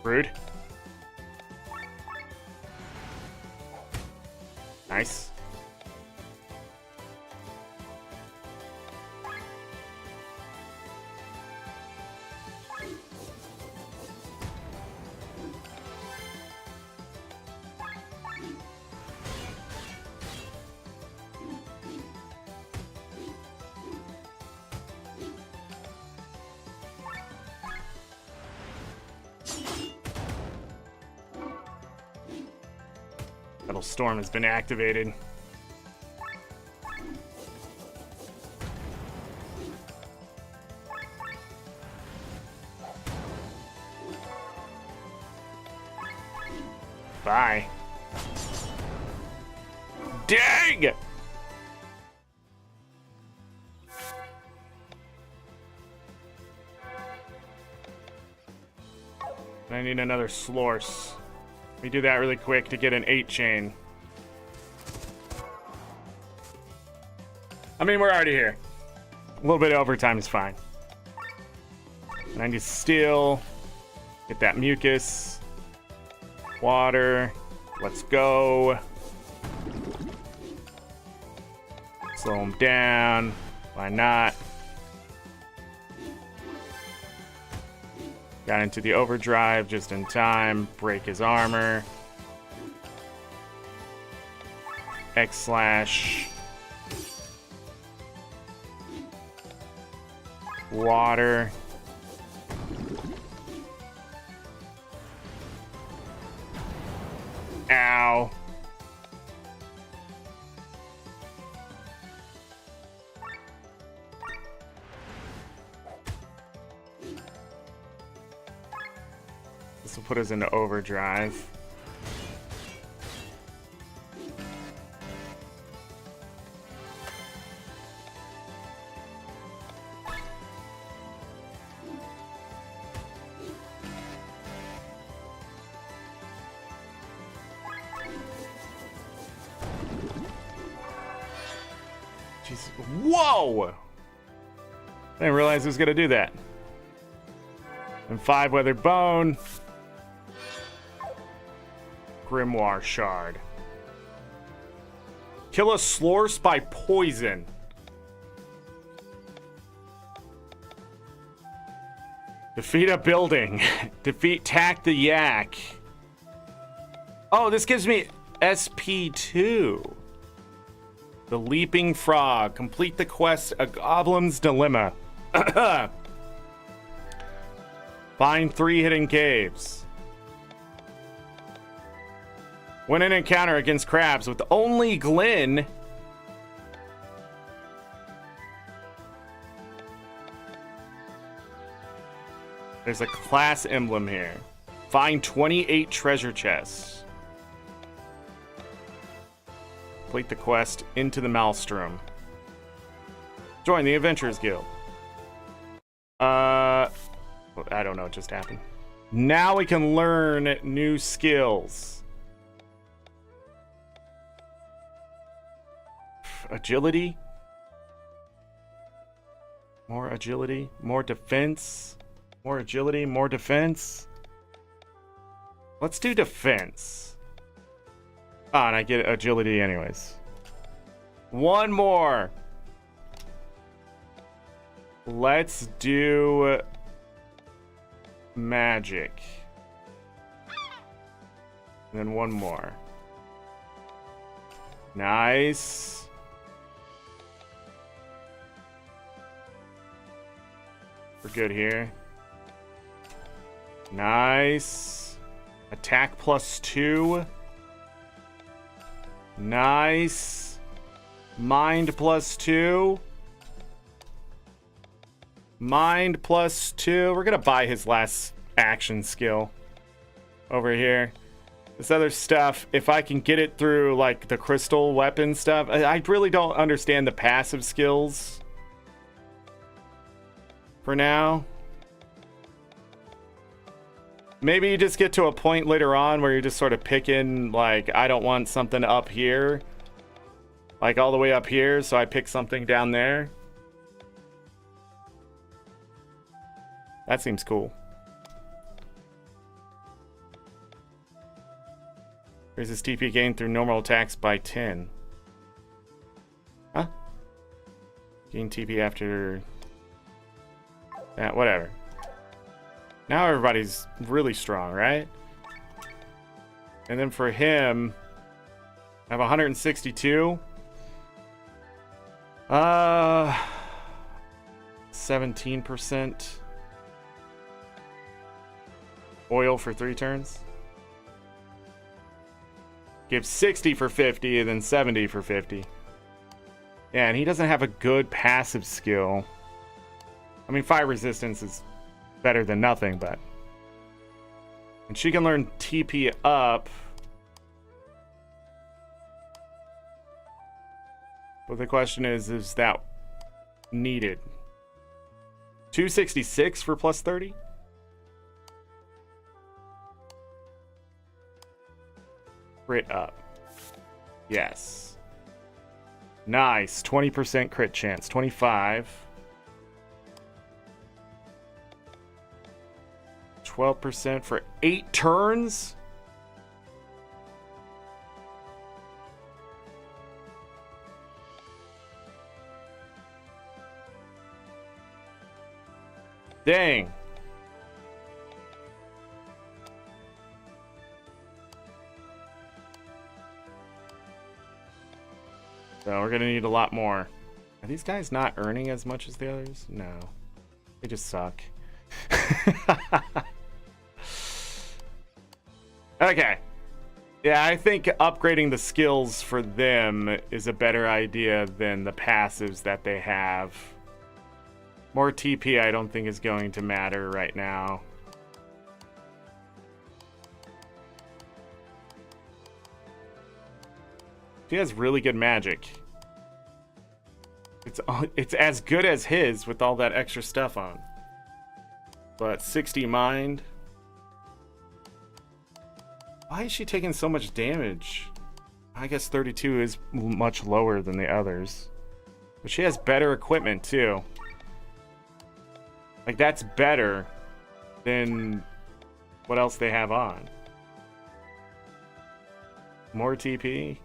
Rude. Nice. Metal Storm has been activated. Bye. Dang! I need another Slorce. Let me do that really quick to get an 8 chain. I mean, we're already here. A little bit of overtime is fine. And I need steel. Get that mucus. Water. Let's go. Slow him down. Why not? Got into the overdrive just in time. Break his armor. X/. Water. Ow. This will put us into overdrive. Jeez. Whoa! I didn't realize it was gonna do that. And 5 weathered bone. Grimoire shard. Kill a Slorce by poison. Defeat a building. Tack the yak. Oh, this gives me SP2. The Leaping Frog. Complete the quest, A Goblin's Dilemma. Find 3 hidden caves. Win an encounter against crabs with only Glenn. There's a class emblem here. Find 28 treasure chests. Complete the quest Into the Maelstrom. Join the Adventurers Guild. I don't know what just happened. Now we can learn new skills. Agility. More agility. More defense. More agility. More defense. Let's do defense. Oh, and I get agility anyways. One more. Let's do magic. And then one more. Nice. We're good here. Nice. Attack +2. Nice. Mind +2. Mind +2. We're gonna buy his last action skill over here. This other stuff, if I can get it through like the crystal weapon stuff, I really don't understand the passive skills for now. Maybe you just get to a point later on where you're just sort of picking, like, I don't want something up here, like all the way up here, so I pick something down there. That seems cool. Raises TP gain through normal attacks by 10. Huh? Gain TP after that, whatever. Now everybody's really strong, right? And then for him, I have 162. 17% oil for 3 turns. Give 60 for 50 and then 70 for 50. Yeah, and he doesn't have a good passive skill. I mean, fire resistance is better than nothing, but... And she can learn TP up. But the question is that needed? 266 for +30? Crit up. Yes. Nice. 20% crit chance. 25. 12% for 8 turns? Dang. So we're gonna need a lot more. Are these guys not earning as much as the others? No. They just suck. Okay. Yeah, I think upgrading the skills for them is a better idea than the passives that they have. More TP I don't think is going to matter right now. She has really good magic. It's as good as his with all that extra stuff on. But 60 mind. Why is she taking so much damage? I guess 32 is much lower than the others. But she has better equipment too. Like, that's better than what else they have on. More TP.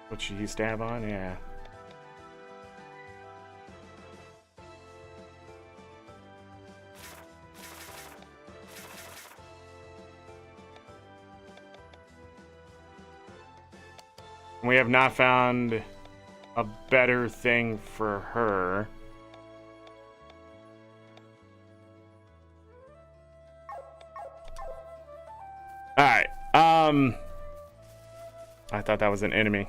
What she used to have on, yeah. We have not found a better thing for her. Alright, I thought that was an enemy.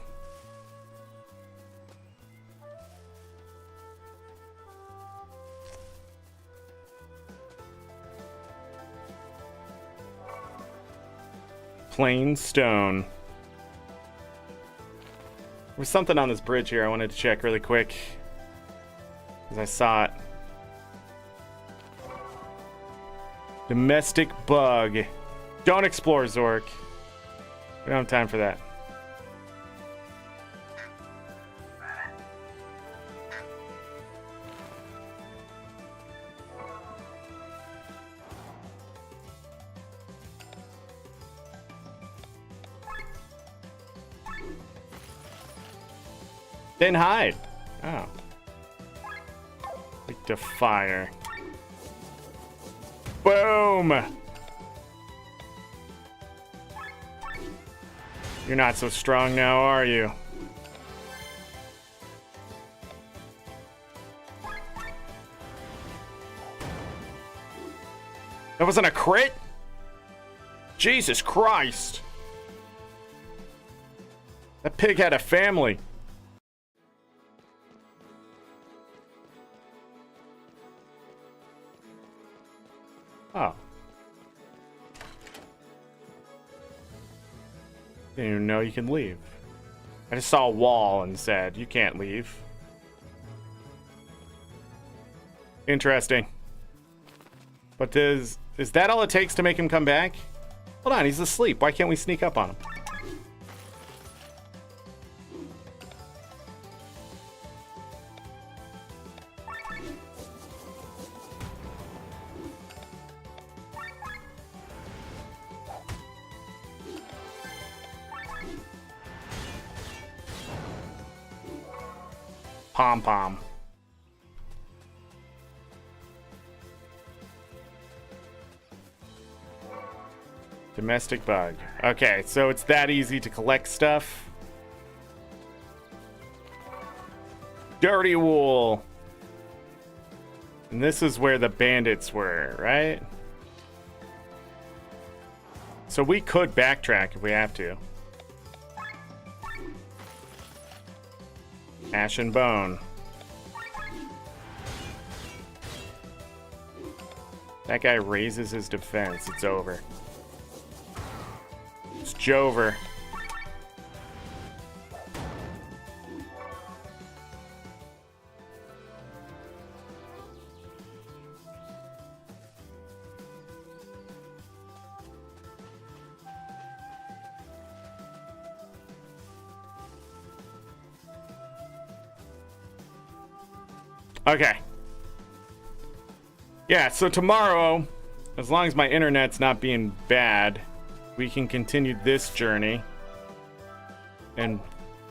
Plain stone. There's something on this bridge here I wanted to check really quick, because I saw it. Domestic bug. Don't explore, Zorric. We don't have time for that. Didn't hide. Oh. Weak to fire. Boom! You're not so strong now, are you? That wasn't a crit? Jesus Christ! That pig had a family. Oh. Didn't even know you can leave. I just saw a wall and said, you can't leave. Interesting. But is that all it takes to make him come back? Hold on, he's asleep. Why can't we sneak up on him? Pom-pom. Domestic bug. Okay, so it's that easy to collect stuff. Dirty wool. And this is where the bandits were, right? So we could backtrack if we have to. Ash and bone. That guy raises his defense. It's over. It's Jover. Okay. Yeah, so tomorrow, as long as my internet's not being bad, we can continue this journey and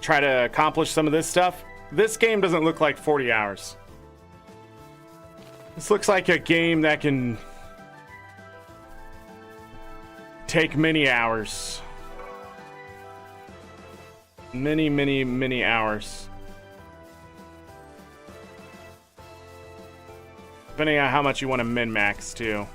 try to accomplish some of this stuff. This game doesn't look like 40 hours. This looks like a game that can take many hours. Many, many, many hours. Depending on how much you want to min-max, too.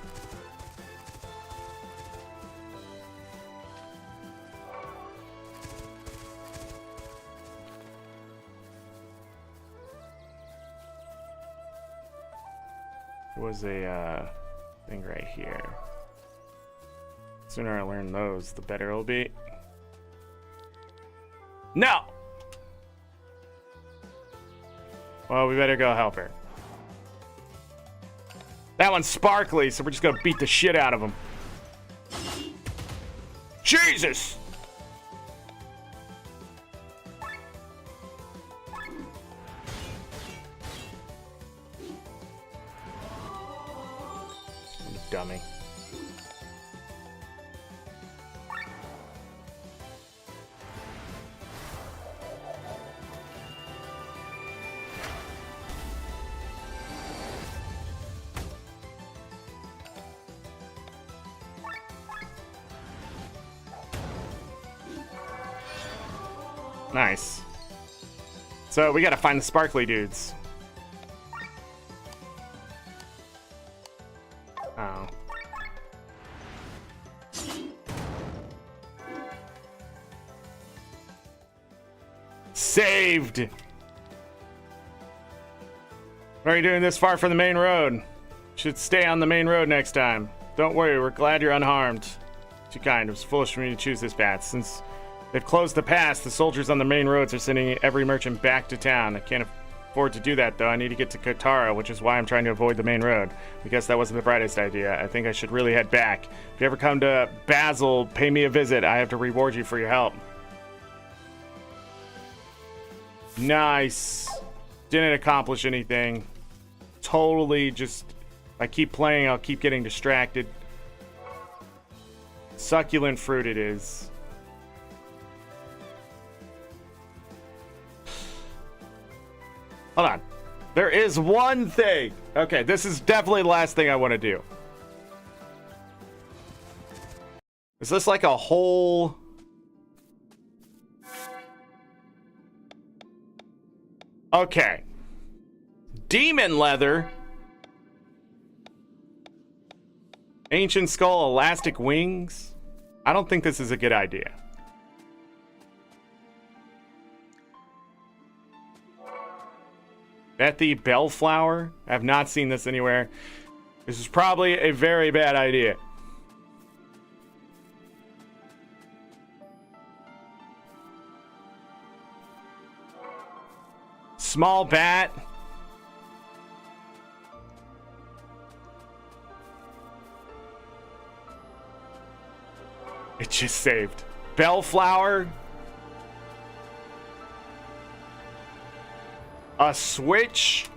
There was a thing right here. The sooner I learn those, the better it'll be. No! Well, we better go help her. That one's sparkly, so we're just gonna beat the shit out of him. Jesus! You dummy. Nice. So we gotta find the sparkly dudes. Oh. Saved! What are you doing this far from the main road? Should stay on the main road next time. Don't worry, we're glad you're unharmed. Too kind. It was foolish for me to choose this path. Since they've closed the pass, the soldiers on the main roads are sending every merchant back to town. I can't afford to do that, though. I need to get to Katara, which is why I'm trying to avoid the main road. I guess that wasn't the brightest idea. I think I should really head back. If you ever come to Basil, pay me a visit. I have to reward you for your help. Nice. Didn't accomplish anything. Totally just... If I keep playing, I'll keep getting distracted. Succulent fruit it is. Hold on. There is one thing. Okay, this is definitely the last thing I want to do. Is this like a whole... Okay. Demon leather. Ancient skull, elastic wings. I don't think this is a good idea. Bethy Bellflower. I have not seen this anywhere. This is probably a very bad idea. Small bat. It just saved. Bellflower. A switch.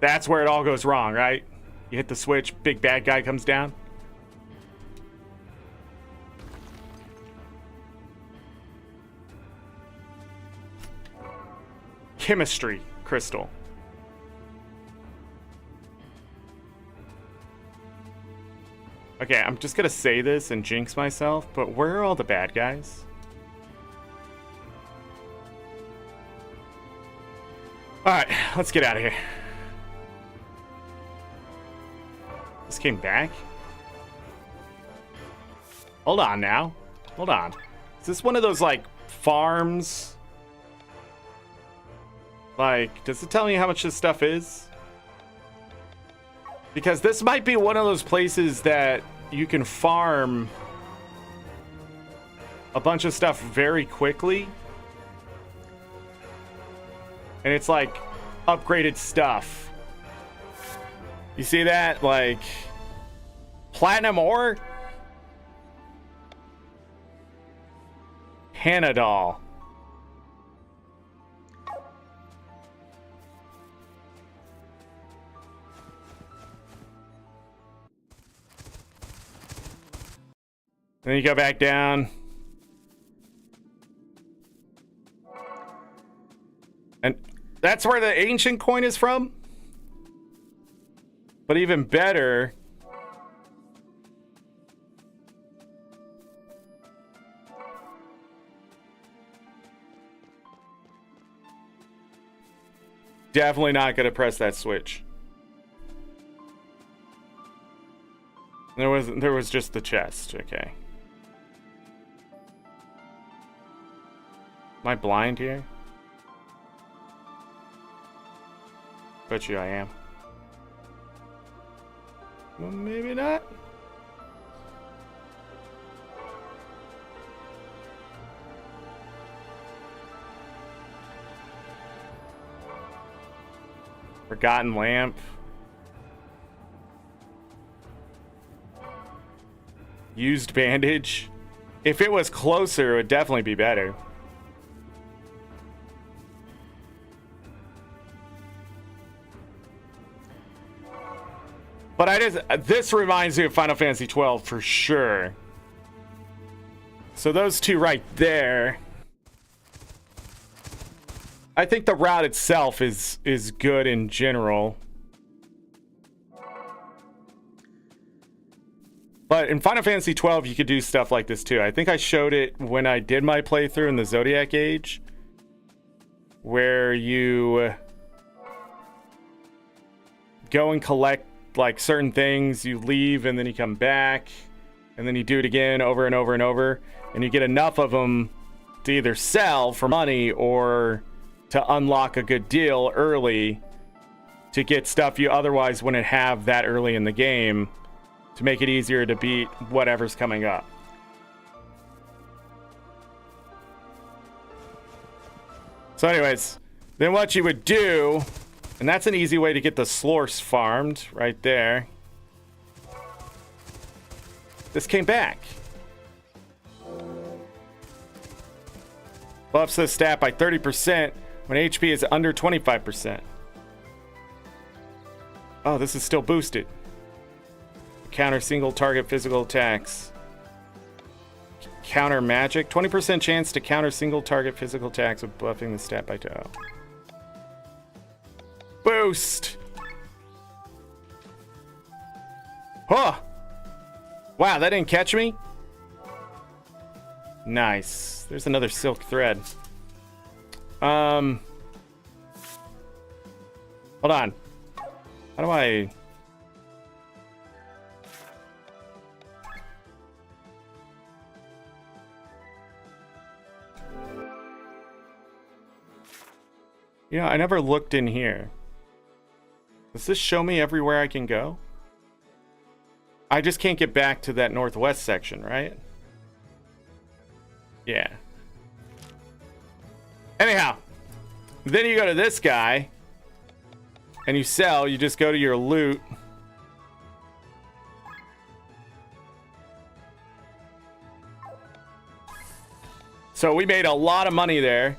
That's where it all goes wrong, right? You hit the switch, big bad guy comes down. Chemistry crystal. Okay, I'm just gonna say this and jinx myself, but where are all the bad guys? Alright, let's get out of here. This came back? Hold on now. Hold on. Is this one of those, like, farms? Like, does it tell me how much this stuff is? Because this might be one of those places that you can farm a bunch of stuff very quickly. And it's like upgraded stuff. You see that? Like platinum ore? Panadol. Then you go back down. And that's where the ancient coin is from? But even better... Definitely not going to press that switch. There was just the chest, okay. Am I blind here? Bet you I am. Well, maybe not. Forgotten lamp. Used bandage. If it was closer, it would definitely be better. But this reminds me of Final Fantasy 12 for sure. So those two right there. I think the route itself is good in general. But in Final Fantasy 12, you could do stuff like this too. I think I showed it when I did my playthrough in the Zodiac Age, where you go and collect like certain things, you leave and then you come back, and then you do it again over and over and over, and you get enough of them to either sell for money or to unlock a good deal early to get stuff you otherwise wouldn't have that early in the game, to make it easier to beat whatever's coming up. So anyways, then what you would do, and that's an easy way to get the slorce farmed right there. This came back. Buffs the stat by 30% when HP is under 25%. Oh, this is still boosted. Counter single target physical attacks. counter magic. 20% chance to counter single target physical attacks with buffing the stat by 2. Boost! Huh! Wow, that didn't catch me? Nice. There's another silk thread. Hold on. How do I... You know, I never looked in here. Does this show me everywhere I can go? I just can't get back to that northwest section, right? Yeah. Anyhow, then you go to this guy and you sell. You just go to your loot. So we made a lot of money there.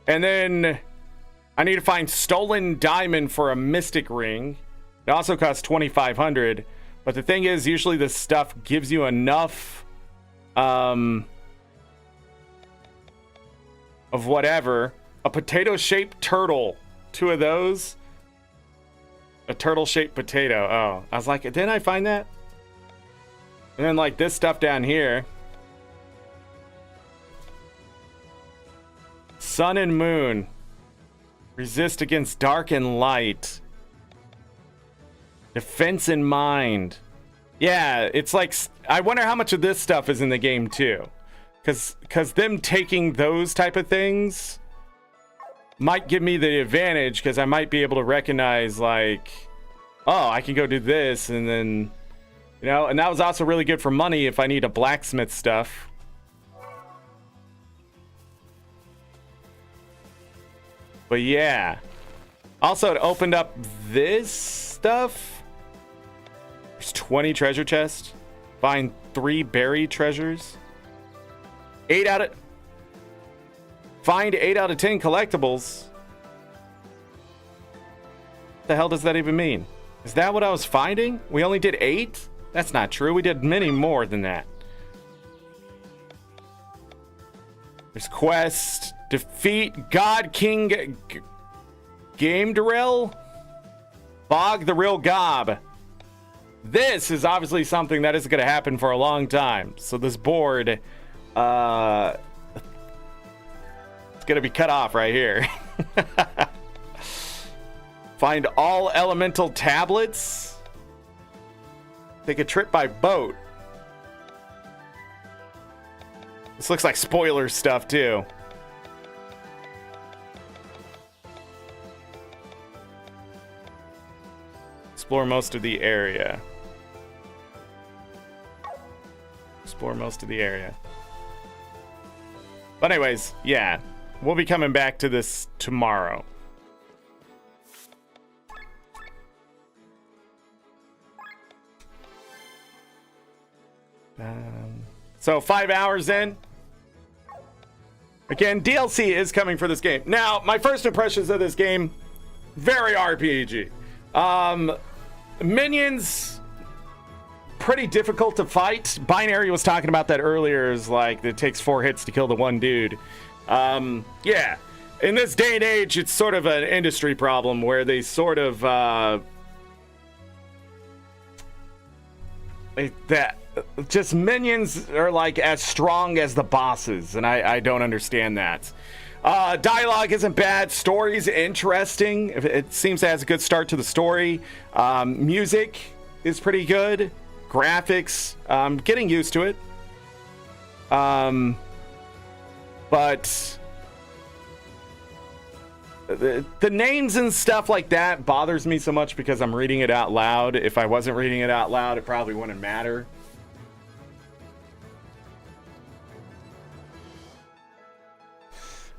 And then I need to find stolen diamond for a mystic ring. It also costs 2,500. But the thing is, usually this stuff gives you enough of whatever. A potato-shaped turtle. 2 of those. A turtle-shaped potato. Oh, I was like, didn't I find that? And then like this stuff down here. Sun and moon. Resist against dark and light. Defense in mind. Yeah, it's like, I wonder how much of this stuff is in the game too. Because them taking those type of things might give me the advantage, because I might be able to recognize like, oh, I can go do this, and then, you know, and that was also really good for money if I need a blacksmith stuff. But yeah. Also, it opened up this stuff. There's 20 treasure chests. Find 3 buried treasures. 8 out of... Find 8 out of 10 collectibles. What the hell does that even mean? Is that what I was finding? We only did 8? That's not true. We did many more than that. There's quest. Defeat God King Gamedarel. Bog the Real Gob. This is obviously something that isn't going to happen for a long time. So this board, it's going to be cut off right here. Find all elemental tablets. Take a trip by boat. This looks like spoiler stuff too. Explore most of the area. Explore most of the area. But anyways, yeah. We'll be coming back to this tomorrow. So 5 hours in. Again, DLC is coming for this game. Now, my first impressions of this game, very RPG. Minions, pretty difficult to fight. Binary was talking about that earlier. Is like it takes 4 hits to kill the one dude. Yeah, in this day and age, it's sort of an industry problem where they sort of that just minions are like as strong as the bosses, and I don't understand that. Dialogue isn't bad. Story's interesting. It seems to have a good start to the story. Music is pretty good. Graphics, getting used to it. But the names and stuff like that bothers me so much because I'm reading it out loud. If I wasn't reading it out loud, it probably wouldn't matter.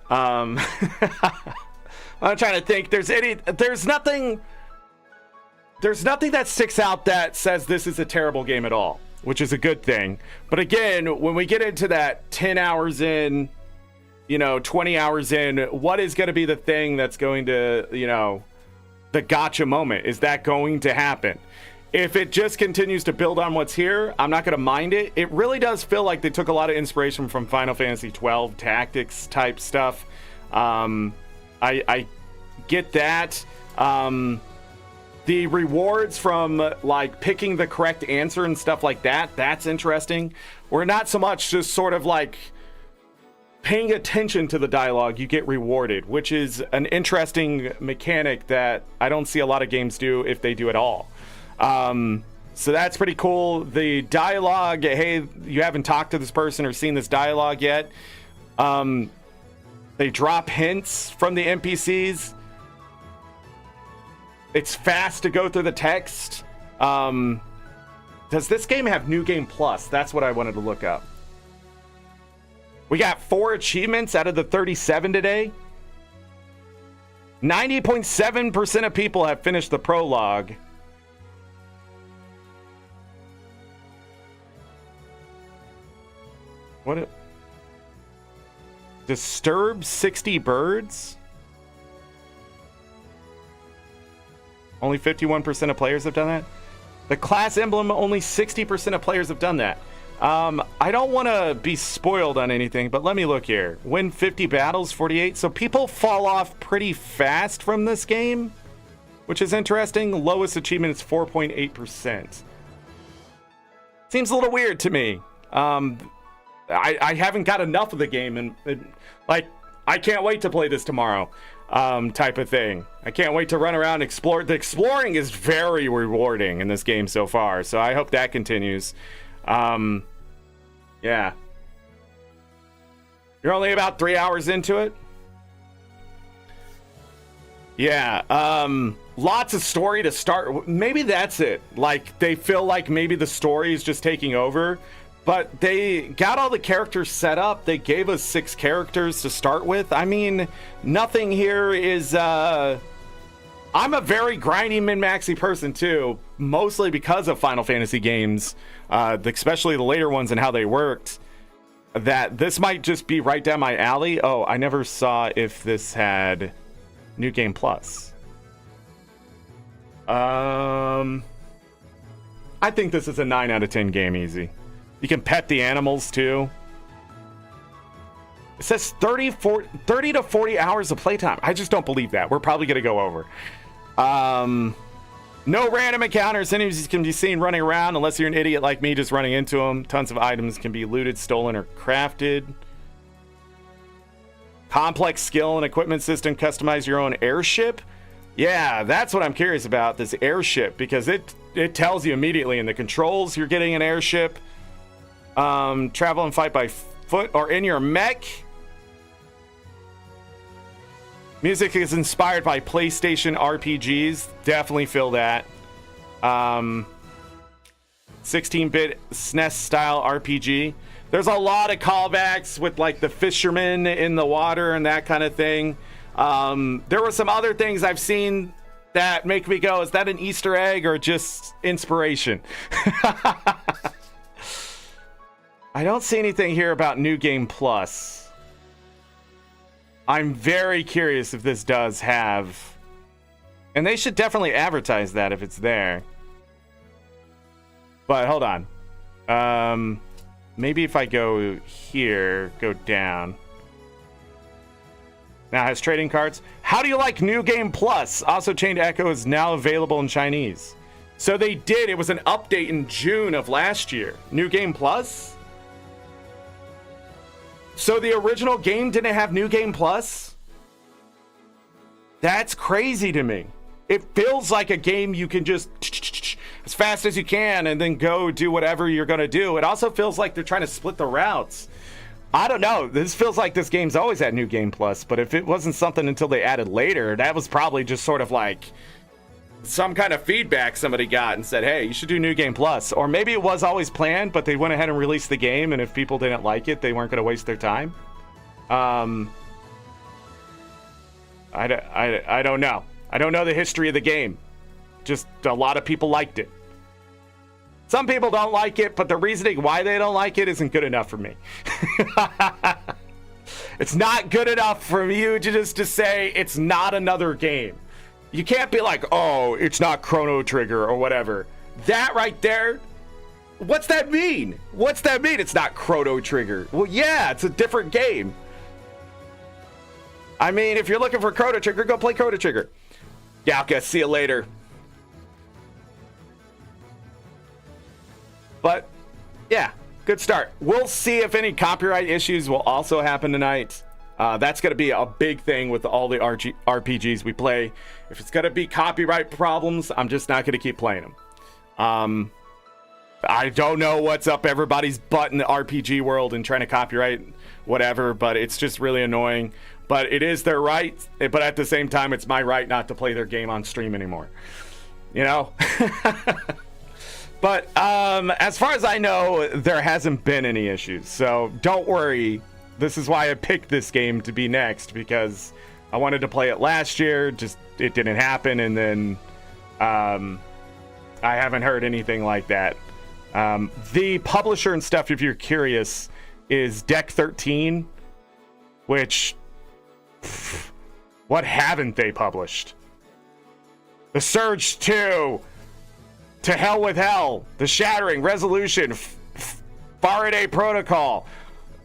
I'm trying to think. There's nothing that sticks out that says this is a terrible game at all, which is a good thing. But again, when we get into that 10 hours in, 20 hours in, what is going to be the thing that's going to, the gotcha moment? Is that going to happen? if it just continues to build on what's here, I'm not going to mind it. It really does feel like they took a lot of inspiration from Final Fantasy 12 tactics type stuff. I get that. The rewards from like picking the correct answer and stuff like that, that's interesting. We're not so much just sort of like paying attention to the dialogue, you get rewarded, which is an interesting mechanic that I don't see a lot of games do, if they do at all. So that's pretty cool. The dialogue, hey, you haven't talked to this person or seen this dialogue yet. They drop hints from the NPCs. It's fast to go through the text. Does this game have New Game Plus? That's what I wanted to look up. We got 4 achievements out of the 37 today. 90.7% of people have finished the prologue. What? Disturb 60 birds? Only 51% of players have done that? The class emblem, only 60% of players have done that. I don't want to be spoiled on anything, but let me look here. Win 50 battles, 48. So people fall off pretty fast from this game, which is interesting. Lowest achievement is 4.8%. Seems a little weird to me. I haven't got enough of the game, and like, I can't wait to play this tomorrow, type of thing. I can't wait to run around and explore. The exploring is very rewarding in this game so far, so I hope that continues. Yeah. You're only about 3 hours into it? Yeah, lots of story to start. Maybe that's it. Like, they feel like maybe the story is just taking over. But they got all the characters set up. They gave us 6 characters to start with. I mean, nothing here is... I'm a very grindy min-maxy person, too. Mostly because of Final Fantasy games. Especially the later ones and how they worked. That this might just be right down my alley. Oh, I never saw if this had New Game Plus. I think this is a 9 out of 10 game easy. You can pet the animals too. It says 30 to 40 hours of playtime. I just don't believe that. We're probably going to go over. No random encounters. Enemies can be seen running around unless you're an idiot like me just running into them. Tons of items can be looted, stolen, or crafted. Complex skill and equipment system. Customize your own airship. Yeah, that's what I'm curious about, this airship, because it tells you immediately in the controls you're getting an airship. Travel and fight by foot or in your mech. Music is inspired by PlayStation RPGs. Definitely feel that. 16-bit SNES style RPG. There's a lot of callbacks with like the fishermen in the water and that kind of thing. There were some other things I've seen that make me go, is that an Easter egg or just inspiration? I don't see anything here about New Game Plus. I'm very curious if this does have... And they should definitely advertise that if it's there. But hold on. Maybe if I go here, go down. Now it has trading cards. How do you like New Game Plus? Also, Chained Echo is now available in Chinese. So they did. It was an update in June of last year. New Game Plus? So the original game didn't have New Game Plus? That's crazy to me. It feels like a game you can just as fast as you can and then go do whatever you're going to do. It also feels like they're trying to split the routes. I don't know. This feels like this game's always had New Game Plus, but if it wasn't something until they added later, that was probably just sort of like some kind of feedback somebody got and said, hey, you should do New Game Plus. Or maybe it was always planned, but they went ahead and released the game, and if people didn't like it, they weren't going to waste their time. I don't know. I don't know the history of the game. Just a lot of people liked it. Some people don't like it, but the reasoning why they don't like it isn't good enough for me. It's not good enough for you to just to say it's not another game. You can't be like, oh, it's not Chrono Trigger or whatever. That right there, what's that mean? What's that mean? It's not Chrono Trigger. Well, yeah, it's a different game. I mean, if you're looking for Chrono Trigger, go play Chrono Trigger. Galka, see you later. But, yeah, good start. We'll see if any copyright issues will also happen tonight. That's going to be a big thing with all the RPGs we play. If it's going to be copyright problems, I'm just not going to keep playing them. I don't know what's up everybody's butt in the RPG world and trying to copyright whatever, but it's just really annoying. But it is their right, but at the same time, it's my right not to play their game on stream anymore. You know? But as far as I know, there hasn't been any issues. So don't worry. This is why I picked this game to be next, because I wanted to play it last year. Just it didn't happen. And then I haven't heard anything like that. The publisher and stuff, if you're curious, is Deck 13, which... what haven't they published? The Surge 2, To Hell with Hell, The Shattering, Resolution, Faraday Protocol,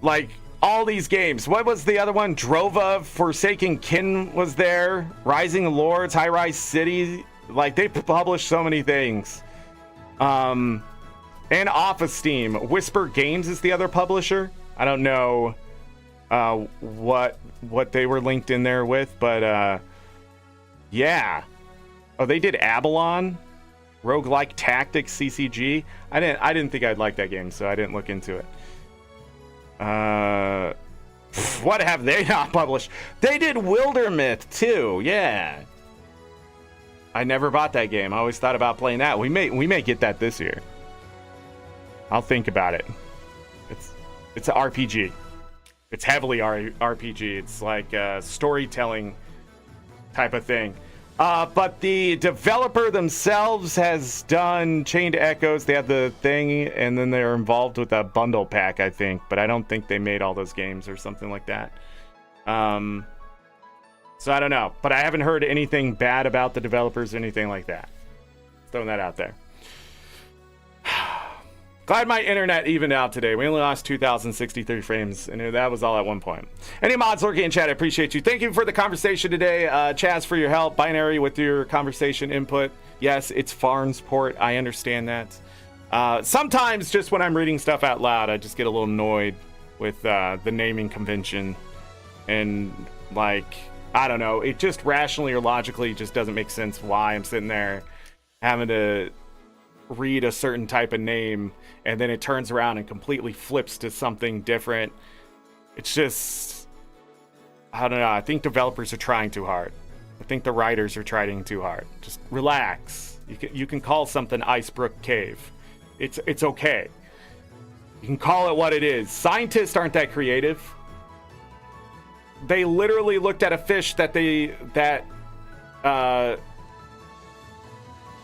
like all these games. What was the other one? Drova, Forsaken Kin was there, Rising Lords, High Rise City. Like, they published so many things. And off of Steam, Whisper Games is the other publisher. I don't know what they were linked in there with, but yeah. Oh, they did Abalon, Roguelike Tactics CCG. I didn't think I'd like that game, so I didn't look into it. What have they not published? They did Wildermyth too. Yeah. I never bought that game. I always thought about playing that. We may get that this year. I'll think about it. It's an RPG. It's heavily RPG. It's like a storytelling type of thing. But the developer themselves has done Chained Echoes. They had the thing, and then they're involved with a bundle pack, I think. But I don't think they made all those games or something like that. So I don't know. But I haven't heard anything bad about the developers or anything like that. Throwing that out there. Glad my internet evened out today. We only lost 2,063 frames, and that was all at one point. Any mods lurking in chat, I appreciate you. Thank you for the conversation today. Chaz, for your help. Binary with your conversation input. Yes, it's Farnsport. I understand that. Sometimes, just when I'm reading stuff out loud, I just get a little annoyed with the naming convention. And, like, I don't know. It just rationally or logically just doesn't make sense why I'm sitting there having to read a certain type of name, and then it turns around and completely flips to something different. It's just, I don't know. I think developers are trying too hard. I think the writers are trying too hard. Just relax. You can call something Icebrook Cave. It's okay. You can call it what it is. Scientists aren't that creative. They literally looked at a fish that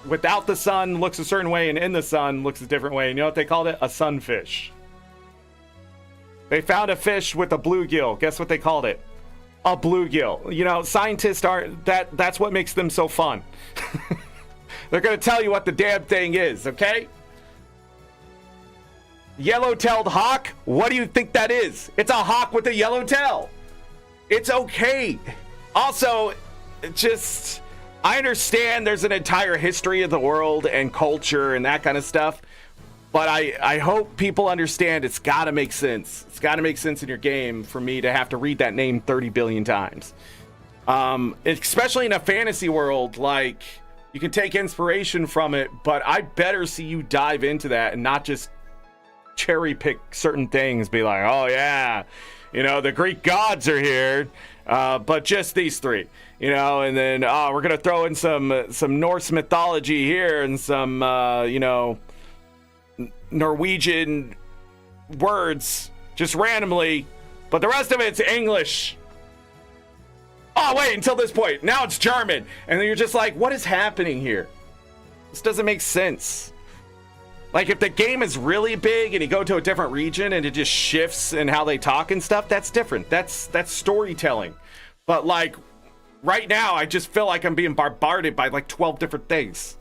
without the sun looks a certain way and in the sun looks a different way. And you know what they called it? A sunfish. They found a fish with a bluegill. Guess what they called it? A bluegill. You know, scientists aren't that's what makes them so fun. They're going to tell you what the damn thing is, okay? Yellow-tailed hawk? What do you think that is? It's a hawk with a yellow tail. It's okay. Also, just, I understand there's an entire history of the world and culture and that kind of stuff, but I hope people understand it's got to make sense. It's got to make sense in your game for me to have to read that name 30 billion times. Especially in a fantasy world, like, you can take inspiration from it, but I better see you dive into that and not just cherry pick certain things, be like, oh yeah, you know, the Greek gods are here, but just these three, you know, and then we're gonna throw in some Norse mythology here and some you know, Norwegian words just randomly, but the rest of it's English. Oh wait, until this point, now it's German, and then you're just like, what is happening here? This doesn't make sense. Like, if the game is really big and you go to a different region and it just shifts in how they talk and stuff, that's different. That's storytelling. But, like, right now, I just feel like I'm being bombarded by, like, 12 different things.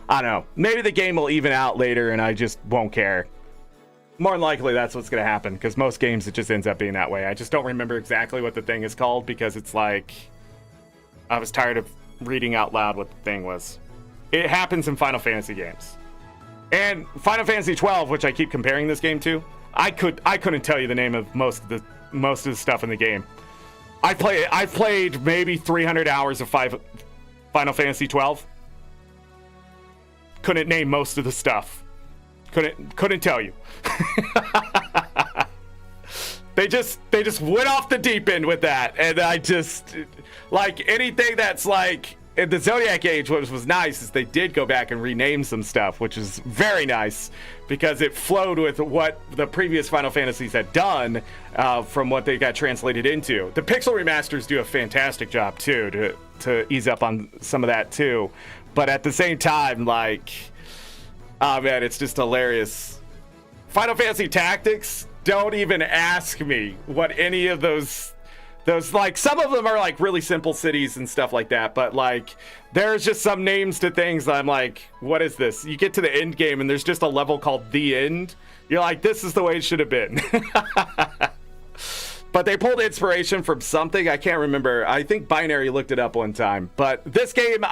I don't know. Maybe the game will even out later and I just won't care. More than likely, that's what's going to happen, because most games, it just ends up being that way. I just don't remember exactly what the thing is called, because it's like, I was tired of reading out loud what the thing was. It happens in Final Fantasy games. And Final Fantasy 12, which I keep comparing this game to, I couldn't tell you the name of most of the stuff in the game. I've played maybe 300 hours of Final Fantasy 12. Couldn't name most of the stuff. Couldn't tell you. They just went off the deep end with that, and I just, like, anything that's like in the Zodiac Age, what was nice is they did go back and rename some stuff, which is very nice, because it flowed with what the previous Final Fantasies had done, from what they got translated into. The Pixel remasters do a fantastic job too, to ease up on some of that too, but at the same time, like, oh man, it's just hilarious. Final Fantasy Tactics, don't even ask me what any of those, like, some of them are like really simple cities and stuff like that, but like, there's just some names to things that I'm like, what is this? You get to the end game and there's just a level called The End. You're like, this is the way it should have been. But they pulled inspiration from something, I can't remember. I think Binary looked it up one time. But this game,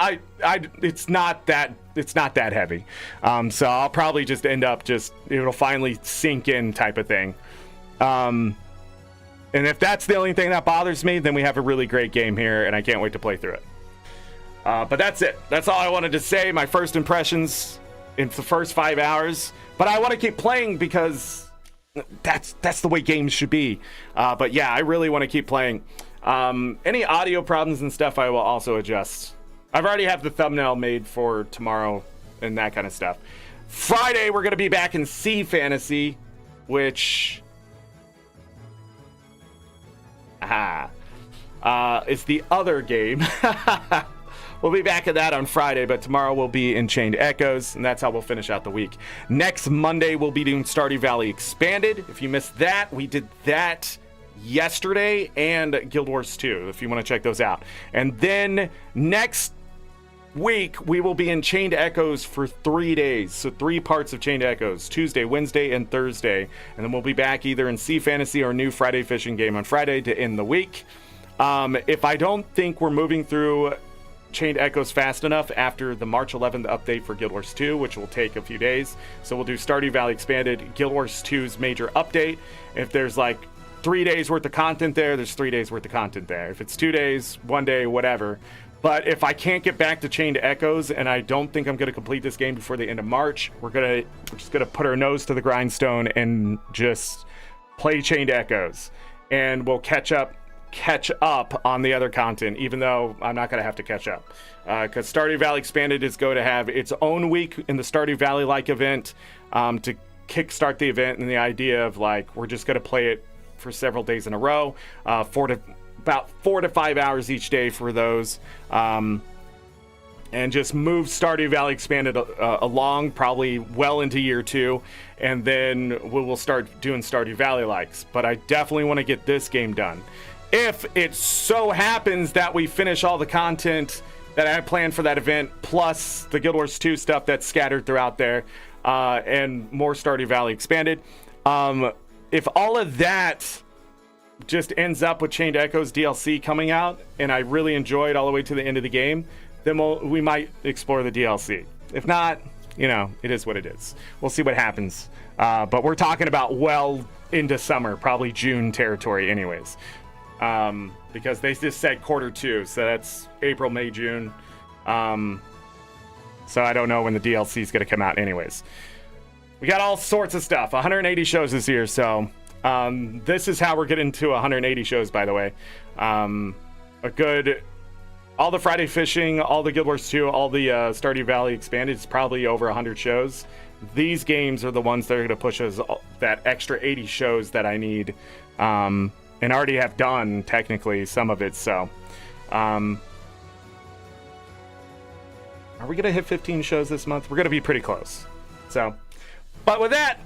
it's not that heavy. So I'll probably just end up it'll finally sink in type of thing. And if that's the only thing that bothers me, then we have a really great game here, and I can't wait to play through it. But that's it. That's all I wanted to say. My first impressions in the first 5 hours. But I want to keep playing because that's the way games should be. But yeah, I really want to keep playing. Any audio problems and stuff, I will also adjust. I've already have the thumbnail made for tomorrow and that kind of stuff. Friday, we're going to be back in Sea Fantasy, which is the other game. We'll be back at that on Friday, but tomorrow we'll be in Chained Echoes, and that's how we'll finish out the week. Next Monday, we'll be doing Stardew Valley Expanded. If you missed that, we did that yesterday, and Guild Wars 2, if you want to check those out. And then next week, we will be in Chained Echoes for 3 days. So 3 parts of Chained Echoes, Tuesday, Wednesday, and Thursday. And then we'll be back either in Sea Fantasy or New Friday Fishing Game on Friday to end the week. If I don't think we're moving through Chained Echoes fast enough after the March 11th update for Guild Wars 2, which will take a few days, so we'll do Stardew Valley Expanded, Guild Wars 2's major update. If there's like 3 days worth of content there's 3 days worth of content there. If it's 2 days, 1 day, whatever. But if I can't get back to Chained Echoes, and I don't think I'm going to complete this game before the end of March, we're just going to put our nose to the grindstone and just play Chained Echoes, and we'll catch up on the other content, even though I'm not going to have to catch up, because Stardew Valley Expanded is going to have its own week in the Stardew Valley like event, to kickstart the event, and the idea of like, we're just going to play it for several days in a row, about 4 to 5 hours each day for those, and just move Stardew Valley Expanded along probably well into year 2, and then we will start doing Stardew Valley likes. But I definitely want to get this game done. If it so happens that we finish all the content that I had planned for that event, plus the Guild Wars 2 stuff that's scattered throughout there, and more Stardew Valley Expanded, if all of that just ends up with Chained Echoes DLC coming out, and I really enjoy it all the way to the end of the game, then we might explore the DLC. If not, it is what it is. We'll see what happens. But we're talking about well into summer, probably June territory anyways. Because they just said Q2, so that's April, May, June. So I don't know when the DLC is going to come out anyways. We got all sorts of stuff, 180 shows this year, so this is how we're getting to 180 shows, by the way. All the Friday Fishing, all the Guild Wars 2, all the Stardew Valley Expanded, it's probably over 100 shows. These games are the ones that are going to push us that extra 80 shows that I need, and already have done, technically, some of it, so. Are we going to hit 15 shows this month? We're going to be pretty close. So, but with that,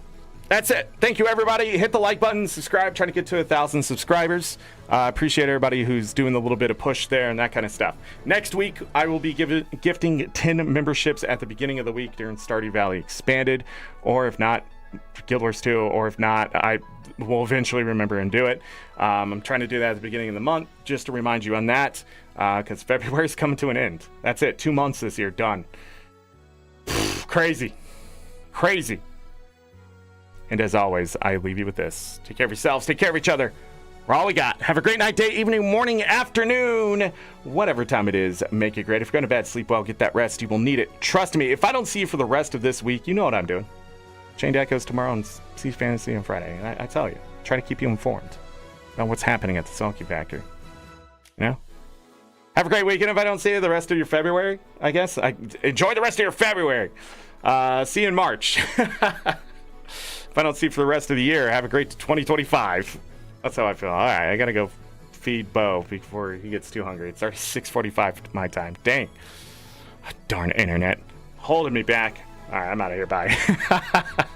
That's it. Thank you, everybody. Hit the like button, subscribe, trying to get to 1,000 subscribers. Appreciate everybody who's doing the little bit of push there and that kind of stuff. Next week, I will be gifting 10 memberships at the beginning of the week during Stardew Valley Expanded, or if not, Guild Wars 2, or if not, I will eventually remember and do it. I'm trying to do that at the beginning of the month, just to remind you on that, because February is coming to an end. That's it. 2 months this year, done. Crazy. Crazy. And as always, I leave you with this. Take care of yourselves. Take care of each other. We're all we got. Have a great night, day, evening, morning, afternoon. Whatever time it is, make it great. If you're going to bed, sleep well, get that rest. You will need it. Trust me, if I don't see you for the rest of this week, you know what I'm doing. Chained Echoes tomorrow and Sea Fantasy on Friday. And I tell you, try to keep you informed about what's happening at the Sulky Factory. You know? Have a great weekend if I don't see you the rest of your February, I guess. Enjoy the rest of your February. See you in March. If I don't see you for the rest of the year, have a great 2025. That's how I feel. All right, I got to go feed Bo before he gets too hungry. It's already 6:45 my time. Dang. Darn internet. Holding me back. All right, I'm out of here. Bye.